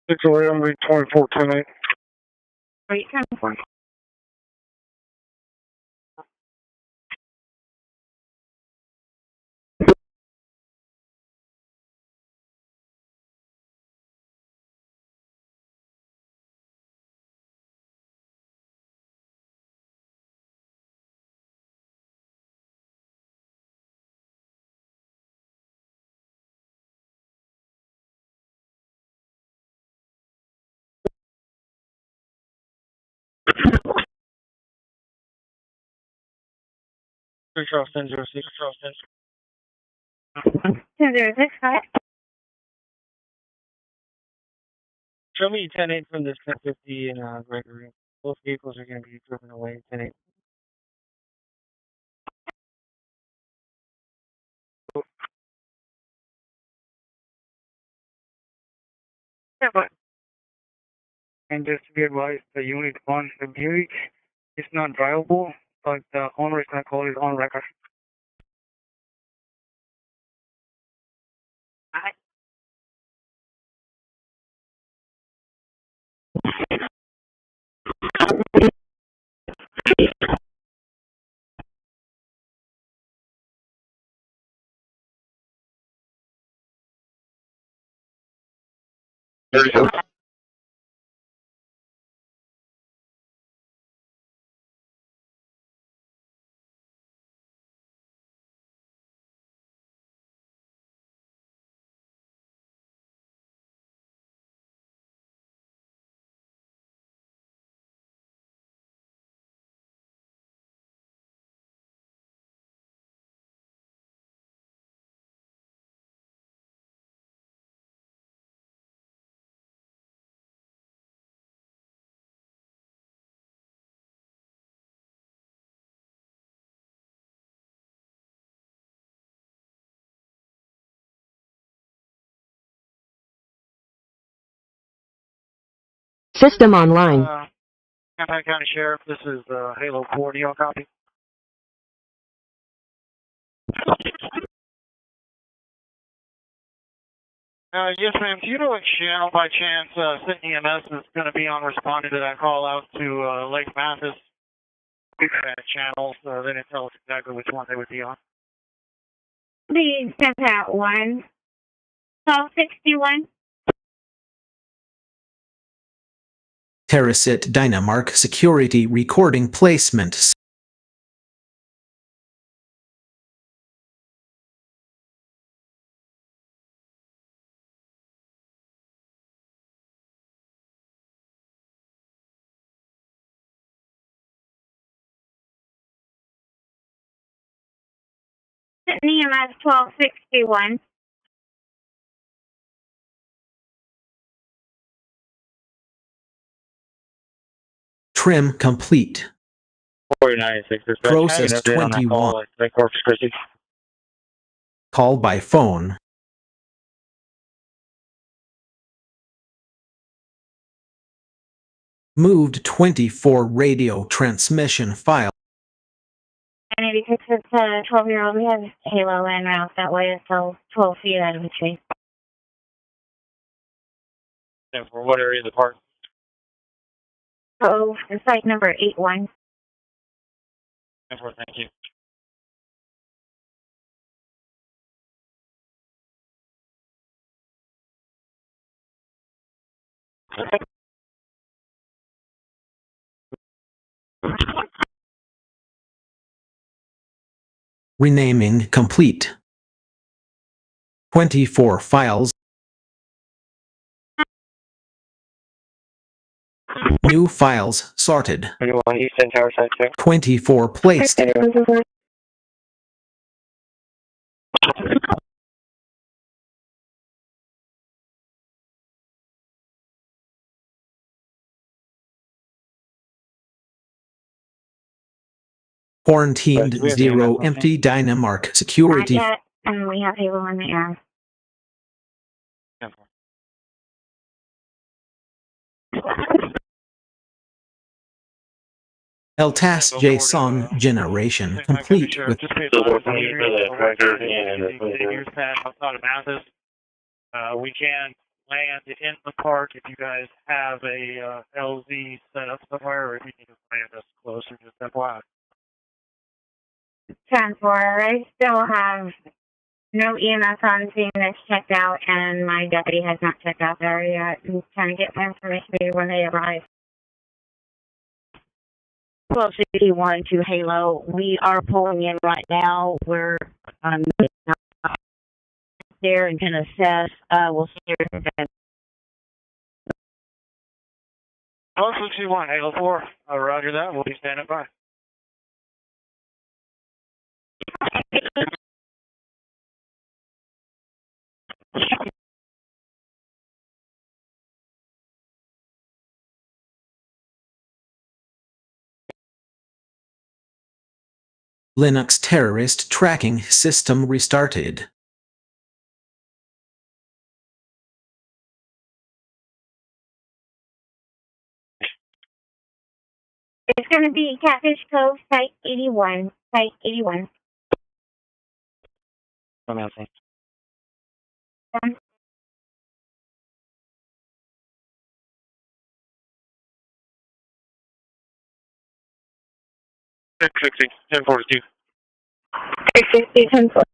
Six away, I'm reading 24-10-8. Wait, 10-4. Three Charles 10-06. 10-06, correct? Show me 10-8 from this 1050 and Gregory. Both vehicles are going to be driven away 10-8. Yeah, but And just to be advised, the unit 1, the Buick, is not drivable, but the owner is going to call it on record. There you go. System online. Campaign County Sheriff, this is Halo 4. Do you all copy? Yes, ma'am. Do you know which channel, by chance, Sydney EMS is going to be on responding to that call out to Lake Mathis? Channels, they didn't tell us exactly which one they would be on. Please send out 1. 1261. Terracit Dynamark Security Recording Placement. EMS 1261. Trim complete. 4986 dispatch. Process 21. Call by phone. Moved 24 radio transmission file. And because it's a 12-year-old, we have Halo en route that way until 12 feet out of the tree. And for what area of the park? Oh, site number 81. And for thank you. Renaming complete. 24 files. New files sorted. 24 placed. Quarantined 0 empty Dynamark security. Not yet, and we have Halo in the air. LTAS JSON generation complete with we can land in the park if you guys have a LZ set up somewhere, or if you need to land us closer, just FYI. 10-4, I still have no EMS on scene that's checked out, and my deputy has not checked out there yet. I'm trying to get my information when they arrive. 1261 to Halo. We are pulling in right now. We're there and can assess. We'll see you then. 1261, Halo 4. Roger that. We'll be standing by. Linux terrorist tracking system restarted. It's going to be Catfish Cove, Site 81. Site 81. I'm asking. Six 1042. 660, 1040.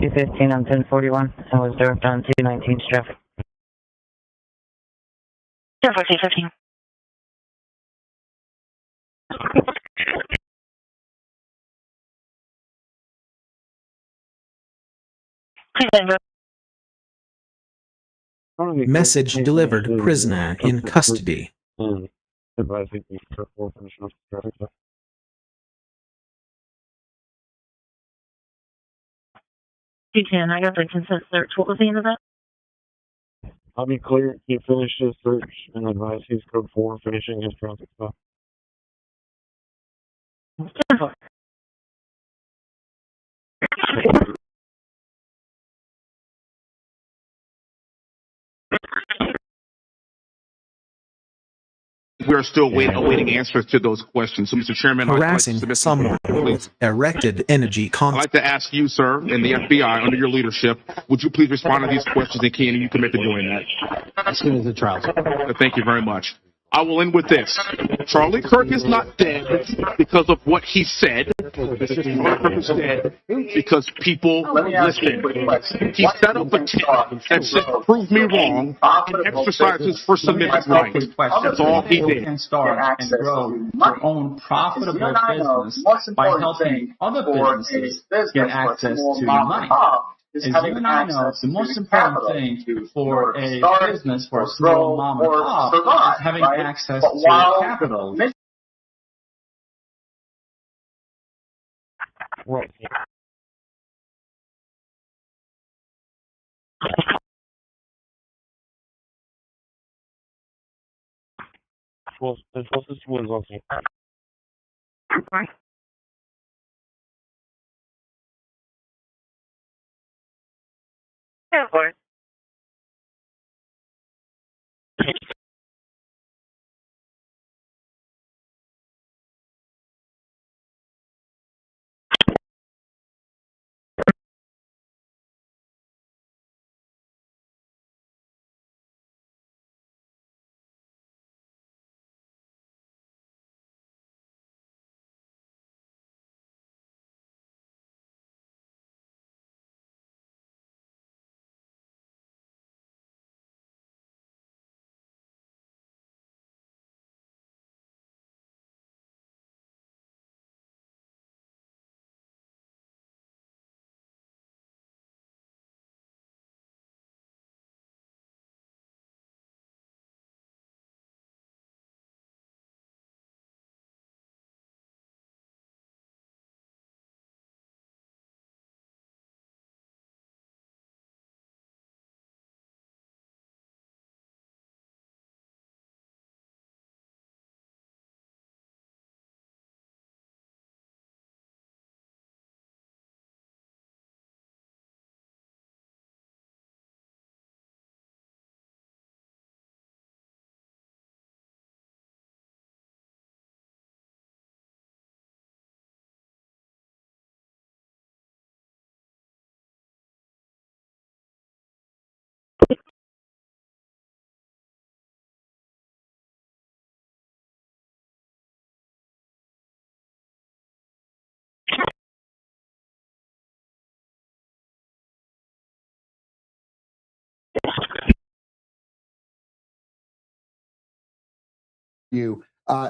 $215 on 1041. I was direct on 219 traffic. 1014, 15. Message delivered. Prisoner in custody. Advising the careful finishing up the traffic. 210, I got the consent search. What was the end of that? I'll be clear. He finished his search and advise he's code 4 finishing his traffic stop. 10-4. we are still awaiting answers to those questions. So, Mr. Chairman, harassing someone with erected energy I'd like to ask you, sir, and the FBI, under your leadership, would you please respond to these questions and can you commit to doing that? As soon as the trial's over. Thank you very much. I will end with this. Charlie Kirk is not dead because of what he said. Charlie Kirk is dead because people listened. He set up a tent that said, prove me wrong, and exercised his First Amendment right. That's all he did. And start and grow your own profitable business by helping other businesses get access to money. As you and I know, the most important thing for a business, for a small mom and pop, is having access to capital. Yeah, boy.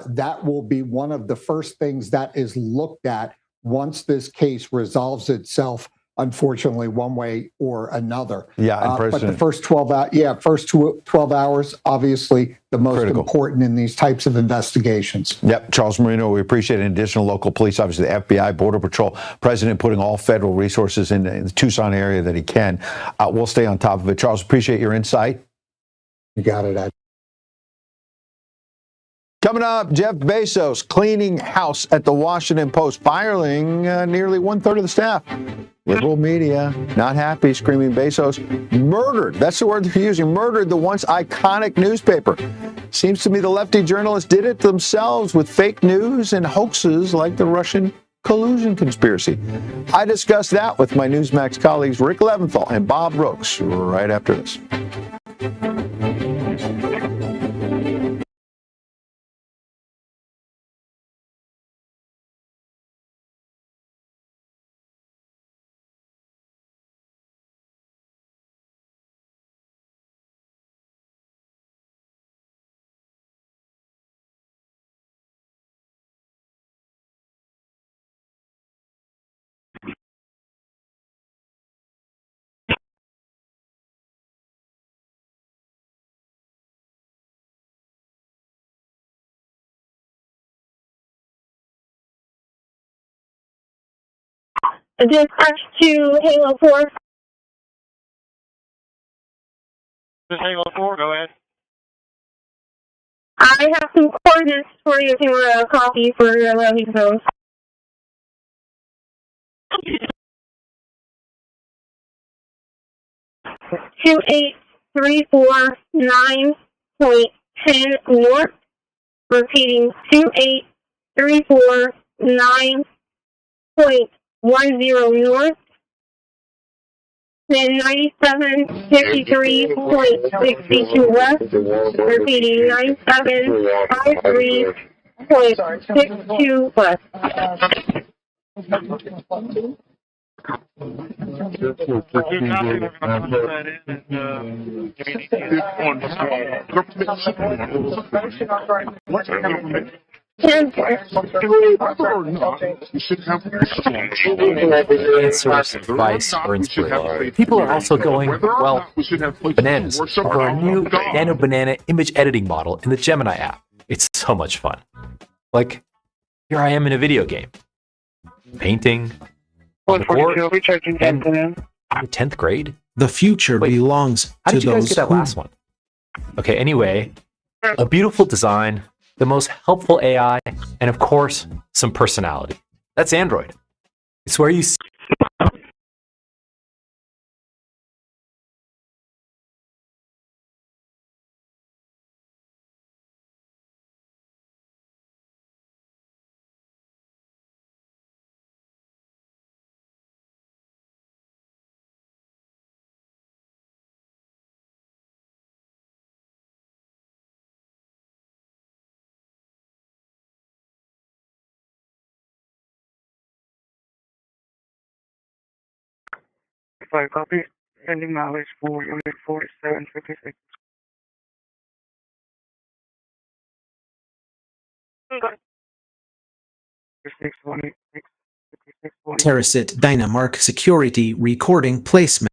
That will be one of the first things that is looked at once this case resolves itself, unfortunately, one way or another. Yeah, but the first 12 hours, obviously, the most important in these types of investigations. Yep, Charles Marino, we appreciate an additional local police, obviously the FBI, Border Patrol, President putting all federal resources in the Tucson area that he can. We'll stay on top of it. Charles, appreciate your insight. You got it, Ed. Coming up, Jeff Bezos cleaning house at the Washington Post, firing nearly one-third of the staff. Liberal media not happy, screaming Bezos murdered. That's the word they're using. Murdered the once iconic newspaper. Seems to me the lefty journalists did it themselves with fake news and hoaxes like the Russian collusion conspiracy. I discussed that with my Newsmax colleagues Rick Leventhal and Bob Rokes right after this. Dispatch to Halo 4. This Halo 4, go ahead. I have some coordinates for you if you want a copy for your loading zone. Two 8349.10 north, Repeating 28349.10 north. Then 9753.62 west. Repeating 9753.62 west. Answers, advice, or inspiration. People are also going, well, bananas over a new Nano Banana image editing model in the Gemini app. It's so much fun. Like, here I am in a video game. Painting, on the court, and I'm in 10th grade. The future belongs How to did you guys those get that who... last one? Okay, anyway, a beautiful design, the most helpful AI, and of course, some personality. That's Android. It's where you see Five copy. Sending mileage for unit 4756. Terracit Dynamark security recording placement.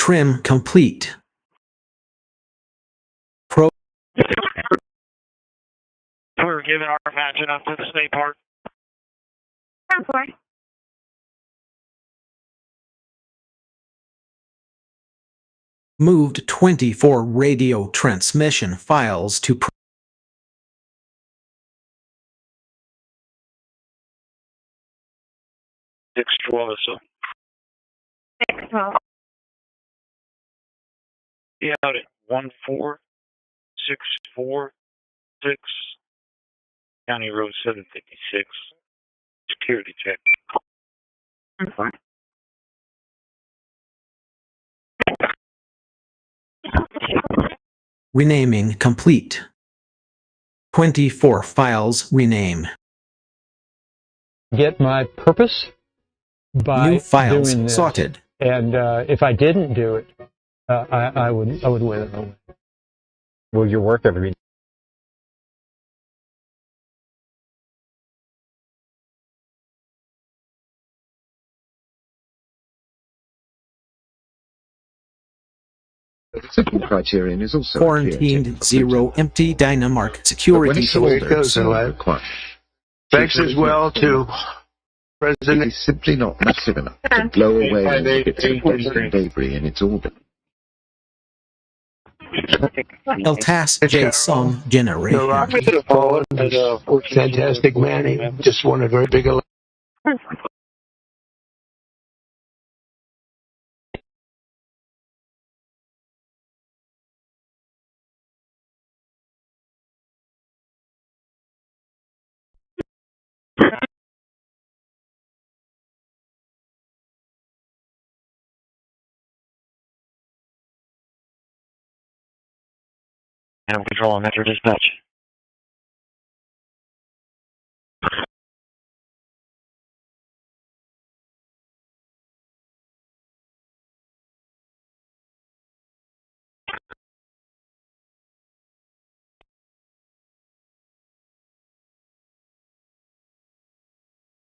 Trim complete. Pro. We're giving our matching up to the state park. Moved 24 radio transmission files to 612, so. 612. Yeah, out at 14646, County Road 756. Security check. renaming complete. 24 files rename. Get my purpose by New files doing this. sorted. And if I didn't do it, I would win it. Will your work ever be? The second criterion is also Quarantined 0 empty Dynamark security folders. Thanks as well to President. It is simply not massive enough to blow away all the bits of debris in its orbit. LTAS JSON generation. Fantastic Manny. Just won a very big election. Animal control on Metro Dispatch.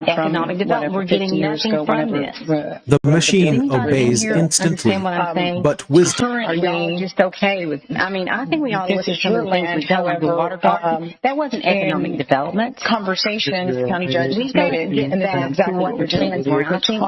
economic development. We're getting nothing from this. The machine obeys instantly, but wisdom. Are y'all just okay with? I mean, I think we ought to look at some of the things we tell them. The water talk, that wasn't economic development. Conversations, county judge We've got to get back to what we're doing. I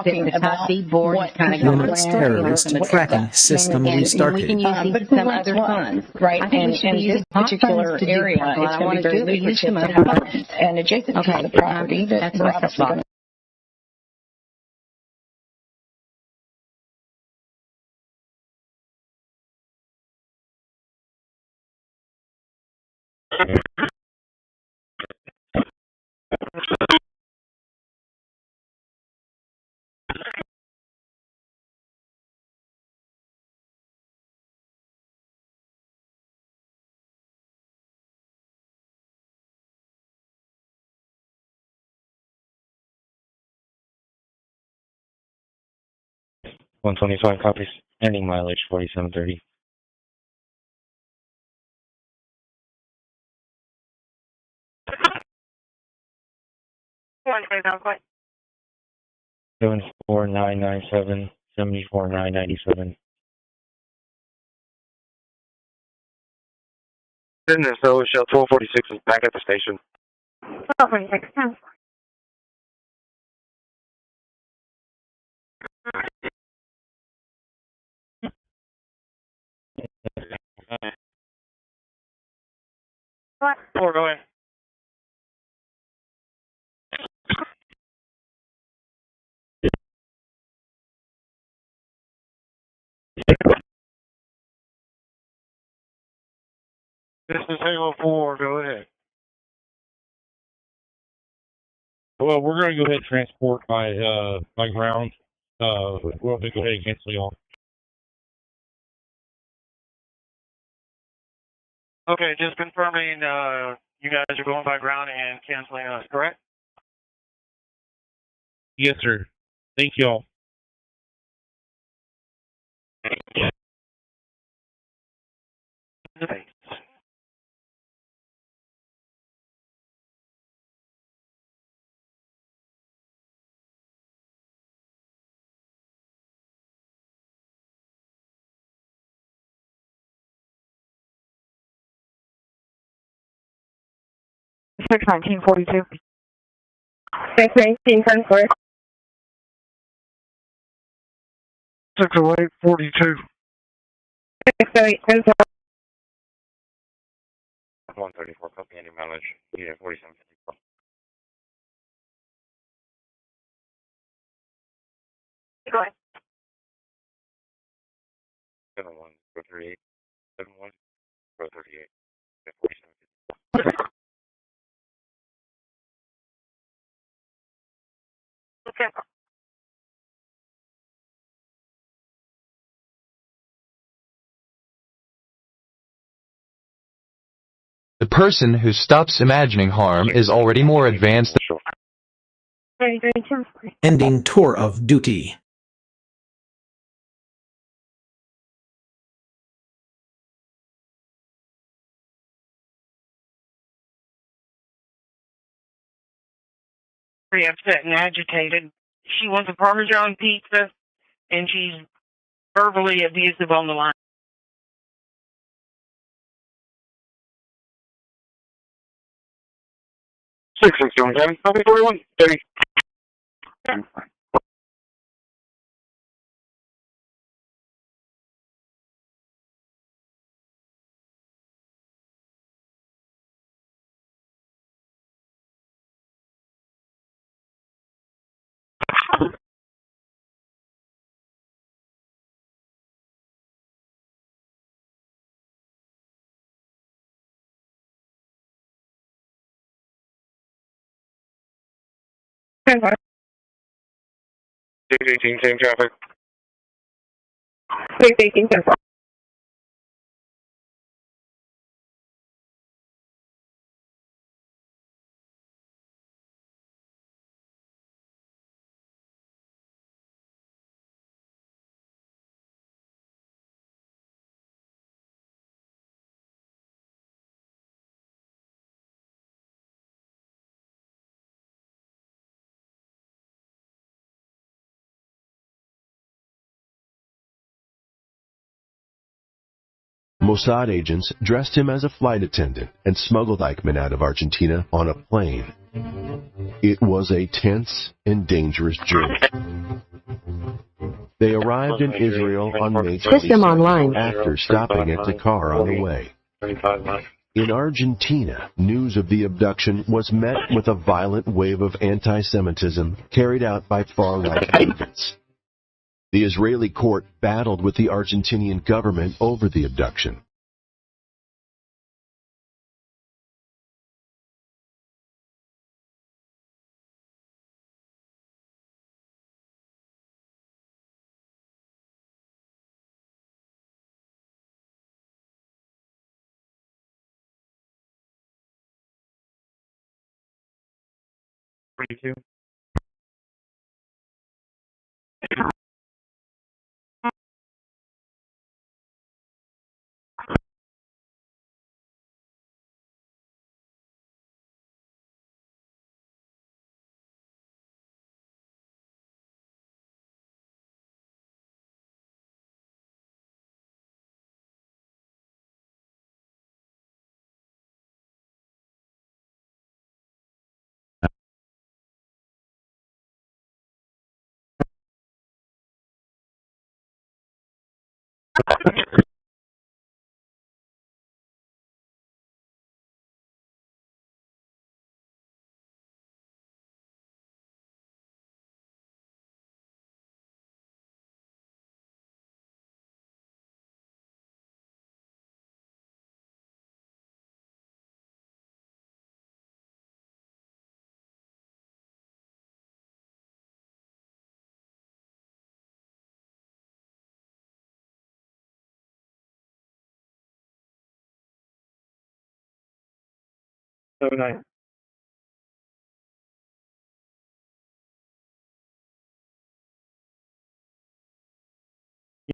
think that the top B board is kind of going Linux terrorist tracking system restarted. We can use some other funds, right? I think we should use this particular area, it's going to be very lucrative to have funds and adjacent to the property. That's my thought. $125 copies. Ending mileage 4730. $125. 74997 74997. Business, so Shell 1246 is back at the station. 1246. What? 4, go ahead. This is Halo 4, go ahead. Well, we're going to go ahead and transport by ground. We'll go ahead and cancel y'all. Okay, just confirming you guys are going by ground and canceling us, correct? Yes, sir. Thank y'all. Six 1942. 619 60842. 608 134, copy ending mileage. Unit 4754. Go ahead. 71 038 71 038 4754. Okay. The person who stops imagining harm is already more advanced. Ending tour of duty. Very upset and agitated. She wants a Parmesan pizza, and she's verbally abusive on the line. 661 copy 41 30. Okay. 618, same traffic. 618 Mossad agents dressed him as a flight attendant and smuggled Eichmann out of Argentina on a plane. It was a tense and dangerous journey. They arrived in Israel on May 22nd after stopping at Dakar on the way. In Argentina, news of the abduction was met with a violent wave of anti-Semitism carried out by far-right movements. The Israeli court battled with the Argentinian government over the abduction. So nice.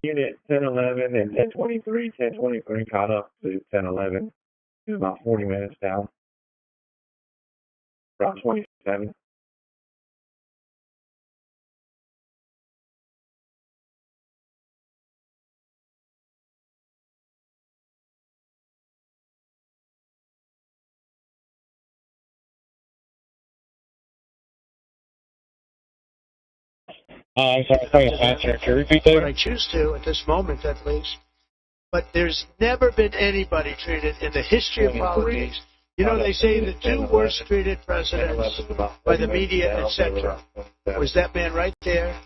Unit 1011 and 1023, 1023 caught up to 1011. It was about 40 minutes down. Around 27. I'm sorry, Patrick. Can you repeat that? What I choose to at this moment, at least. But there's never been anybody treated in the history of politics. You know, they say the two worst treated presidents by the media, etc. Was that man right there,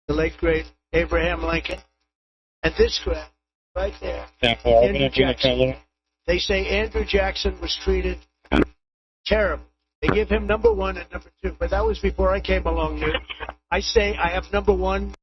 the late great Abraham Lincoln, and this guy right there, Andrew Jackson. They say Andrew Jackson was treated terrible. They give him number one and number two, but that was before I came along here. I say I have number one.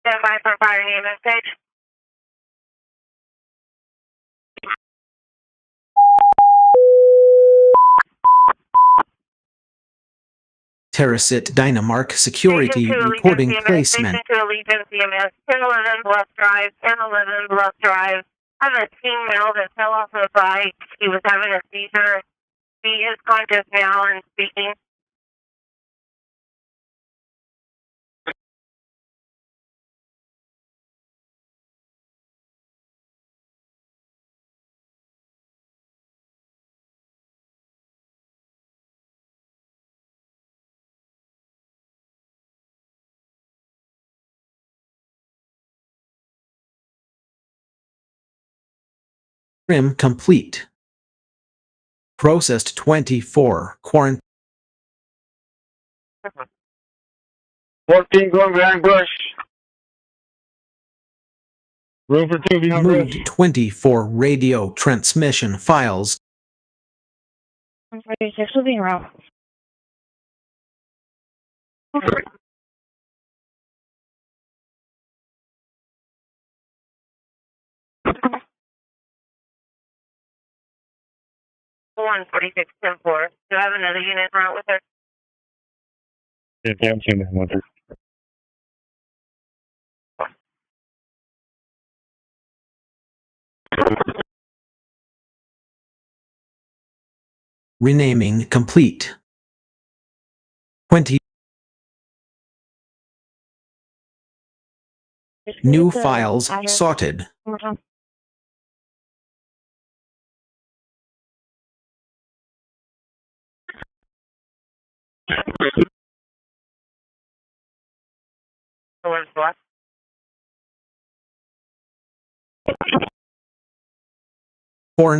Stand by for fire name and stage. Terracit Dynamark Security reporting placement. Station to Allegiance EMS, 1011 Bluff Drive, 1011 Bluff Drive. I have a teen male that fell off the bike. He was having a seizure. He is conscious now and speaking. Trim complete. Processed 24. Quarantine. 14 going behind bush. Room for 2 behind Moved bush. 20 for radio transmission files. 146 will be en route. One 46 10-4. Do I have another unit en route with her? Yeah, I'm seeing that one. Renaming complete. 20. New files sorted. Foreign